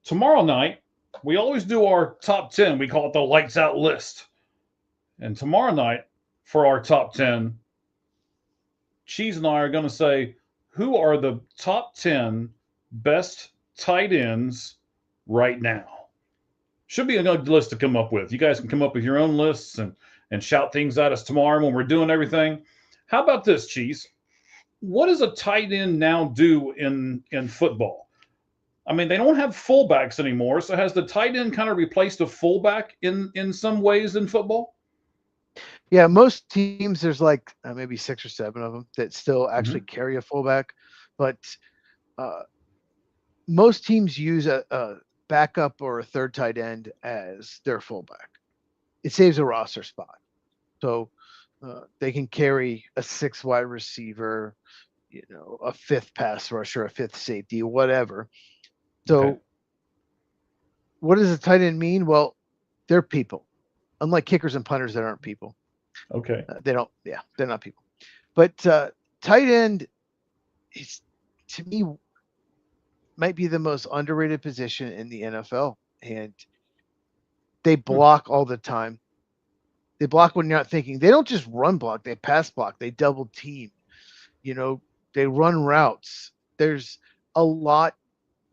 Tomorrow night, we always do our top 10. We call it the Lights Out list. And tomorrow night, for our top 10, Cheese and I are going to say who are the top 10 best tight ends right now. Should be a good list to come up with. You guys can come up with your own lists and shout things at us tomorrow when we're doing everything. How about this, Cheese? What does a tight end now do in football? I mean, they don't have fullbacks anymore. So has the tight end kind of replaced a fullback in some ways in football? Yeah, most teams, there's like maybe 6 or 7 of them that still actually Mm-hmm. carry a fullback, but most teams use a backup or a third tight end as their fullback. It saves a roster spot. So they can carry a 6th wide receiver, a 5th pass rusher, a 5th safety, whatever. So Okay. what does a tight end mean? Well, they're people. Unlike kickers and punters that aren't people. Okay. They're not people. But tight end is, to me, might be the most underrated position in the NFL. And they block all the time. They block when you're not thinking. They don't just run block, they pass block, they double team. They run routes. There's a lot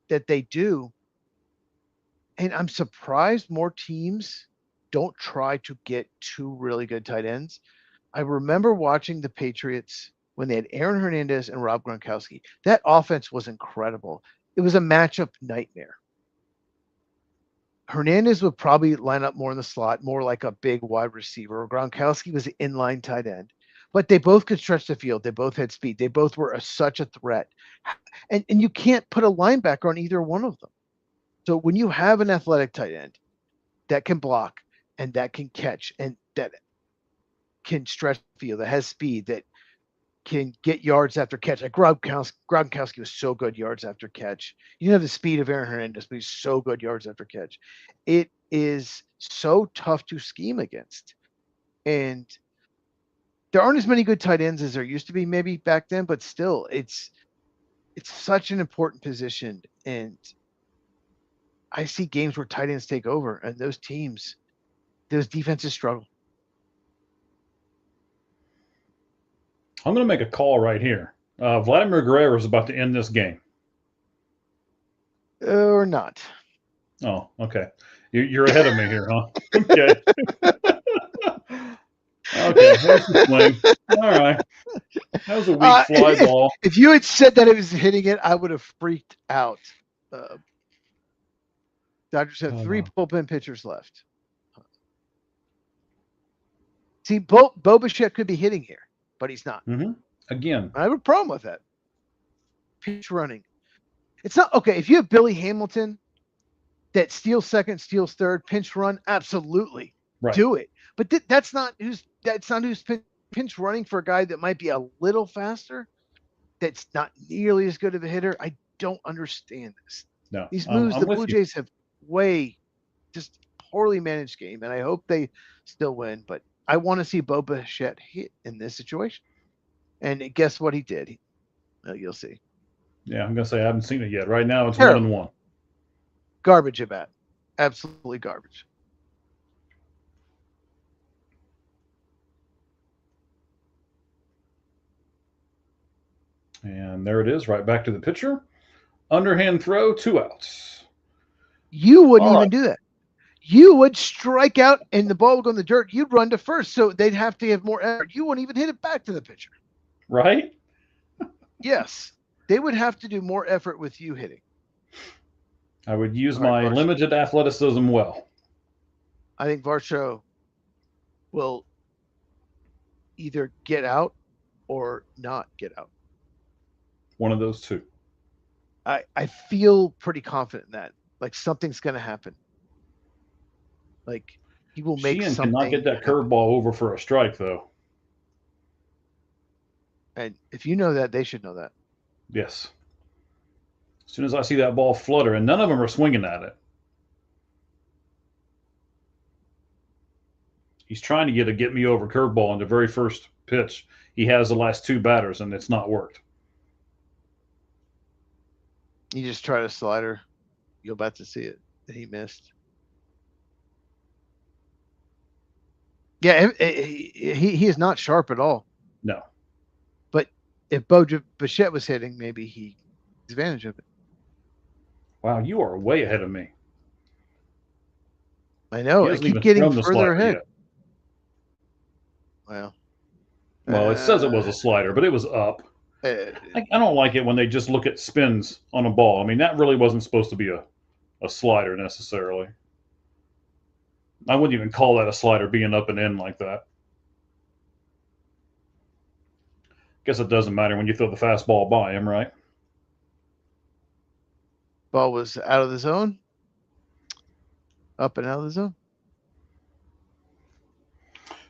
that they do. And I'm surprised more teams don't try to get 2 really good tight ends. I remember watching the Patriots when they had Aaron Hernandez and Rob Gronkowski. That offense was incredible. It was a matchup nightmare. Hernandez would probably line up more in the slot, more like a big wide receiver. Gronkowski was an inline tight end, but they both could stretch the field. They both had speed. They both were such a threat. And you can't put a linebacker on either one of them. So when you have an athletic tight end that can block and that can catch and that can stretch the field, that has speed, that can get yards after catch. Like Gronkowski was so good yards after catch. You didn't have the speed of Aaron Hernandez, but he's so good yards after catch. It is so tough to scheme against. And there aren't as many good tight ends as there used to be maybe back then, but still it's such an important position. And I see games where tight ends take over and those defenses struggle. I'm going to make a call right here. Vladimir Guerrero is about to end this game. Or not. Oh, okay. You're ahead of me here, huh? Okay. Okay, that's the swing. All right. That was a weak fly ball. If you had said that it was hitting it, I would have freaked out. Dodgers have 3 bullpen pitchers left. See, Bo Bichette could be hitting here, but he's not. Mm-hmm. Again. I have a problem with that. Pitch running. It's not okay. If you have Billy Hamilton that steals second, steals third, pinch run, absolutely do it. But that's not who's pinch running for a guy that might be a little faster. That's not nearly as good of a hitter. I don't understand this. No, these moves the Blue Jays have just poorly managed game, and I hope they still win. But I want to see Bo Bichette hit in this situation. And guess what he did? You'll see. Yeah, I'm going to say I haven't seen it yet. Right now, it's Terrible. 1-1. Garbage at bat. Absolutely garbage. And there it is, right back to the pitcher. Underhand throw, 2 outs. You wouldn't even do that. you would strike out and the ball would go in the dirt. You'd run to first, so they'd have to have more effort. You wouldn't even hit it back to the pitcher. Right? Yes, they would have to do more effort with you hitting. I would use All right, my Varsho. limited athleticism well. I think Varsho will either get out or not get out. One of those two. I feel pretty confident in that. Like something's going to happen. Like he will make Sheehan something. cannot get that happen. curveball over for a strike, though. And if you know that, they should know that. Yes. As soon as I see that ball flutter, and none of them are swinging at it. He's trying to get me over curveball on the very first pitch. He has the last two batters, and it's not worked. You just try to slider. You'll about to see it. And he missed. Yeah, he is not sharp at all. No. But if Bo Bichette was hitting, maybe he takes advantage of it. Wow, you are way ahead of me. I know. I keep getting further ahead. Well. Well, it says it was a slider, but it was up. I don't like it when they just look at spins on a ball. I mean, that really wasn't supposed to be a slider necessarily. I wouldn't even call that a slider being up and in like that. Guess it doesn't matter when you throw the fastball by him, right? Ball was out of the zone. Up and out of the zone.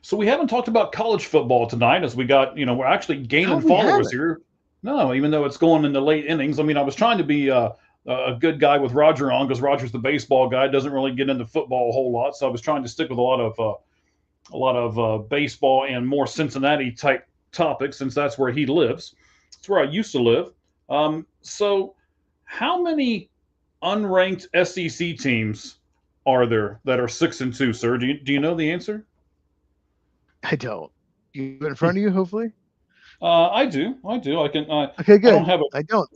So we haven't talked about college football tonight as we got, we're actually gaining followers here. No, even though it's going in the late innings. I mean, I was trying to be a good guy with Roger on because Roger's the baseball guy, doesn't really get into football a whole lot. So I was trying to stick with a lot of baseball and more Cincinnati type topics since that's where he lives. It's where I used to live. So how many unranked SEC teams are there that are 6-2, sir? Do you know the answer? I don't. You have it in front of you, hopefully? I do. I can. Okay, good. I don't have it. I don't.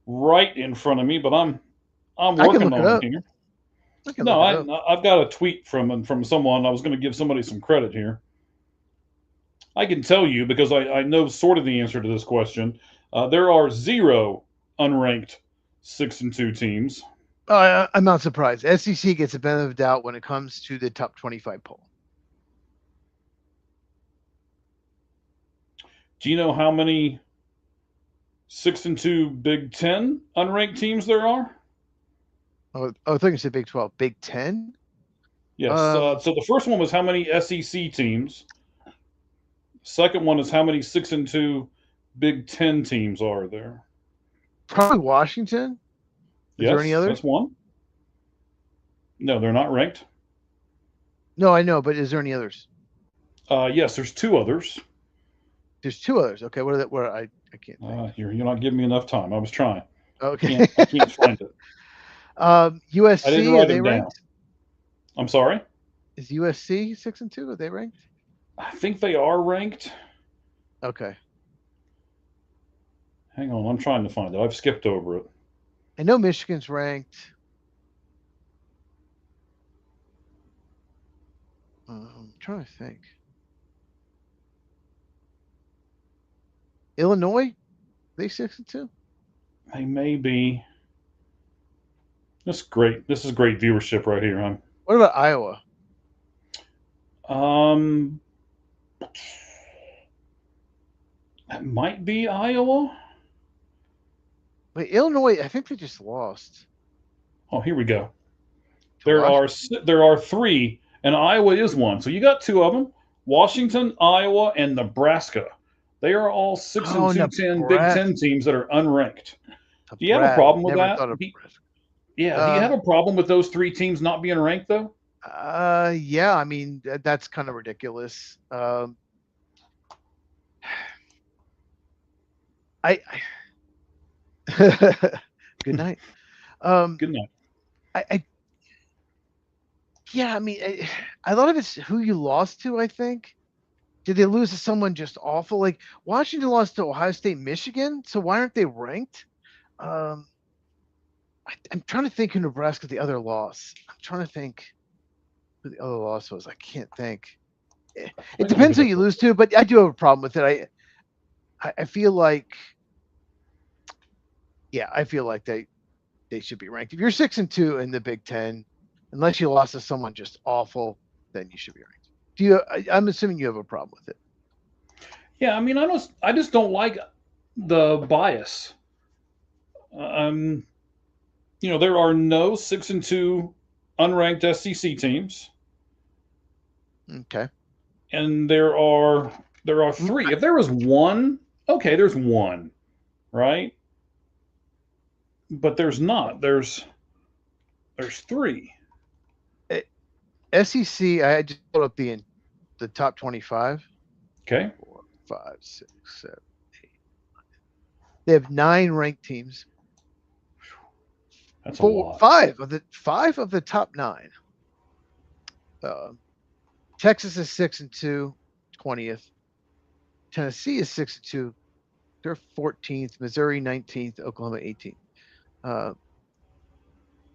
Right in front of me, but I'm working on it here. No, I've got a tweet from someone. I was going to give somebody some credit here. I can tell you because I know sort of the answer to this question. There are 0 unranked 6-2 teams. I'm not surprised. SEC gets a benefit of doubt when it comes to the top 25 poll. Do you know how many 6-2 Big Ten unranked teams there are? Oh, I think it's the Big 12. Big 10? Yes. So the first one was how many SEC teams. Second one is how many 6-2 Big Ten teams are there? Probably Washington. Is there any others? That's one. No, they're not ranked. No, I know, but is there any others? Yes, there's 2 others. There's 2 others. Okay, what are that? Where I can't. You're not giving me enough time. I was trying. Okay, I can't find it. USC, I didn't write are they them ranked? Down. I'm sorry. Is USC 6-2? Are they ranked? I think they are ranked. Okay. Hang on, I'm trying to find it. I've skipped over it. I know Michigan's ranked. I'm trying to think. Illinois? Are they 6-2? They may be. This is great viewership right here, huh? What about Iowa? That might be Iowa. Wait, Illinois, I think they just lost. Oh, here we go. There are 3, and Iowa is one. So you got 2 of them: Washington, Iowa, and Nebraska. They are all 6-2 Big Ten teams that are unranked. Do you have a problem with that? Do you have a problem with those 3 teams not being ranked, though? Yeah, I mean, that's kind of ridiculous. Good night. Good night. Yeah, I mean, a lot of it's who you lost to, I think. Did they lose to someone just awful? Like Washington lost to Ohio State, Michigan, so why aren't they ranked? I'm trying to think who Nebraska the other loss. I'm trying to think. who the other loss was. I can't think. It can depends look who it you up. lose to, but I do have a problem with it. I feel like, yeah, I feel like they should be ranked. If you're 6-2 in the Big Ten, unless you lost to someone just awful, then you should be ranked. I'm assuming you have a problem with it. Yeah, I mean, I just don't like the bias. Um, there are no 6-2 unranked SEC teams, Okay. and there are three. If there was one, okay, there's one, right? But there's not. There's three. SEC, I just pulled up the top 25. Okay, 4, 5, 6, 7, 8. They have 9 ranked teams. that's a lot. Five of the top 9. Texas is 6-2, 20th. Tennessee is 6-2. They're 14th. Missouri 19th. Oklahoma 18th.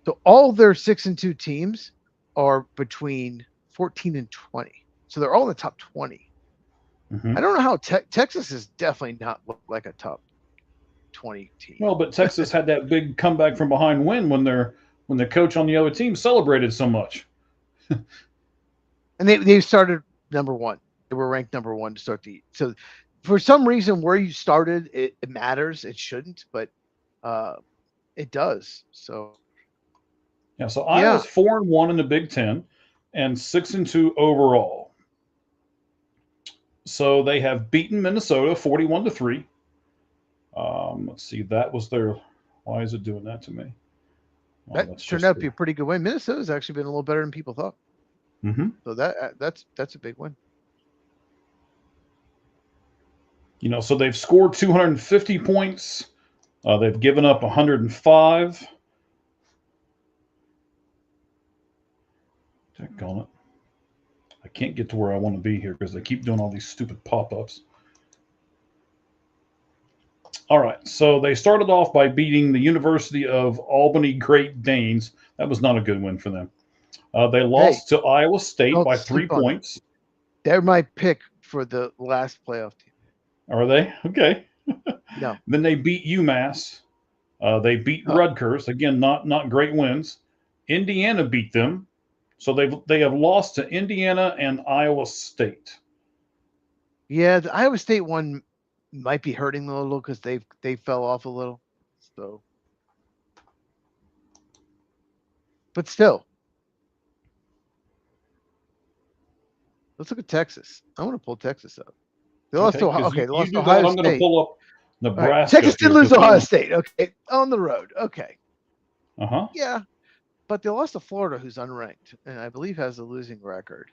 So all their 6-2 teams are between 14 and 20. So they're all in the top 20. Mm-hmm. I don't know how Texas is definitely not like a top 20 team. Well, but Texas had that big comeback from behind win when the coach on the other team celebrated so much. And they started number 1. They were ranked number 1 to start the. So for some reason, where you started, it matters. It shouldn't, but it does. So Yeah, so Iowa's 4-1 in the Big Ten and 6-2 overall. So they have beaten Minnesota 41-3. Let's see, that was their. Why is it doing that to me? That turned out to be a pretty good win. Minnesota's actually been a little better than people thought. Mm-hmm. So that's a big win. So they've scored 250 points. They've given up 105. Daggone it. I can't get to where I want to be here because they keep doing all these stupid pop-ups. All right, so they started off by beating the University of Albany Great Danes. That was not a good win for them. They lost to Iowa State by 3 points. They're my pick for the last playoff team. Are they? Okay. No. Then they beat UMass. They beat Rutgers. Again, not great wins. Indiana beat them. So they have lost to Indiana and Iowa State. Yeah, the Iowa State one might be hurting them a little because they fell off a little. So, but still, let's look at Texas. I want to pull Texas up. They lost to They lost to Ohio State. I'm going to pull up Nebraska. Right. Texas did lose to Ohio State. Okay, on the road. Okay. Uh-huh. Yeah, but they lost to Florida, who's unranked, and I believe has a losing record.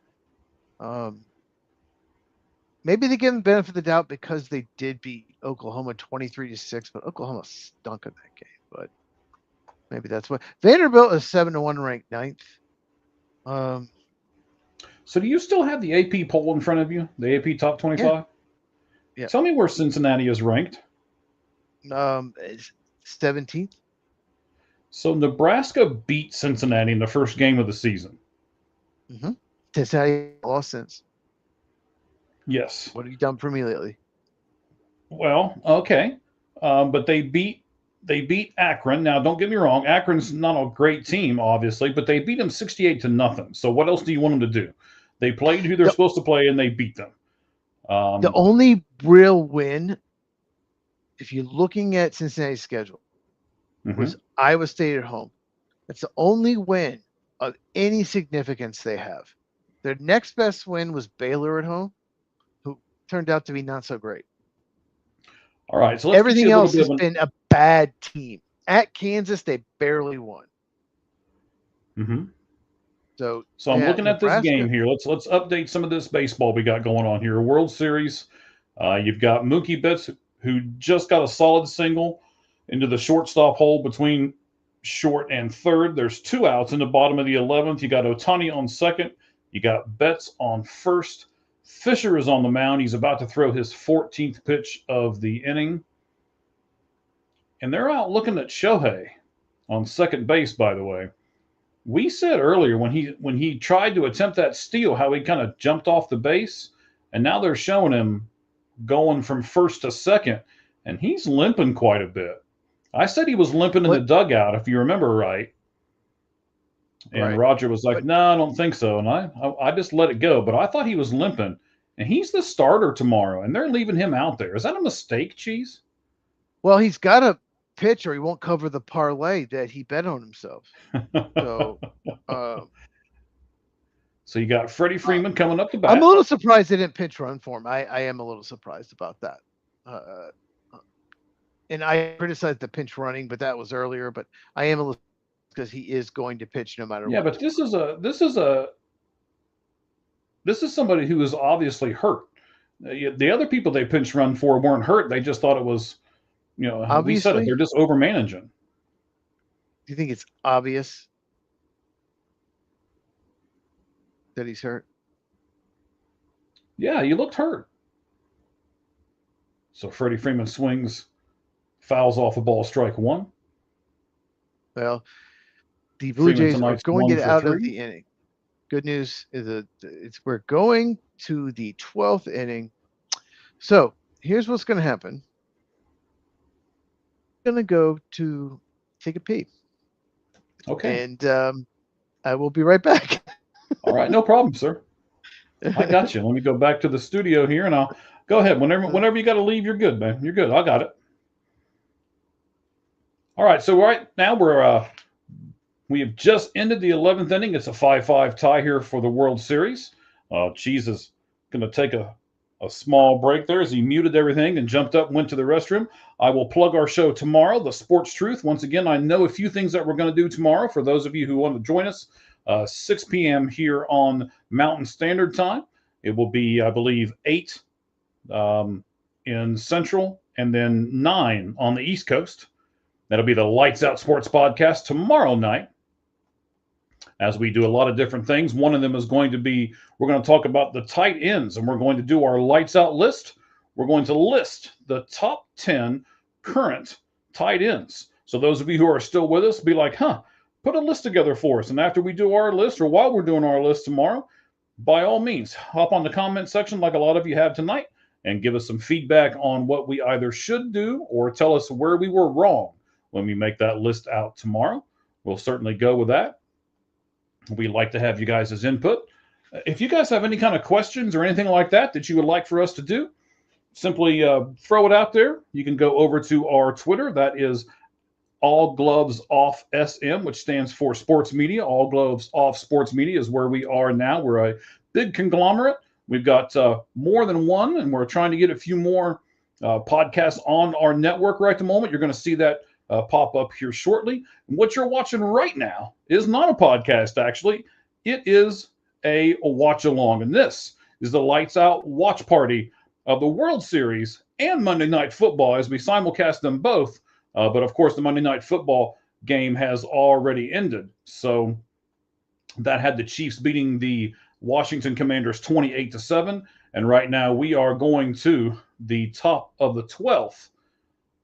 Maybe they give them benefit of the doubt because they did beat Oklahoma 23-6, but Oklahoma stunk in that game. But maybe that's what Vanderbilt is 7-1 ranked 9th. So do you still have the AP poll in front of you? The AP top 25? Yeah. Tell me where Cincinnati is ranked. 17th. So Nebraska beat Cincinnati in the first game of the season. Mm-hmm. Cincinnati lost since. Yes. What have you done for me lately? Well, okay, but they beat Akron. Now, don't get me wrong, Akron's not a great team, obviously, but they beat them 68-0. So what else do you want them to do? They played who they're supposed to play, and they beat them. The only real win, if you're looking at Cincinnati's schedule, was Iowa State at home. That's the only win of any significance they have. Their next best win was Baylor at home, who turned out to be not so great. All right, so everything else has been a bad team. At Kansas, they barely won. Mm-hmm. So I'm looking at this game here. Let's update some of this baseball we got going on here. World Series. You've got Mookie Betts, who just got a solid single into the shortstop hole between short and third. There's 2 outs in the bottom of the 11th. You got Ohtani on second. You got Betts on first. Fisher is on the mound. He's about to throw his 14th pitch of the inning. And they're out looking at Shohei on second base, by the way. We said earlier when he tried to attempt that steal, how he kind of jumped off the base, and now they're showing him going from first to second, and he's limping quite a bit. I said he was limping in the dugout, if you remember right. And Right. Roger was like, "No, I don't think so." And I just let it go. But I thought he was limping, and he's the starter tomorrow, and they're leaving him out there. Is that a mistake, Cheese? Well, he's got to pitch, or he won't cover the parlay that he bet on himself. So, so you got Freddie Freeman coming up the bat. I'm a little surprised they didn't pinch run for him. I am a little surprised about that. And I criticized the pinch running, but that was earlier. But I am a little, because he is going to pitch no matter what. Yeah, but this is somebody who is obviously hurt. The other people they pinch run for weren't hurt. They just thought it was, obviously, we said it, they're just over managing. Do you think it's obvious that he's hurt? Yeah, he looked hurt. So Freddie Freeman swings, fouls off a ball, strike one. Well, the Blue Jays are going to get out 3. of the inning. Good news is we're going to the 12th inning. So here's what's going to happen. I'm going to go to take a pee. Okay. And I will be right back. All right, no problem, sir. I got you. Let me go back to the studio here, and I'll go ahead. Whenever you got to leave, you're good, man. You're good. I got it. All right, so right now we have just ended the 11th inning. It's a 5-5 tie here for the World Series. Cheese is going to take a small break there as he muted everything and jumped up and went to the restroom. I will plug our show tomorrow, The Sports Truth. Once again, I know a few things that we're going to do tomorrow for those of you who want to join us. 6 p.m. here on Mountain Standard Time. It will be, I believe, 8 in Central and then 9 on the East Coast. That'll be the Lights Out Sports Podcast tomorrow night, as we do a lot of different things. One of them is going to be, we're going to talk about the tight ends, and we're going to do our Lights Out list. We're going to list the top 10 current tight ends. So those of you who are still with us, be like, put a list together for us. And after we do our list, or while we're doing our list tomorrow, by all means, hop on the comment section like a lot of you have tonight and give us some feedback on what we either should do or tell us where we were wrong when we make that list out tomorrow. We'll certainly go with that. We'd like to have you guys' input. If you guys have any kind of questions or anything like that you would like for us to do, simply throw it out there. You can go over to our Twitter. That is All Gloves Off SM, which stands for Sports Media. All Gloves Off Sports Media is where we are now. We're a big conglomerate. We've got more than one, and we're trying to get a few more podcasts on our network right at the moment. You're going to see that pop up here shortly. And what you're watching right now is not a podcast, actually. It is a watch along. And this is the Lights Out watch party of the World Series and Monday Night Football as we simulcast them both. But of course, the Monday Night Football game has already ended. So that had the Chiefs beating the Washington Commanders 28-7. And right now we are going to the top of the 12th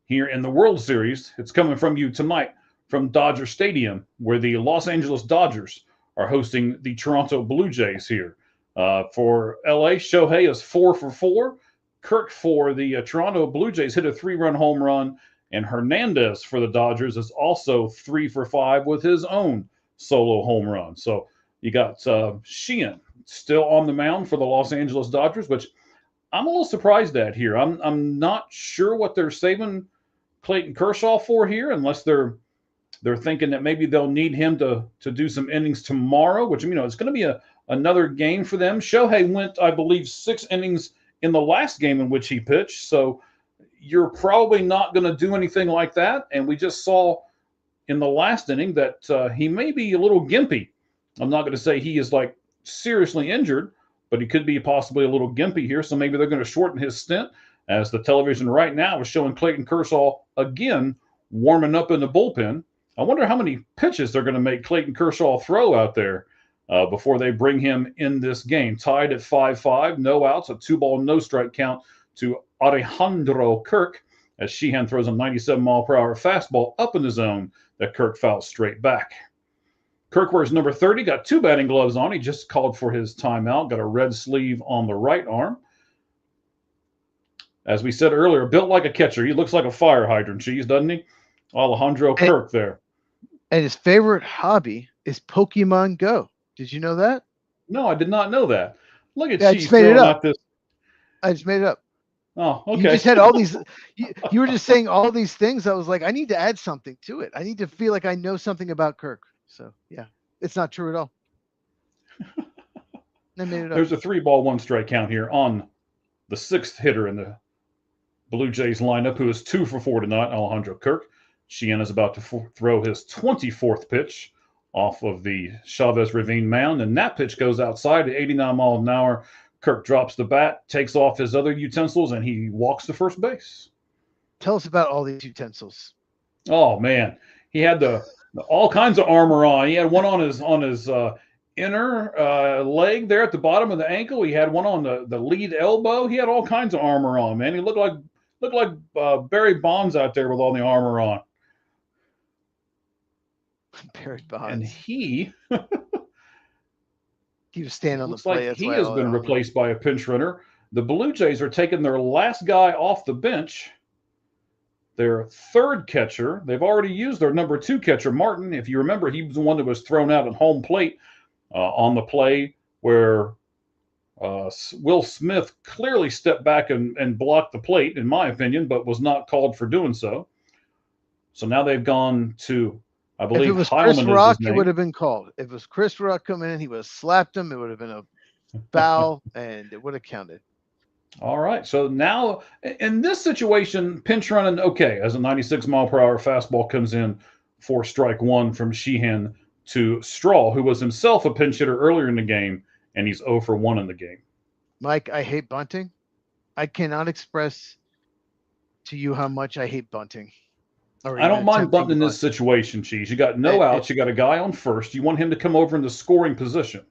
here in the World Series. It's coming from you tonight from Dodger Stadium, where the Los Angeles Dodgers are hosting the Toronto Blue Jays here. For LA, Shohei is 4 for 4. Kirk for the Toronto Blue Jays hit a 3-run home run. And Hernandez for the Dodgers is also 3 for 5 with his own solo home run. So you got Sheehan still on the mound for the Los Angeles Dodgers, which I'm a little surprised at here. I'm not sure what they're saving Clayton Kershaw for here, unless they're thinking that maybe they'll need him to do some innings tomorrow, which, it's going to be another game for them. Shohei went, I believe, 6 innings in the last game in which he pitched. So you're probably not going to do anything like that. And we just saw in the last inning that he may be a little gimpy. I'm not going to say he is like seriously injured, but he could be possibly a little gimpy here. So maybe they're going to shorten his stint, as the television right now is showing Clayton Kershaw again warming up in the bullpen. I wonder how many pitches they're going to make Clayton Kershaw throw out there before they bring him in this game. Tied at 5-5, no outs, a 2-ball, no strike count to Alejandro Kirk, as Sheehan throws a 97-mile-per-hour fastball up in the zone that Kirk fouls straight back. Kirk wears number 30, got 2 batting gloves on. He just called for his timeout, got a red sleeve on the right arm. As we said earlier, built like a catcher. He looks like a fire hydrant, Cheese, doesn't he? Alejandro Kirk there. And his favorite hobby is Pokemon Go. Did you know that? No, I did not know that. Look at Yeah, Cheese throwing out this. I just made it up. Oh, okay. You just had all these. You were just saying all these things. I was like, I need to add something to it. I need to feel like I know something about Kirk. So yeah, it's not true at all. I made it up. There's a 3-ball, 1-strike count here on the 6th hitter in the Blue Jays lineup, who is 2 for 4 tonight, Alejandro Kirk. Sheehan is about to throw his 24th pitch off of the Chavez Ravine mound, and that pitch goes outside at 89 miles an hour. Kirk drops the bat, takes off his other utensils, and he walks to first base. Tell us about all these utensils. Oh man, he had all kinds of armor on. He had one on his inner leg there at the bottom of the ankle. He had one on the lead elbow. He had all kinds of armor on. Man, he looked like Barry Bonds out there with all the armor on. Barry Bonds. And he was standing on the plate. Like he has been replaced by a pinch runner. The Blue Jays are taking their last guy off the bench. Their 3rd catcher. They've already used their number 2 catcher, Martin. If you remember, he was the one that was thrown out at home plate on the play where Will Smith clearly stepped back and blocked the plate, in my opinion, but was not called for doing so. So now they've gone to, I believe, if it was Chris Rock, it would have been called. If it was Chris Rock coming in, he would have slapped him. It would have been a foul, and it would have counted. All right. So now, in this situation, pinch running, okay, as a 96-mile-per-hour fastball comes in for strike 1 from Sheehan to Straw, who was himself a pinch hitter earlier in the game, and he's 0 for 1 in the game. Mike, I hate bunting. I cannot express to you how much I hate bunting. I don't mind bunting in this situation, Cheese. You got no outs. You got a guy on first. You want him to come over in the scoring position.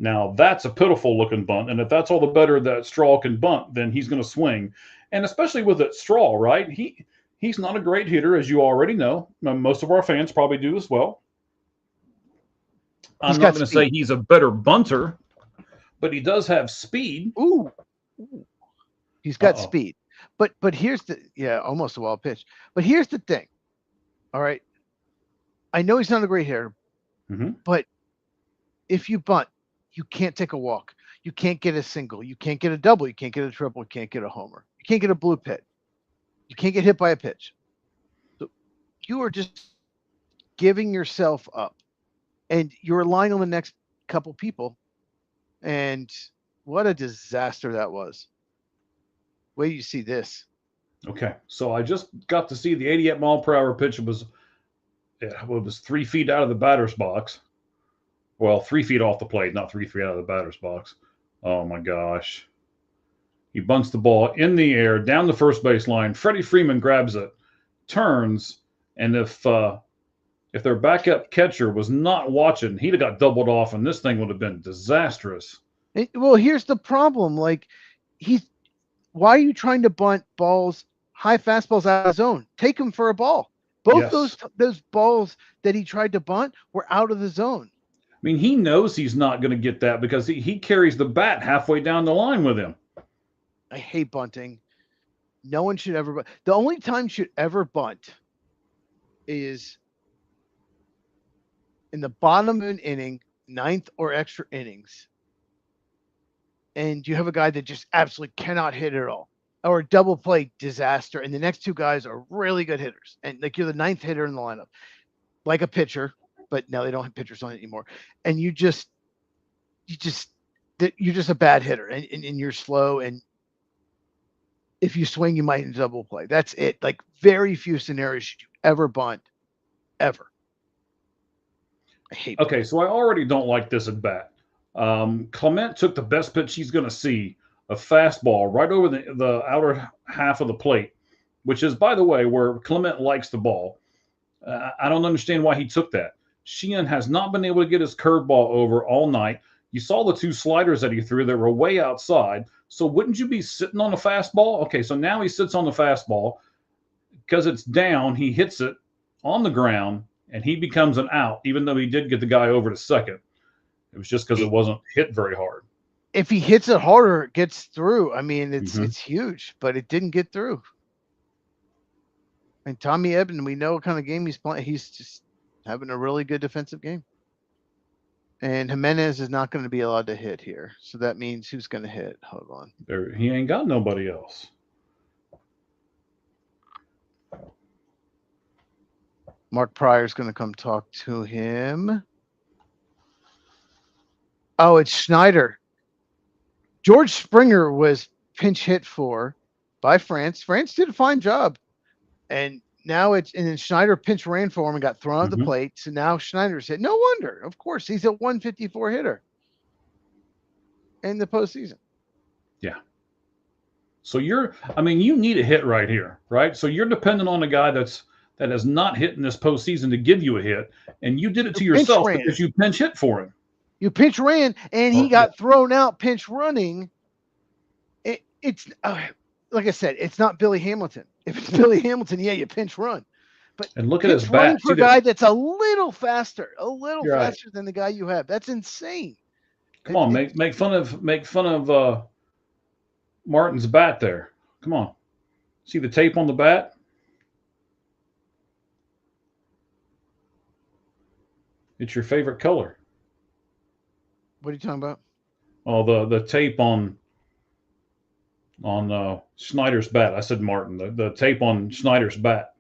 Now, that's a pitiful-looking bunt, and if that's all the better that Straw can bunt, then he's going to swing. And especially with it, Straw, right? He's not a great hitter, as you already know. Most of our fans probably do as well. I'm not going to say he's a better bunter, but he does have speed. Ooh. He's got speed. But here's almost a wild pitch. But here's the thing. All right. I know he's not a great hitter, but if you bunt, you can't take a walk. You can't get a single. You can't get a double. You can't get a triple. You can't get a homer. You can't get a blue pit. You can't get hit by a pitch. So you are just giving yourself up. And you're relying on the next couple people. And what a disaster that was. Wait till you see this. Okay. So I just got to see the 88-mile-per-hour pitch. It was 3 feet out of the batter's box. Well, 3 feet off the plate, not 3 feet out of the batter's box. Oh, my gosh. He bunts the ball in the air, down the first base line. Freddie Freeman grabs it, turns, and if their backup catcher was not watching, he'd have got doubled off, and this thing would have been disastrous. Well, here's the problem. Why are you trying to bunt balls, high fastballs out of zone? Take him for a ball. Both those balls that he tried to bunt were out of the zone. I mean, he knows he's not going to get that because he carries the bat halfway down the line with him. I hate bunting. No one should ever bunt. The only time you should ever bunt is in the bottom of an inning, 9th or extra innings, and you have a guy that just absolutely cannot hit at all, or a double play disaster, and the next 2 guys are really good hitters, and you're the 9th hitter in the lineup, like a pitcher. But now they don't have pitchers on it anymore. And you're just a bad hitter and you're slow. And if you swing, you might double play. That's it. Like very few scenarios should you ever bunt, ever. I hate Okay, so I already don't like this at bat. Clement took the best pitch he's going to see, a fastball right over the outer half of the plate, which is, by the way, where Clement likes the ball. I don't understand why he took that. Sheehan has not been able to get his curveball over all night. You saw the 2 sliders that he threw that were way outside. So wouldn't you be sitting on a fastball? Okay, so now he sits on the fastball. Because it's down, he hits it on the ground, and he becomes an out, even though he did get the guy over to second. It was just because it wasn't hit very hard. If he hits it harder, it gets through. I mean, it's Mhm. it's huge, but it didn't get through. And Tommy Edman, we know what kind of game he's playing. He's just having a really good defensive game. And Jimenez is not going to be allowed to hit here. So that means who's going to hit? Hold on. He ain't got nobody else. Mark Pryor's going to come talk to him. Oh, it's Schneider. George Springer was pinch hit for by France. France did a fine job. And now and then Schneider pinch ran for him and got thrown out the plate. So now Schneider's hit. No wonder. Of course, he's a 154 hitter in the postseason. Yeah. So you need a hit right here, right? So you're dependent on a guy that has not hit in this postseason to give you a hit, and you did it to yourself because you pinch hit for him. You pinch ran, and he got thrown out pinch running. It's like I said, it's not Billy Hamilton. If it's Billy Hamilton, yeah, you pinch run. But and look at his bat. For a guy that's a little faster than the guy you have. That's insane. Come on, make fun of Martin's bat there. Come on. See the tape on the bat? It's your favorite color. What are you talking about? Oh, the tape on Schneider's bat. I said Martin. The tape on Schneider's bat.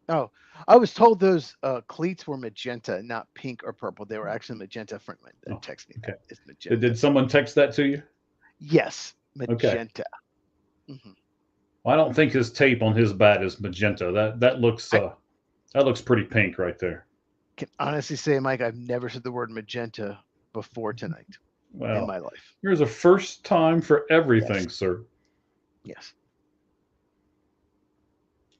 Oh, I was told those cleats were magenta, not pink or purple. They were actually magenta. Friend text me. Okay. It's magenta. Did someone text that to you? Yes, magenta. Okay. Mm-hmm. Well, I don't think his tape on his bat is magenta. That looks pretty pink right there. Can honestly say, Mike, I've never said the word magenta before tonight in my life. There's a first time for everything, sir. Yes.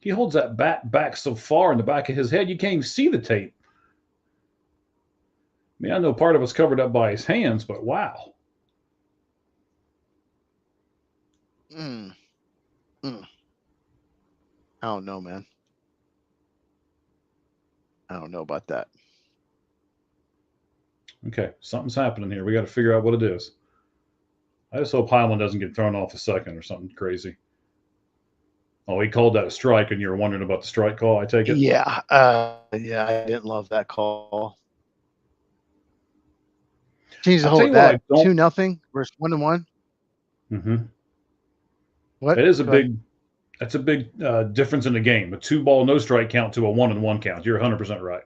He holds that bat back so far in the back of his head, you can't even see the tape. I mean, I know part of it's covered up by his hands, but wow. I don't know, man. I don't know about that. Okay, something's happening here. We got to figure out what it is. I just hope Highland doesn't get thrown off a second or something crazy. Oh, he called that a strike, and you were wondering about the strike call, I take it? Yeah. I didn't love that call. Change the whole that 2-0 versus 1-1. Mm-hmm. What? That's a big difference in the game. A 2-ball no strike count to a 1-1 count. You're 100% right.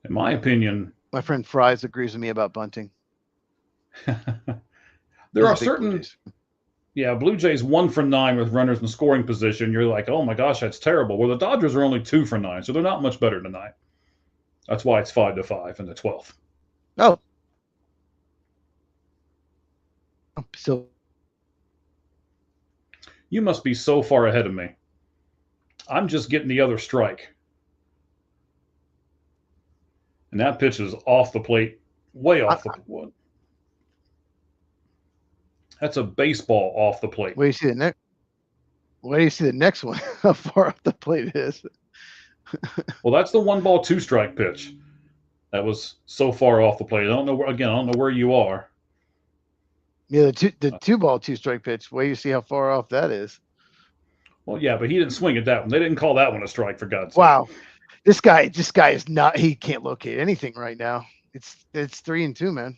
In my opinion, my friend Fries agrees with me about bunting. There are certain, Blue Jays 1 for 9 with runners in scoring position. You're like, oh my gosh, that's terrible. Well, the Dodgers are only 2 for 9, so they're not much better tonight. That's why it's 5-5 in the 12th. Oh, so you must be so far ahead of me. I'm just getting the other strike. And that pitch is off the plate, way off the plate. That's a baseball off the plate. Where do you see the next? Where do you see the next one? How far off the plate it is? Well, that's the 1-ball 2-strike pitch. That was so far off the plate. I don't know where you are. Yeah, the 2-ball 2-strike pitch. Where do you see how far off that is? Well, yeah, but he didn't swing at that one. They didn't call that one a strike, for God's sake. Wow. This guy is not. He can't locate anything right now. It's 3-2, man.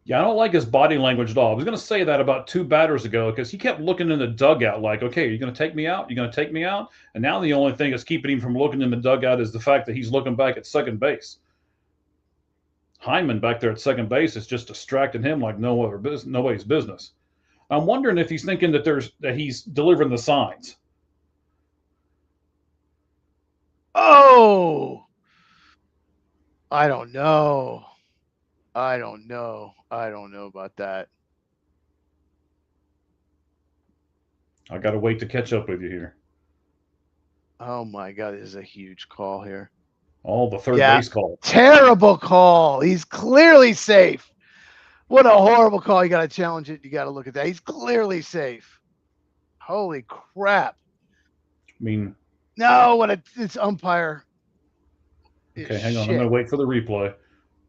Yeah, I don't like his body language at all. I was going to say that about 2 batters ago because he kept looking in the dugout like, okay, are you going to take me out? You're going to take me out? And now the only thing that's keeping him from looking in the dugout is the fact that he's looking back at second base. Hyman back there at second base is just distracting him like nobody's business. I'm wondering if he's thinking that he's delivering the signs. Oh, I don't know about that. I got to wait to catch up with you here. Oh my God, this is a huge call here. Oh, the third base call. Terrible call. He's clearly safe. What a horrible call. You got to challenge it. You got to look at that. He's clearly safe. Holy crap. mean, No, it's umpire. okay, hang on. I'm going to wait for the replay.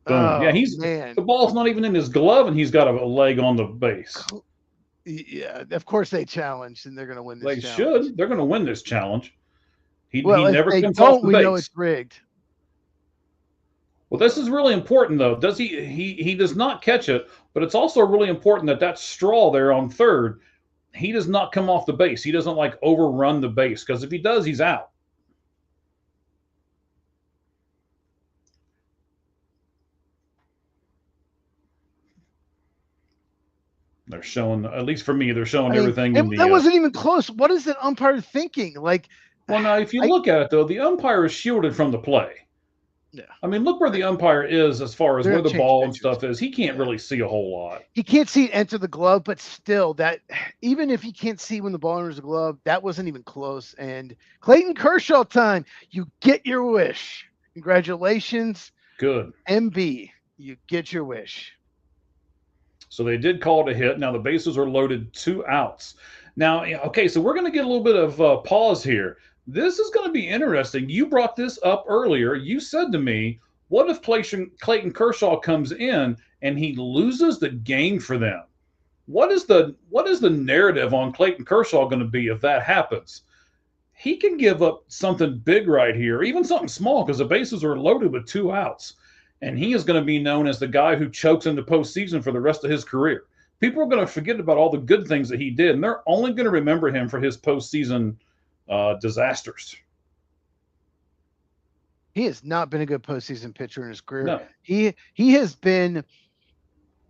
Boom. Oh, Yeah, man. the ball's not even in his glove, and he's got a leg on the base. Yeah, of course they challenged, and they're going to win this They challenge. should. They're going to win this challenge. He If never they comes off don't, the we know base. it's rigged. Well, this is really important, though. Does he does not catch it, but it's also really important that straw there on third, he does not come off the base. He doesn't like overrun the base, because if he does, he's out. They're showing, at least for me, they're showing everything in the. That wasn't even close. What is that umpire thinking? Like, well, now if you look at it though, the umpire is shielded from the play. Yeah. I mean, look where the umpire is as far as where the ball and stuff is. He can't really see a whole lot. He can't see it enter the glove, but still, that even if he can't see when the ball enters the glove, that wasn't even close. And Clayton Kershaw time, you get your wish. Congratulations. Good. MB, you get your wish. So they did call it a hit. Now the bases are loaded, 2 outs. Now, okay, so we're going to get a little bit of pause here. This is going to be interesting. You brought this up earlier. You said to me, what if Clayton Kershaw comes in and he loses the game for them? What is the narrative on Clayton Kershaw going to be if that happens? He can give up something big right here, even something small, because the bases are loaded with 2 outs. And he is going to be known as the guy who chokes in the postseason for the rest of his career. People are going to forget about all the good things that he did, and they're only going to remember him for his postseason disasters. He has not been a good postseason pitcher in his career. No. He has been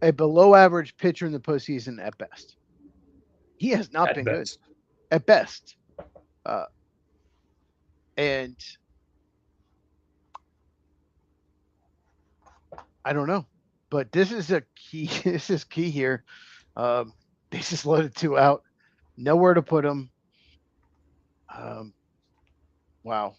a below average pitcher in the postseason at best. He has not been good at best. And I don't know, but this is a key. This is key here. Bases loaded, 2 out, nowhere to put him. Wow.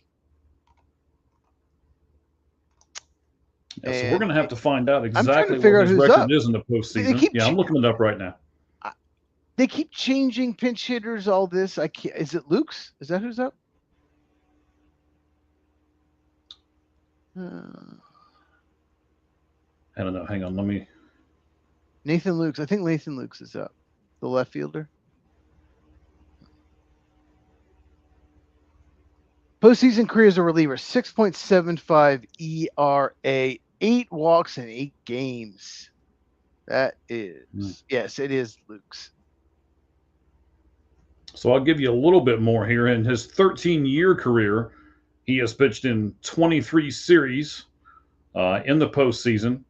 Yeah, so we're going to have to find out exactly what his record is in the postseason. Yeah, I'm looking it up right now. They keep changing pinch hitters. All this. I can't. Is it Luke's? Is that who's up? I don't know. Hang on. Let me. Nathan Lukes. I think Nathan Lukes is up. The left fielder. Postseason career as a reliever, 6.75 ERA, 8 walks in 8 games. That is, yes, it is Luke's. So I'll give you a little bit more here. In his 13-year career, he has pitched in 23 series in the postseason.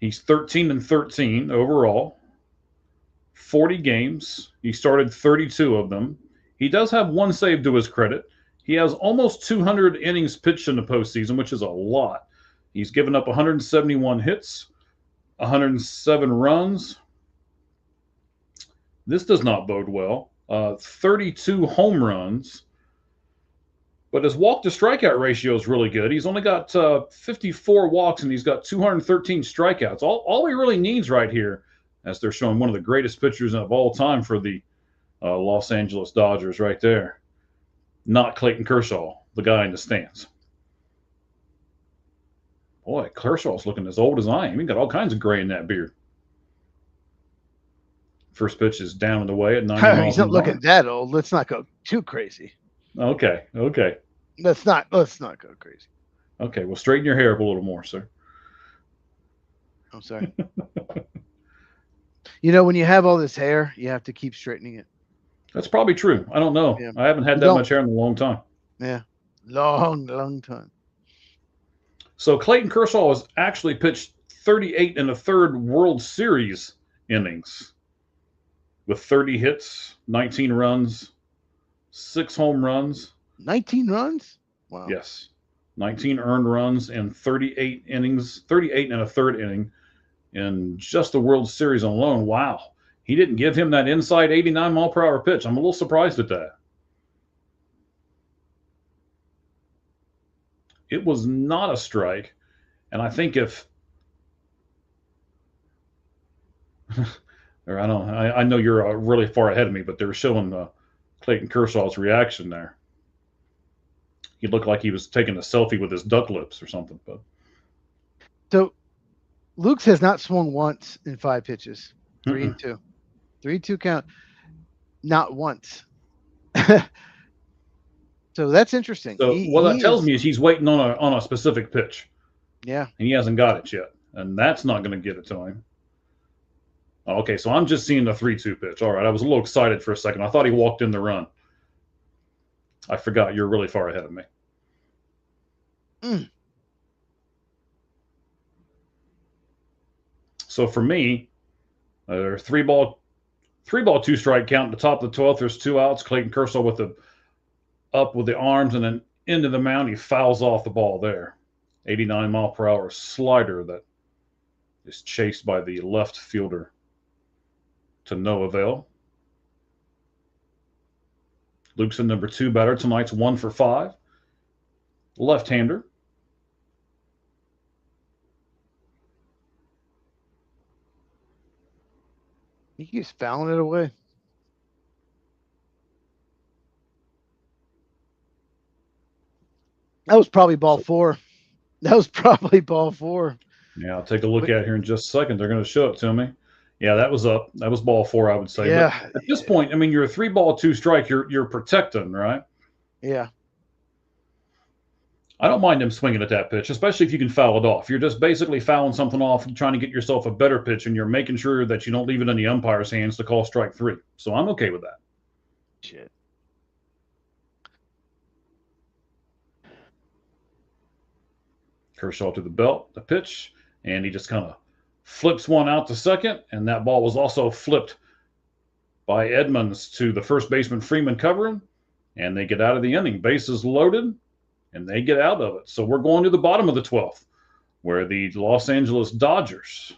He's 13-13 overall, 40 games. He started 32 of them. He does have 1 save to his credit. He has almost 200 innings pitched in the postseason, which is a lot. He's given up 171 hits, 107 runs. This does not bode well. 32 home runs. But his walk to strikeout ratio is really good. He's only got 54 walks, and he's got 213 strikeouts. All he really needs right here, as they're showing one of the greatest pitchers of all time for the Los Angeles Dodgers right there. Not Clayton Kershaw, the guy in the stands. Boy, Kershaw's looking as old as I am. He got all kinds of gray in that beard. First pitch is down and away at 90 miles. He's not looking that old. Let's not go too crazy. Okay. Let's not go crazy. Okay, well, straighten your hair up a little more, sir. I'm sorry. When you have all this hair, you have to keep straightening it. That's probably true. I don't know. Yeah. I haven't had that much hair in a long time. Yeah, long time. So Clayton Kershaw has actually pitched 38 1/3 World Series innings with 30 hits, 19 runs, 6 home runs. 19 runs? Wow. Yes. 19 earned runs and 38 innings, 38 1/3 inning in just the World Series alone. Wow. He didn't give him that inside 89 mile per hour pitch. I'm a little surprised at that. It was not a strike. And I think if or I know you're really far ahead of me, but they're showing Clayton Kershaw's reaction there. He looked like he was taking a selfie with his duck lips or something. But So Luke's has not swung once in 5 pitches. 3-2. 3-2 count. Not once. So that's interesting. So what that tells me is he's waiting on a specific pitch. Yeah. And he hasn't got it yet. And that's not going to get it to him. Okay, so I'm just seeing the 3-2 pitch. All right, I was a little excited for a second. I thought he walked in the run. I forgot. You're really far ahead of me. So for me, there's 3-ball, 2-strike count at the top of the 12th. There's 2 outs. Clayton Kershaw up with the arms and then into the mound. He fouls off the ball there. 89-mile-per-hour slider that is chased by the left fielder to no avail. Luke's the number 2 batter. Tonight's 1 for 5. Left-hander. He keeps fouling it away. That was probably ball 4. That was probably ball 4. Yeah, I'll take a look at it here in just a second. They're going to show it to me. Yeah, that was up. That was ball 4, I would say. Yeah. But at this point, I mean, you're a 3-ball, 2-strike. You're protecting, right? Yeah. I don't mind him swinging at that pitch, especially if you can foul it off. You're just basically fouling something off and trying to get yourself a better pitch, and you're making sure that you don't leave it in the umpire's hands to call strike 3. So I'm okay with that. Shit. Kershaw to the belt, the pitch, and he just kind of flips one out to second, and that ball was also flipped by Edmonds to the first baseman Freeman covering, and they get out of the inning. Bases loaded, and they get out of it. So we're going to the bottom of the 12th, where the Los Angeles Dodgers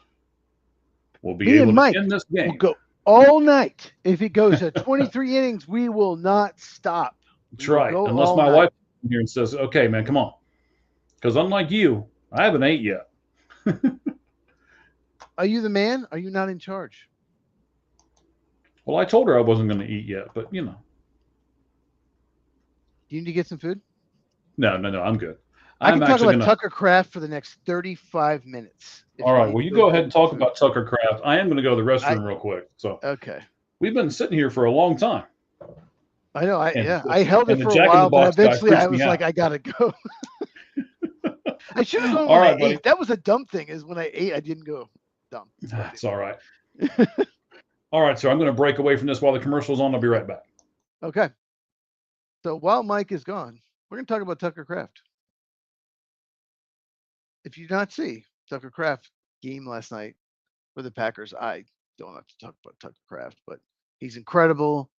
will be able to end this game. We'll go all night. If it goes to 23 innings, we will not stop. That's right. Unless my wife comes here and says, okay, man, come on. Because unlike you, I haven't ate yet. Are you the man? Are you not in charge? Well, I told her I wasn't going to eat yet, but you know. Do you need to get some food? No, I'm good. I can talk about Tucker Kraft for the next 35 minutes. All right, well, you go ahead and talk about Tucker Kraft. I am going to go to the restroom real quick. So okay. We've been sitting here for a long time. I know. I held it for a while, but eventually I was like, I got to go. I should have gone when I ate. That was a dumb thing, is when I ate, I didn't go dumb. That's all right. All right, so I'm going to break away from this while the commercial's on. I'll be right back. Okay. So while Mike is gone, we're going to talk about Tucker Kraft. If you did not see Tucker Kraft game last night for the Packers, I don't have to talk about Tucker Kraft, but he's incredible.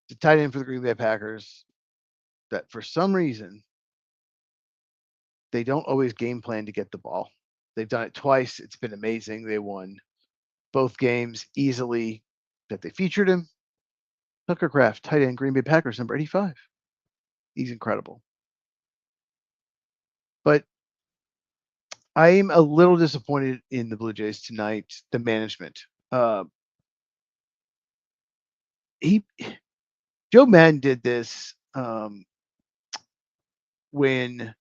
The tight end for the Green Bay Packers, that for some reason, they don't always game plan to get the ball. They've done it twice. It's been amazing. They won both games easily that they featured him. Tucker Kraft, tight end, Green Bay Packers, number 85. He's incredible. But I am a little disappointed in the Blue Jays tonight, the management. Joe Madden did this when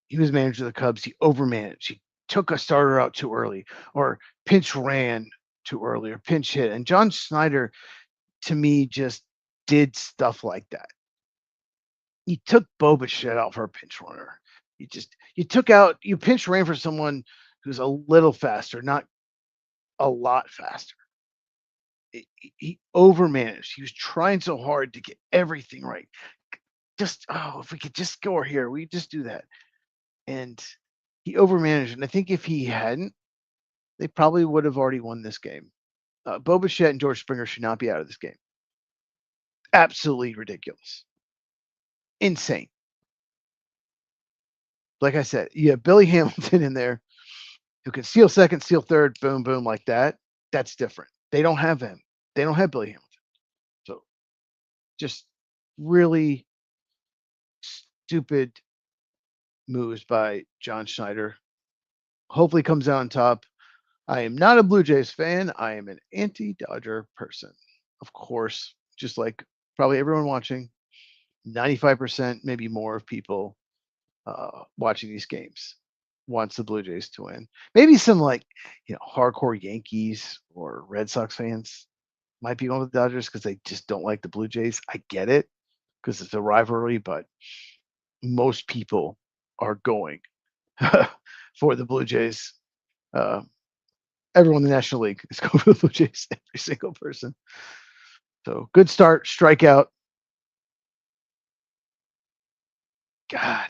he was manager of the Cubs. He overmanaged. He took a starter out too early, or pinch ran too early, or pinch hit. And John Schneider, to me, just did stuff like that. He took Bo Bichette out for a pinch runner. You pinch ran for someone who's a little faster, not a lot faster. He overmanaged. He was trying so hard to get everything right. If we could just score here, we just do that. And he overmanaged. And I think if he hadn't, they probably would have already won this game. Bo Bichette and George Springer should not be out of this game. Absolutely ridiculous. Insane. Like I said, you have Billy Hamilton in there who can steal second, steal third, boom, boom, like that. That's different. They don't have him. They don't have Billy Hamilton. So just really stupid moves by John Schneider. Hopefully comes out on top. I am not a Blue Jays fan. I am an anti-Dodger person. Of course, just like probably everyone watching, 95%, maybe more of people watching these games wants the Blue Jays to win. Maybe some hardcore Yankees or Red Sox fans might be going with the Dodgers because they just don't like the Blue Jays. I get it because it's a rivalry, but most people are going for the Blue Jays. Everyone in the National League is going for the Blue Jays, every single person. So good start, strikeout. God.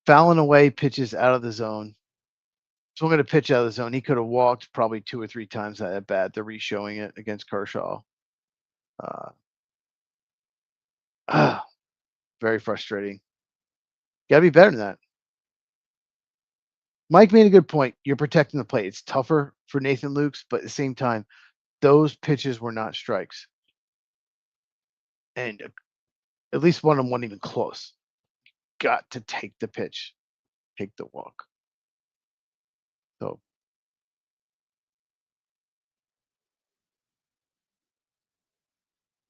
Fouling away pitches out of the zone. Swinging a pitch out of the zone. He could have walked probably 2 or 3 times at bat. They're re-showing it against Kershaw. Very frustrating. Got to be better than that. Mike made a good point. You're protecting the plate. It's tougher for Nathan Lukes, but at the same time, those pitches were not strikes. And at least one of them wasn't even close. Got to take the pitch, take the walk. So,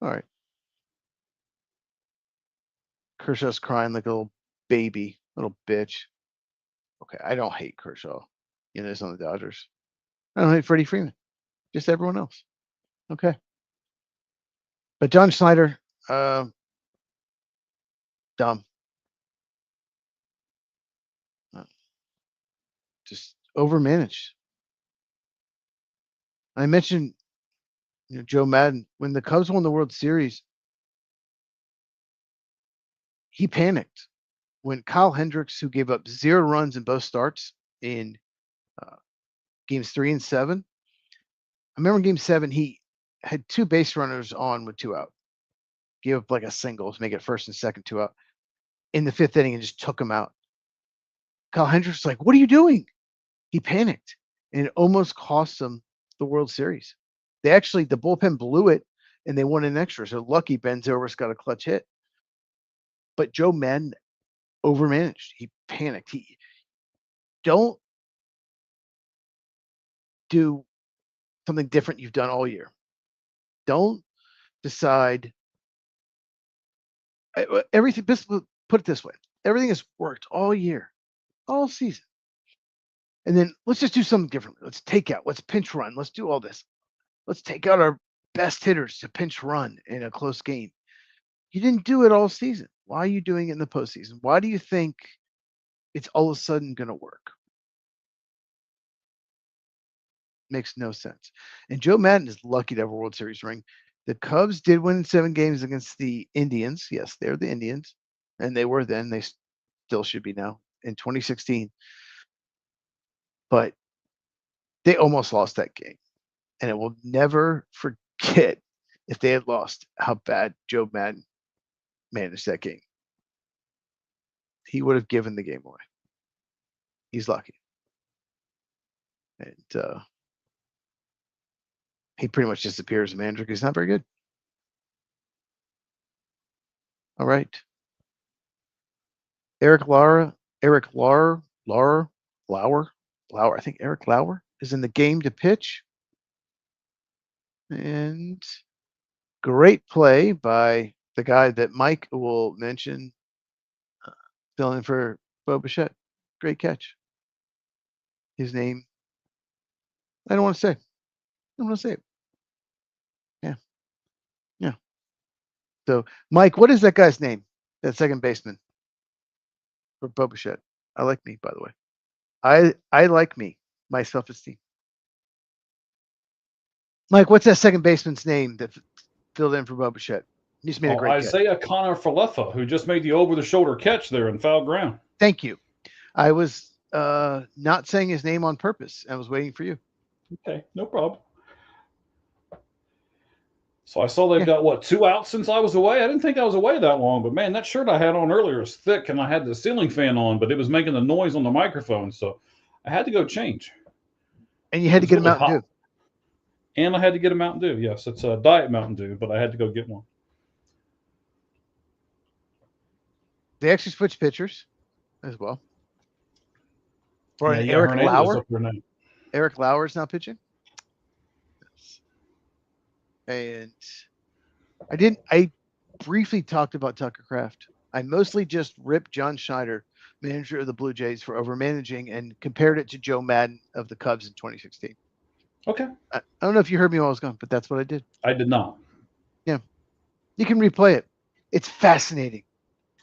all right. Kershaw's crying like a little baby, little bitch. Okay, I don't hate Kershaw. It's on the Dodgers. I don't hate Freddie Freeman. Just everyone else. Okay. But John Schneider, dumb. Just overmanaged. I mentioned Joe Madden. When the Cubs won the World Series, he panicked. When Kyle Hendricks, who gave up 0 runs in both starts in games 3 and 7, I remember in game 7, he had 2 base runners on with 2 out. Gave up like a single to make it first and second 2 out in the 5th inning and just took him out. Kyle Hendricks was like, "What are you doing?" He panicked, and it almost cost them the World Series. The bullpen blew it, and they won in extra. So lucky Ben Zobrist got a clutch hit. But Joe Madden overmanaged. He panicked. Don't do something different you've done all year. Don't decide everything. Put it this way: everything has worked all year, all season. And then let's just do something differently. Let's take out. Let's pinch run. Let's do all this. Let's take out our best hitters to pinch run in a close game. You didn't do it all season. Why are you doing it in the postseason? Why do you think it's all of a sudden going to work? Makes no sense. And Joe Madden is lucky to have a World Series ring. The Cubs did win 7 games against the Indians. Yes, they're the Indians. And they were then. They still should be now in 2016. But they almost lost that game. And I will never forget if they had lost how bad Joe Madden managed that game. He would have given the game away. He's lucky. And he pretty much disappears as a manager because he's not very good. All right. Eric Lauer. I think Eric Lauer is in the game to pitch. And great play by the guy that Mike will mention, filling in for Bo Bichette. Great catch. His name, I don't want to say. I don't want to say it. Yeah. So, Mike, what is that guy's name? That second baseman for Bo Bichette. I like me, by the way. I like me, my self-esteem. Mike, what's that second baseman's name that filled in for Bo Bichette? He just made a great Isaiah Connor Falefa, who just made the over-the-shoulder catch there in foul ground. Thank you. I was not saying his name on purpose. I was waiting for you. Okay, no problem. So I saw they've got, 2 outs since I was away? I didn't think I was away that long, but man, that shirt I had on earlier was thick, and I had the ceiling fan on, but it was making the noise on the microphone, so I had to go change. And you had to get a Mountain Dew. And I had to get a Mountain Dew. Yes, it's a Diet Mountain Dew, but I had to go get one. They actually switched pitchers as well. For Yeah, Eric Hernandez Lauer. up there now. Eric Lauer is now pitching. And I briefly talked about Tucker Kraft. I mostly just ripped John Schneider, manager of the Blue Jays, for overmanaging and compared it to Joe Madden of the Cubs in 2016. Okay. I don't know if you heard me while I was gone, but that's what I did. I did not. Yeah. You can replay it. It's fascinating.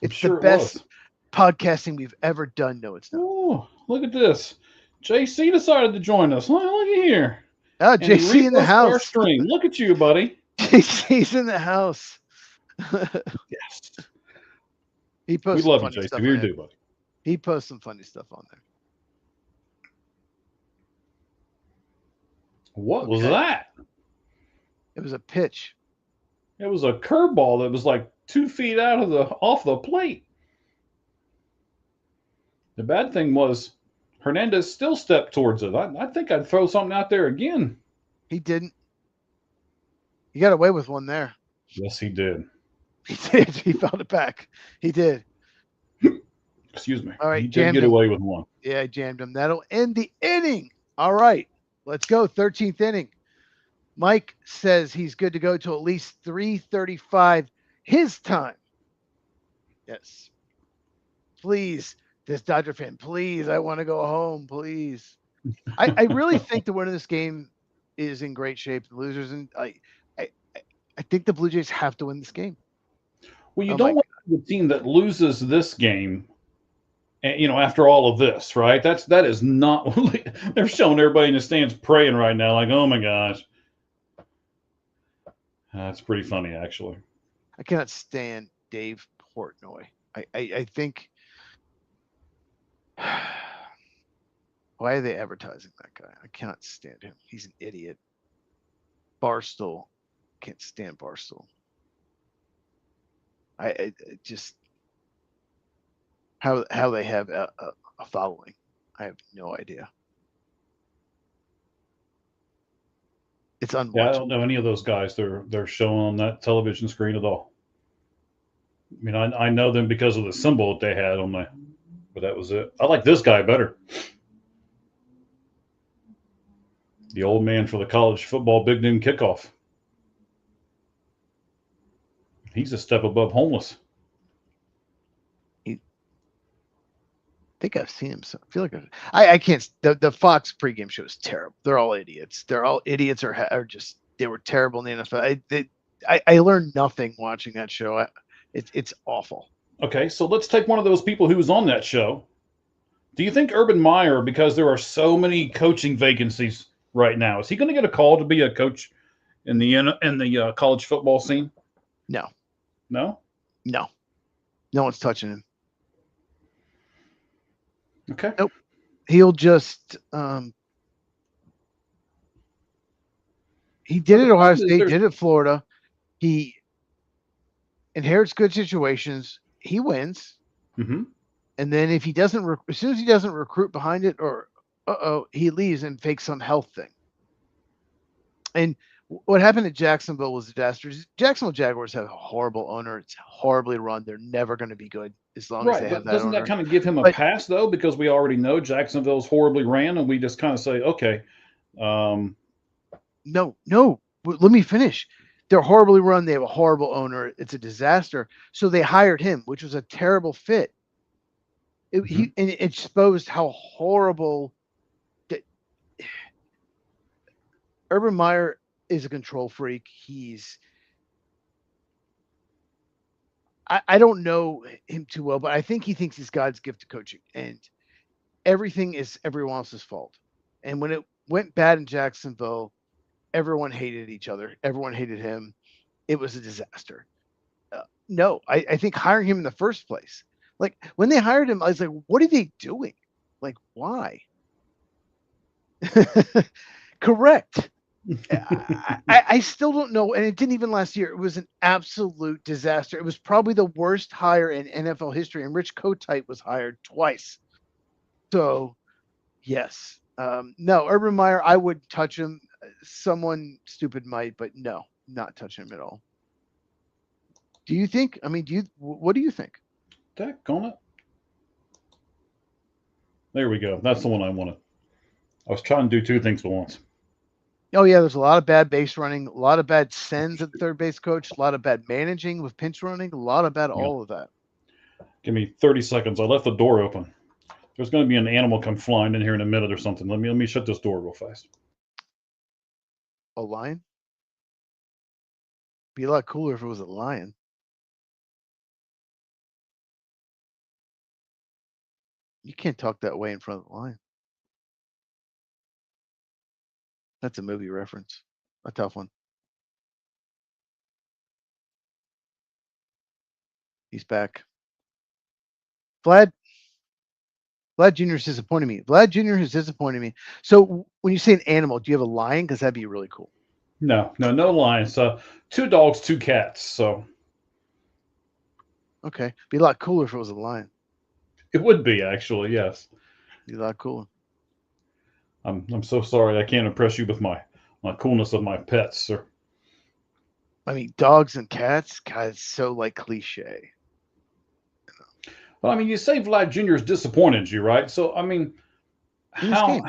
I'm It's sure the it best was. podcasting we've ever done. No, it's not. Oh, look at this. JC decided to join us. Look at here. Oh, And he JC in the reposted our house. stream. Look at you, buddy. JC's in the house. Yes. He posts We some love you, funny JC. stuff We on there. do, buddy. He posts some funny stuff on there. What was Okay. that? It was a pitch. It was a curveball that was like 2 feet off the plate. The bad thing was Hernandez still stepped towards it. I think I'd throw something out there again. He didn't. He got away with one there. Yes, he did. He did. He found it back. He did. Excuse me. All right, He did jammed get him. away with one. Yeah, I jammed him. That'll end the inning. All right, let's go. 13th inning. Mike says he's good to go till at least 3:35 his time. Yes. Please, this Dodger fan, please, I want to go home, please. I really think the winner of this game is in great shape. The losers, and I think the Blue Jays have to win this game. Well, you don't want the team that loses this game, after all of this, right? That is not. They're showing everybody in the stands praying right now, like, oh my gosh. That's pretty funny, actually. I cannot stand Dave Portnoy. I think. Why are they advertising that guy? I cannot stand him. He's an idiot. Barstool. Can't stand Barstool. I just how they have a following. I have no idea. It's unwatchable. Yeah, I don't know any of those guys they're showing on that television screen at all. I mean, I know them because of the symbol that they had on my, but that was it. I like this guy better. The old man for the college football big noon kickoff. He's a step above homeless. I think I've seen him. So I feel like I can't. The Fox pregame show is terrible. They're all idiots. They're all idiots or just they were terrible in the NFL. I learned nothing watching that show. It's awful. Okay, so let's take one of those people who was on that show. Do you think Urban Meyer, because there are so many coaching vacancies right now, is he going to get a call to be a coach in the college football scene? No. No? No. No one's touching him. Okay. Nope. He'll just he did it at Ohio State, did it at Florida. He inherits good situations. He wins. Mm-hmm. And then if he doesn't, as soon as he doesn't recruit behind it, or he leaves and fakes some health thing. And what happened at Jacksonville was disastrous. Jacksonville Jaguars have a horrible owner. It's horribly run. They're never going to be good as long as they have that doesn't owner. That kind of give him a pass, though, because we already know Jacksonville's horribly ran, and we just kind of say, okay. No. Let me finish. They're horribly run. They have a horrible owner. It's a disaster. So they hired him, which was a terrible fit. He exposed how horrible Urban Meyer is a control freak. I don't know him too well, but I think he thinks he's God's gift to coaching, and everything is everyone else's fault. And when it went bad in Jacksonville, everyone hated each other. Everyone hated him. It was a disaster. No, I think hiring him in the first place, like when they hired him, I was like, what are they doing? Like, why? Correct. I still don't know, and it didn't even last year. It was an absolute disaster. It was probably the worst hire in NFL history, and Rich Kotite was hired twice. So, yes. No, Urban Meyer, I would touch him. Someone stupid might, but no, not touch him at all. Do you think? I mean, what do you think? Daggone it. There we go. That's the one I wanted. I was trying to do two things at once. Oh yeah, there's a lot of bad base running, a lot of bad sends at the third base coach, a lot of bad managing with pinch running, a lot of bad all of that. Give me 30 seconds. I left the door open. There's going to be an animal come flying in here in a minute or something. Let me shut this door real fast. A lion? Be a lot cooler if it was a lion. You can't talk that way in front of the lion. That's a movie reference. A tough one. He's back. Vlad Jr. is disappointing me. Vlad Jr. has disappointed me. So when you say an animal, do you have a lion? Because that'd be really cool. No lions. 2 dogs, 2 cats. So Okay. Be a lot cooler if it was a lion. it would be, actually, yes. Be a lot cooler. I'm so sorry I can't impress you with my coolness of my pets, sir. I mean, dogs and cats, God, it's so like cliche. Well, I mean, you say Vlad Jr. has disappointed you, right? So, I mean, how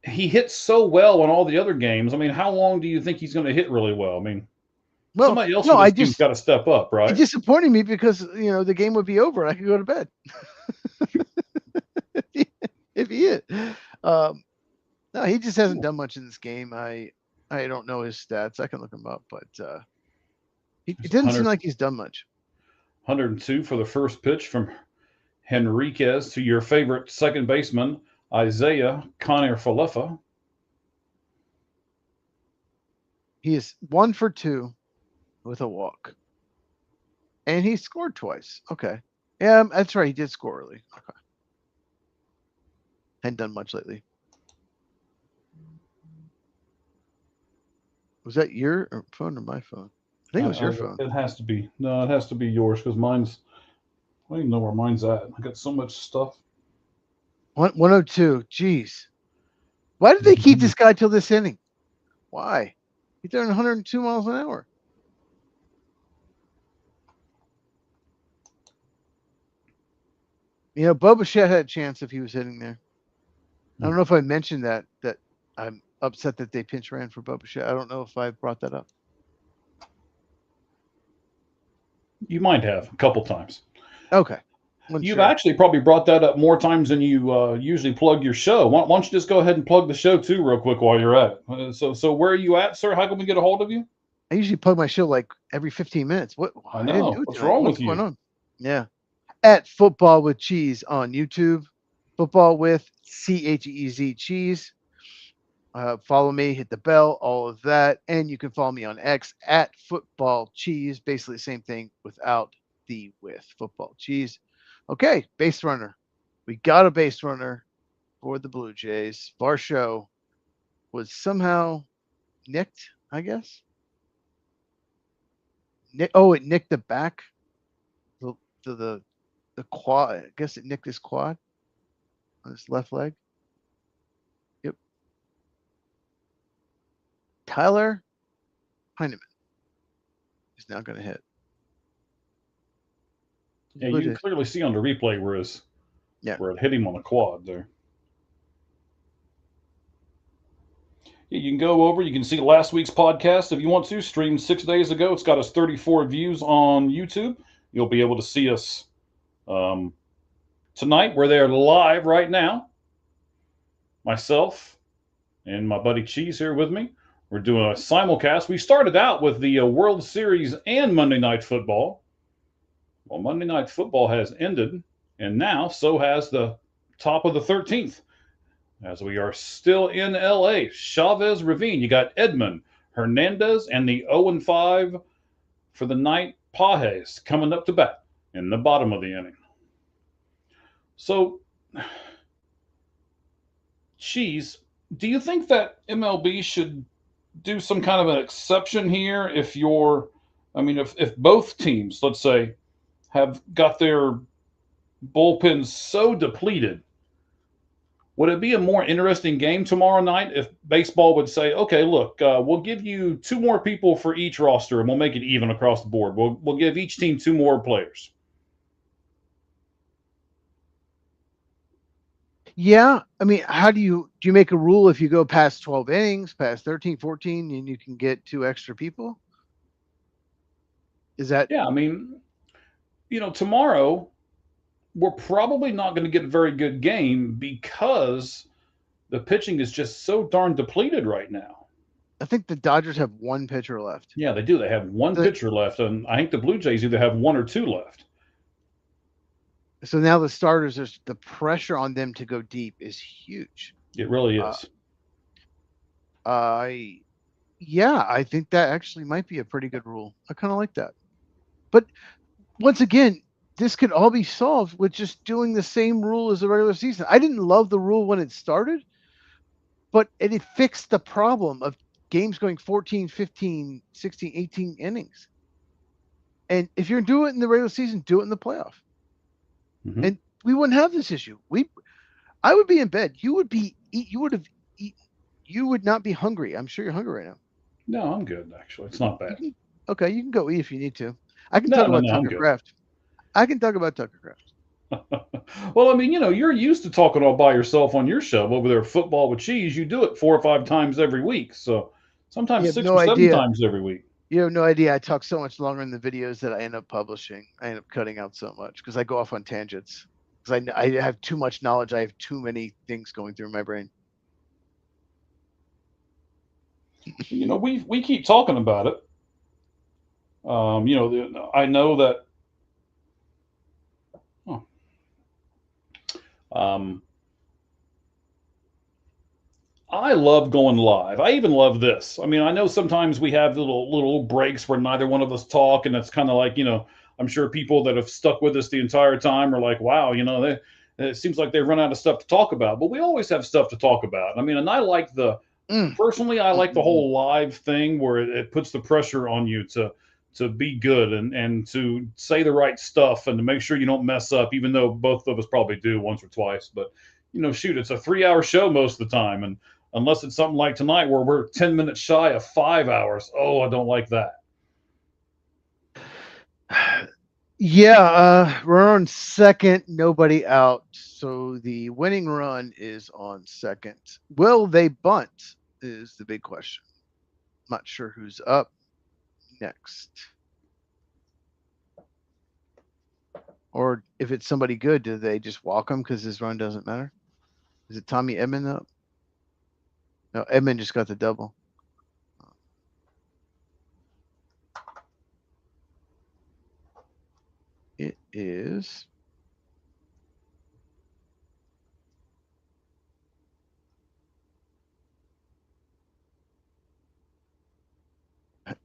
he hits so well in all the other games. I mean, how long do you think he's going to hit really well? I mean, somebody else on this team's got to step up, right? It disappointed me because the game would be over and I could go to bed. if he hit. No, he just hasn't done much in this game. I don't know his stats. I can look him up, but it doesn't seem like he's done much. 102 for the first pitch from Henriquez to your favorite second baseman, Isaiah Kiner-Falefa. He is 1 for 2 with a walk. And he scored twice. Okay. Yeah, that's right. He did score early. Okay. Hadn't done much lately. Was that your phone or my phone? I think it was your phone. It has to be. No, it has to be yours because mine's. I don't even know where mine's at. I got so much stuff. 102. Jeez. Why did they keep this guy till this inning? Why? He's throwing 102 miles an hour. Bo Bichette had a chance if he was hitting there. I don't know if I mentioned that I'm upset that they pinch ran for Bo Bichette. I don't know if I brought that up. You might have a couple times. Okay. You've actually probably brought that up more times than you usually plug your show. Why don't you just go ahead and plug the show too real quick while you're at it? So where are you at, sir? How can we get a hold of you? I usually plug my show like every 15 minutes. What? I know. What's wrong with you? What's going on? Yeah. At Football with Cheese on YouTube. Football with CHEZ Cheese. Follow me, hit the bell, all of that. And you can follow me on X at Football Cheese. Basically the same thing without the with Football Cheese. Okay, base runner. We got a base runner for the Blue Jays. Varsho was somehow nicked, I guess. It nicked the back. The quad. I guess it nicked his quad on his left leg. Yep. Tyler Heineman is now going to hit. Yeah, you can clearly see on the replay where it hit him on the quad there. Yeah, you can go over. You can see last week's podcast if you want to. Streamed 6 days ago. It's got us 34 views on YouTube. You'll be able to see us tonight. We're there live right now. Myself and my buddy Cheese here with me. We're doing a simulcast. We started out with the World Series and Monday Night Football. Well, Monday Night Football has ended, and now so has the top of the 13th. As we are still in LA, Chavez Ravine. You got Edmund Hernandez and the 0-5 for the night Pajes coming up to bat in the bottom of the inning. So, Cheese, do you think that MLB should do some kind of an exception here if both teams, let's say, have got their bullpens so depleted? Would it be a more interesting game tomorrow night if baseball would say, okay, look, we'll give you 2 more people for each roster and we'll make it even across the board. We'll give each team 2 more players. Yeah, I mean, how do you make a rule if you go past 12 innings, past 13, 14, and you can get 2 extra people? Is that Yeah, I mean, tomorrow we're probably not going to get a very good game because the pitching is just so darn depleted right now. I think the Dodgers have 1 pitcher left. Yeah, they do. They have one The, pitcher left, and I think the Blue Jays either have 1 or 2 left. so now the starters, the pressure on them to go deep is huge. It really Uh, is. I think that actually might be a pretty good rule. I kind of like that. But once again, this could all be solved with just doing the same rule as the regular season. I didn't love the rule when it started, but it fixed the problem of games going 14, 15, 16, 18 innings. And if you're doing it in the regular season, do it in the playoff. Mm-hmm. And we wouldn't have this issue. I would be in bed. You would not be hungry. I'm sure you're hungry right now. No, I'm good, actually. It's not bad. You can go eat if you need to. I can No, talk no, about no, I'm Tucker good. Kraft. I can talk about Tucker Kraft. Well, I mean, you're used to talking all by yourself on your show over there, Football with Cheese. You do it 4 or 5 times every week, so sometimes You have 6 no or 7 idea. times every week. You have no idea. I talk so much longer in the videos that I end up publishing. I end up cutting out so much because I go off on tangents. Because I have too much knowledge. I have too many things going through my brain. We keep talking about it. I know that. I love going live. I even love this. I mean, I know sometimes we have little breaks where neither one of us talk, and it's kind of like, I'm sure people that have stuck with us the entire time are like, wow, it seems like they run out of stuff to talk about. But we always have stuff to talk about. I mean, and I like personally, I like the whole live thing where it puts the pressure on you to be good and to say the right stuff and to make sure you don't mess up, even though both of us probably do once or twice. But shoot, it's a 3-hour show most of the time, and unless it's something like tonight where we're 10 minutes shy of 5 hours, I don't like that. Yeah, we're on second, nobody out. So the winning run is on second. Will they bunt is the big question. Not sure who's up next. Or if it's somebody good, do they just walk him because his run doesn't matter? Is it Tommy Edman up? No, Edman just got the double. It is.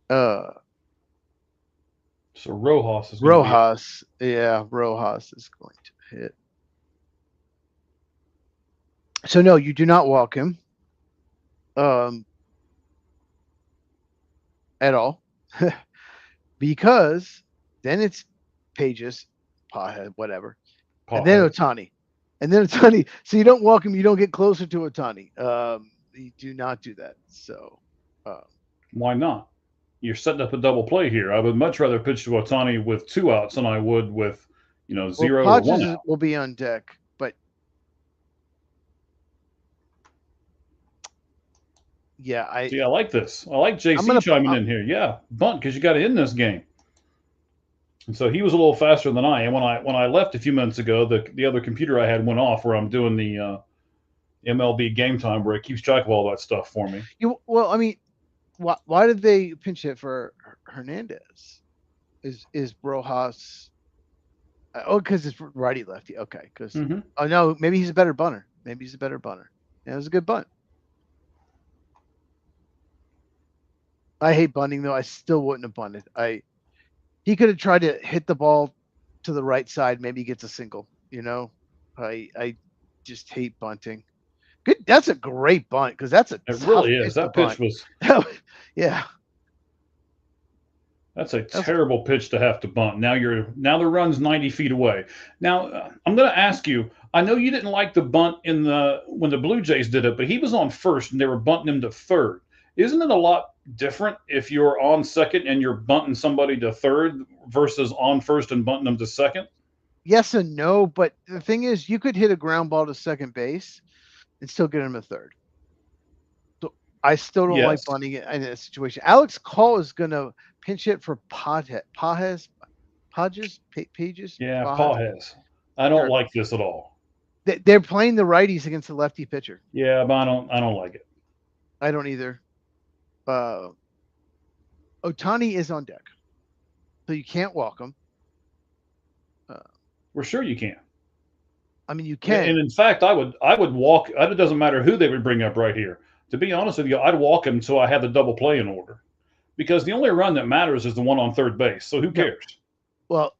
So Rojas is Rojas. Yeah, Rojas is going to hit. So no, you do not walk him. At all. Because then it's Pages, pothead, whatever. And then Ohtani. So you don't walk him, you don't get closer to Ohtani. You do not do that. So why not? You're setting up a double play here. I would much rather pitch to Ohtani with 2 outs than I would with, 0 or 1 out. Will be on deck, but yeah, I like this. I like JC chiming in here. Yeah, bunt because you got to end this game. And so he was a little faster than I am. When I left a few minutes ago, the other computer I had went off where I'm doing the MLB game time where it keeps track of all that stuff for me. Well, I mean, why did they pinch hit for Hernandez? Is Rojas? Because it's righty lefty. Okay, because oh no, maybe he's a better bunter. Yeah, it was a good bunt. I hate bunting though. I still wouldn't have bunted. He could have tried to hit the ball to the right side. Maybe he gets a single. I just hate bunting. Good. That's a great bunt because that's a. It really is. That pitch was. Yeah. That's a terrible pitch to have to bunt. Now the run's 90 feet away. Now I'm going to ask you. I know you didn't like the bunt when the Blue Jays did it, but he was on first and they were bunting him to third. Isn't it a lot different if you're on second and you're bunting somebody to third versus on first and bunting them to second? yes and no, but the thing is, you could hit a ground ball to second base and still get him a third. So I still don't like Yes. bunting it in a situation. Alex Call is going to pinch hit for Pages. Yeah, Pages? Pages. I don't Sure. like this at all. They're playing the righties against the lefty pitcher. Yeah, but I don't like it. I don't either. Otani is on deck, so you can't walk him. We're sure you can. I mean, you And can. in fact, I would walk. It doesn't matter who they would bring up right here. To be honest with you, I'd walk him until I had the double play in order, because the only run that matters is the one on third base. So who cares? Well,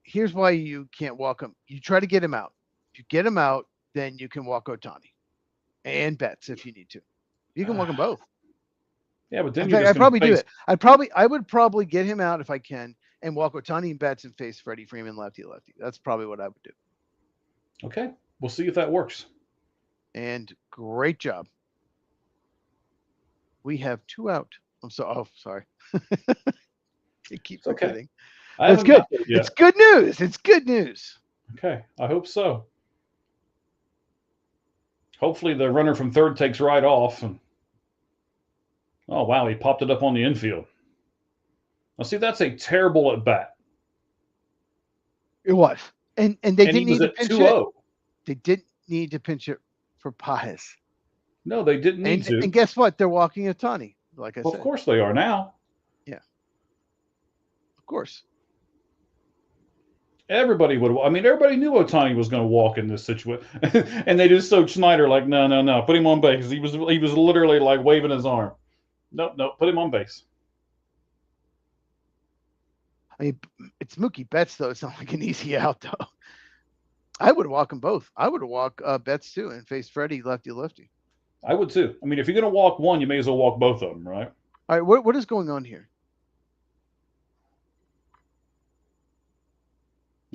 here's why you can't walk him. You try to get him out. If you get him out, then you can walk Otani and Betts if you need to. You can walk them both. Yeah, but then In you're fact, just I'd probably face, do it. I would probably get him out if I can and walk Otani and Betts and face Freddie Freeman lefty. That's probably what I would do. Okay, we'll see if that works. And great job. We have 2 out. I'm so sorry. I keep forgetting. That's good. It's good news. It's good news. Okay, I hope so. Hopefully the runner from third takes right off. And, oh, wow, he popped it up on the infield. Now, see, that's a terrible at bat. It was. And they didn't need to pinch it. 2-0. They didn't need to pinch it for Pages. No, they didn't need to. And guess what? They're walking Otani, like I said. Of course they are now. Yeah. Of course. Everybody knew Otani was going to walk in this situation. And they just showed Schneider like, no, put him on base. He was literally like waving his arm. Nope, put him on base. I mean, it's Mookie Betts, though. It's not like an easy out, though. I would walk them both. I would walk Betts, too, and face Freddie lefty. I would, too. I mean, if you're going to walk one, you may as well walk both of them, right? All right, what is going on here?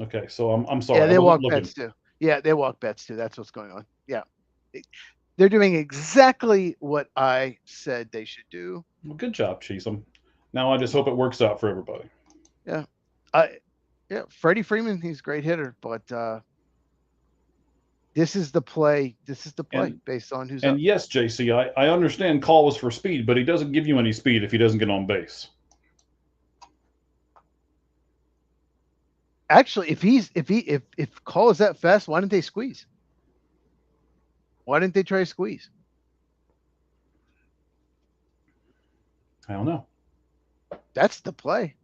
Okay, so I'm sorry. Yeah, they walk Betts, too. Yeah, they walk Betts, too. That's what's going on. Yeah. They're doing exactly what I said they should do. Well, good job, Cheesem. Now I just hope it works out for everybody. Yeah. Freddie Freeman, he's a great hitter, but this is the play. Based on who's up. And yes, JC, I understand call was for speed, but he doesn't give you any speed if he doesn't get on base. Actually, if call is that fast, why didn't they squeeze? Why didn't they try to squeeze? I don't know. That's the play.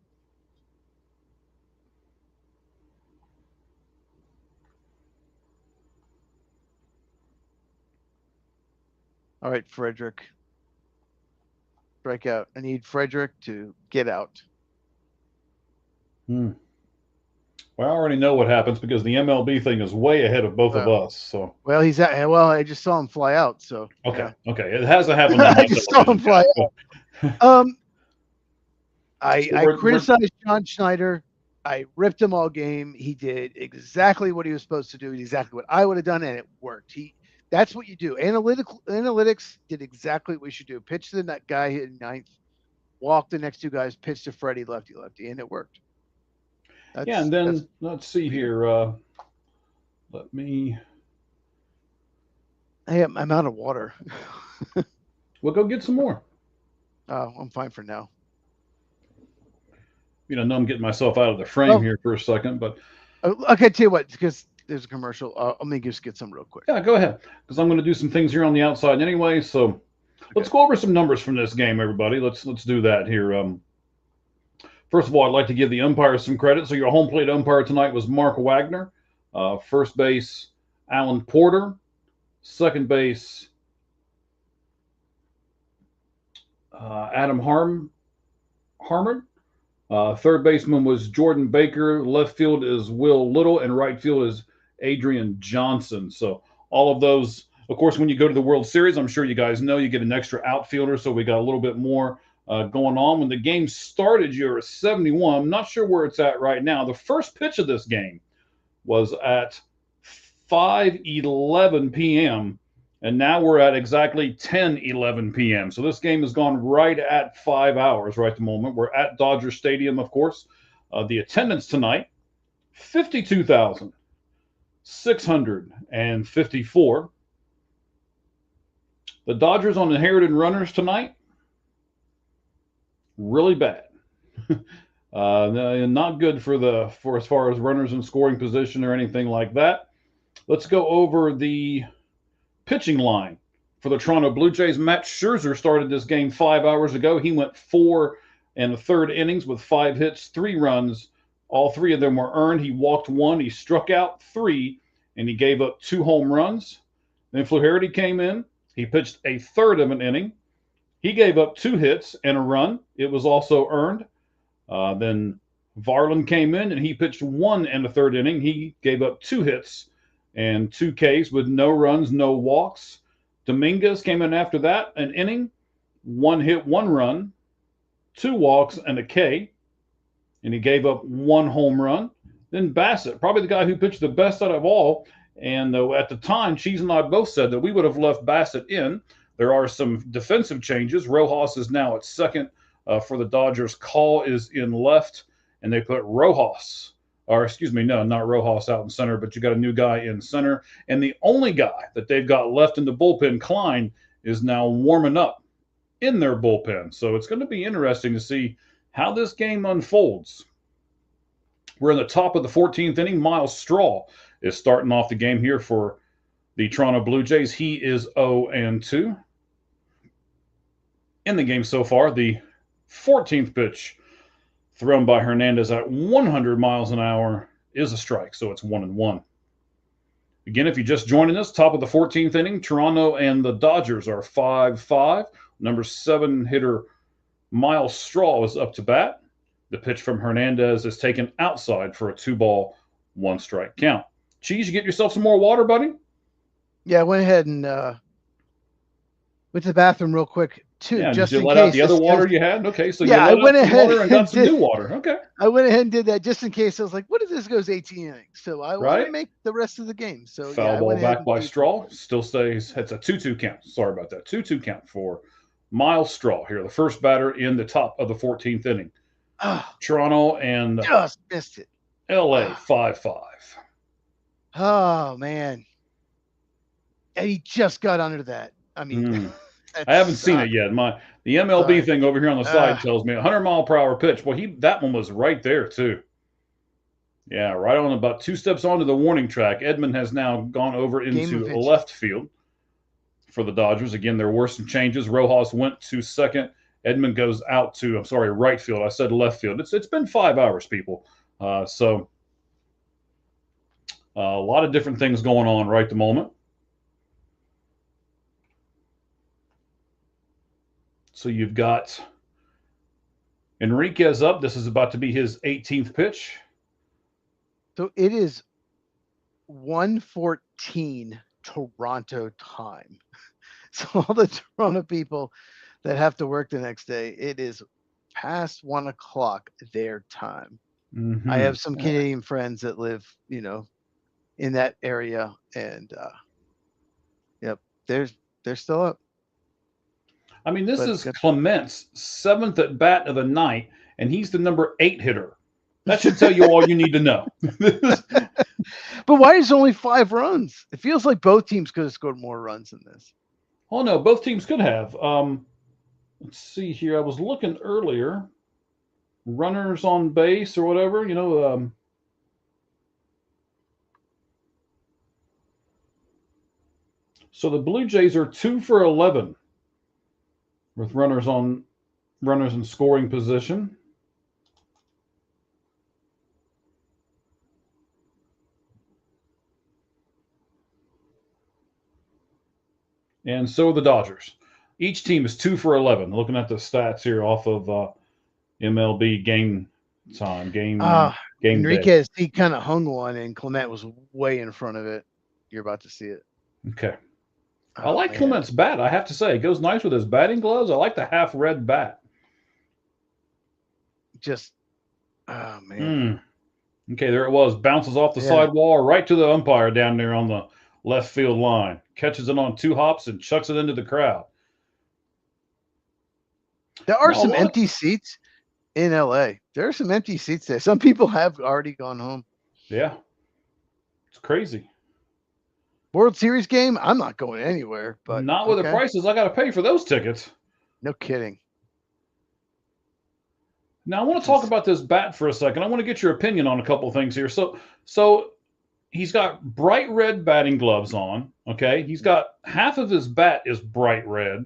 All right, Frederick. Strike out. I need Frederick to get out. Well, I already know what happens because the MLB thing is way ahead of both of us. So well, I just saw him fly out. So okay, it hasn't happened. I just saw him fly out. I criticized John Schneider. I ripped him all game. He did exactly what he was supposed to do. Exactly what I would have done, and it worked. That's what you do. Analytics did exactly what we should do. Pitch to that guy in ninth, walk the next 2 guys, pitch to Freddie lefty, and it worked. And then let's see here. I'm out of water. We'll go get some more. Oh, I'm fine for now. Now I'm getting myself out of the frame here for a second, but okay, tell you what, because there's a commercial. Let me just get some real quick. Yeah, go ahead, because I'm going to do some things here on the outside anyway. So let's go over some numbers from this game, everybody. Let's do that here. First of all, I'd like to give the umpires some credit. So your home plate umpire tonight was Mark Wagner. First base, Alan Porter. Second base, Adam Harmon. Third baseman was Jordan Baker. Left field is Will Little, and right field is Adrian Johnson. So all of those, of course, when you go to the World Series, I'm sure you guys know you get an extra outfielder, so we got a little bit more going on. When the game started, you're at 71. I'm not sure where it's at right now. The first pitch of this game was at 5:11 p.m., and now we're at exactly 10:11 p.m. So this game has gone right at 5 hours right at the moment. We're at Dodger Stadium, of course. The attendance tonight 52,654. The Dodgers on inherited runners tonight, really bad. Not good for as far as runners in scoring position or anything like that. Let's go over the pitching line for the Toronto Blue Jays. Matt Scherzer started this game 5 hours ago. He went 4 and a third innings with 5 hits, 3 runs. All 3 of them were earned. He walked 1, he struck out 3, and he gave up 2 home runs. Then Flaherty came in. He pitched a third of an inning. He gave up 2 hits and a run. It was also earned. Then Varland came in and he pitched 1 and a third inning. He gave up 2 hits and 2 Ks with no runs, no walks. Dominguez came in after that, an inning, 1 hit, 1 run, 2 walks, and a K. And he gave up 1 home run. Then Bassett, probably the guy who pitched the best out of all. And at the time, Cheese and I both said that we would have left Bassett in. There are some defensive changes. Rojas is now at second for the Dodgers. Call is in left, and they put Rojas, or excuse me, no, not Rojas out in center, but you got a new guy in center. And the only guy that they've got left in the bullpen, Klein, is now warming up in their bullpen. So it's going to be interesting to see how this game unfolds. We're in the top of the 14th inning. Miles Straw is starting off the game here for the Toronto Blue Jays. He is 0-2 in the game so far. The 14th pitch thrown by Hernandez at 100 miles an hour is a strike, so it's 1-1. Again, if you're just joining us, top of the 14th inning, Toronto and the Dodgers are 5-5. Number 7 hitter Miles Straw is up to bat. The pitch from Hernandez is taken outside for a 2-ball, 1-strike count. Cheese, you get yourself some more water, buddy? Yeah, I went ahead and went to the bathroom real quick too. Yeah, just did you in let case out the other water you had? Okay, so yeah, you I went out some ahead water and got some new water. Okay. I went ahead and did that just in case. I was like, what if this goes 18 innings? So I want to make the rest of the game. So foul yeah, ball back by Straw. Still stays. It's a 2-2 count. Sorry about that. 2-2 count for Miles Straw here, the first batter in the top of the 14th inning. Toronto and just missed it. LA 5-5. Oh man. And he just got under that. I mean, I haven't seen it yet. The MLB thing over here on the side tells me 100-mile-per-hour pitch. Well, that one was right there too. Yeah, right on about 2 steps onto the warning track. Edman has now gone over into left field for the Dodgers. Again, there were some changes. Rojas went to second. Edman goes out to, right field. I said left field. It's been 5 hours, people. So a lot of different things going on right at the moment. So you've got Enriquez up. This is about to be his 18th pitch. So it is 1:14 Toronto time. So all the Toronto people that have to work the next day, it is past 1 o'clock their time. Mm-hmm. I have some Canadian friends that live, in that area, and yep, they're still up. I mean, this is Clement's 7th at bat of the night, and he's the number 8 hitter. That should tell you all you need to know. But why is only 5 runs? It feels like both teams could have scored more runs than this. Oh, no, both teams could have. Let's see here. I was looking earlier. Runners on base or whatever, So the Blue Jays are 2 for 11 with runners in scoring position. And so are the Dodgers. Each team is 2 for 11. Looking at the stats here off of MLB game time, game Enriquez, day. He kind of hung one, and Clement was way in front of it. You're about to see it. Okay. I like Clement's bat, I have to say. It goes nice with his batting gloves. I like the half-red bat. Just, oh, man. Okay, there it was. Bounces off the sidewall right to the umpire down there on the left field line. Catches it on 2 hops and chucks it into the crowd. There are some empty seats in LA. There are some empty seats there. Some people have already gone home. Yeah, it's crazy. World Series game, I'm not going anywhere, but Not with the okay. prices I got to pay for those tickets. No kidding. Now I want to This talk is about this bat for a second. I want to get your opinion on a couple things here. So he's got bright red batting gloves on. Okay, he's got half of his bat is bright red.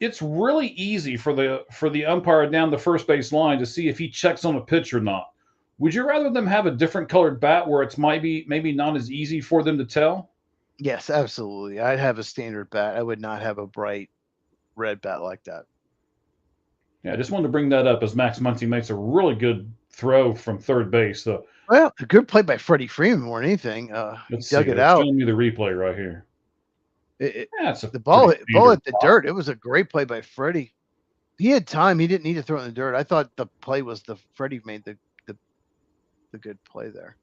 It's really easy for the umpire down the first base line to see if he checks on a pitch or not. Would you rather them have a different colored bat where it's maybe not as easy for them to tell? yes, absolutely. I'd have a standard bat. I would not have a bright red bat like that. Yeah, I just wanted to bring that up as Max Muncy makes a really good throw from third base. So Well, a good play by Freddie Freeman more than anything. He let's see. dug it They're out. showing me the replay right here. Yeah, it's a The pretty ball standard hit the pop. dirt. It was a great play by Freddie. He had time. He didn't need to throw it in the dirt. I thought the play was the Freddie made the good play there.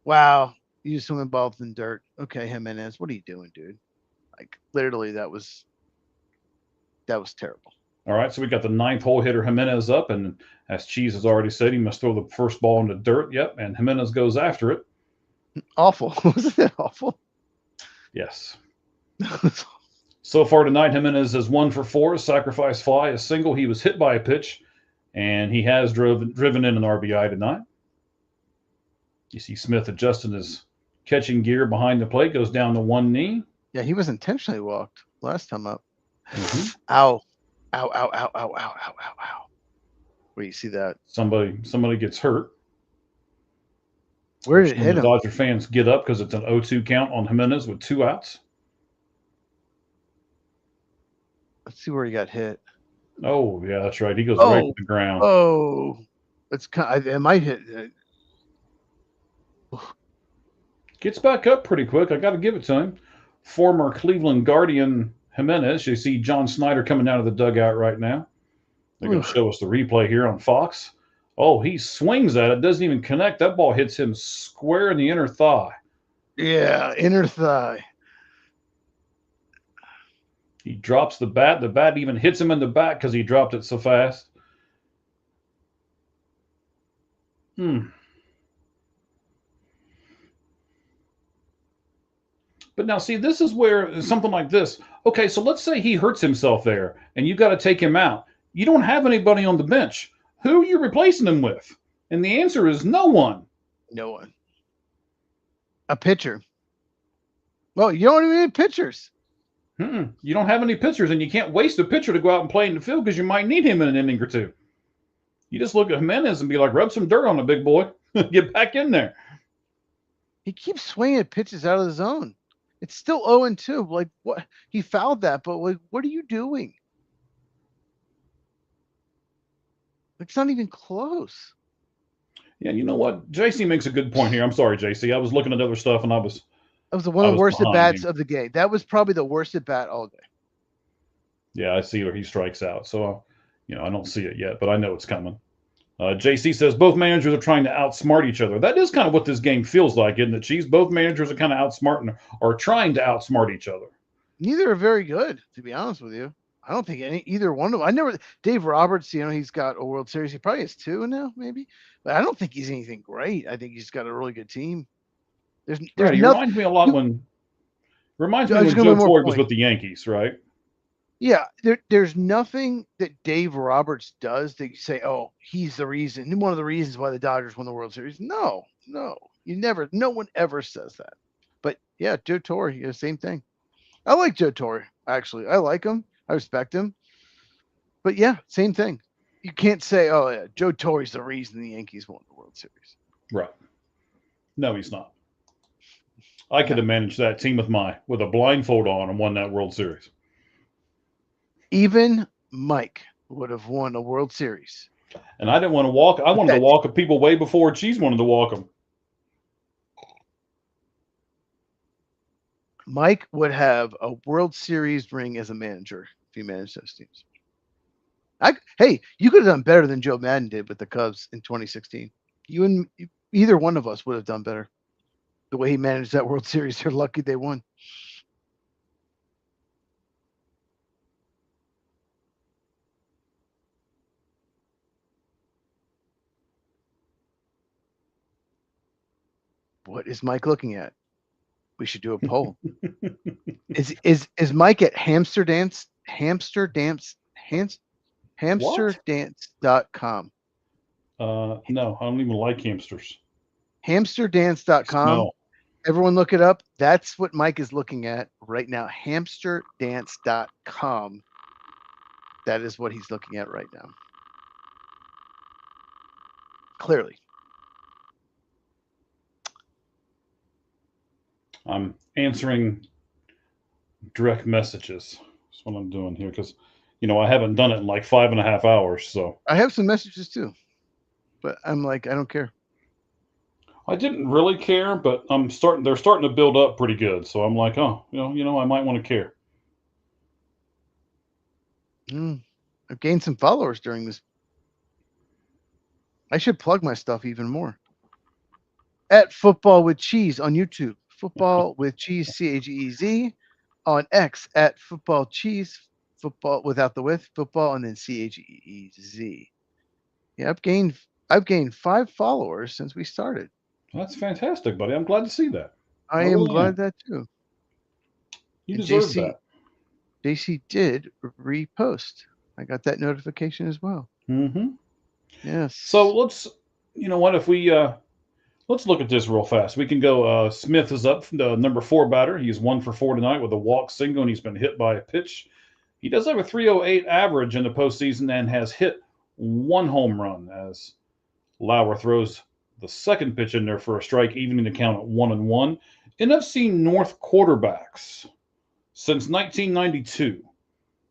Wow. You just swim involved in dirt. Okay, Jimenez, what are you doing, dude? Like literally that was terrible. All right, so we got the ninth hole hitter Jimenez up, and as Cheese has already said, he must throw the first ball in the dirt. Yep, and Jimenez goes after it. Awful. Wasn't that awful? Yes. So far tonight, Jimenez is 1 for 4, a sacrifice fly, a single. He was hit by a pitch, and he has driven in an RBI tonight. You see Smith adjusting his catching gear behind the plate, goes down to one knee. Yeah, he was intentionally walked last time up. Mm-hmm. Ow. Ow, ow, ow, ow, ow, ow, ow, ow. Where you see that? Somebody gets hurt. Where did it hit the him? Dodger fans get up because it's an 0-2 count on Jimenez with 2 outs. Let's see where he got hit. Oh, yeah, that's right. He goes right to the ground. Oh, it's kind. It might hit. Gets back up pretty quick. I got to give it to him. Former Cleveland Guardian Jimenez. You see John Snyder coming out of the dugout right now. They're going to show us the replay here on Fox. Oh, he swings at it. Doesn't even connect. That ball hits him square in the inner thigh. Yeah, inner thigh. He drops the bat. The bat even hits him in the back because he dropped it so fast. But now, see, this is where something like this. Okay, so let's say he hurts himself there, and you got to take him out. You don't have anybody on the bench. Who are you replacing him with? And the answer is no one. No one. A pitcher. Well, you don't even need pitchers. You don't have any pitchers, and you can't waste a pitcher to go out and play in the field because you might need him in an inning or two. You just look at Jimenez and be like, rub some dirt on the big boy. Get back in there. He keeps swinging pitches out of the zone. It's still 0-2. Like, what? He fouled that, but like, what are you doing? It's not even close. Yeah, you know what? JC makes a good point here. I'm sorry, JC. I was looking at other stuff, and That was one of the worst at bats of the game. That was probably the worst at bat all day. Yeah, I see where he strikes out. So, I don't see it yet, but I know it's coming. JC says both managers are trying to outsmart each other. That is kind of what this game feels like, isn't it, Cheese? Both managers are kind of outsmarting or trying to outsmart each other. Neither are very good, to be honest with you. I don't think either one of them. Dave Roberts, he's got a World Series. He probably has 2 now, maybe. But I don't think he's anything great. I think he's got a really good team. There's right, he reminds me a lot when Joe Torre was with the Yankees, right? Yeah, there's nothing that Dave Roberts does that you say, oh, he's the reason, one of the reasons why the Dodgers won the World Series. No, no one ever says that. But yeah, Joe Torre, same thing. I like Joe Torre, actually. I like him. I respect him. But yeah, same thing. You can't say, oh, yeah, Joe Torre's the reason the Yankees won the World Series. Right. No, he's not. I could have managed that team with a blindfold on and won that World Series. Even Mike would have won a World Series. And I didn't want to walk. I wanted to walk people way before Cheese wanted to walk them. Mike would have a World Series ring as a manager if he managed those teams. Hey, you could have done better than Joe Madden did with the Cubs in 2016. Either one of us would have done better. The way he managed that World Series, they're lucky they won. What is Mike looking at? We should do a poll. Is Mike at hamsterdance.com? No, I don't even like hamsters. Hamsterdance.com. No. Everyone look it up. That's what Mike is looking at right now. Hamsterdance.com. That is what he's looking at right now. Clearly. I'm answering direct messages. That's what I'm doing here because, I haven't done it in like 5.5 hours. So I have some messages too, but I'm like, I don't care. I didn't really care, but they're starting to build up pretty good. So I'm like, oh, I might want to care. I've gained some followers during this. I should plug my stuff even more. At Football with Cheese on YouTube. Football with Cheese, CAGEZ. On X at Football Cheese. Football without the with. Football and then CAGEZ. Yeah, I've gained 5 followers since we started. That's fantastic, buddy. I'm glad to see that. I am glad that too. You deserve that. JC did repost. I got that notification as well. Mm-hmm. Yes. So let's look at this real fast. We can go. Smith is up, number 4 batter. He's 1 for 4 tonight with a walk, single, and he's been hit by a pitch. He does have a 3.08 average in the postseason and has hit 1 home run as Lauer throws the second pitch in there for a strike, evening the count at 1-1. NFC North quarterbacks since 1992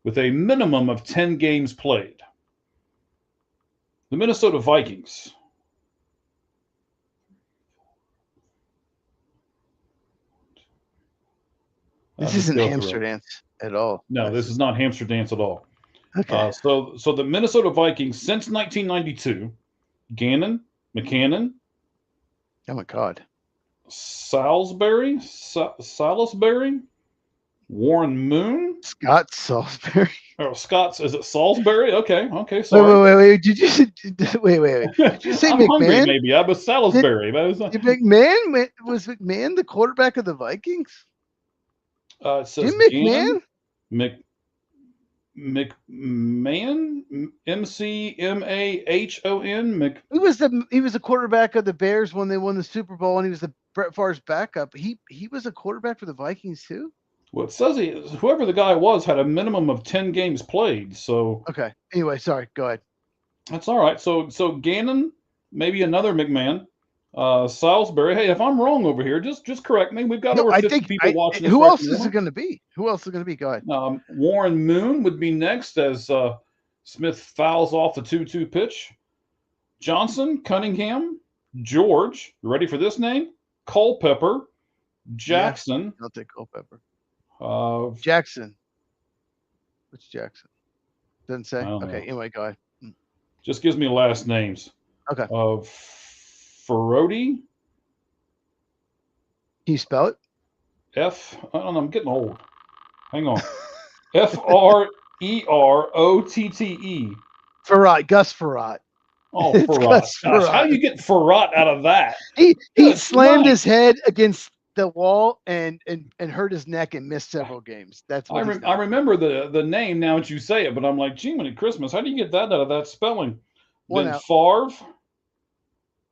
with a minimum of 10 games played. The Minnesota Vikings. This isn't hamster dance at all. No, this is not hamster dance at all. Okay. So the Minnesota Vikings since 1992, Gannon, McCannon. Oh my God. Salisbury, Warren Moon, Scott Salisbury. Oh, Scott's. Is it Salisbury? Okay. Sorry. Wait. Did you say I'm McMahon? Hungry, maybe. I was Salisbury. McMahon was McMahon the quarterback of the Vikings? It says Jim McMahon. McMahon, McMahon. He was the quarterback of the Bears when they won the Super Bowl, and he was the Brett Favre's backup. He was a quarterback for the Vikings too. Well, it says whoever the guy was had a minimum of 10 games played. So okay. Anyway, sorry. Go ahead. That's all right. So Gannon, maybe another McMahon, Salisbury. Hey, if I'm wrong over here, just correct me. We've got over 50 people watching. Who else is it going to be? Go ahead. Warren Moon would be next as Smith fouls off the 2-2 pitch. Johnson, Cunningham, George. You ready for this name? Culpepper, Jackson. Yeah, I'll take Culpepper. Jackson. Which Jackson? Doesn't say. Okay. Anyway, go ahead. Just gives me last names. Okay. Ferroti. Can you spell it? I don't know. I'm getting old. Hang on. Frerotte. Farrat. Gus Farrat. Oh, Farrat. Gosh, how do you get Farrat out of that? He slammed his head against the wall and hurt his neck and missed several games. That's what I remember the name now that you say it, but I'm like, gee, at Christmas, how do you get that out of that spelling? Then Favre,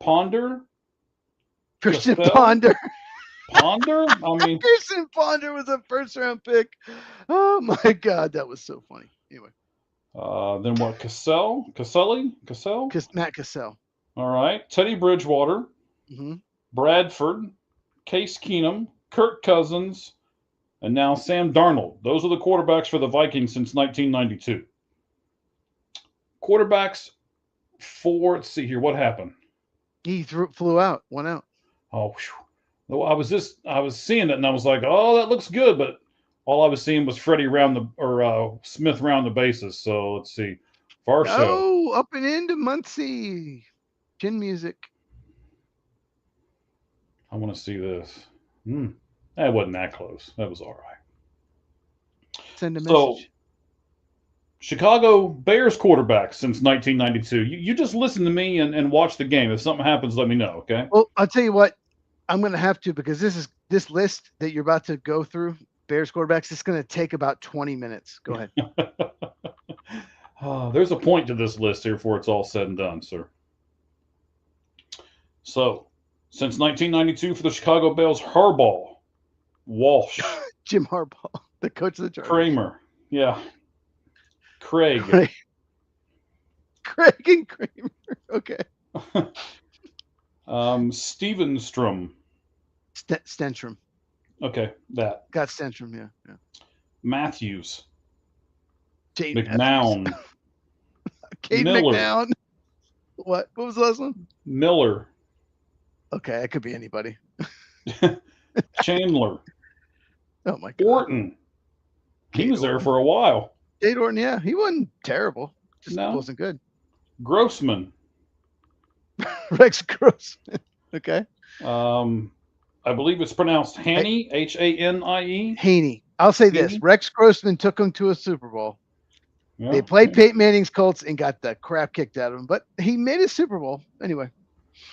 Ponder, Christian Ponder. Ponder? I mean, Christian Ponder was a first-round pick. Oh my God, that was so funny. Anyway. Then what? Caselli? Matt Cassell. All right. Teddy Bridgewater. Mm-hmm. Bradford. Case Keenum. Kirk Cousins. And now Sam Darnold. Those are the quarterbacks for the Vikings since 1992. Quarterbacks for, let's see here, what happened? He flew out, went out. Oh, whew. I was seeing it and I was like, oh, that looks good, but all I was seeing was Smith round the bases. So let's see. Varsho. Oh, up and into Muncie. Chin music. I want to see this. That wasn't that close. That was all right. Send a message. So, Chicago Bears quarterback since 1992. You just listen to me and watch the game. If something happens, let me know, okay? Well, I'll tell you what. I'm going to have to, because this list that you're about to go through, Bears quarterbacks, it's going to take about 20 minutes. Go ahead. There's a point to this list here before it's all said and done, sir. So, since 1992 for the Chicago Bears, Harbaugh, Walsh, Jim Harbaugh, the coach of the Chargers. Kramer, yeah, Craig. Craig and Kramer. Okay. Stevenstrom. Stenstrom. Okay, that. Got Stenstrom, yeah. Matthews. Jane McNown. Kate Miller. McNown. What was the last one? Miller. Okay, it could be anybody. Chandler. Oh my God. Orton. He was there for a while. Kate Orton, yeah. He wasn't terrible. Just wasn't good. Grossman. Rex Grossman. Okay. I believe it's pronounced Haney, H-A-N-I-E. Haney. I'll say this. Haney? Rex Grossman took him to a Super Bowl. Yeah, they played Peyton Manning's Colts and got the crap kicked out of him, but he made a Super Bowl anyway.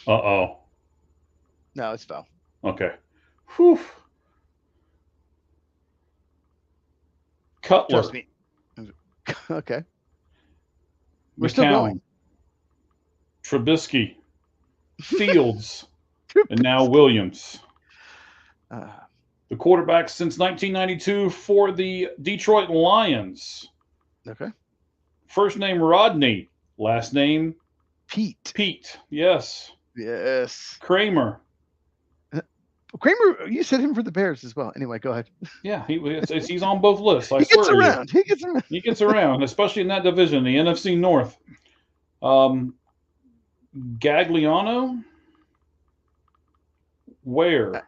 Uh-oh. No, it's foul. Okay. Whew. Cutler. Trust me. Okay. We're still going. Trubisky. Fields. And now Williams. The quarterback since 1992 for the Detroit Lions. Okay. First name Rodney. Last name Pete. Yes. Yes. Kramer. You said him for the Bears as well. Anyway, go ahead. Yeah, he's on both lists. He gets around. He gets around, especially in that division, the NFC North. Gagliano. Ware.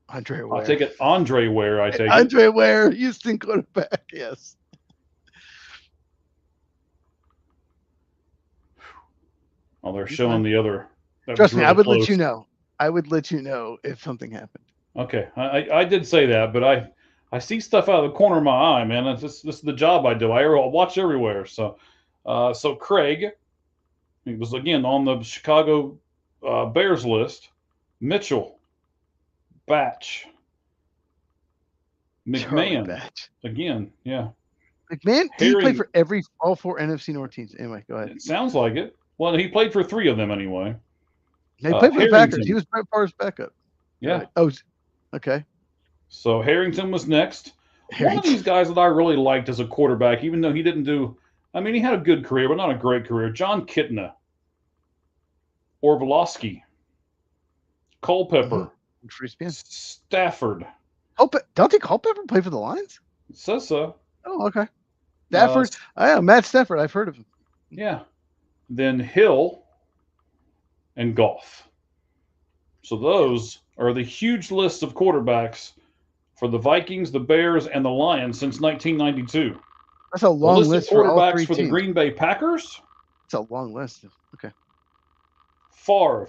Andre Ware. I'll take it. Andre Ware, I take it. Andre Ware, Houston quarterback, yes. Oh, they're showing the other. Trust me, I would let you know. I would let you know if something happened. Okay, I did say that, but I see stuff out of the corner of my eye, man. This is the job I do. I watch everywhere. So Craig, he was again on the Chicago Bears list. Mitchell, Batch, McMahon, again, yeah. McMahon, he played for all four NFC North teams. Anyway, go ahead. It sounds like it. Well, he played for 3 of them anyway. He played for the Packers. He was Brett Favre's backup. Yeah. Oh, okay. So Harrington was next. One of these guys that I really liked as a quarterback, even though he didn't do, I mean, he had a good career, but not a great career. John Kitna, Orvalowski, Culpepper, Stafford. Don't think Culpepper played for the Lions? It says so. Oh, okay. Stafford. Matt Stafford. I've heard of him. Yeah. Then Hill and Goff. So those are the huge list of quarterbacks for the Vikings, the Bears, and the Lions since 1992. That's a long list of quarterbacks for all 3 for teams. The Green Bay Packers. It's a long list. Okay. Favre,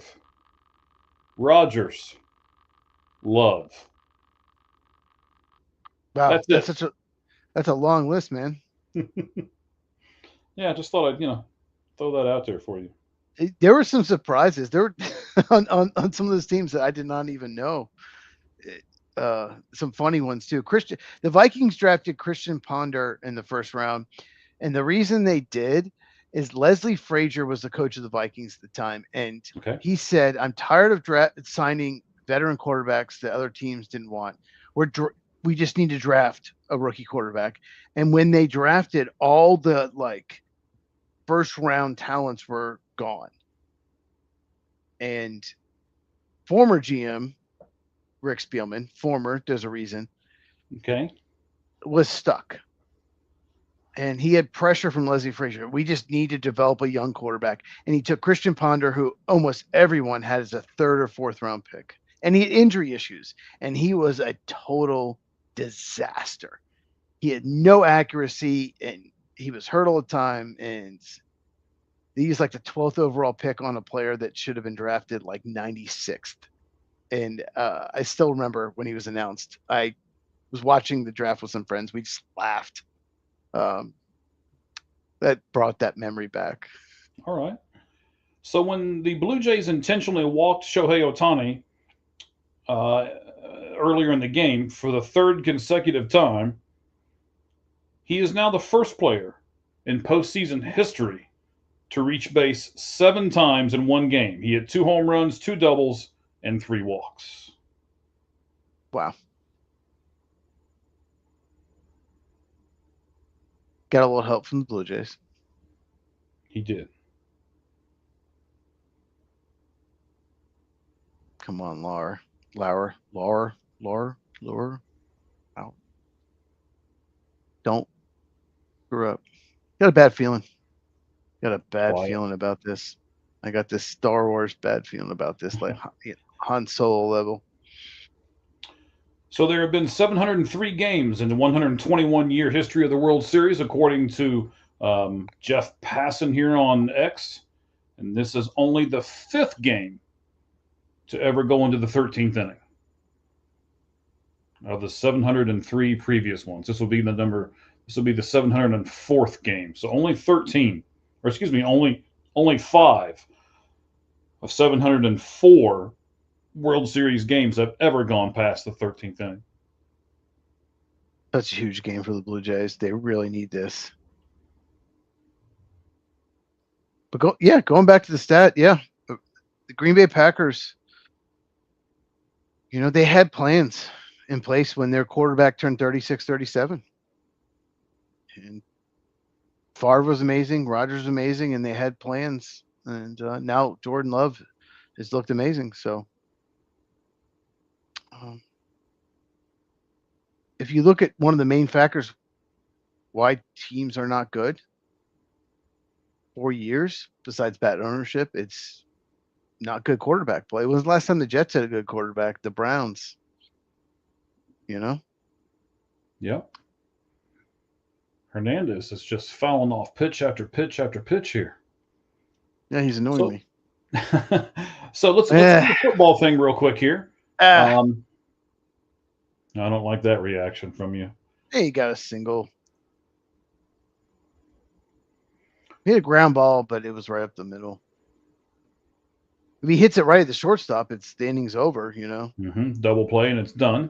Rodgers, Love. Wow, that's a long list, man. Yeah, I just thought I'd throw that out there for you. There were some surprises. There were on some of those teams that I did not even know. Some funny ones too. The Vikings drafted Christian Ponder in the first round, and the reason they did is Leslie Frazier was the coach of the Vikings at the time, and he said, "I'm tired of signing veteran quarterbacks that other teams didn't want. We just need to draft a rookie quarterback." And when they drafted, all the first round talents were gone. And former GM Rick Spielman, there's a reason, was stuck. And he had pressure from Leslie Frazier. We just need to develop a young quarterback. And he took Christian Ponder, who almost everyone had as a 3rd or 4th round pick. And he had injury issues. And he was a total disaster. He had no accuracy, and he was hurt all the time. And they used the 12th overall pick on a player that should have been drafted 96th. And I still remember when he was announced. I was watching the draft with some friends. We just laughed. That brought that memory back. All right. So when the Blue Jays intentionally walked Shohei Ohtani earlier in the game for the third consecutive time. He is now the first player in postseason history to reach base 7 times in one game. He had 2 home runs, 2 doubles, and 3 walks. Wow. Got a little help from the Blue Jays. He did. Come on, Lauer. Out. Don't screw up. Got a bad feeling. Got a bad feeling about this. I got this Star Wars bad feeling about this, like Han Solo level. So there have been 703 games in the 121-year history of the World Series, according to Jeff Passan here on X. And this is only the 5th game to ever go into the 13th inning of the 703 previous ones. This will be the 704th game. So only 5 of 704 World Series games have ever gone past the 13th inning. That's a huge game for the Blue Jays. They really need this. But going back to the stat, the Green Bay Packers, they had plans in place when their quarterback turned 36, 37. And Favre was amazing, Rodgers was amazing, and they had plans. And now Jordan Love has looked amazing. So if you look at one of the main factors why teams are not good, 4 years, besides bad ownership, it's not good quarterback play. When was the last time the Jets had a good quarterback? The Browns. Yep. Hernandez is just fouling off pitch after pitch after pitch here. Yeah, he's annoying me. So let's do the football thing real quick here. I don't like that reaction from you. Hey, he got a single. He had a ground ball, but it was right up the middle. If he hits it right at the shortstop, the inning's over, Mm-hmm. Double play, and it's done.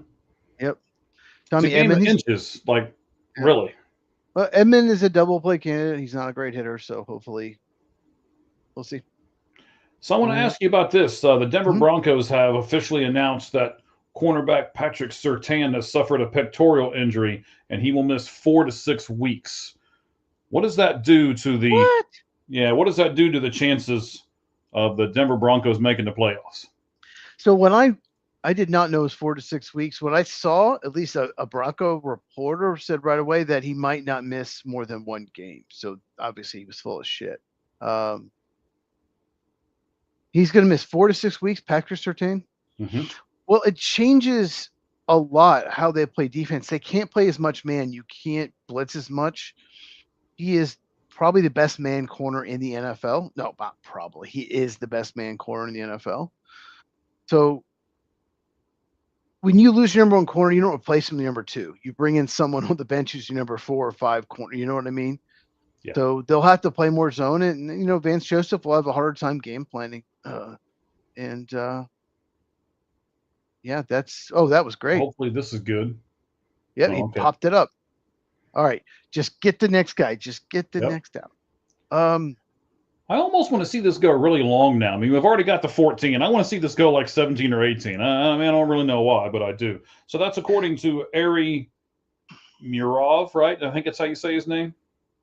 Yep. It's a game of inches, really. Well, Edmund is a double play candidate. He's not a great hitter, so hopefully we'll see. So I want to ask you about this. The Denver Broncos have officially announced that cornerback Patrick Surtain has suffered a pectoral injury, and he will miss 4 to 6 weeks. What does that do to the? What? Yeah, what does that do to the chances of the Denver Broncos making the playoffs? So when I did not know it was 4 to 6 weeks. What I saw, at least a Bronco reporter said right away that he might not miss more than 1 game. So obviously he was full of shit. He's going to miss 4 to 6 weeks, Patrick Surtain. Mm-hmm. Well, it changes a lot how they play defense. They can't play as much man. You can't blitz as much. He is probably the best man corner in the NFL. No, not probably. He is the best man corner in the NFL. So when you lose your number 1 corner, you don't replace him the number 2. You bring in someone on the bench who's your number 4 or 5 corner. You know what I mean? Yeah. So they'll have to play more zone, and Vance Joseph will have a harder time game planning. That was great. Hopefully this is good. Yeah, he popped it up. All right, just get the next guy. Just get the next out. I almost want to see this go really long now. I mean, we've already got the 14. I want to see this go like 17 or 18. I don't really know why, but I do. So that's according to Ari Murov, right? I think that's how you say his name.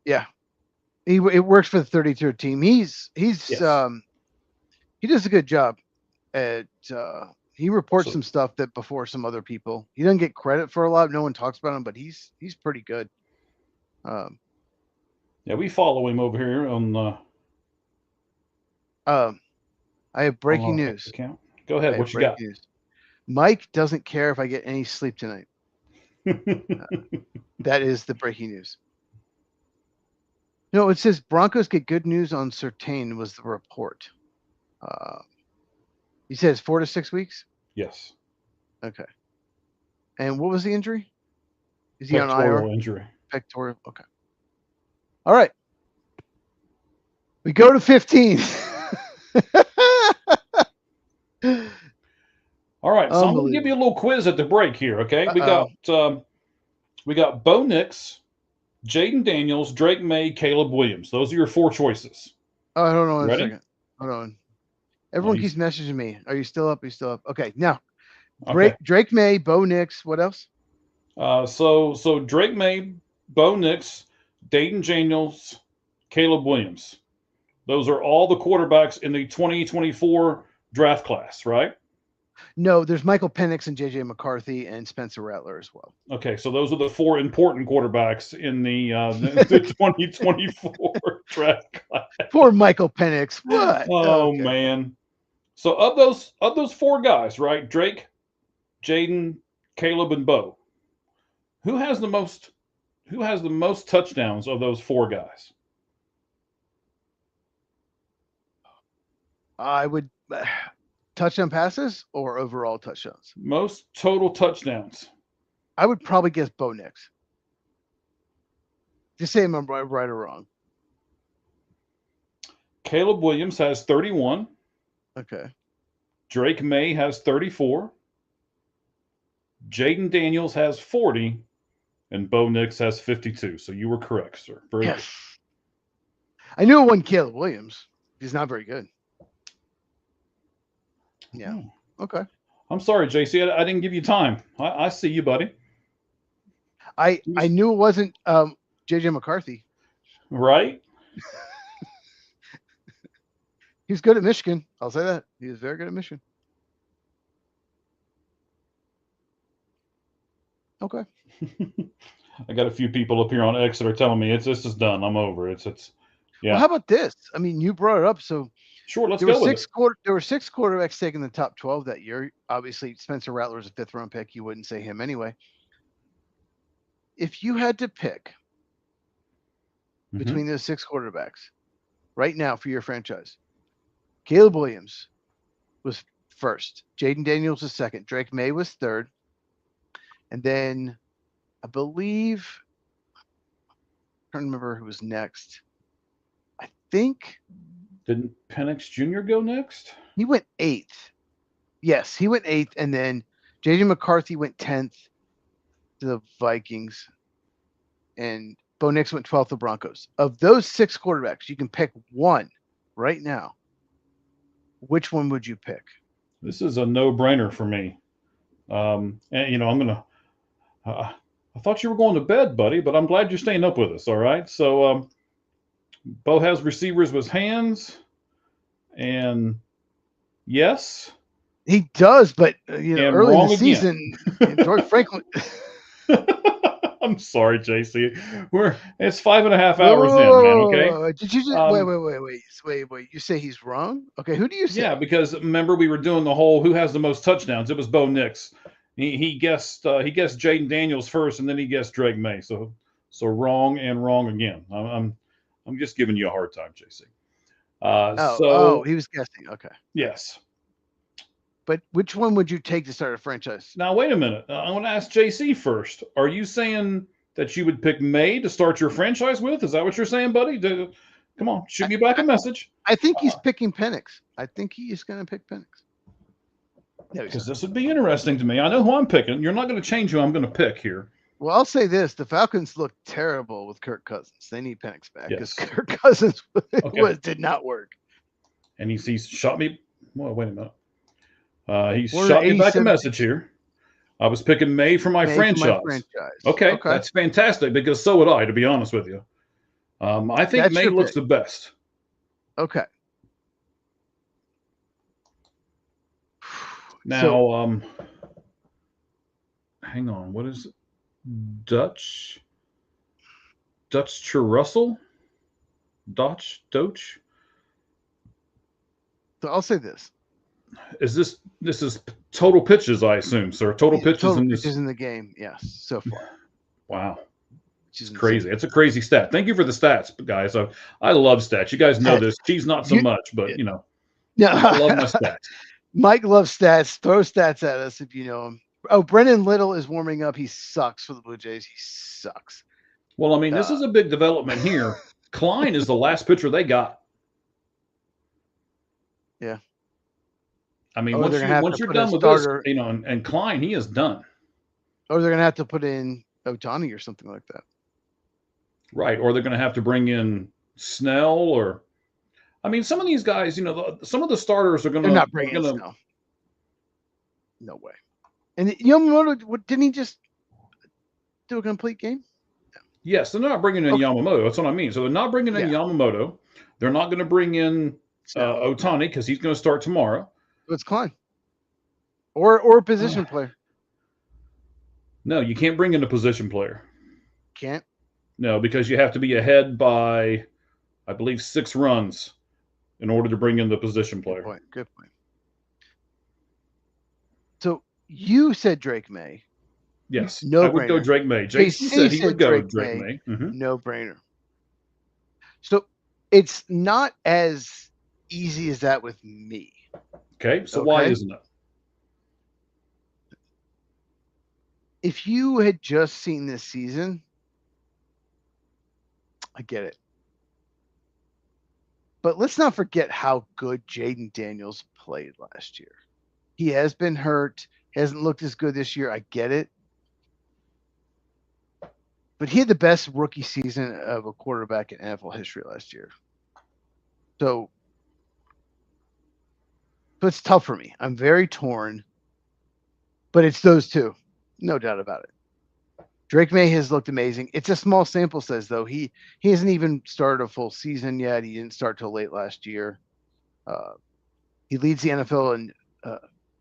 Yeah, it works for the 33rd team. He does a good job at. He reports some stuff that before some other people. He doesn't get credit for a lot. No one talks about him, but he's pretty good. Yeah, we follow him over here on. I have breaking news. Account. Go ahead. What you got? News. Mike doesn't care if I get any sleep tonight. That is the breaking news. It says Broncos get good news on Surtain was the report. He says 4 to 6 weeks? Yes. Okay. And what was the injury? Is he on IR? Pectoral injury. Pectoral. Okay. All right. We go to 15. All All right, so I'm going to give you a Unbelievable. little quiz at the break here. Okay, Uh-oh. we got Bo Nix, Jaden Daniels, Drake May, Caleb Williams. Those are your 4 choices. Oh, hold on a Ready? second. Hold on. No, Everyone keeps messaging me. Are you still up? Are you still up? Okay, now okay. Drake May, Bo Nix. What else? So Drake May, Bo Nix, Dayton Daniels, Caleb Williams. Those are all the quarterbacks in the 2024 draft class, right? No, there's Michael Penix and JJ McCarthy and Spencer Rattler as well. Okay, so those are the 4 important quarterbacks in the 2024 draft class. Poor Michael Penix. What? Oh Okay. man. So of those 4 guys, right? Drake, Jaden, Caleb, and Bo. Who has the most touchdowns of those 4 guys? I would touchdown passes or overall touchdowns. Most total touchdowns. I would probably guess Bo Nix. Just say I'm right or wrong. Caleb Williams has 31. Okay. Drake May has 34. Jaden Daniels has 40. And Bo Nix has 52. So you were correct, sir. Very Yes. good. I knew it wasn't Caleb Williams. He's not very good. Yeah. Okay. I'm sorry, JC. I didn't give you time. I see you, buddy. I knew it wasn't JJ McCarthy. Right? He's good at Michigan. I'll say that. He is very good at Michigan. Okay. I got a few people up here on X that are telling me this is done. I'm over. It's yeah. Well, how about this? I mean, you brought it up, so Sure, let's there go were with six it. there were 6 quarterbacks taken in the top 12 that year. Obviously, Spencer Rattler was a 5th round pick. You wouldn't say him anyway. If you had to pick between those 6 quarterbacks right now for your franchise, Caleb Williams was first, Jaden Daniels was second, Drake May was third, and then I believe I'm trying to remember who was next. I think Didn't Penix Jr. go next? he went 8th. Yes, he went 8th, and then JJ McCarthy went 10th to the Vikings, and Bo Nix went 12th to Broncos. Of those 6 quarterbacks, you can pick one right now. Which one would you pick? This is a no-brainer for me. And I'm gonna. I thought you were going to bed, buddy, but I'm glad you're staying up with us. All right. So Bo has receivers with hands, and yes, He does, but early in wrong the again. season, George Franklin. I'm sorry, JC. It's 5.5 hours in, man. Okay. Did you just wait? You say he's wrong? Okay, who do you say? Yeah, because remember we were doing the whole who has the most touchdowns. It was Bo Nix. He guessed Jaden Daniels first, and then he guessed Drake May. So wrong and wrong again. I'm just giving you a hard time, JC. He was guessing. Okay. Yes. But which one would you take to start a franchise? Now wait a minute. I want to ask JC first. Are you saying that you would pick May to start your franchise with? Is that what you're saying, buddy? Come on, shoot me back a message. I think he's picking Penix. I think he is going to pick Penix. Because this would be interesting to me. I know who I'm picking. You're not going to change who I'm going to pick here. Well, I'll say this: the Falcons look terrible with Kirk Cousins. They need Penix back because Yes. Kirk Cousins did not work. And he's shot me. Well, wait a minute. He shot me back a 87. message here. I was picking May for my franchise. Okay, that's fantastic because so would I, to be honest with you. I think That's May looks the best. Okay. Now, hang on. What is it? Dutch Russell? Doch? So I'll say this. Is this is total pitches, I assume, sir? Total pitches in the game, yes, so far. Wow. It's crazy. It's a crazy stat. Thank you for the stats, guys. I love stats. You guys know this. Cheese not so much, but I love my stats. Mike loves stats. Throw stats at us if you know him. Oh, Brendan Little is warming up. He sucks for the Blue Jays. He sucks. Well, I mean, this is a big development here. Klein is the last pitcher they got. Yeah. I mean, Or they're gonna have once to you're put a done with this, starter, and Klein, he is done. or they're gonna have to put in Otani or something like that. Right. Or they're going to have to bring in Snell or, I mean, some of these guys, some of the starters are going They're to. not bringing Snell. No way. And Yamamoto, didn't he just do a complete game? Yes, they're not bringing in Yamamoto. That's what I mean. So they're not bringing in Yamamoto. They're not going to bring in Otani because he's going to start tomorrow. It's Klein. Or a position player. No, you can't bring in a position player. Can't? No, because you have to be ahead by, I believe, 6 runs in order to bring in the position player. Good point. So you said Drake May. Yes, no I would brainer. go Drake May. JC said he would go Drake May. Mm-hmm. No brainer. So it's not as easy as that with me. Okay, so why isn't it? If you had just seen this season, I get it. But let's not forget how good Jaden Daniels played last year. He has been hurt, hasn't looked as good this year. I get it. But he had the best rookie season of a quarterback in NFL history last year. So it's tough for me. I'm very torn. But it's those two. No doubt about it. Drake May has looked amazing. It's a small sample size, though. He hasn't even started a full season yet. He didn't start till late last year. He leads the NFL in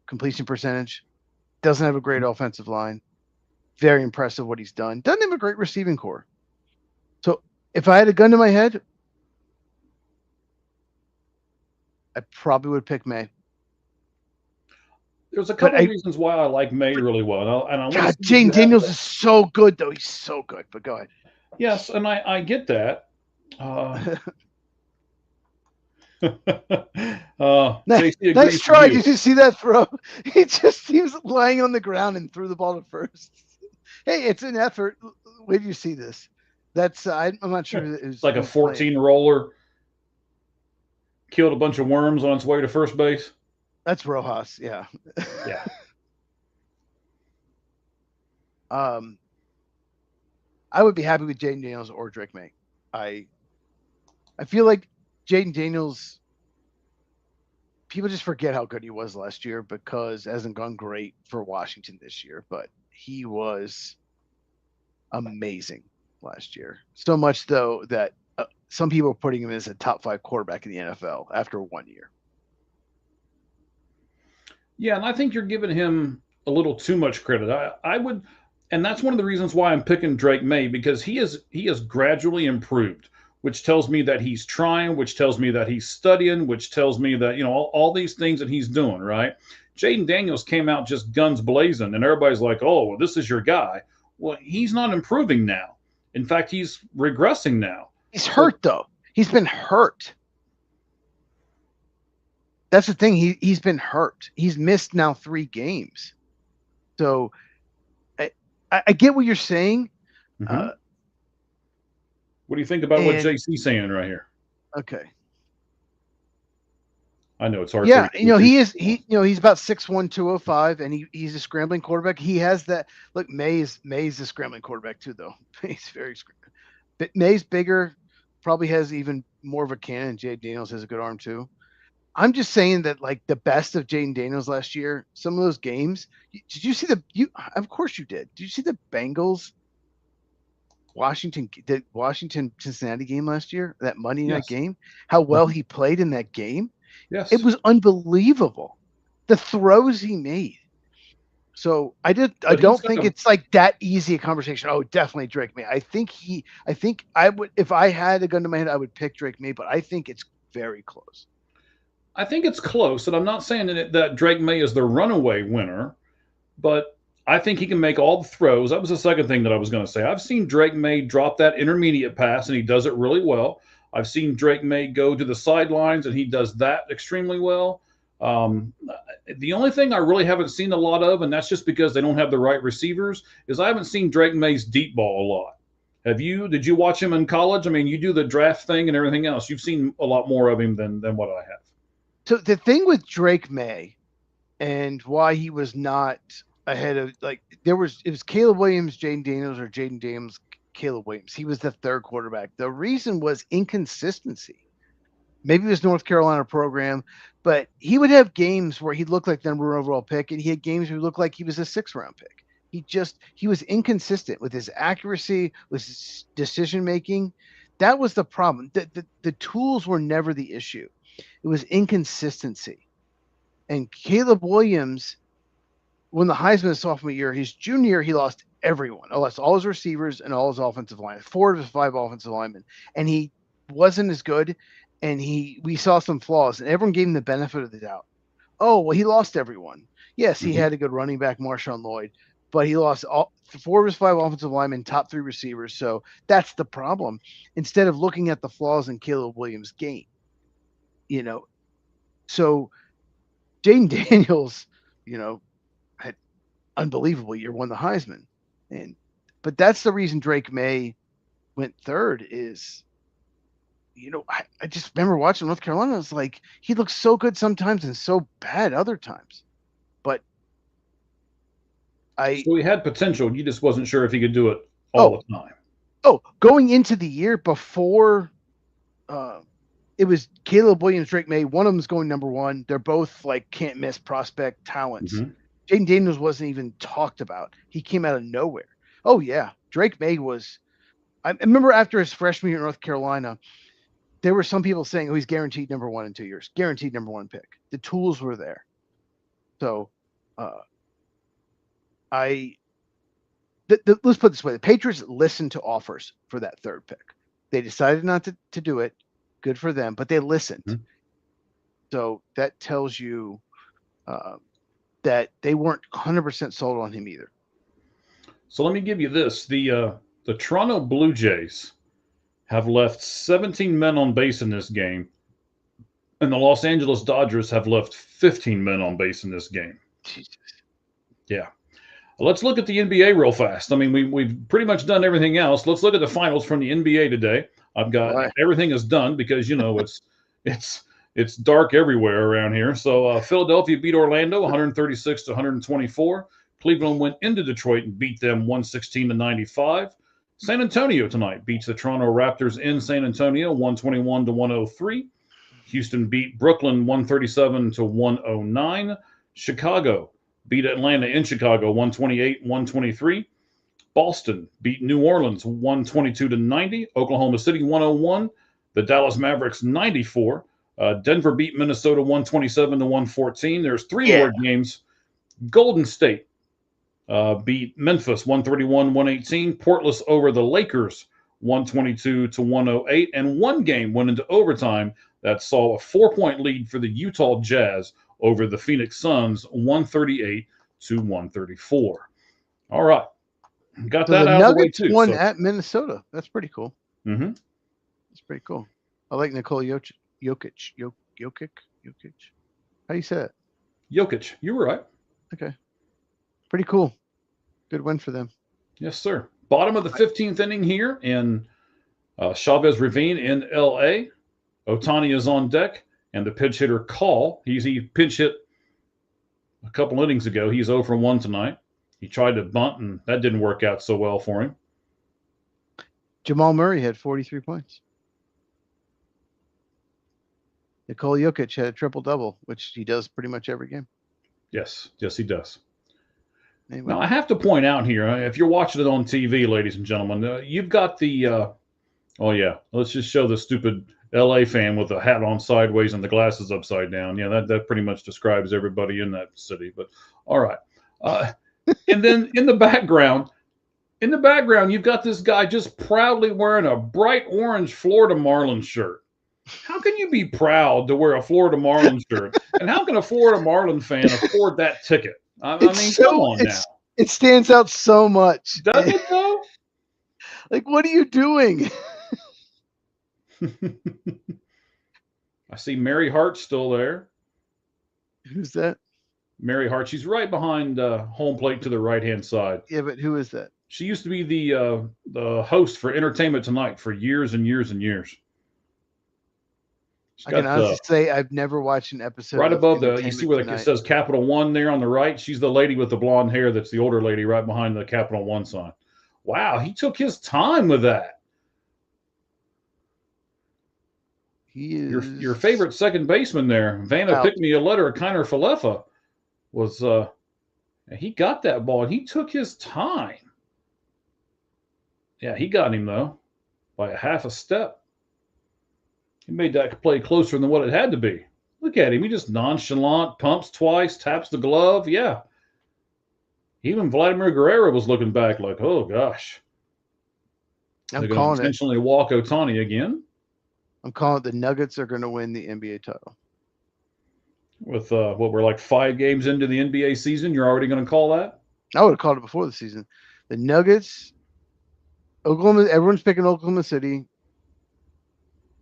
completion percentage. Doesn't have a great offensive line. Very impressive what he's done. Doesn't have a great receiving core. So if I had a gun to my head, I probably would pick May. There's a couple of reasons why I like May really well. God, Jaden Daniels is so good, though. He's so good. But go ahead. Yes, and I get that. Nice try. Did you see that throw? He was laying on the ground and threw the ball to first. Hey, it's an effort. Where do you see this? That's I'm not sure. It's like a 14 roller. Killed a bunch of worms on its way to first base. That's Rojas, yeah. Yeah. I would be happy with Jaden Daniels or Drake May. I feel like Jaden Daniels, people just forget how good he was last year because it hasn't gone great for Washington this year, but he was amazing last year. So much, though, that some people are putting him as a top 5 quarterback in the NFL after 1 year. Yeah, and I think you're giving him a little too much credit. I would, and that's one of the reasons why I'm picking Drake May, because he has gradually improved, which tells me that he's trying, which tells me that he's studying, which tells me that, all these things that he's doing, right? Jaden Daniels came out just guns blazing, and everybody's like, oh, well, this is your guy. Well, he's not improving now. In fact, he's regressing now. He's hurt, though. He's been hurt. That's the thing. He's been hurt. He's missed now 3 games. So I get what you're saying. Mm-hmm. What do you think about what JC's saying right here? Okay. I know it's hard. Yeah, he's about 6'1", 205, and he's a scrambling quarterback. He has that. Look, May's a scrambling quarterback too, though. May's very scrambling. But May's bigger, probably has even more of a cannon. Jaden Daniels has a good arm too. I'm just saying that, like, the best of Jaden Daniels last year, some of those games. Did you see of course you did. Did you see the Bengals Washington Cincinnati game last year? That Monday night game? How well he played in that game? Yes. It was unbelievable. The throws he made. So I don't think it's like that easy a conversation. Oh, definitely Drake May. I think I would, if I had a gun to my head, I would pick Drake May, but I think it's very close. I think it's close, and I'm not saying that Drake May is the runaway winner, but I think he can make all the throws. That was the second thing that I was going to say. I've seen Drake May drop that intermediate pass, and he does it really well. I've seen Drake May go to the sidelines, and he does that extremely well. The only thing I really haven't seen a lot of, and that's just because they don't have the right receivers, is I haven't seen Drake May's deep ball a lot. Have you? Did you watch him in college? I mean, you do the draft thing and everything else. You've seen a lot more of him than what I have. So the thing with Drake May and why he was not ahead of it was Caleb Williams, Jaden Daniels, or Jaden Daniels, Caleb Williams. He was the third quarterback. The reason was inconsistency. Maybe it was North Carolina program, but he would have games where he looked like the number one overall pick, and he had games where he looked like he was a 6th-round pick. He was inconsistent with his accuracy, with his decision making. That was the problem. The tools were never the issue. It was inconsistency. And Caleb Williams, when the Heisman his sophomore year, his junior year, he lost everyone. He lost all his receivers and all his offensive line, 4 of his 5 offensive linemen. And he wasn't as good. And we saw some flaws, and everyone gave him the benefit of the doubt. Oh, well, he lost everyone. Yes, he had a good running back, Marshawn Lloyd, but he lost 4 of his 5 offensive linemen, top 3 receivers. So that's the problem. Instead of looking at the flaws in Caleb Williams' game, So Jaden Daniels, had unbelievable year, won the Heisman, but that's the reason Drake May went third. Is I just remember watching North Carolina. I was like, he looks so good sometimes and so bad other times. But so he had potential. You just wasn't sure if he could do it all the time. Oh, going into the year before, it was Caleb Williams, Drake May. One of them's going number 1. They're both can't miss prospect talents. Jaden Daniels wasn't even talked about. He came out of nowhere. Oh yeah, Drake May was. I remember after his freshman year in North Carolina, there were some people saying, "Oh, he's guaranteed number 1 in 2 years. Guaranteed number 1 pick." The tools were there. So, let's put it this way: the Patriots listened to offers for that 3rd pick. They decided not to do it. Good for them, but they listened. So that tells you that they weren't 100% sold on him either. So let me give you this: the Toronto Blue Jays have left 17 men on base in this game, and the Los Angeles Dodgers have left 15 men on base in this game. Jesus. Yeah. Let's look at the NBA real fast. I mean, we've pretty much done everything else. Let's look at the finals from the NBA today. I've got everything is done because it's dark everywhere around here. So Philadelphia beat Orlando 136 to 124. Cleveland went into Detroit and beat them 116 to 95. San Antonio tonight beats the Toronto Raptors in San Antonio 121 to 103. Houston beat Brooklyn 137 to 109. Chicago beat Atlanta in Chicago 128-123. Boston beat New Orleans 122 to 90. Oklahoma City 101. The Dallas Mavericks 94. Denver beat Minnesota 127 to 114. There's 3 more games. Golden State beat Memphis 131-118. Portland over the Lakers 122 to 108. And 1 game went into overtime that saw a 4-point lead for the Utah Jazz over the Phoenix Suns 138 to 134. All right. Got that out of the way too. Won at Minnesota. That's pretty cool. Mm-hmm. That's pretty cool. I like Nikola Jokic. How do you say it? Jokic. You were right. Okay. Pretty cool. Good win for them. Yes, sir. Bottom of the 15th inning here in Chavez Ravine in L.A. Ohtani is on deck, and the pitch hitter Call. He pinch hit a couple innings ago. He's 0 for 1 tonight. He tried to bunt, and that didn't work out so well for him. Jamal Murray had 43 points. Nikola Jokic had a triple-double, which he does pretty much every game. Yes, he does. Anyway. Now, I have to point out here, if you're watching it on TV, ladies and gentlemen, you've got the let's just show the stupid L.A. fan with the hat on sideways and the glasses upside down. Yeah, that pretty much describes everybody in that city. But all right. And then in the background, you've got this guy just proudly wearing a bright orange Florida Marlins shirt. How can you be proud to wear a Florida Marlins shirt? And how can a Florida Marlins fan afford that ticket? I mean, come on now. It stands out so much. Does it though? Like, what are you doing? I see Mary Hart still there. Who's that? Mary Hart. She's right behind home plate to the right-hand side. Yeah, but who is that? She used to be the host for Entertainment Tonight for years and years and years. She's I can got honestly say I've never watched an episode right of above you see Entertainment where it Tonight. says Capital One there on the right? She's the lady with the blonde hair that's the older lady right behind the Capital One sign. Wow, he took his time with that. He Your is favorite second baseman there, Vanna out. picked me a letter, Kiner Falefa, was he got that ball and he took his time. Yeah, he got him though by a half a step. He made that play closer than what it had to be. Look at him. He just nonchalant, pumps twice, taps the glove. Yeah. Even Vladimir Guerrero was looking back like, oh gosh. They're I'm going to calling it. intentionally walk Otani again I'm calling it. The Nuggets are going to win the NBA title. with what we're like 5 games into the NBA season. You're already going to call that? I would have called it before the season. The Nuggets, Oklahoma. Everyone's picking Oklahoma City.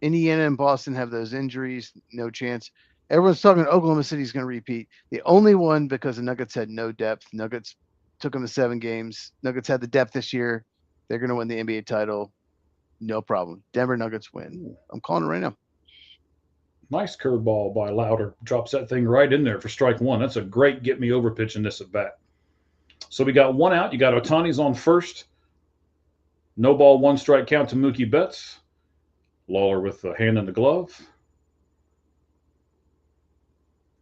Indiana and Boston have those injuries. No chance. Everyone's talking Oklahoma City's going to repeat. The only one, because the Nuggets had no depth. Nuggets took them to 7 games. Nuggets had the depth this year. They're going to win the NBA title. No problem. Denver Nuggets win. Ooh. I'm calling it right now. Nice curveball by Louder. Drops that thing right in there for strike one. That's a great get me over pitch in this at bat. So we got 1 out. You got Otani's on first. No ball, 1 strike count to Mookie Betts. Lawler with the hand in the glove.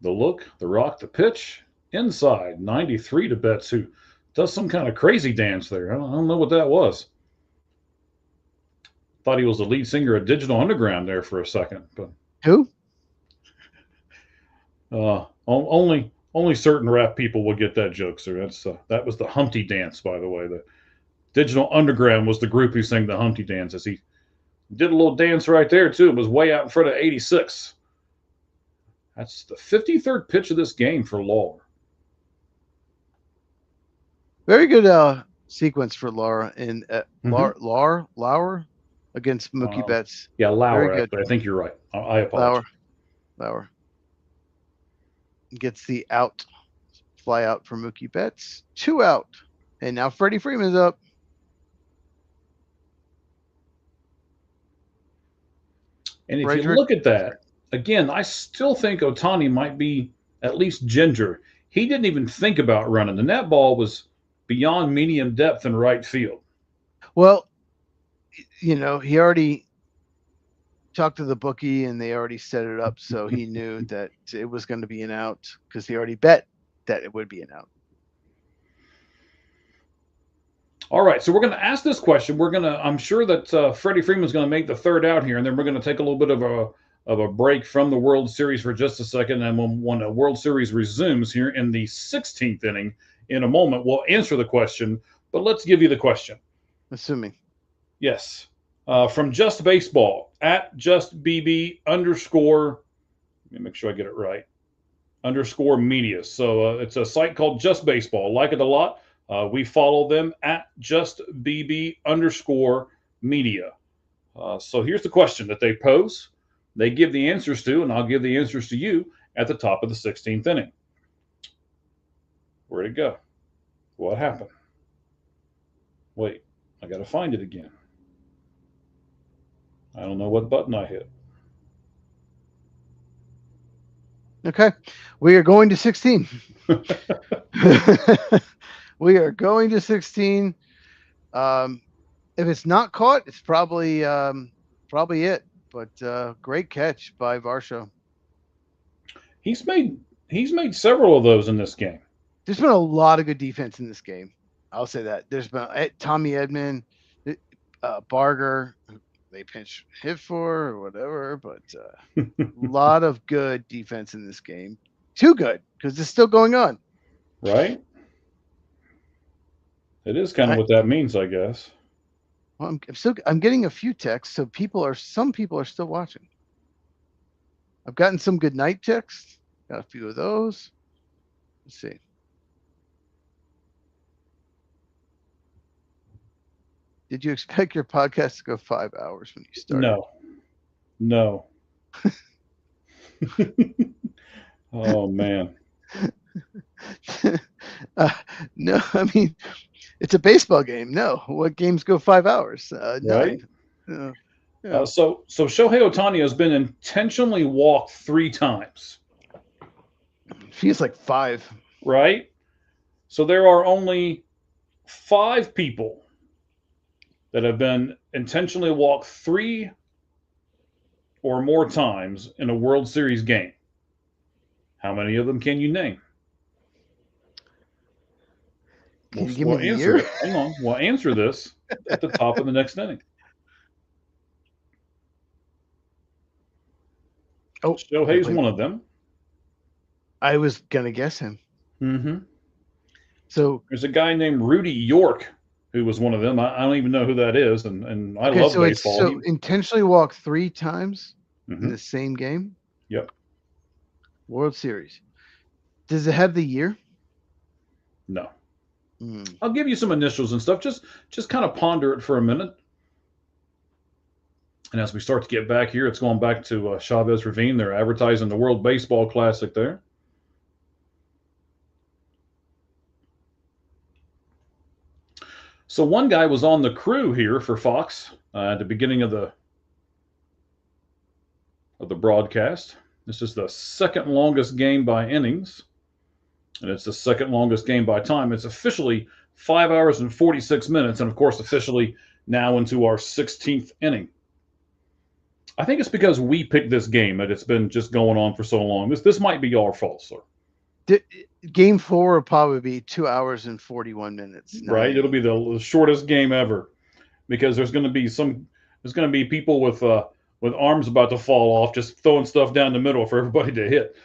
The look, the rock, the pitch. Inside, 93 to Betts, who does some kind of crazy dance there. I don't know what that was. Thought he was the lead singer of Digital Underground there for a second. But Who? only certain rap people will get that joke, sir. That was the Humpty Dance, by the way. The Digital Underground was the group who sang the Humpty Dance. As he did a little dance right there, too. It was way out in front of 86. That's the 53rd pitch of this game for Lawler. Very good sequence for Laura and Lauer against Mookie Betts. Yeah, Lauer. Very good. I think you're right. I apologize. Lauer gets the out, fly out for Mookie Betts. 2 out, and now Freddie Freeman's up. And if you look at that, again, I still think Otani might be at least ginger. He didn't even think about running. The net ball was beyond medium depth in right field. Well, he already talked to the bookie and they already set it up, so he knew that it was going to be an out because he already bet that it would be an out. All right, so we're going to ask this question. I'm sure that Freddie Freeman's going to make the 3rd out here, and then we're going to take a little bit of a break from the World Series for just a second. And when the World Series resumes here in the 16th inning, in a moment, we'll answer the question. But let's give you the question. Assuming. Yes. From Just Baseball, at JustBB _ let me make sure I get it right, _media. So it's a site called Just Baseball. Like it a lot. We follow them at JustBB _ media. So here's the question that they pose. They give the answers to, and I'll give the answers to you at the top of the 16th inning. Where'd it go? What happened? Wait, I got to find it again. I don't know what button I hit. Okay. We are going to 16. We are going to 16. If it's not caught, it's probably it. But great catch by Varsho. He's made several of those in this game. There's been a lot of good defense in this game. I'll say that. There's been Tommy Edman, Barger, they pinch hit for or whatever, but a lot of good defense in this game. Too good because it's still going on. Right? It is kind of what that means, I guess. Well, I'm getting a few texts, so some people are still watching. I've gotten some good night texts. Got a few of those. Let's see. Did you expect your podcast to go 5 hours when you started? No. Oh, man. No, I mean, it's a baseball game. No, what games go 5 hours? Right? Yeah. So Shohei Ohtani has been intentionally walked 3 times, Feels like 5. right? So there are only 5 people that have been intentionally walked 3 or more times in a World Series game. How many of them can you name? Can you give me the answer year? it. Hang on. We'll answer this at the top of the next inning. Oh, Shohei's wait. one of them. I was gonna guess him. Mm-hmm. So There's a guy named Rudy York who was one of them. I don't even know who that is, and I okay, love so it's baseball. intentionally walked 3 times in Mm-hmm. the same game. Yep. World Series. Does it have the year? No. Hmm. I'll give you some initials and stuff. Just kind of ponder it for a minute. And as we start to get back here, it's going back to Chavez Ravine. They're advertising the World Baseball Classic there. So one guy was on the crew here for Fox at the beginning of the broadcast. This is the second longest game by innings, and it's the second longest game by time. It's officially 5 hours and 46 minutes, and of course, officially now into our 16th inning. I think it's because we picked this game that it's been just going on for so long. This might be our fault, sir. Game 4 will probably be 2 hours and 41 minutes. Right? It'll be the shortest game ever because there's going to be people with arms about to fall off, just throwing stuff down the middle for everybody to hit.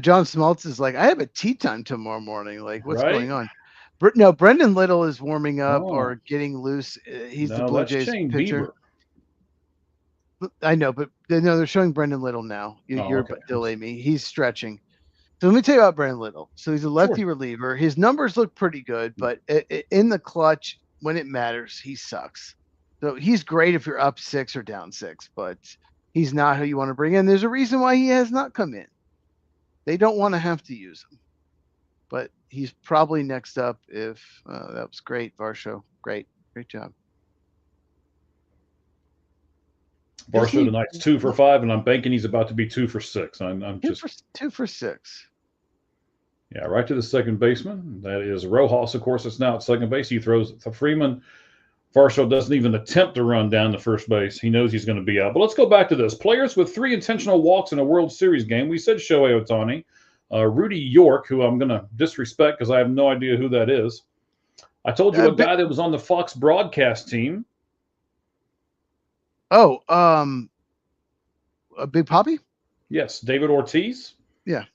John Smoltz is like, I have a tea time tomorrow morning. Like, what's Right? going on? No, Brendan Little is warming up or Oh. getting loose. He's the No, Blue that's Jays Shane pitcher. Bieber. I know, but no, they're showing Brendan Little now. You're Okay. delay me. He's stretching. So let me tell you about Brendan Little. So he's a lefty reliever. His numbers look pretty good, but in the clutch, when it matters, he sucks. So he's great if you're up 6 or down 6, but he's not who you want to bring in. There's a reason why he has not come in. They don't want to have to use him, but he's probably next up. If that was great, Varsho, great job. Varsho tonight's 2 for 5, and I'm banking he's about to be 2 for 6. I'm just 2 for 6. Yeah, right to the second baseman. That is Rojas, of course. It's now at second base. He throws it to Freeman. Varsho doesn't even attempt to run down to first base. He knows he's going to be out. But let's go back to this. Players with 3 intentional walks in a World Series game. We said Shohei Ohtani. Rudy York, who I'm going to disrespect because I have no idea who that is. I told you a guy that was on the Fox broadcast team. Oh, a Big Poppy? Yes, David Ortiz. Yeah.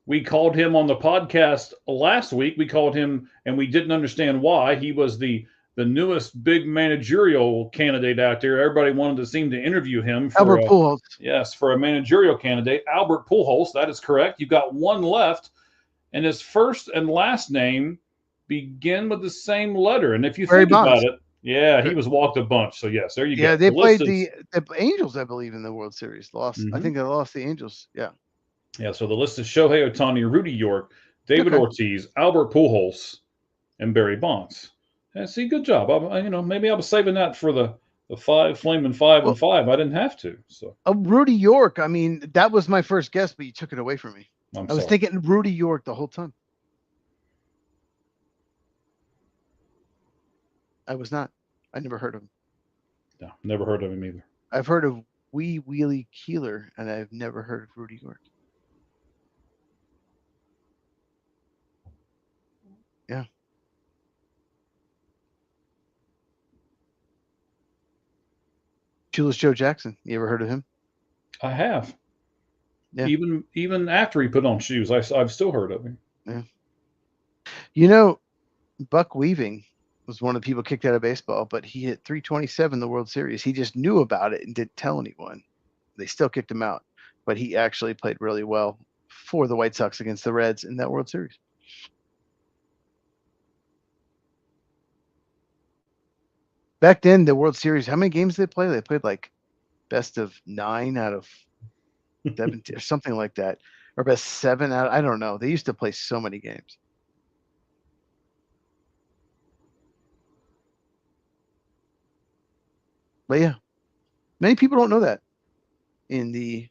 We called him on the podcast last week. We called him, and we didn't understand why. He was the newest big managerial candidate out there. Everybody wanted to seem to interview him. Albert Pujols. Yes, for a managerial candidate. Albert Pujols, that is correct. You've got one left, and his first and last name begin with the same letter. And if you think about it, yeah, he was walked a bunch. So, yes, there you go. Yeah, they played the Angels, I believe, in the World Series. Lost. Mm-hmm. I think they lost the Angels. Yeah. Yeah, so the list is Shohei Ohtani, Rudy York, David Ortiz, Albert Pujols, and Barry Bonds. Yeah, see, good job. Maybe I was saving that for the 5, flaming 5 and 5. I didn't have to. So Rudy York. I mean, that was my first guess, but you took it away from me. I was thinking Rudy York the whole time. I was not. I never heard of him. No, never heard of him either. I've heard of Wheelie Keeler, and I've never heard of Rudy York. Yeah. Shoeless Joe Jackson. You ever heard of him? I have. Yeah. Even after he put on shoes, I've still heard of him. Yeah. Buck Weaving was one of the people kicked out of baseball, but he hit 327 in the World Series. He just knew about it and didn't tell anyone. They still kicked him out, but he actually played really well for the White Sox against the Reds in that World Series. Back then, the World Series, how many games did they play? They played like best of 9 out of 17 or something like that, or best 7 out. I don't know. They used to play so many games. But yeah, many people don't know that. In the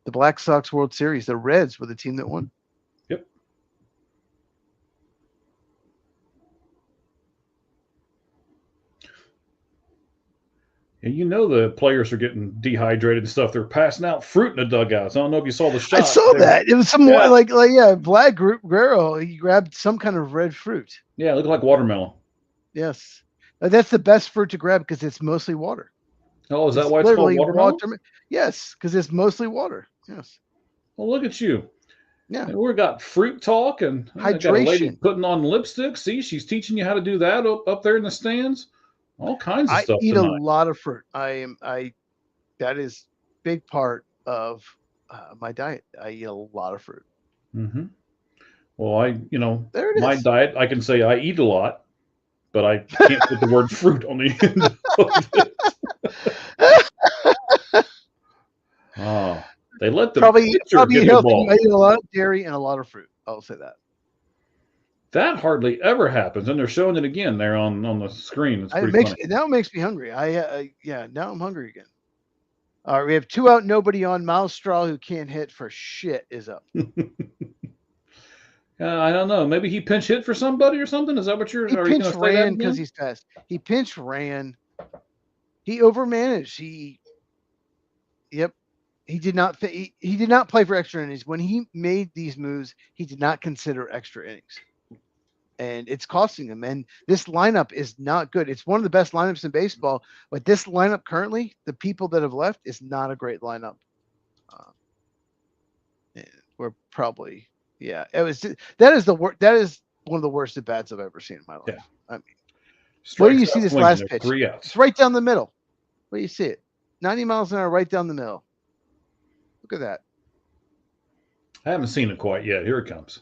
Black Sox World Series, the Reds were the team that won. Yep. And you know the players are getting dehydrated and stuff. They're passing out fruit in the dugouts. I don't know if you saw the shot. I saw that. It was some more like Vlad Guerrero. He grabbed some kind of red fruit. Yeah, it looked like watermelon. Yes, that's the best fruit to grab because it's mostly water. Oh, is that why it's called watermelon? Yes, because it's mostly water. Yes. Well, look at you. Yeah. And we've got fruit talk, and I got a lady putting on lipstick. See, she's teaching you how to do that up there in the stands. All kinds of stuff. I eat tonight. a lot of fruit. That is big part of my diet. I eat a lot of fruit. Mm-hmm. Well, there it my is. diet, I can say I eat a lot, but I can't put the word fruit on the end of it. Oh, they let the probably get healthy. the ball. I eat a lot of dairy and a lot of fruit. I'll say that. That hardly ever happens, and they're showing it again there on the screen. It's pretty funny. Now it makes me hungry. Now I'm hungry again. All right, we have 2 out, nobody on. Miles Straw, who can't hit for shit, is up. I don't know. Maybe he pinch hit for somebody or something. Is that what you're? He pinch ran because he's fast. He pinch ran. He overmanaged. He did not. He did not play for extra innings when he made these moves. He did not consider extra innings, and it's costing him. And this lineup is not good. It's one of the best lineups in baseball, but this lineup currently, the people that have left, is not a great lineup. We're probably that is the worst. That is one of the worst at bats I've ever seen in my life. Yeah. I mean, where do you see this last pitch? 3 outs. It's right down the middle. Where do you see it? 90 miles an hour, right down the middle. Look at that. I haven't seen it quite yet. Here it comes.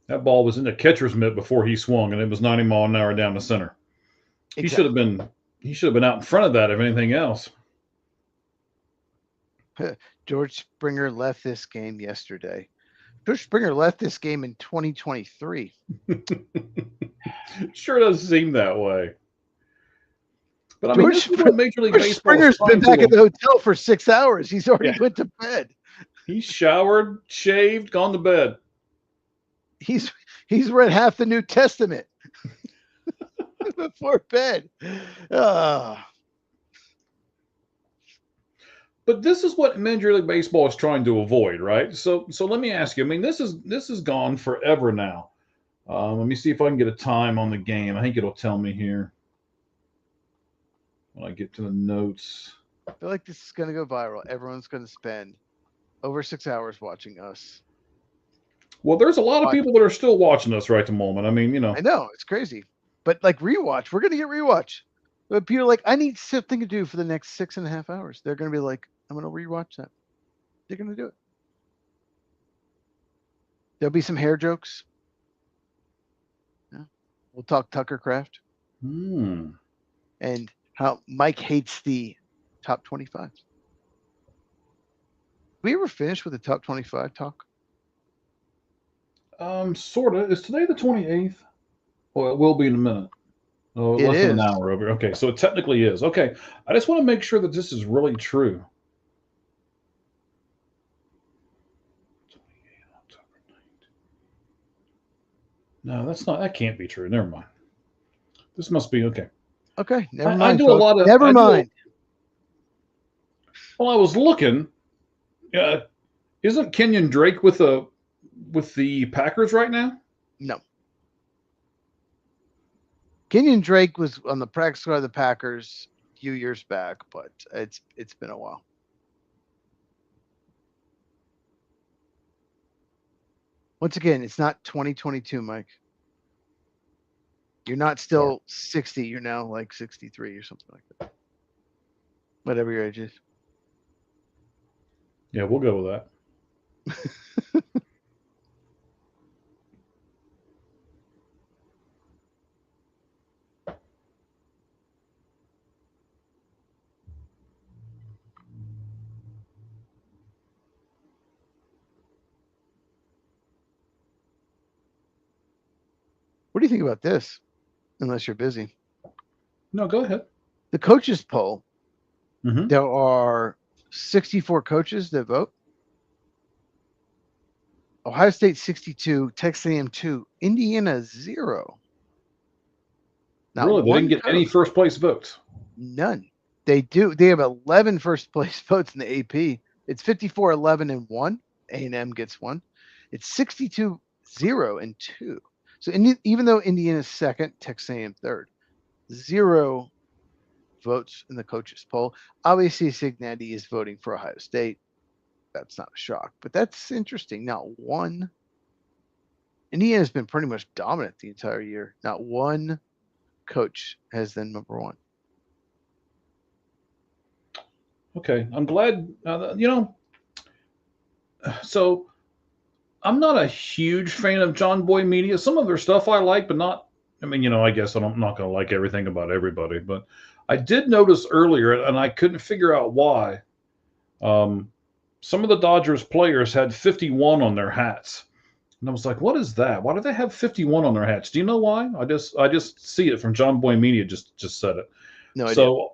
That ball was in the catcher's mitt before he swung, and it was 90 mile an hour down the center. Exactly. He should have been out in front of that, if anything else. George Springer left this game yesterday. George Springer left this game in 2023. Sure does seem that way. But I mean, Major League Baseball Springer's been back at the hotel for 6 hours. He's already went to bed. He's showered, shaved, gone to bed. He's read half the New Testament before bed. But this is what Major League Baseball is trying to avoid, right? So let me ask you. I mean, this is gone forever now. Let me see if I can get a time on the game. I think it'll tell me here when I get to the notes. I feel like this is going to go viral. Everyone's going to spend over 6 hours watching us. Well, there's a lot of people that are still watching us right at the moment. I mean, I know, it's crazy. But like rewatch, we're going to get rewatch. But people are like, I need something to do for the next 6.5 hours. They're going to be like, I'm going to rewatch that. They're going to do it. There'll be some hair jokes. Yeah. We'll talk Tucker Craft. And how Mike hates the top 25. Did we ever finish with the top 25 talk? Sort of. Is today the 28th? Well, it will be in a minute. Oh, less than an hour over. Okay, so it technically is. Okay, I just want to make sure that this is really true. 28 October 9th. No, that's not. That can't be true. Never mind. This must be okay. Okay, never mind. I do a lot of. Never mind. Well, I was looking. Isn't Kenyon Drake with the Packers right now? No. Kenyon Drake was on the practice squad of the Packers a few years back, but it's been a while. Once again, it's not 2022, Mike. You're not still 60. You're now like 63 or something like that. Whatever your age is. Yeah, we'll go with that. What do you think about this? Unless you're busy. No, go ahead. The coaches poll, Mm-hmm. there are 64 coaches that vote. Ohio State 62, Texas A&M 2, Indiana 0. Not Really? They one didn't get any coach. first place votes? None. They do. They have 11 first place votes in the AP. It's 54, 11, and 1. A&M gets 1. It's 62, 0, and 2. So even though Indiana's second, Texas A&M third, 0 votes in the coaches poll. Obviously, Cincinnati is voting for Ohio State. That's not a shock, but that's interesting. Not one. Indiana's been pretty much dominant the entire year. Not one coach has been number one. Okay, I'm glad. So I'm not a huge fan of John Boy Media. Some of their stuff I like, but not. I mean, I guess I'm not going to like everything about everybody. But I did notice earlier, and I couldn't figure out why. Some of the Dodgers players had 51 on their hats, and I was like, "What is that? Why do they have 51 on their hats? Do you know why?" I just see it from John Boy Media. Just said it. No idea. So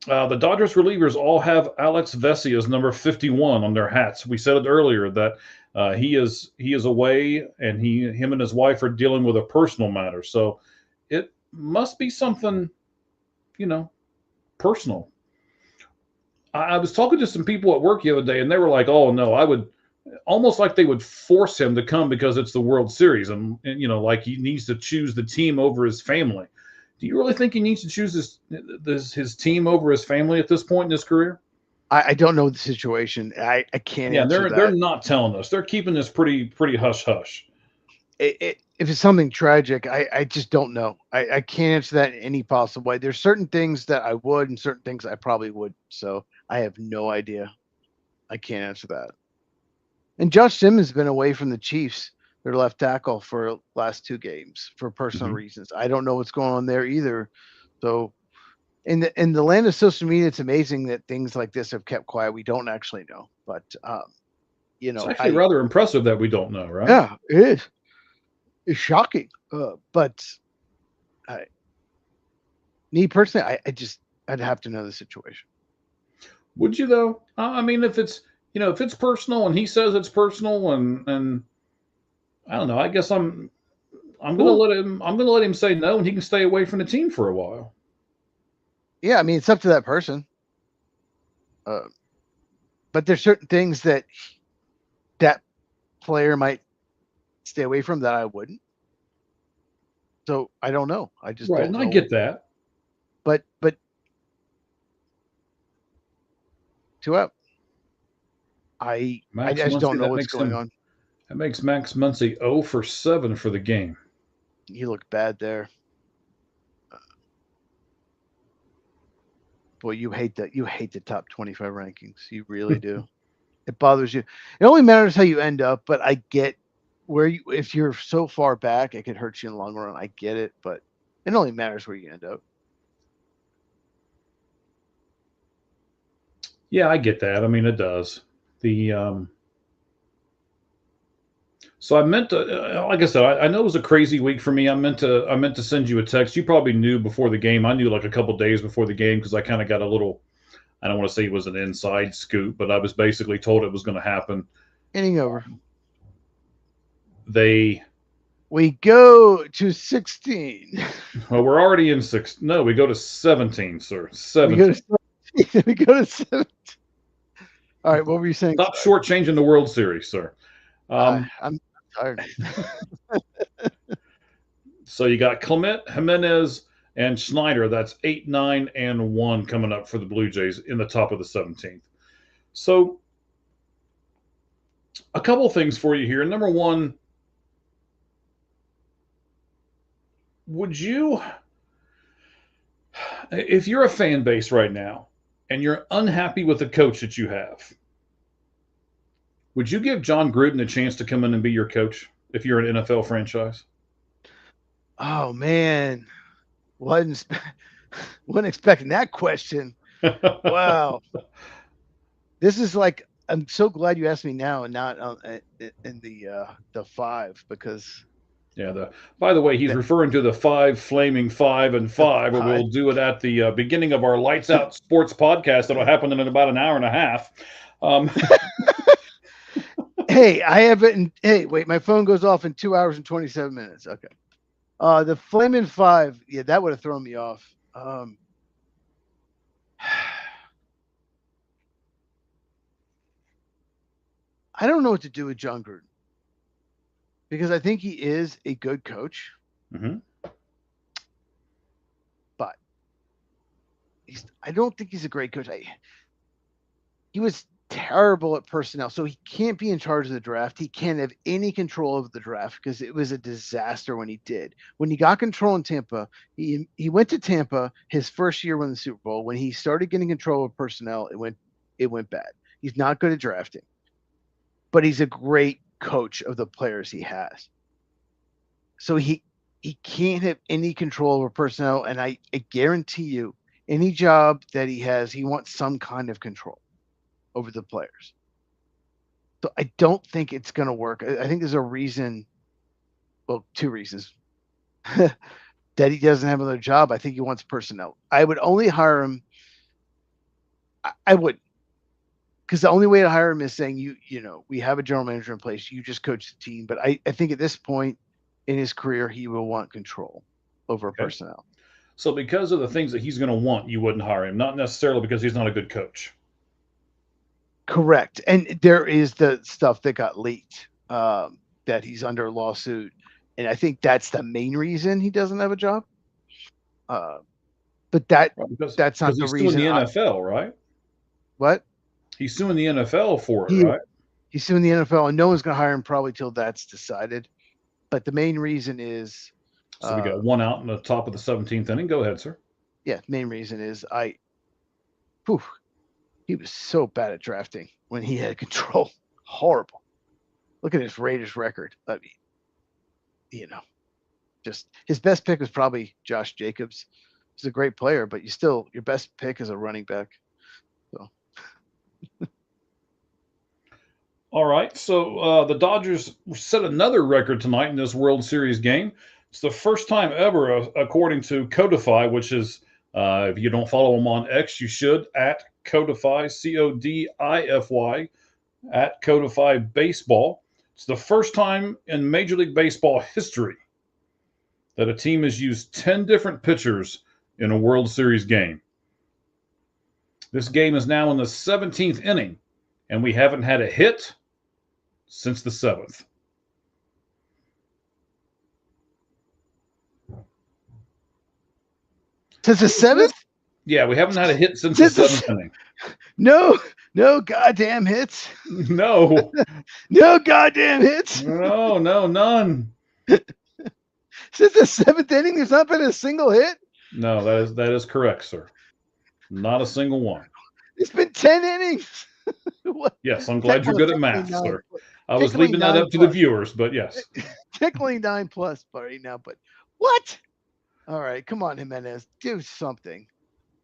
the Dodgers relievers all have Alex Vesia's number 51 on their hats. We said it earlier that he is away, and him and his wife are dealing with a personal matter. So it must be something, personal. I was talking to some people at work the other day, and they were like, "Oh no, I would." Almost like they would force him to come because it's the World Series, and like he needs to choose the team over his family. Do you really think he needs to choose his team over his family at this point in his career? I don't know the situation. I can't. Yeah, answer they're that. not telling us. They're keeping this pretty hush hush. If it's something tragic, I just don't know. I can't answer that in any possible way. There's certain things that I would, and certain things I probably would. So I have no idea. I can't answer that. And Josh Simmons has been away from the Chiefs, their left tackle, for last 2 games for personal reasons. I don't know what's going on there either. So in the land of social media, it's amazing that things like this have kept quiet. We don't actually know, but It's actually rather impressive that we don't know, right? Yeah, it is. It's shocking. But me personally, I'd have to know the situation. Would you though? I mean, if it's if it's personal and he says it's personal, and I don't know. I guess I'm gonna let him say no, and he can stay away from the team for a while. Yeah, I mean, it's up to that person. But there's certain things that player might stay away from that I wouldn't. So I don't know. I just right, don't and know. I get that. But 2 out. I just don't know what's going on. That makes Max Muncy 0 for 7 for the game. You look bad there. Boy, you hate that. You hate the top 25 rankings. You really do. It bothers you. It only matters how you end up, but I get if you're so far back, it could hurt you in the long run. I get it, but it only matters where you end up. Yeah, I get that. I mean, it does. So I meant to, like I said, I know it was a crazy week for me. I meant to send you a text. You probably knew before the game. I knew like a couple days before the game because I kind of got a little. I don't want to say it was an inside scoop, but I was basically told it was going to happen. Inning over. We go to 16. Well, we're already in 6. No, we go to 17, sir. 17. We go to 17. All right, what were you saying? Stop shortchanging the World Series, sir. I'm tired. So you got Clement, Jimenez, and Schneider. That's 8, 9, and 1 coming up for the Blue Jays in the top of the 17th. So a couple things for you here. Number one, would you, if you're a fan base right now and you're unhappy with the coach that you have, would you give John Gruden a chance to come in and be your coach if you're an NFL franchise? Oh, man. Wasn't expecting that question. Wow. This is like, I'm so glad you asked me now and not in the 5, because Yeah. By the way, he's referring to the 5 flaming 5 and 5, but we'll do it at the beginning of our Lights Out Sports podcast. That'll happen in about an hour and a half. Hey, I have it. Hey, wait, my phone goes off in 2 hours and 27 minutes. Okay. The Flamin' 5, yeah, that would have thrown me off. I don't know what to do with John Gruden because I think he is a good coach. Mm-hmm. But I don't think he's a great coach. He was terrible at personnel, so he can't be in charge of the draft. He can't have any control over the draft because it was a disaster when he did. When he got control in Tampa, he went to Tampa his first year, won the Super Bowl. When he started getting control of personnel, it went bad. He's not good at drafting, but he's a great coach of the players he has. So he can't have any control over personnel, and I guarantee you, any job that he has, he wants some kind of control over the players. So I don't think it's going to work. I think there's a reason, well, 2 reasons, that he doesn't have another job. I think he wants personnel. I would only hire him. I would, because the only way to hire him is saying, you know, we have a general manager in place. You just coach the team. But I think at this point in his career, he will want control over personnel. So because of the things that he's going to want, you wouldn't hire him, not necessarily because he's not a good coach. Correct. And there is the stuff that got leaked that he's under lawsuit. And I think that's the main reason he doesn't have a job. But that's not the reason. He's suing the NFL, right? What? He's suing the NFL for it, right? He's suing the NFL, and no one's going to hire him probably till that's decided. But the main reason is... So we got one out in the top of the 17th inning. Go ahead, sir. Yeah, main reason is he was so bad at drafting when he had control. Horrible. Look at his Raiders record. I mean, you know, just his best pick was probably Josh Jacobs. He's a great player, but your best pick is a running back. So. All right. So the Dodgers set another record tonight in this World Series game. It's the first time ever, according to Codify, which is, if you don't follow them on X, you should, at Codify, Codify, at Codify Baseball. It's the first time in Major League Baseball history that a team has used 10 different pitchers in a World Series game. This game is now in the 17th inning, and we haven't had a hit since the 7th. Since the 7th? Yeah, we haven't had a hit since the 7th inning. No goddamn hits. No. No goddamn hits. No, none. Since the 7th inning, there's not been a single hit? No, that is correct, sir. Not a single one. It's been 10 innings. Yes, I'm glad you're good at math, sir. I was leaving that up to the viewers, but yes. Tickling 9+ right now, but what? All right, come on, Jimenez. Do something.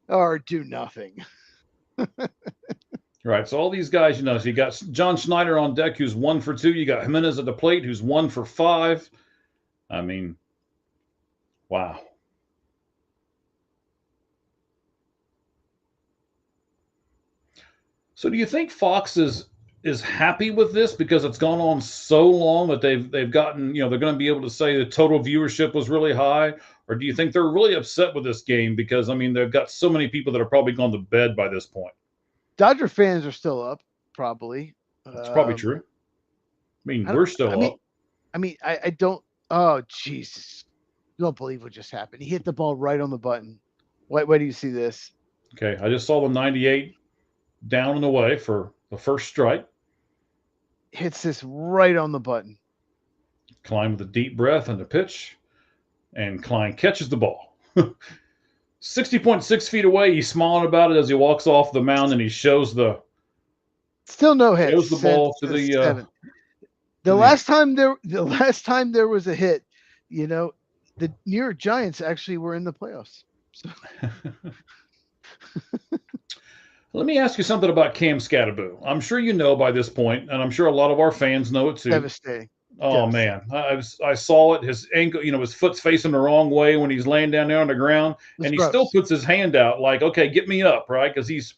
Or do nothing. Right, so all these guys, so you got John Schneider on deck, who's 1 for 2. You got Jimenez at the plate, who's 1 for 5. I mean, wow. So do you think Fox is happy with this because it's gone on so long that they've gotten, they're going to be able to say the total viewership was really high? Or do you think they're really upset with this game because, they've got so many people that are probably gone to bed by this point? Dodger fans are still up, probably. That's probably true. We're still up. I don't. Oh, Jesus. You don't believe what just happened. He hit the ball right on the button. Why do you see this? Okay, I just saw the 98 down and away for the first strike. Hits this right on the button. Klein with a deep breath and the pitch. And Klein catches the ball. 60.6 feet away. He's smiling about it as he walks off the mound, and he shows still no hit. Shows the ball to the last time there was a hit, the New York Giants actually were in the playoffs. So. Let me ask you something about Cam Scatterboo. I'm sure you know by this point, and I'm sure a lot of our fans know it too. Devastating. Oh does. man, I saw it. His ankle, his foot's facing the wrong way when he's laying down there on the ground, It's and he still gross. puts his hand out like, okay, get me up, right? Because he's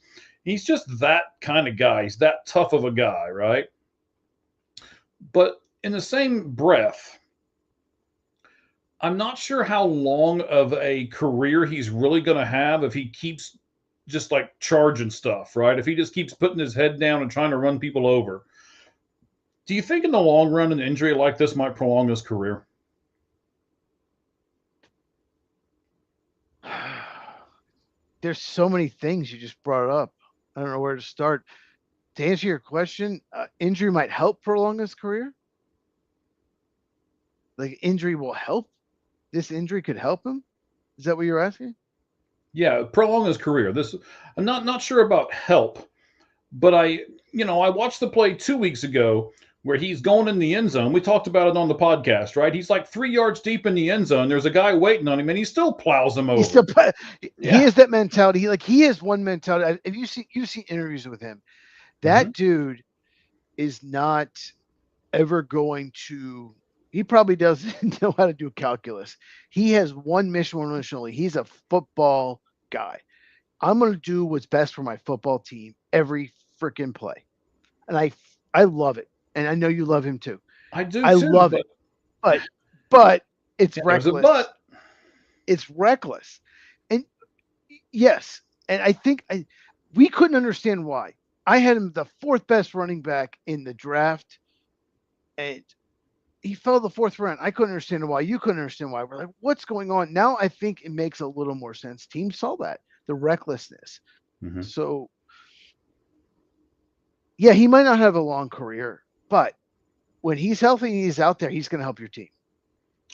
just that kind of guy. He's that tough of a guy, right? But in the same breath, I'm not sure how long of a career he's really going to have if he keeps just like charging stuff, right? If he just keeps putting his head down and trying to run people over. Do you think in the long run an injury like this might prolong his career? There's so many things you just brought up. I don't know where to start. To answer your question, injury might help prolong his career. Like injury will help. This injury could help him. Is that what you're asking? Yeah, prolong his career. This I'm not sure about help, but I watched the play 2 weeks ago where he's going in the end zone. We talked about it on the podcast, right? He's like 3 yards deep in the end zone. There's a guy waiting on him, and he still plows him over. He has that mentality. He has one mentality. If you see interviews with him, that dude is not ever going to. He probably doesn't know how to do calculus. He has one mission only. He's a football guy. I'm going to do what's best for my football team every freaking play, and I love it. And I know you love him too. I do. I too, love it, but it's reckless. There's a but. It's reckless, and yes, and I think we couldn't understand why. I had him the fourth best running back in the draft, and he fell the fourth round. I couldn't understand why. You couldn't understand why. We're like, what's going on? Now I think it makes a little more sense. Teams saw that, the recklessness. So, yeah, he might not have a long career, but when he's healthy and he's out there, he's going to help your team.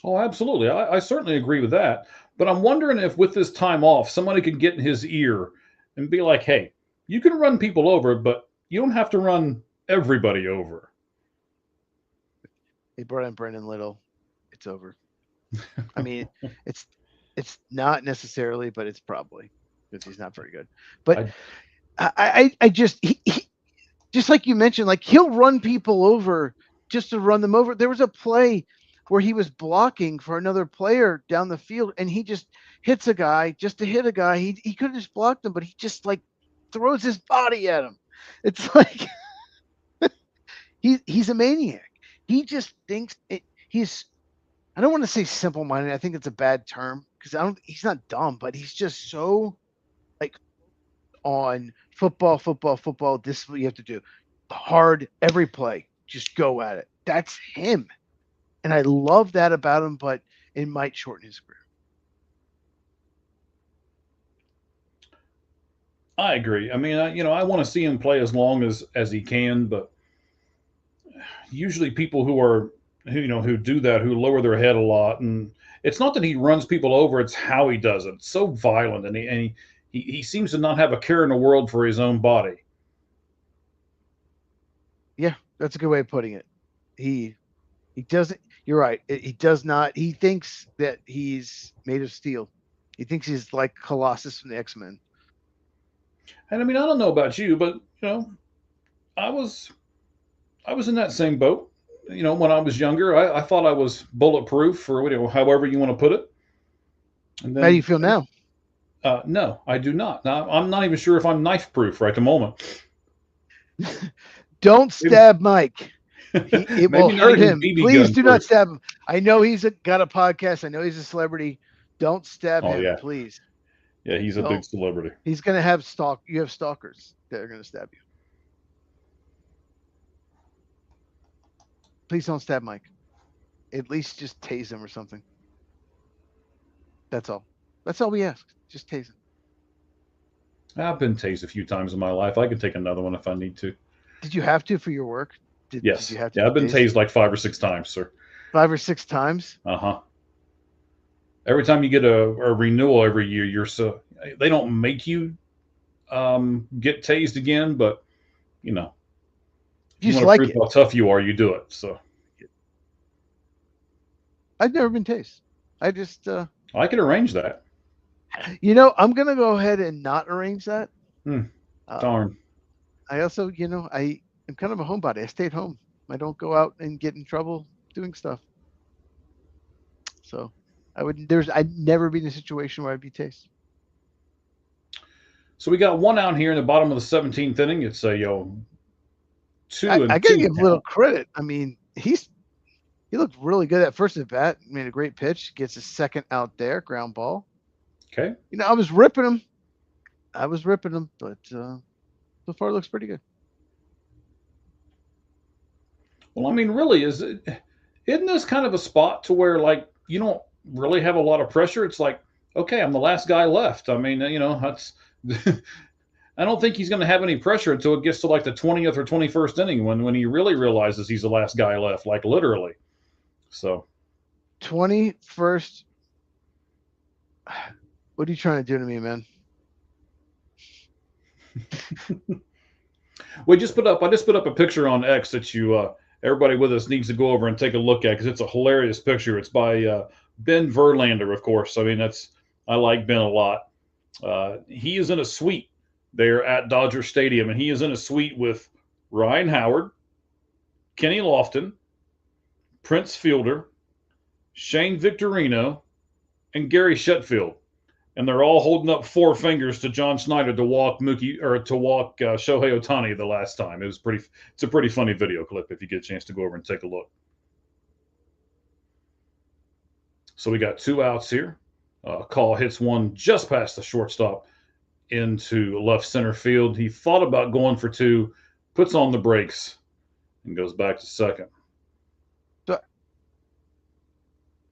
Oh, absolutely. I certainly agree with that. But I'm wondering if with this time off, somebody could get in his ear and be like, hey, you can run people over, but you don't have to run everybody over. They brought in Brendan Little. It's over. I mean, it's not necessarily, but it's probably because he's not very good. But I just he, just like you mentioned, like he'll run people over just to run them over. There was a play where he was blocking for another player down the field, and he just hits a guy just to hit a guy. He could have just blocked him, but he just like throws his body at him. It's like he's a maniac. He just thinks he's. I don't want to say simple-minded. I think it's a bad term because he's not dumb, but he's just so like on football. This is what you have to do. Hard every play. Just go at it. That's him. And I love that about him, but it might shorten his career. I agree. I mean, I want to see him play as long as he can, but usually people who do that, who lower their head a lot, and it's not that he runs people over, it's how he does it. It's so violent, and he seems to not have a care in the world for his own body. Yeah, that's a good way of putting it. He doesn't. You're right. He does not. He thinks that he's made of steel. He thinks he's like Colossus from the X-Men. And I mean, I don't know about you, but I was in that same boat. When I was younger, I thought I was bulletproof, or however you want to put it. And then, how do you feel now? No, I do not. Now, I'm not even sure if I'm knife proof right at the moment. Don't stab Mike. It will hurt him. Please do not stab him. I know he's got a podcast. I know he's a celebrity. Don't stab him, please. Yeah, he's a big celebrity. He's going to have you have stalkers that are going to stab you. Please don't stab Mike. At least just tase him or something. That's all. That's all we ask. Just tase him. I've been tased a few times in my life. I could take another one if I need to. Did you have to for your work? Yes. Did you have to I've been tased like 5 or 6 times, sir. 5 or 6 times? Uh-huh. Every time you get a renewal every year, they don't make you get tased again, but you want to prove how tough you are, you do it. So I've never been tased. I just I can arrange that. I'm gonna go ahead and not arrange that. Darn. I also, I am kind of a homebody. I stay at home. I don't go out and get in trouble. doing stuff. So I'd never be in a situation where I'd be Taste. So we got one out here in the bottom of the 17th inning. It's a 2-2 I gotta give a little count. credit. I mean, he looked really good at first at bat. Made a great pitch. Gets a second out there, ground ball. Okay. I was ripping him. But so far it looks pretty good. Well, I mean, really, isn't this kind of a spot to where like you don't really have a lot of pressure? It's like, okay, I'm the last guy left. I mean, that's. I don't think he's going to have any pressure until it gets to like the 20th or 21st inning when he really realizes he's the last guy left, like literally. So 21st. What are you trying to do to me, man? I just put up a picture on X that everybody with us needs to go over and take a look at because it's a hilarious picture. It's by Ben Verlander, of course. I mean, I like Ben a lot. He is in a suite there at Dodger Stadium, and he is in a suite with Ryan Howard, Kenny Lofton, Prince Fielder, Shane Victorino, and Gary Sheffield. And they're all holding up 4 fingers to John Schneider to walk Shohei Ohtani the last time. It's a pretty funny video clip if you get a chance to go over and take a look. So we got 2 outs here. Call hits one just past the shortstop into left center field. He thought about going for 2, puts on the brakes, and goes back to second.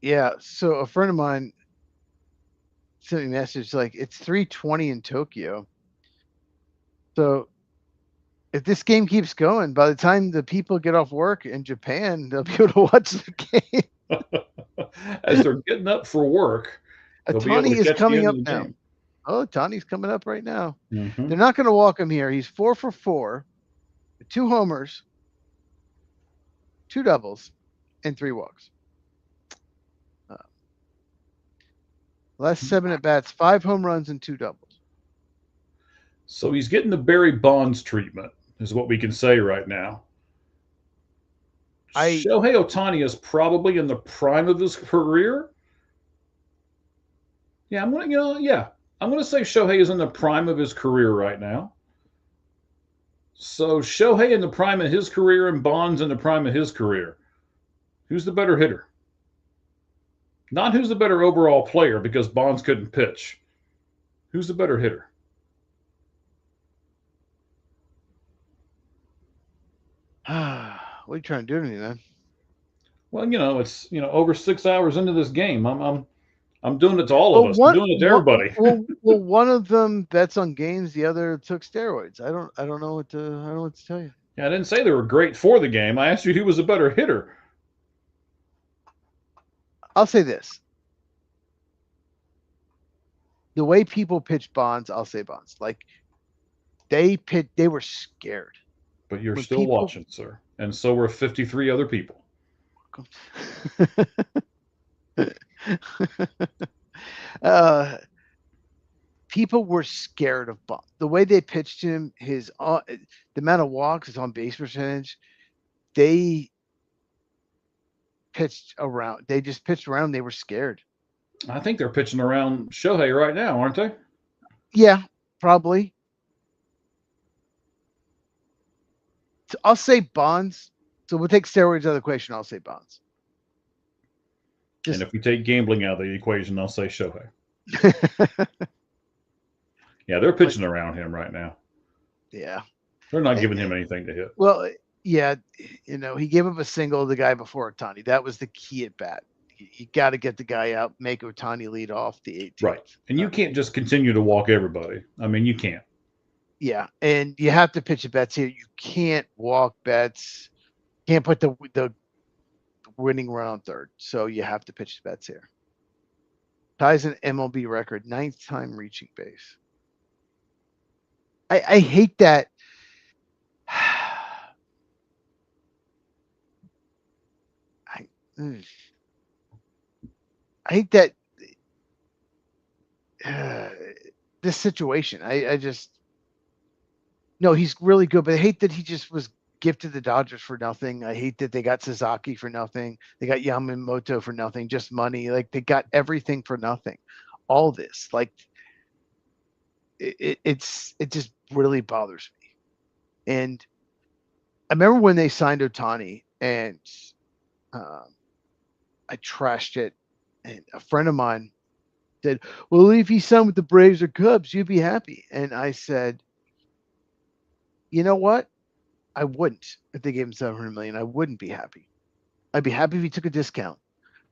Yeah, so a friend of mine sent me a message like it's 3:20 in Tokyo. So if this game keeps going, by the time the people get off work in Japan, they'll be able to watch the game. As they're getting up for work, Ohtani is coming up now. Oh, Ohtani's coming up right now. Mm-hmm. They're not going to walk him here. He's 4 for 4, 2 homers, 2 doubles, and 3 walks. Last 7 at bats, 5 home runs and 2 doubles. So he's getting the Barry Bonds treatment, is what we can say right now. Shohei Ohtani is probably in the prime of his career. Yeah, I'm going to say Shohei is in the prime of his career right now. So Shohei in the prime of his career and Bonds in the prime of his career. Who's the better hitter? Not who's the better overall player because Bonds couldn't pitch. Who's the better hitter? What are you trying to do to me, man? Well, it's over 6 hours into this game. I'm doing it to all of us. I'm doing it to everybody. Well, one of them bets on games, the other took steroids. I don't know what to tell you. Yeah, I didn't say they were great for the game. I asked you who was a better hitter. I'll say this. The way people pitch Bonds, I'll say Bonds. Like they were scared. But you're still watching, sir. And so were 53 other people. People were scared of Bonds. The way they pitched him, the amount of walks, his on base percentage, they pitched around. They just pitched around. They were scared. I think they're pitching around Shohei right now, aren't they? Yeah, probably. So I'll say Bonds. So we'll take steroids out of the equation. I'll say Bonds. And if we take gambling out of the equation, I'll say Shohei. Yeah, they're pitching around him right now. Yeah. They're not giving him anything to hit. Well, yeah, he gave up a single to the guy before Ohtani. That was the key at bat. You got to get the guy out, make Ohtani lead off the 18th. Right. And you can't just continue to walk everybody. I mean, you can't. Yeah, and you have to pitch at bats here. You can't walk bats. Can't put the winning run on third. So you have to pitch the bats here. Ties an MLB record, 9th time reaching base. I hate that. I hate that this situation. I just no, he's really good, but I hate that he just was gifted the Dodgers for nothing. I hate that they got Sasaki for nothing. They got Yamamoto for nothing, just money. Like they got everything for nothing. All this, like it just really bothers me. And I remember when they signed Ohtani, and I trashed it. And a friend of mine said, "Well, if he signed with the Braves or Cubs, you'd be happy." And I said, "You know what? I wouldn't. If they gave him 700 million, I wouldn't be happy. I'd be happy if he took a discount,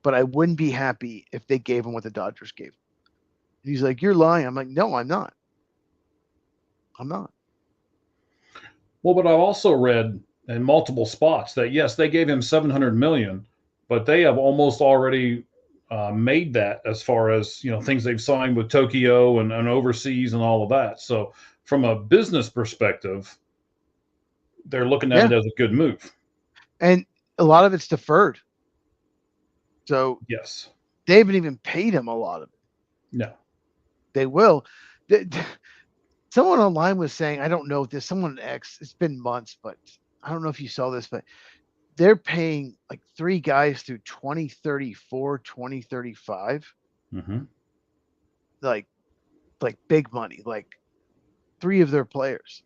but I wouldn't be happy if they gave him what the Dodgers gave him." And he's like, "You're lying." I'm like, "No, I'm not. I'm not." Well, but I've also read in multiple spots that yes, they gave him 700 million, but they have almost already made that as far as things they've signed with Tokyo and overseas and all of that. So from a business perspective, they're looking at Yeah. it as a good move. And a lot of it's deferred. So Yes. they haven't even paid him a lot of it. No. They will. Someone online was saying, I don't know if this, someone X, it's been months, but I don't know if you saw this, but they're paying like 3 guys through 2034, 2035. Mm-hmm. Like big money, like 3 of their players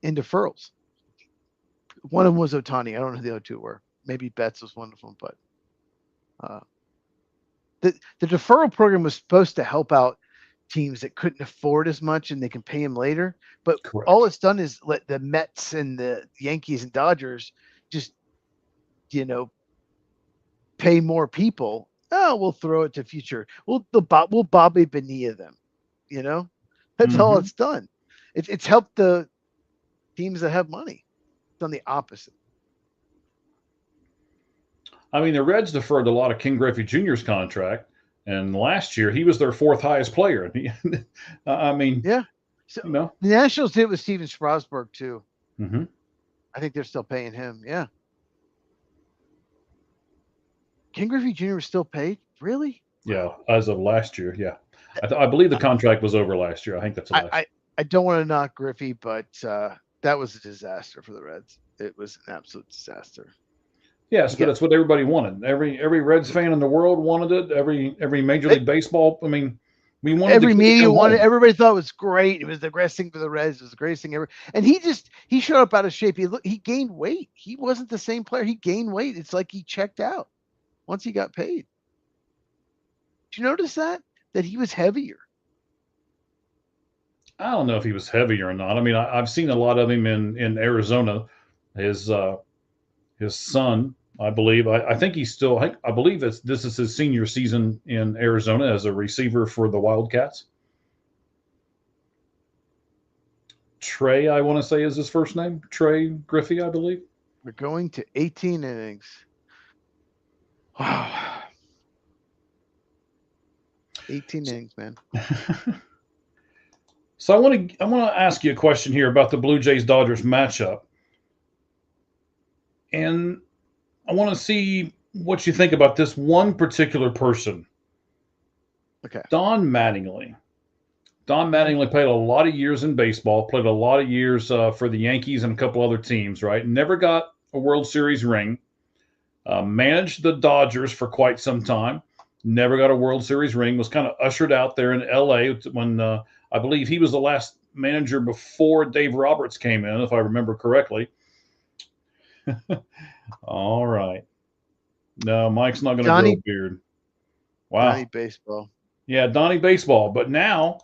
in deferrals. One of them was Ohtani. I don't know who the other 2 were. Maybe Betts was one of them, but the deferral program was supposed to help out teams that couldn't afford as much and they can pay them later. But Correct. all it's done is let the Mets and the Yankees and Dodgers just, pay more people. Oh, we'll throw it to future. We'll Bobby Bonilla them. That's all it's done. It's helped the teams that have money. It's done the opposite. I mean, the Reds deferred a lot of King Griffey Jr.'s contract, and last year he was their 4th highest player. I mean, yeah. So the Nationals did it with Steven Strasburg too. Mm-hmm. I think they're still paying him. Yeah. King Griffey Jr. was still paid? Really? Yeah, as of last year. Yeah, I believe the contract was over last year. I think that's last year. I don't want to knock Griffey, but that was a disaster for the Reds. It was an absolute disaster. Yes, but it's what everybody wanted. Every Reds fan in the world wanted it. Every Major League Baseball. I mean, we wanted every media wanted. Everybody thought it was great. It was the greatest thing for the Reds. It was the greatest thing ever. And he showed up out of shape. He gained weight. He wasn't the same player. He gained weight. It's like he checked out once he got paid. Did you notice that he was heavier? I don't know if he was heavier or not. I mean, I've seen a lot of him in Arizona. His son, I believe. I think he's still. I believe this is his senior season in Arizona as a receiver for the Wildcats. Trey, I want to say is his first name. Trey Griffey, I believe. We're going to 18 innings. Wow. 18 innings, man. So I want to ask you a question here about the Blue Jays Dodgers matchup. And I want to see what you think about this one particular person. Okay. Don Mattingly. Don Mattingly played a lot of years in baseball, played a lot of years for the Yankees and a couple other teams, right? Never got a World Series ring. Managed the Dodgers for quite some time. Never got a World Series ring. Was kind of ushered out there in L.A. when I believe he was the last manager before Dave Roberts came in, if I remember correctly. All right. No, Mike's not going to grow a beard. Wow. Donnie Baseball. Yeah, Donnie Baseball. But now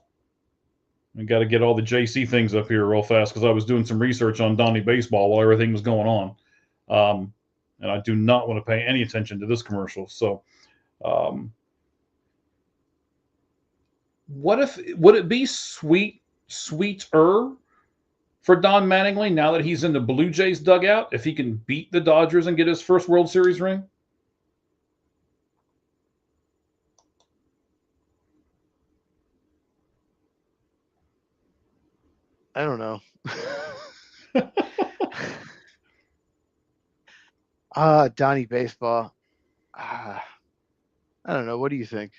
we got to get all the JC things up here real fast because I was doing some research on Donnie Baseball while everything was going on. And I do not want to pay any attention to this commercial. So would it be sweeter for Don Mattingly now that he's in the Blue Jays dugout if he can beat the Dodgers and get his first World Series ring? I don't know. Donnie Baseball. I don't know. What do you think?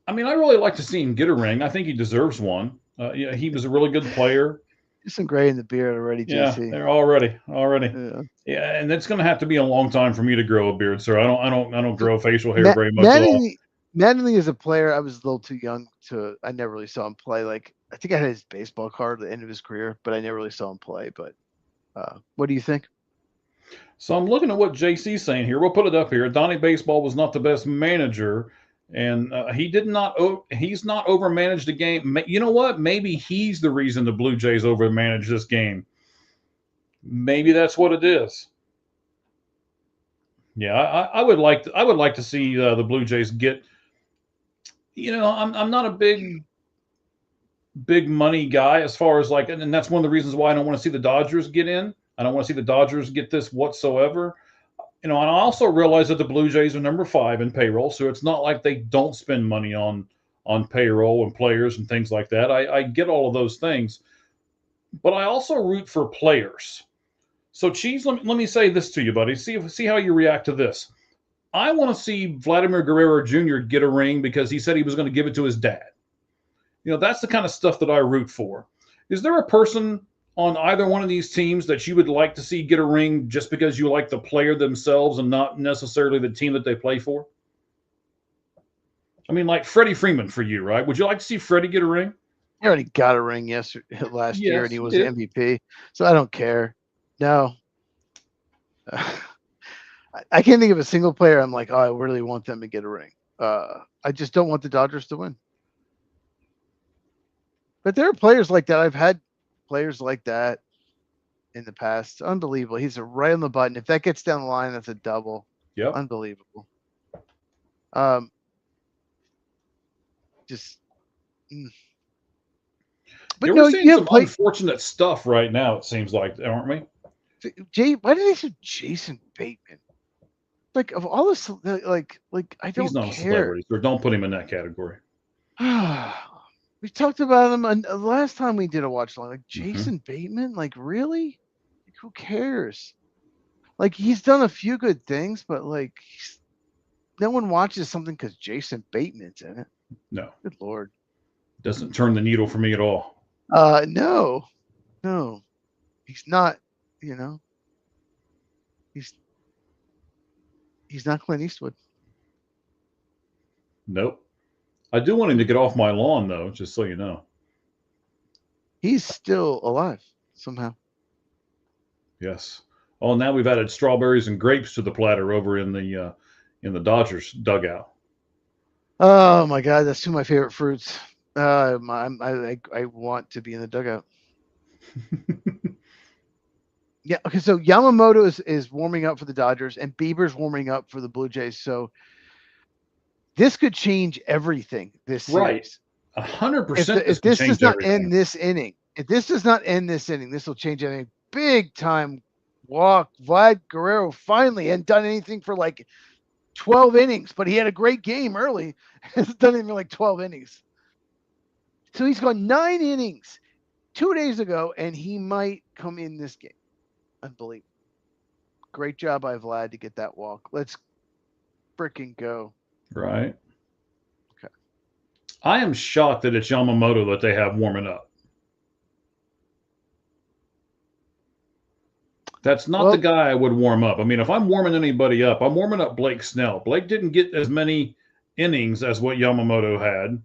I mean, I really like to see him get a ring. I think he deserves one. Yeah, he was a really good player. Just some gray in the beard already, Yeah, JC. they're already. Yeah. Yeah, and it's going to have to be a long time for me to grow a beard, sir. I don't grow facial hair Ma- very much at all. Mattingly, Mattingly as a player, I was a little too young to. I never really saw him play. Like I think I had his baseball card at the end of his career, but I never really saw him play. But what do you think? So I'm looking at what JC's saying here. We'll put it up here. Donnie Baseball was not the best manager, and he did not. He's not overmanaged the game. You know what? Maybe he's the reason the Blue Jays overmanaged this game. Maybe that's what it is. Yeah, I would like to. I would like to see the Blue Jays get. I'm not a big money guy as far as like, and that's one of the reasons why I don't want to see the Dodgers get in. I don't want to see the Dodgers get this whatsoever. And I also realize that the Blue Jays are number 5 in payroll, so it's not like they don't spend money on payroll and players and things like that. I get all of those things, but I also root for players. So, Cheese, let me say this to you, buddy. See how you react to this. I want to see Vladimir Guerrero Jr. get a ring because he said he was going to give it to his dad. That's the kind of stuff that I root for. Is there a person on either one of these teams that you would like to see get a ring just because you like the player themselves and not necessarily the team that they play for? I mean, like Freddie Freeman for you, right? Would you like to see Freddie get a ring? He already got a ring last year, and he was an MVP. So I don't care. No. I can't think of a single player I'm like, oh, I really want them to get a ring. I just don't want the Dodgers to win. But there are players like that. I've had players like that in the past. Unbelievable. He's right on the button. If that gets down the line, that's a double. Yep. Unbelievable. Just. But we're seeing some unfortunate stuff right now, it seems like, aren't we? Why did they say Jason Bateman? Like, of all this, like I don't care. He's not a celebrity, so don't put him in that category. We talked about him last time we did a watch along. Like Jason Bateman, like really? Like, who cares? Like he's done a few good things, but like no one watches something because Jason Bateman's in it. No. Good Lord. Doesn't turn the needle for me at all. No. He's not. He's not Clint Eastwood. Nope. I do want him to get off my lawn, though, just so you know. He's still alive somehow. Yes. Oh, now we've added strawberries and grapes to the platter over in the Dodgers dugout. Oh my God, that's two of my favorite fruits. I want to be in the dugout. Yeah. Okay. So Yamamoto is warming up for the Dodgers, and Bieber's warming up for the Blue Jays. So this could change everything this series. Right. 100%. If this does not end this inning, this will change anything. Big time walk. Vlad Guerrero finally hadn't done anything for like 12 innings, but he had a great game early. It's done even like 12 innings. So he's gone 9 innings 2 days ago, and he might come in this game. Unbelievable. Great job by Vlad to get that walk. Let's freaking go. Right. Okay. I am shocked that it's Yamamoto that they have warming up. That's not the guy I would warm up. I mean, if I'm warming anybody up, I'm warming up Blake Snell. Blake didn't get as many innings as what Yamamoto had.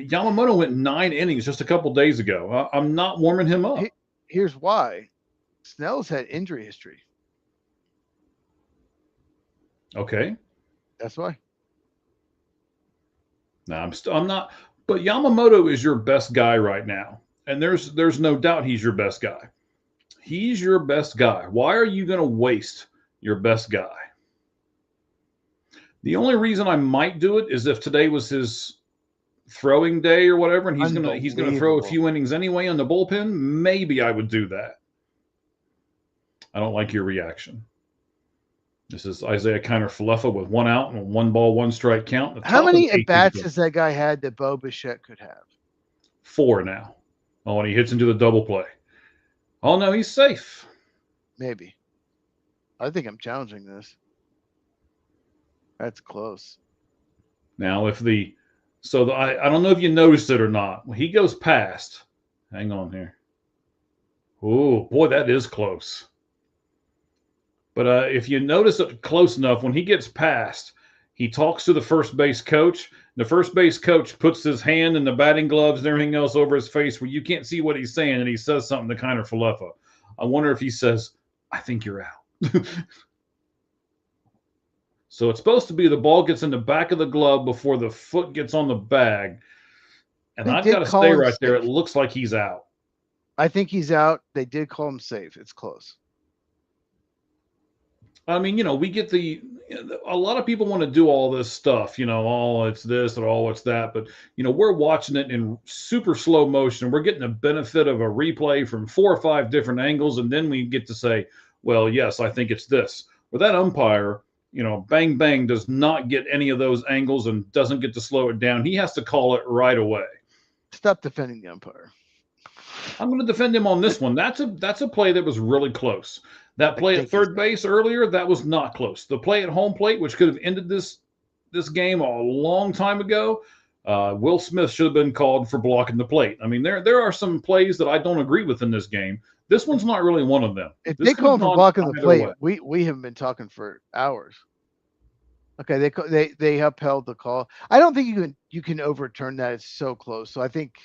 Yamamoto went 9 innings just a couple days ago. I'm not warming him up. Here's why. Snell's had injury history. Okay. That's why. No, I'm not. But Yamamoto is your best guy right now, and there's no doubt he's your best guy. He's your best guy. Why are you going to waste your best guy? The only reason I might do it is if today was his throwing day or whatever, and he's gonna throw a few innings anyway on the bullpen. Maybe I would do that. I don't like your reaction. This is Isaiah Kiner-Falefa with 1 out and 1 ball, 1 strike count. How many at-bats has that guy had that Bo Bichette could have? 4 now. Oh, and he hits into the double play. Oh, no, he's safe. Maybe. I think I'm challenging this. That's close. Now, if the So I don't know if you noticed it or not. When he goes past, hang on here. Oh boy, that is close. But if you notice it close enough, when he gets past, he talks to the first base coach. The first base coach puts his hand in the batting gloves and everything else over his face where you can't see what he's saying, and he says something to Kiner Falefa. I wonder if he says, "I think you're out." So it's supposed to be the ball gets in the back of the glove before the foot gets on the bag. And They I've did got to call stay him right there. It safe. looks like he's out. I think he's out. They did call him safe. It's close. I mean, we get a lot of people want to do all this stuff, oh, it's this or oh, it's that. But, we're watching it in super slow motion. We're getting the benefit of a replay from 4 or 5 different angles. And then we get to say, well, yes, I think it's this. Well, that umpire, bang, bang, does not get any of those angles and doesn't get to slow it down. He has to call it right away. Stop defending the umpire. I'm going to defend him on this one. That's a play that was really close. That play at third base earlier, that was not close. The play at home plate, which could have ended this game a long time ago, Will Smith should have been called for blocking the plate. I mean, there are some plays that I don't agree with in this game. This one's not really one of them. If they call him for blocking the plate, we haven't been talking for hours. Okay, they upheld the call. I don't think you can overturn that. It's so close. So I think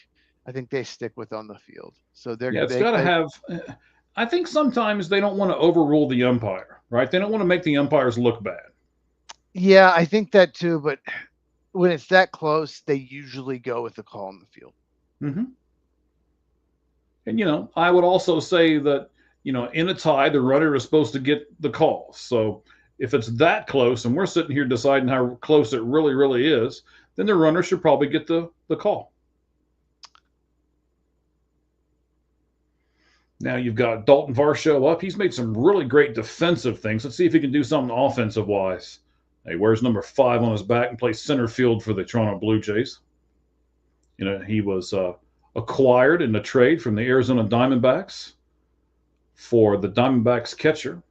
they stick with on the field. So it's got to have. I think sometimes they don't want to overrule the umpire, right? They don't want to make the umpires look bad. Yeah, I think that too. But when it's that close, they usually go with the call on the field. Mm-hmm. And I would also say that in a tie, the runner is supposed to get the call. So if it's that close, and we're sitting here deciding how close it really, really is, then the runner should probably get the call. Now you've got Dalton Varsho up. He's made some really great defensive things. Let's see if he can do something offensive-wise. He wears number 5 on his back and plays center field for the Toronto Blue Jays. He was acquired in the trade from the Arizona Diamondbacks for the Diamondbacks catcher,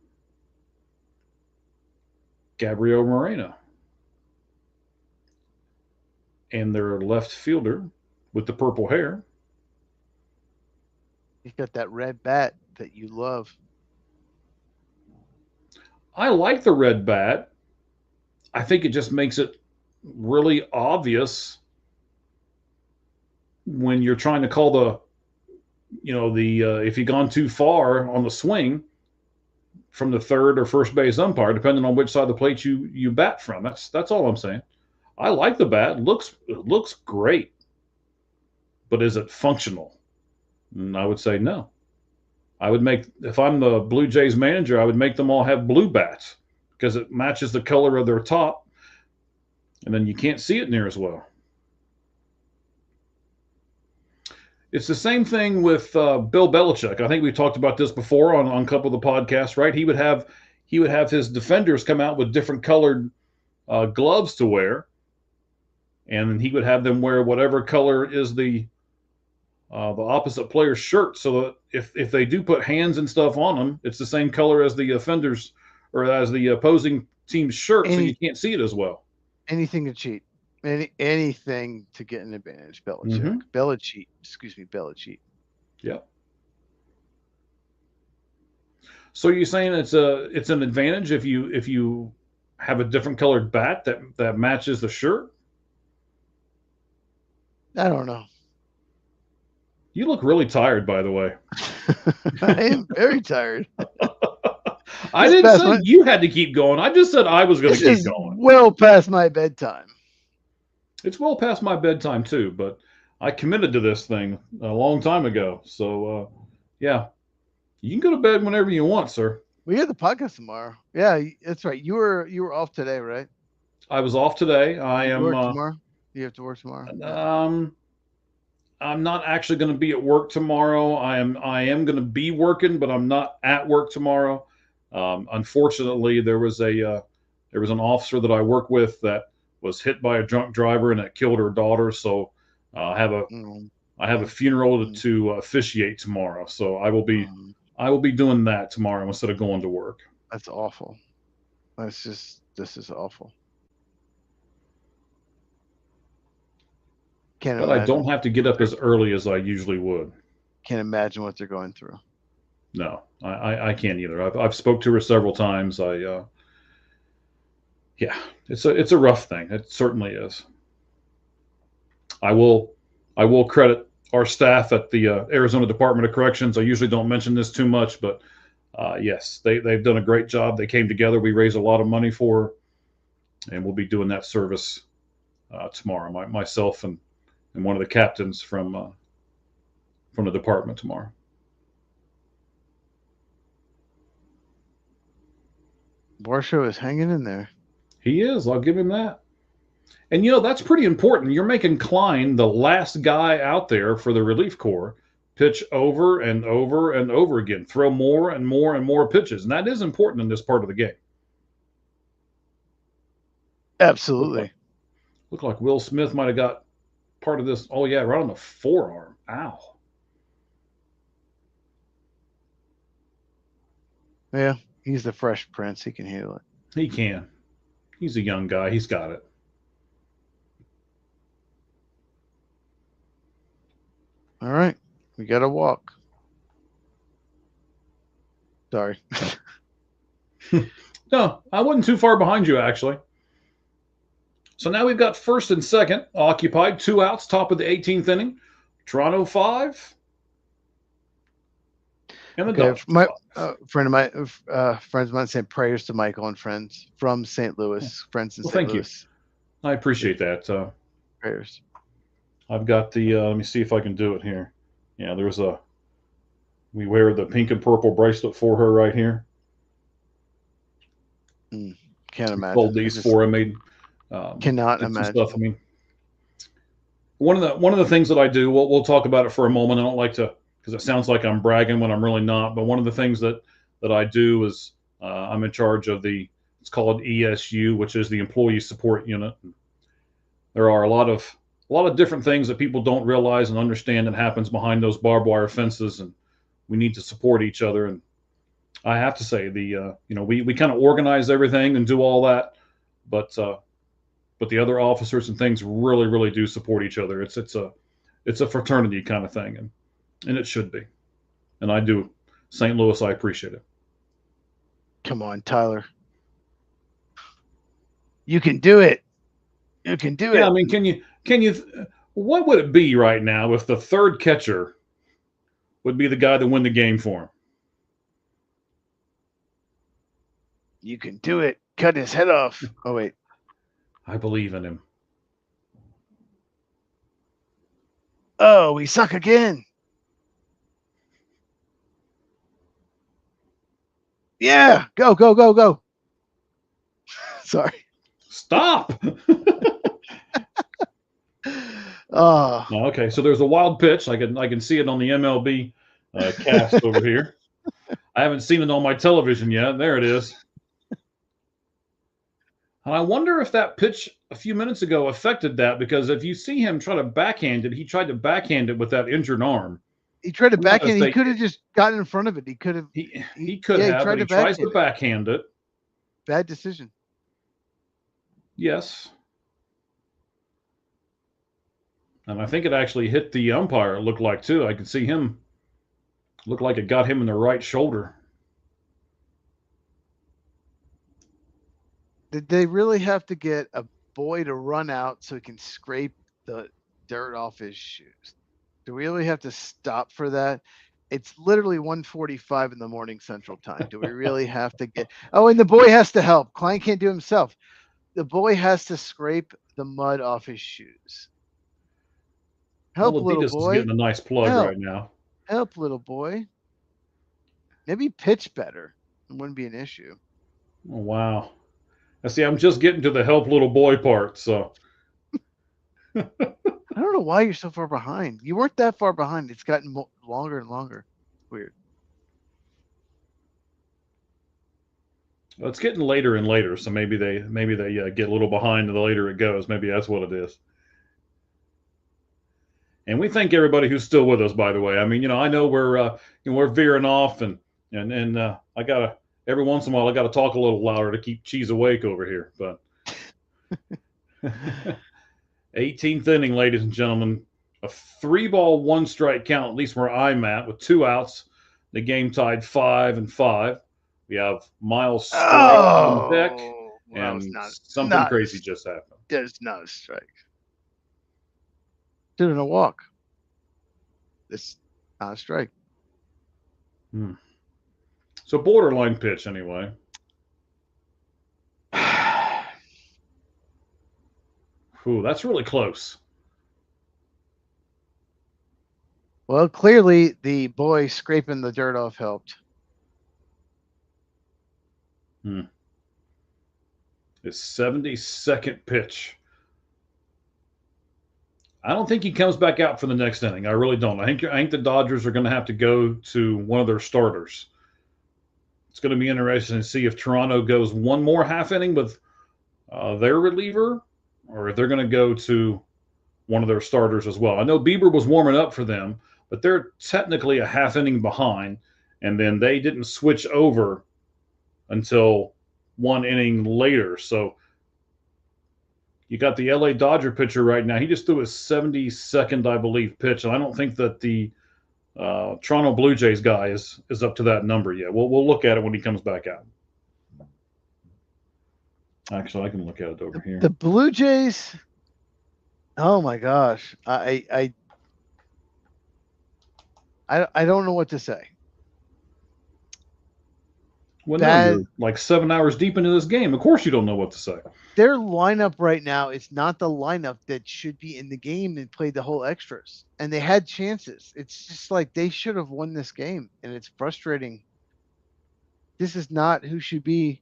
Gabriel Moreno. And their left fielder with the purple hair. He's got that red bat that you love. I like the red bat. I think it just makes it really obvious when you're trying to call if you've gone too far on the swing from the third or first base umpire, depending on which side of the plate you bat from. That's all I'm saying. I like the bat. It looks great. But is it functional? And I would say no. If I'm the Blue Jays manager, I would make them all have blue bats because it matches the color of their top, and then you can't see it near as well. It's the same thing with Bill Belichick. I think we talked about this before on a couple of the podcasts, right? He would have his defenders come out with different colored gloves to wear, and he would have them wear whatever color is the opposite player's shirt, so that if they do put hands and stuff on them, it's the same color as the offenders or as the opposing team's shirt, so you can't see it as well. Anything to cheat. Anything to get an advantage, Belichick. Mm-hmm. Belichick. Yeah. So you're saying it's an advantage if you have a different colored bat that matches the shirt? I don't know. You look really tired, by the way. I am very tired. I didn't say you had to keep going. I just said I was going to keep going. Well past my bedtime. It's well past my bedtime too, but I committed to this thing a long time ago. So, yeah, you can go to bed whenever you want, sir. We have the podcast tomorrow. Yeah, that's right. You were off today, right? I was off today. I am. Tomorrow? You have to work tomorrow. I'm not actually going to be at work tomorrow. I am going to be working, but I'm not at work tomorrow. Unfortunately, there was an officer that I work with that was hit by a drunk driver and that killed her daughter. So I have a funeral to officiate tomorrow. So I will be doing that tomorrow instead of going to work. That's awful. This is awful. Can't But imagine. I don't have to get up as early as I usually would. Can't imagine what they're going through. No, I can't either. I've spoke to her several times. Yeah, it's a rough thing. It certainly is. I will credit our staff at the Arizona Department of Corrections. I usually don't mention this too much, but yes, they've done a great job. They came together. We raised a lot of money for her, and we'll be doing that service tomorrow. Myself and one of the captains from the department tomorrow. Barshow is hanging in there. He is. I'll give him that. And, you know, that's pretty important. You're making Klein the last guy out there for the relief corps pitch over and over and over again, throw more and more and more pitches. And that is important in this part of the game. Absolutely. Looked like Will Smith might have got part of this. Oh, yeah, right on the forearm. Ow. Yeah, he's the Fresh Prince. He can handle it. He can. He's a young guy. He's got it. All right. We got to walk. Sorry. No, I wasn't too far behind you, actually. So now we've got first and second occupied, 2 outs, top of the 18th inning. Toronto 5. And the Dodgers. My friend of mine, friends of mine saying prayers to Michael and friends from St. Louis. Friends in St. Thank Louis. You. I appreciate that. Prayers. I've got the, let me see if I can do it here. Yeah, we wear the pink and purple bracelet for her right here. Can't imagine. Sold these for her. Made cannot imagine. Stuff. I mean, one of the things that I do. We'll talk about it for a moment. I don't like to, because it sounds like I'm bragging when I'm really not. But one of the things that I do is I'm in charge of it's called ESU, which is the Employee Support Unit. There are a lot of different things that people don't realize and understand that happens behind those barbed wire fences, and we need to support each other. And I have to say, we kind of organize everything and do all that, but the other officers and things really, really do support each other. It's a fraternity kind of thing, and it should be. And I do. St. Louis, I appreciate it. Come on, Tyler. You can do it. You can do it. Yeah, I mean, can you? What would it be right now if the third catcher would be the guy that win the game for him? You can do it. Cut his head off. Oh, wait. I believe in him. Oh, we suck again. Yeah. Go, go, go, go. Sorry. Stop. Oh. Okay, so there's a wild pitch. I can see it on the MLB cast over here. I haven't seen it on my television yet. There it is. And I wonder if that pitch a few minutes ago affected that, because if you see him try to backhand it, he tried to backhand it with that injured arm. He tried to backhand. He could have just gotten in front of it. He could have. He could have. But he tries to backhand it. Bad decision. Yes. And I think it actually hit the umpire, it looked like, too. I could see him. Looked like it got him in the right shoulder. Did they really have to get a boy to run out so he can scrape the dirt off his shoes? Do we really have to stop for that? It's literally 1:45 in the morning Central Time. Do we really have to get... Oh, and the boy has to help. Klein can't do himself. The boy has to scrape the mud off his shoes. Help, little boy. Is getting a nice plug right now. Help, little boy. Maybe pitch better. It wouldn't be an issue. Oh, wow. I see. I'm just getting to the help little boy part. So I don't know why you're so far behind. You weren't that far behind. It's gotten longer and longer. Weird. Well, it's getting later and later. So maybe they get a little behind the later it goes. Maybe that's what it is. And we thank everybody who's still with us, by the way. I mean, I know we're veering off, and I gotta, every once in a while I gotta talk a little louder to keep Cheese awake over here. But 18th inning, ladies and gentlemen. A 3-ball, 1-strike count, at least where I'm at, with 2 outs. The game tied 5-5. We have Miles strike on deck, and something crazy just happened. There's not a strike. Doing a walk. It's not a strike. So borderline pitch, anyway. Ooh, that's really close. Well, clearly the boy scraping the dirt off helped. His 72nd pitch. I don't think he comes back out for the next inning. I really don't. I think the Dodgers are going to have to go to one of their starters. It's going to be interesting to see if Toronto goes one more half inning with their reliever, or if they're going to go to one of their starters as well. I know Bieber was warming up for them, but they're technically a half inning behind, and then they didn't switch over until one inning later. So you got the LA Dodger pitcher right now. He just threw his 72nd, I believe, pitch, and I don't think that the Toronto Blue Jays guy is up to that number yet. We'll look at it when he comes back out. Actually, I can look at it over here. The Blue Jays. Oh my gosh, I don't know what to say. Well, no, you're like 7 hours deep into this game. Of course you don't know what to say. Their lineup right now is not the lineup that should be in the game and played the whole extras. And they had chances. It's just like they should have won this game, and it's frustrating. This is not who should be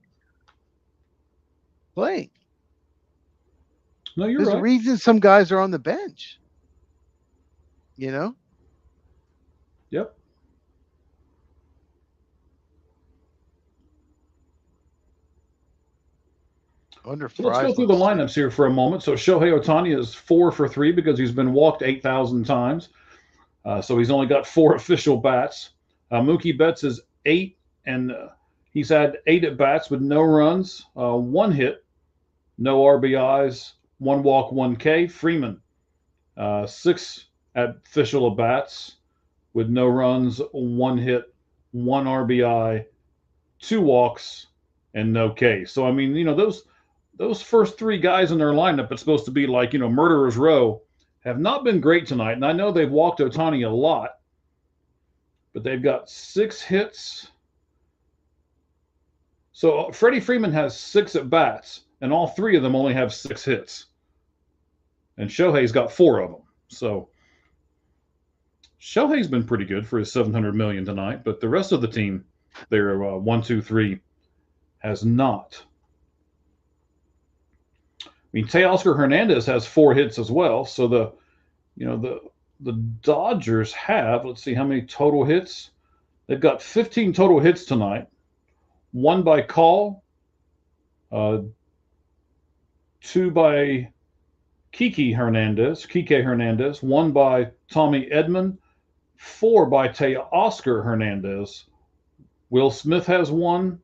playing. No, you're There's right. a reason some guys are on the bench. You know? Yep. Let's go through the lineups here for a moment. So Shohei Ohtani is 4 for 3 because he's been walked 8,000 times. So he's only got 4 official bats. Mookie Betts is 8, and he's had 8 at bats with no runs, 1 hit, no RBIs, 1 walk, 1 K. Freeman, 6 at official at bats with no runs, 1 hit, 1 RBI, 2 walks, and no K. So I mean, you know, those first 3 guys in their lineup, it's supposed to be like, you know, murderer's row, have not been great tonight. And I know they've walked Ohtani a lot, but they've got 6 hits. So Freddie Freeman has 6 at bats, and all 3 of them only have 6 hits. And Shohei's got 4 of them. So Shohei's been pretty good for his $700 million tonight, but the rest of the team, their 1, 2, 3, has not. I mean, Teoscar Hernandez has 4 hits as well. So the Dodgers have, let's see how many total hits. They've got 15 total hits tonight. 1 by Call, 2 by Kike Hernandez, 1 by Tommy Edman, 4 by Teoscar Hernandez. Will Smith has 1.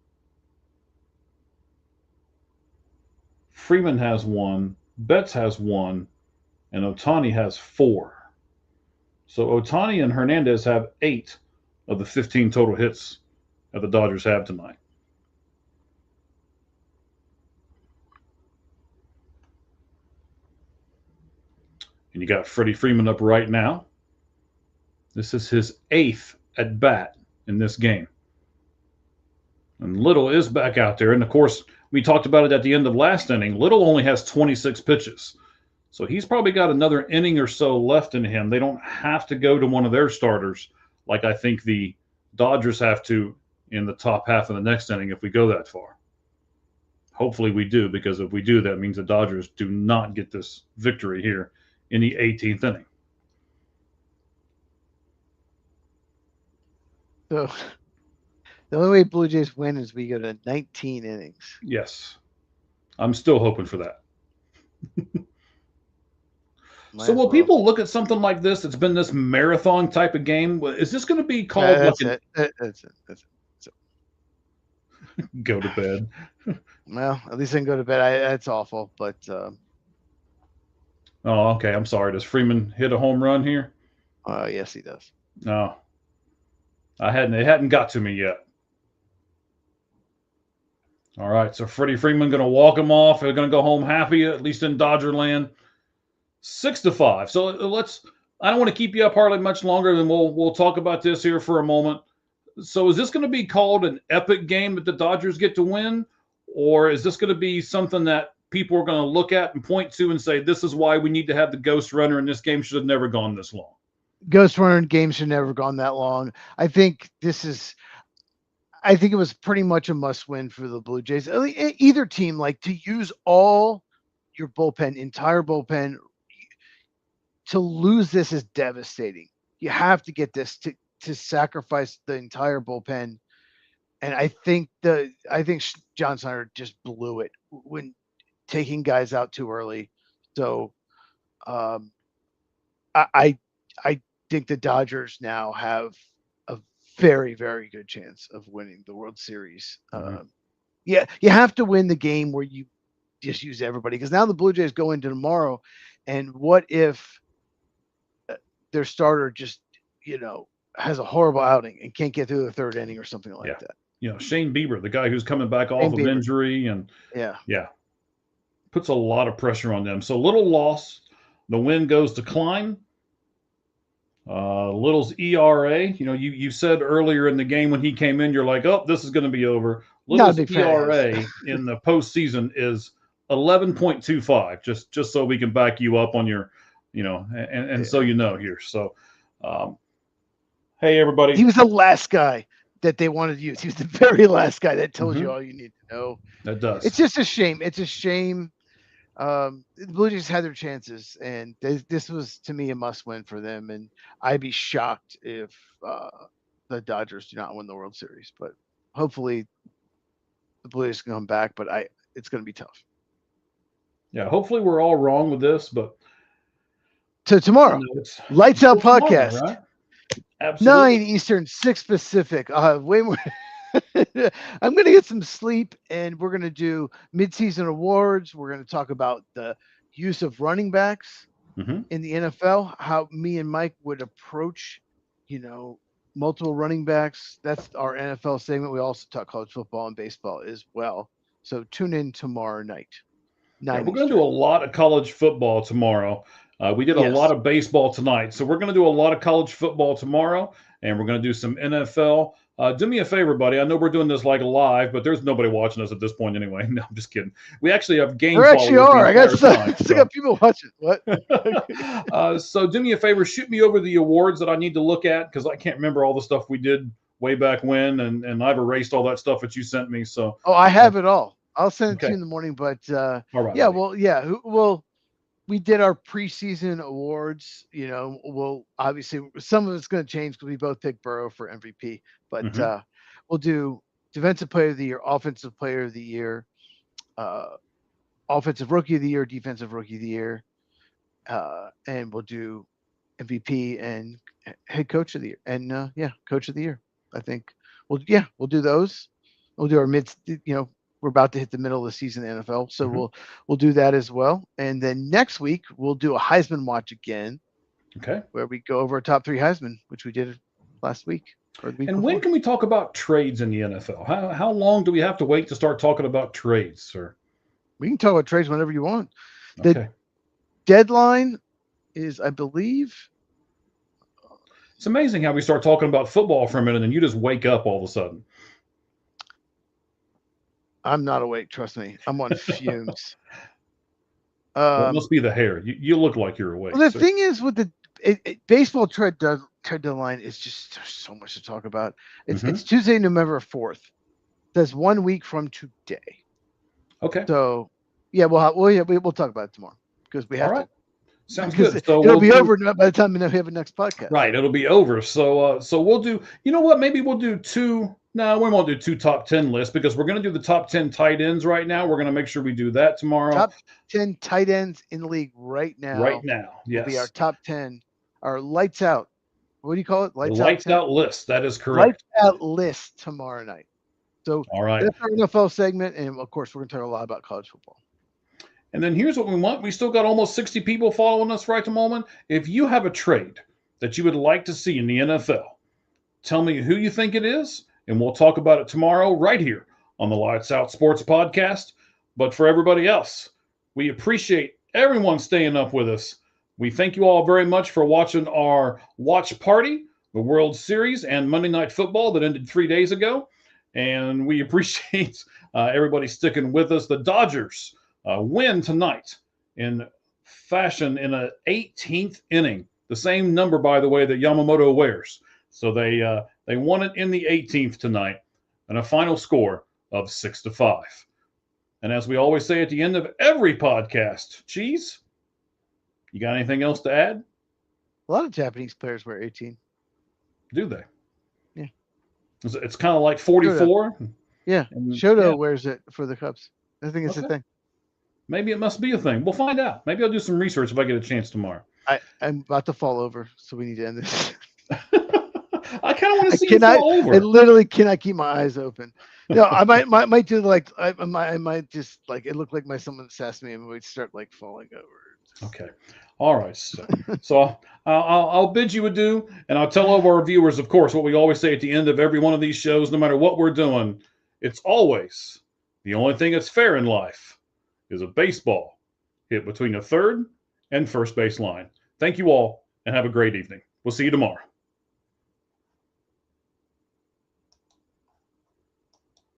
Freeman has 1, Betts has 1, and Ohtani has 4. So Ohtani and Hernandez have 8 of the 15 total hits that the Dodgers have tonight. And you got Freddie Freeman up right now. This is his 8th at bat in this game. And Little is back out there. And of course, we talked about it at the end of last inning. Little only has 26 pitches. So he's probably got another inning or so left in him. They don't have to go to one of their starters like I think the Dodgers have to in the top half of the next inning if we go that far. Hopefully we do, because if we do, that means the Dodgers do not get this victory here in the 18th inning. So the only way Blue Jays win is we go to 19 innings. Yes. I'm still hoping for that. So will people look at something like this? It's been this marathon type of game. Is this going to be called That's it. Go to bed? Well, at least I can go to bed. That's awful, but Oh, okay. I'm sorry. Does Freeman hit a home run here? Yes, he does. No, it hadn't got to me yet. All right, so Freddie Freeman going to walk him off. They're going to go home happy, at least in Dodger land. 6-5. So let's. I don't want to keep you up hardly much longer. Than we'll talk about this here for a moment. So is this going to be called an epic game that the Dodgers get to win, or is this going to be something that people are going to look at and point to and say this is why we need to have the Ghost Runner and this game should have never gone this long? Ghost Runner games should never gone that long. I think it was pretty much a must-win for the Blue Jays. Either team, like, to use all your bullpen, entire bullpen, to lose this is devastating. You have to get this to sacrifice the entire bullpen, and I think John Snyder just blew it when taking guys out too early. So, I think the Dodgers now have a very, very good chance of winning the World Series. Mhm. Yeah, you have to win the game where you just use everybody, because now the Blue Jays go into tomorrow, and what if their starter just, has a horrible outing and can't get through the third inning or something like that? Shane Bieber, the guy who's coming back off of injury, and puts a lot of pressure on them. So little loss. The win goes to Klein. Little's ERA, you said earlier in the game when he came in, you're like, oh, this is going to be over. Little's ERA in the postseason is 11.25, just so we can back you up on your, so here. So, hey, everybody. He was the last guy that they wanted to use. He was the very last guy that tells you all you need to know. That does. It's just a shame. It's a shame. The Blue Jays had their chances, and this was, to me, a must-win for them. And I'd be shocked if the Dodgers do not win the World Series. But hopefully, the Blue Jays can come back. But it's going to be tough. Yeah, hopefully we're all wrong with this, but so tomorrow, Lights Out Podcast, tomorrow, right? Absolutely. 9 Eastern, 6 Pacific. Way more. I'm going to get some sleep, and we're going to do midseason awards. We're going to talk about the use of running backs in the NFL, how me and Mike would approach, multiple running backs. That's our NFL segment. We also talk college football and baseball as well. So tune in tomorrow night. We're going to do a lot of college football tomorrow. We did a lot of baseball tonight. So we're going to do a lot of college football tomorrow, and we're going to do some NFL. Do me a favor, buddy. I know we're doing this like live, but there's nobody watching us at this point anyway. No, I'm just kidding. We actually have game followers. There actually are. I got people watching. What? So do me a favor. Shoot me over the awards that I need to look at, because I can't remember all the stuff we did way back when, and I've erased all that stuff that you sent me. So I have it all. I'll send it to you in the morning. But all right. Yeah, buddy. We did our preseason awards. We'll obviously, some of it's going to change because we both picked Burrow for MVP. But we'll do Defensive Player of the Year, Offensive Player of the Year, Offensive Rookie of the Year, Defensive Rookie of the Year, and we'll do MVP and Head Coach of the Year, and Coach of the Year. I think we'll do those. We'll do our mid. We're about to hit the middle of the season in the NFL, so we'll do that as well. And then next week we'll do a Heisman watch again. Okay. Where we go over our top 3 Heisman, which we did last week. Or the week before. When can we talk about trades in the NFL? How long do we have to wait to start talking about trades, sir? We can talk about trades whenever you want. The deadline is, I believe. It's amazing how we start talking about football for a minute and you just wake up all of a sudden. I'm not awake, trust me. I'm on fumes. It must be the hair. You look like you're awake. Well, the thing is with the baseball trade deadline is just, there's so much to talk about. It's Tuesday, November 4th. That's 1 week from today. Okay. So, we'll talk about it tomorrow because we have to. Sounds good. So it'll be over by the time we have a next podcast. Right, it'll be over. So we'll do. You know what? Maybe we'll do 2. No, we won't do 2 top 10 lists because we're going to do the top 10 tight ends right now. We're going to make sure we do that tomorrow. Top 10 tight ends in the league right now. Right now, yes. Will be our top 10. Our lights out. What do you call it? Lights out list. That is correct. Lights out list tomorrow night. So all right. That's our NFL segment, and of course, we're going to talk a lot about college football. And then here's what we want. We still got almost 60 people following us right at the moment. If you have a trade that you would like to see in the NFL, tell me who you think it is, and we'll talk about it tomorrow right here on the Lights Out Sports Podcast. But for everybody else, we appreciate everyone staying up with us. We thank you all very much for watching our watch party, the World Series, and Monday Night Football that ended 3 days ago. And we appreciate everybody sticking with us. The Dodgers win tonight in fashion in an 18th inning. The same number, by the way, that Yamamoto wears. So they won it in the 18th tonight, and a final score of 6-5. And as we always say at the end of every podcast, Cheese, you got anything else to add? A lot of Japanese players wear 18. Do they? Yeah. It's kind of like 44. Yeah. Shoto wears it for the Cubs. I think it's a thing. Maybe it must be a thing. We'll find out. Maybe I'll do some research if I get a chance tomorrow. I'm about to fall over, so we need to end this. I kind of want to see you fall over. I literally cannot keep my eyes open. No, I might do like I might just like it looked like someone assessed me and we'd start like falling over. Okay. All right. So I'll bid you adieu, and I'll tell all of our viewers, of course, what we always say at the end of every one of these shows, no matter what we're doing. It's always the only thing that's fair in life is a baseball hit between the third and first base line. Thank you all, and have a great evening. We'll see you tomorrow.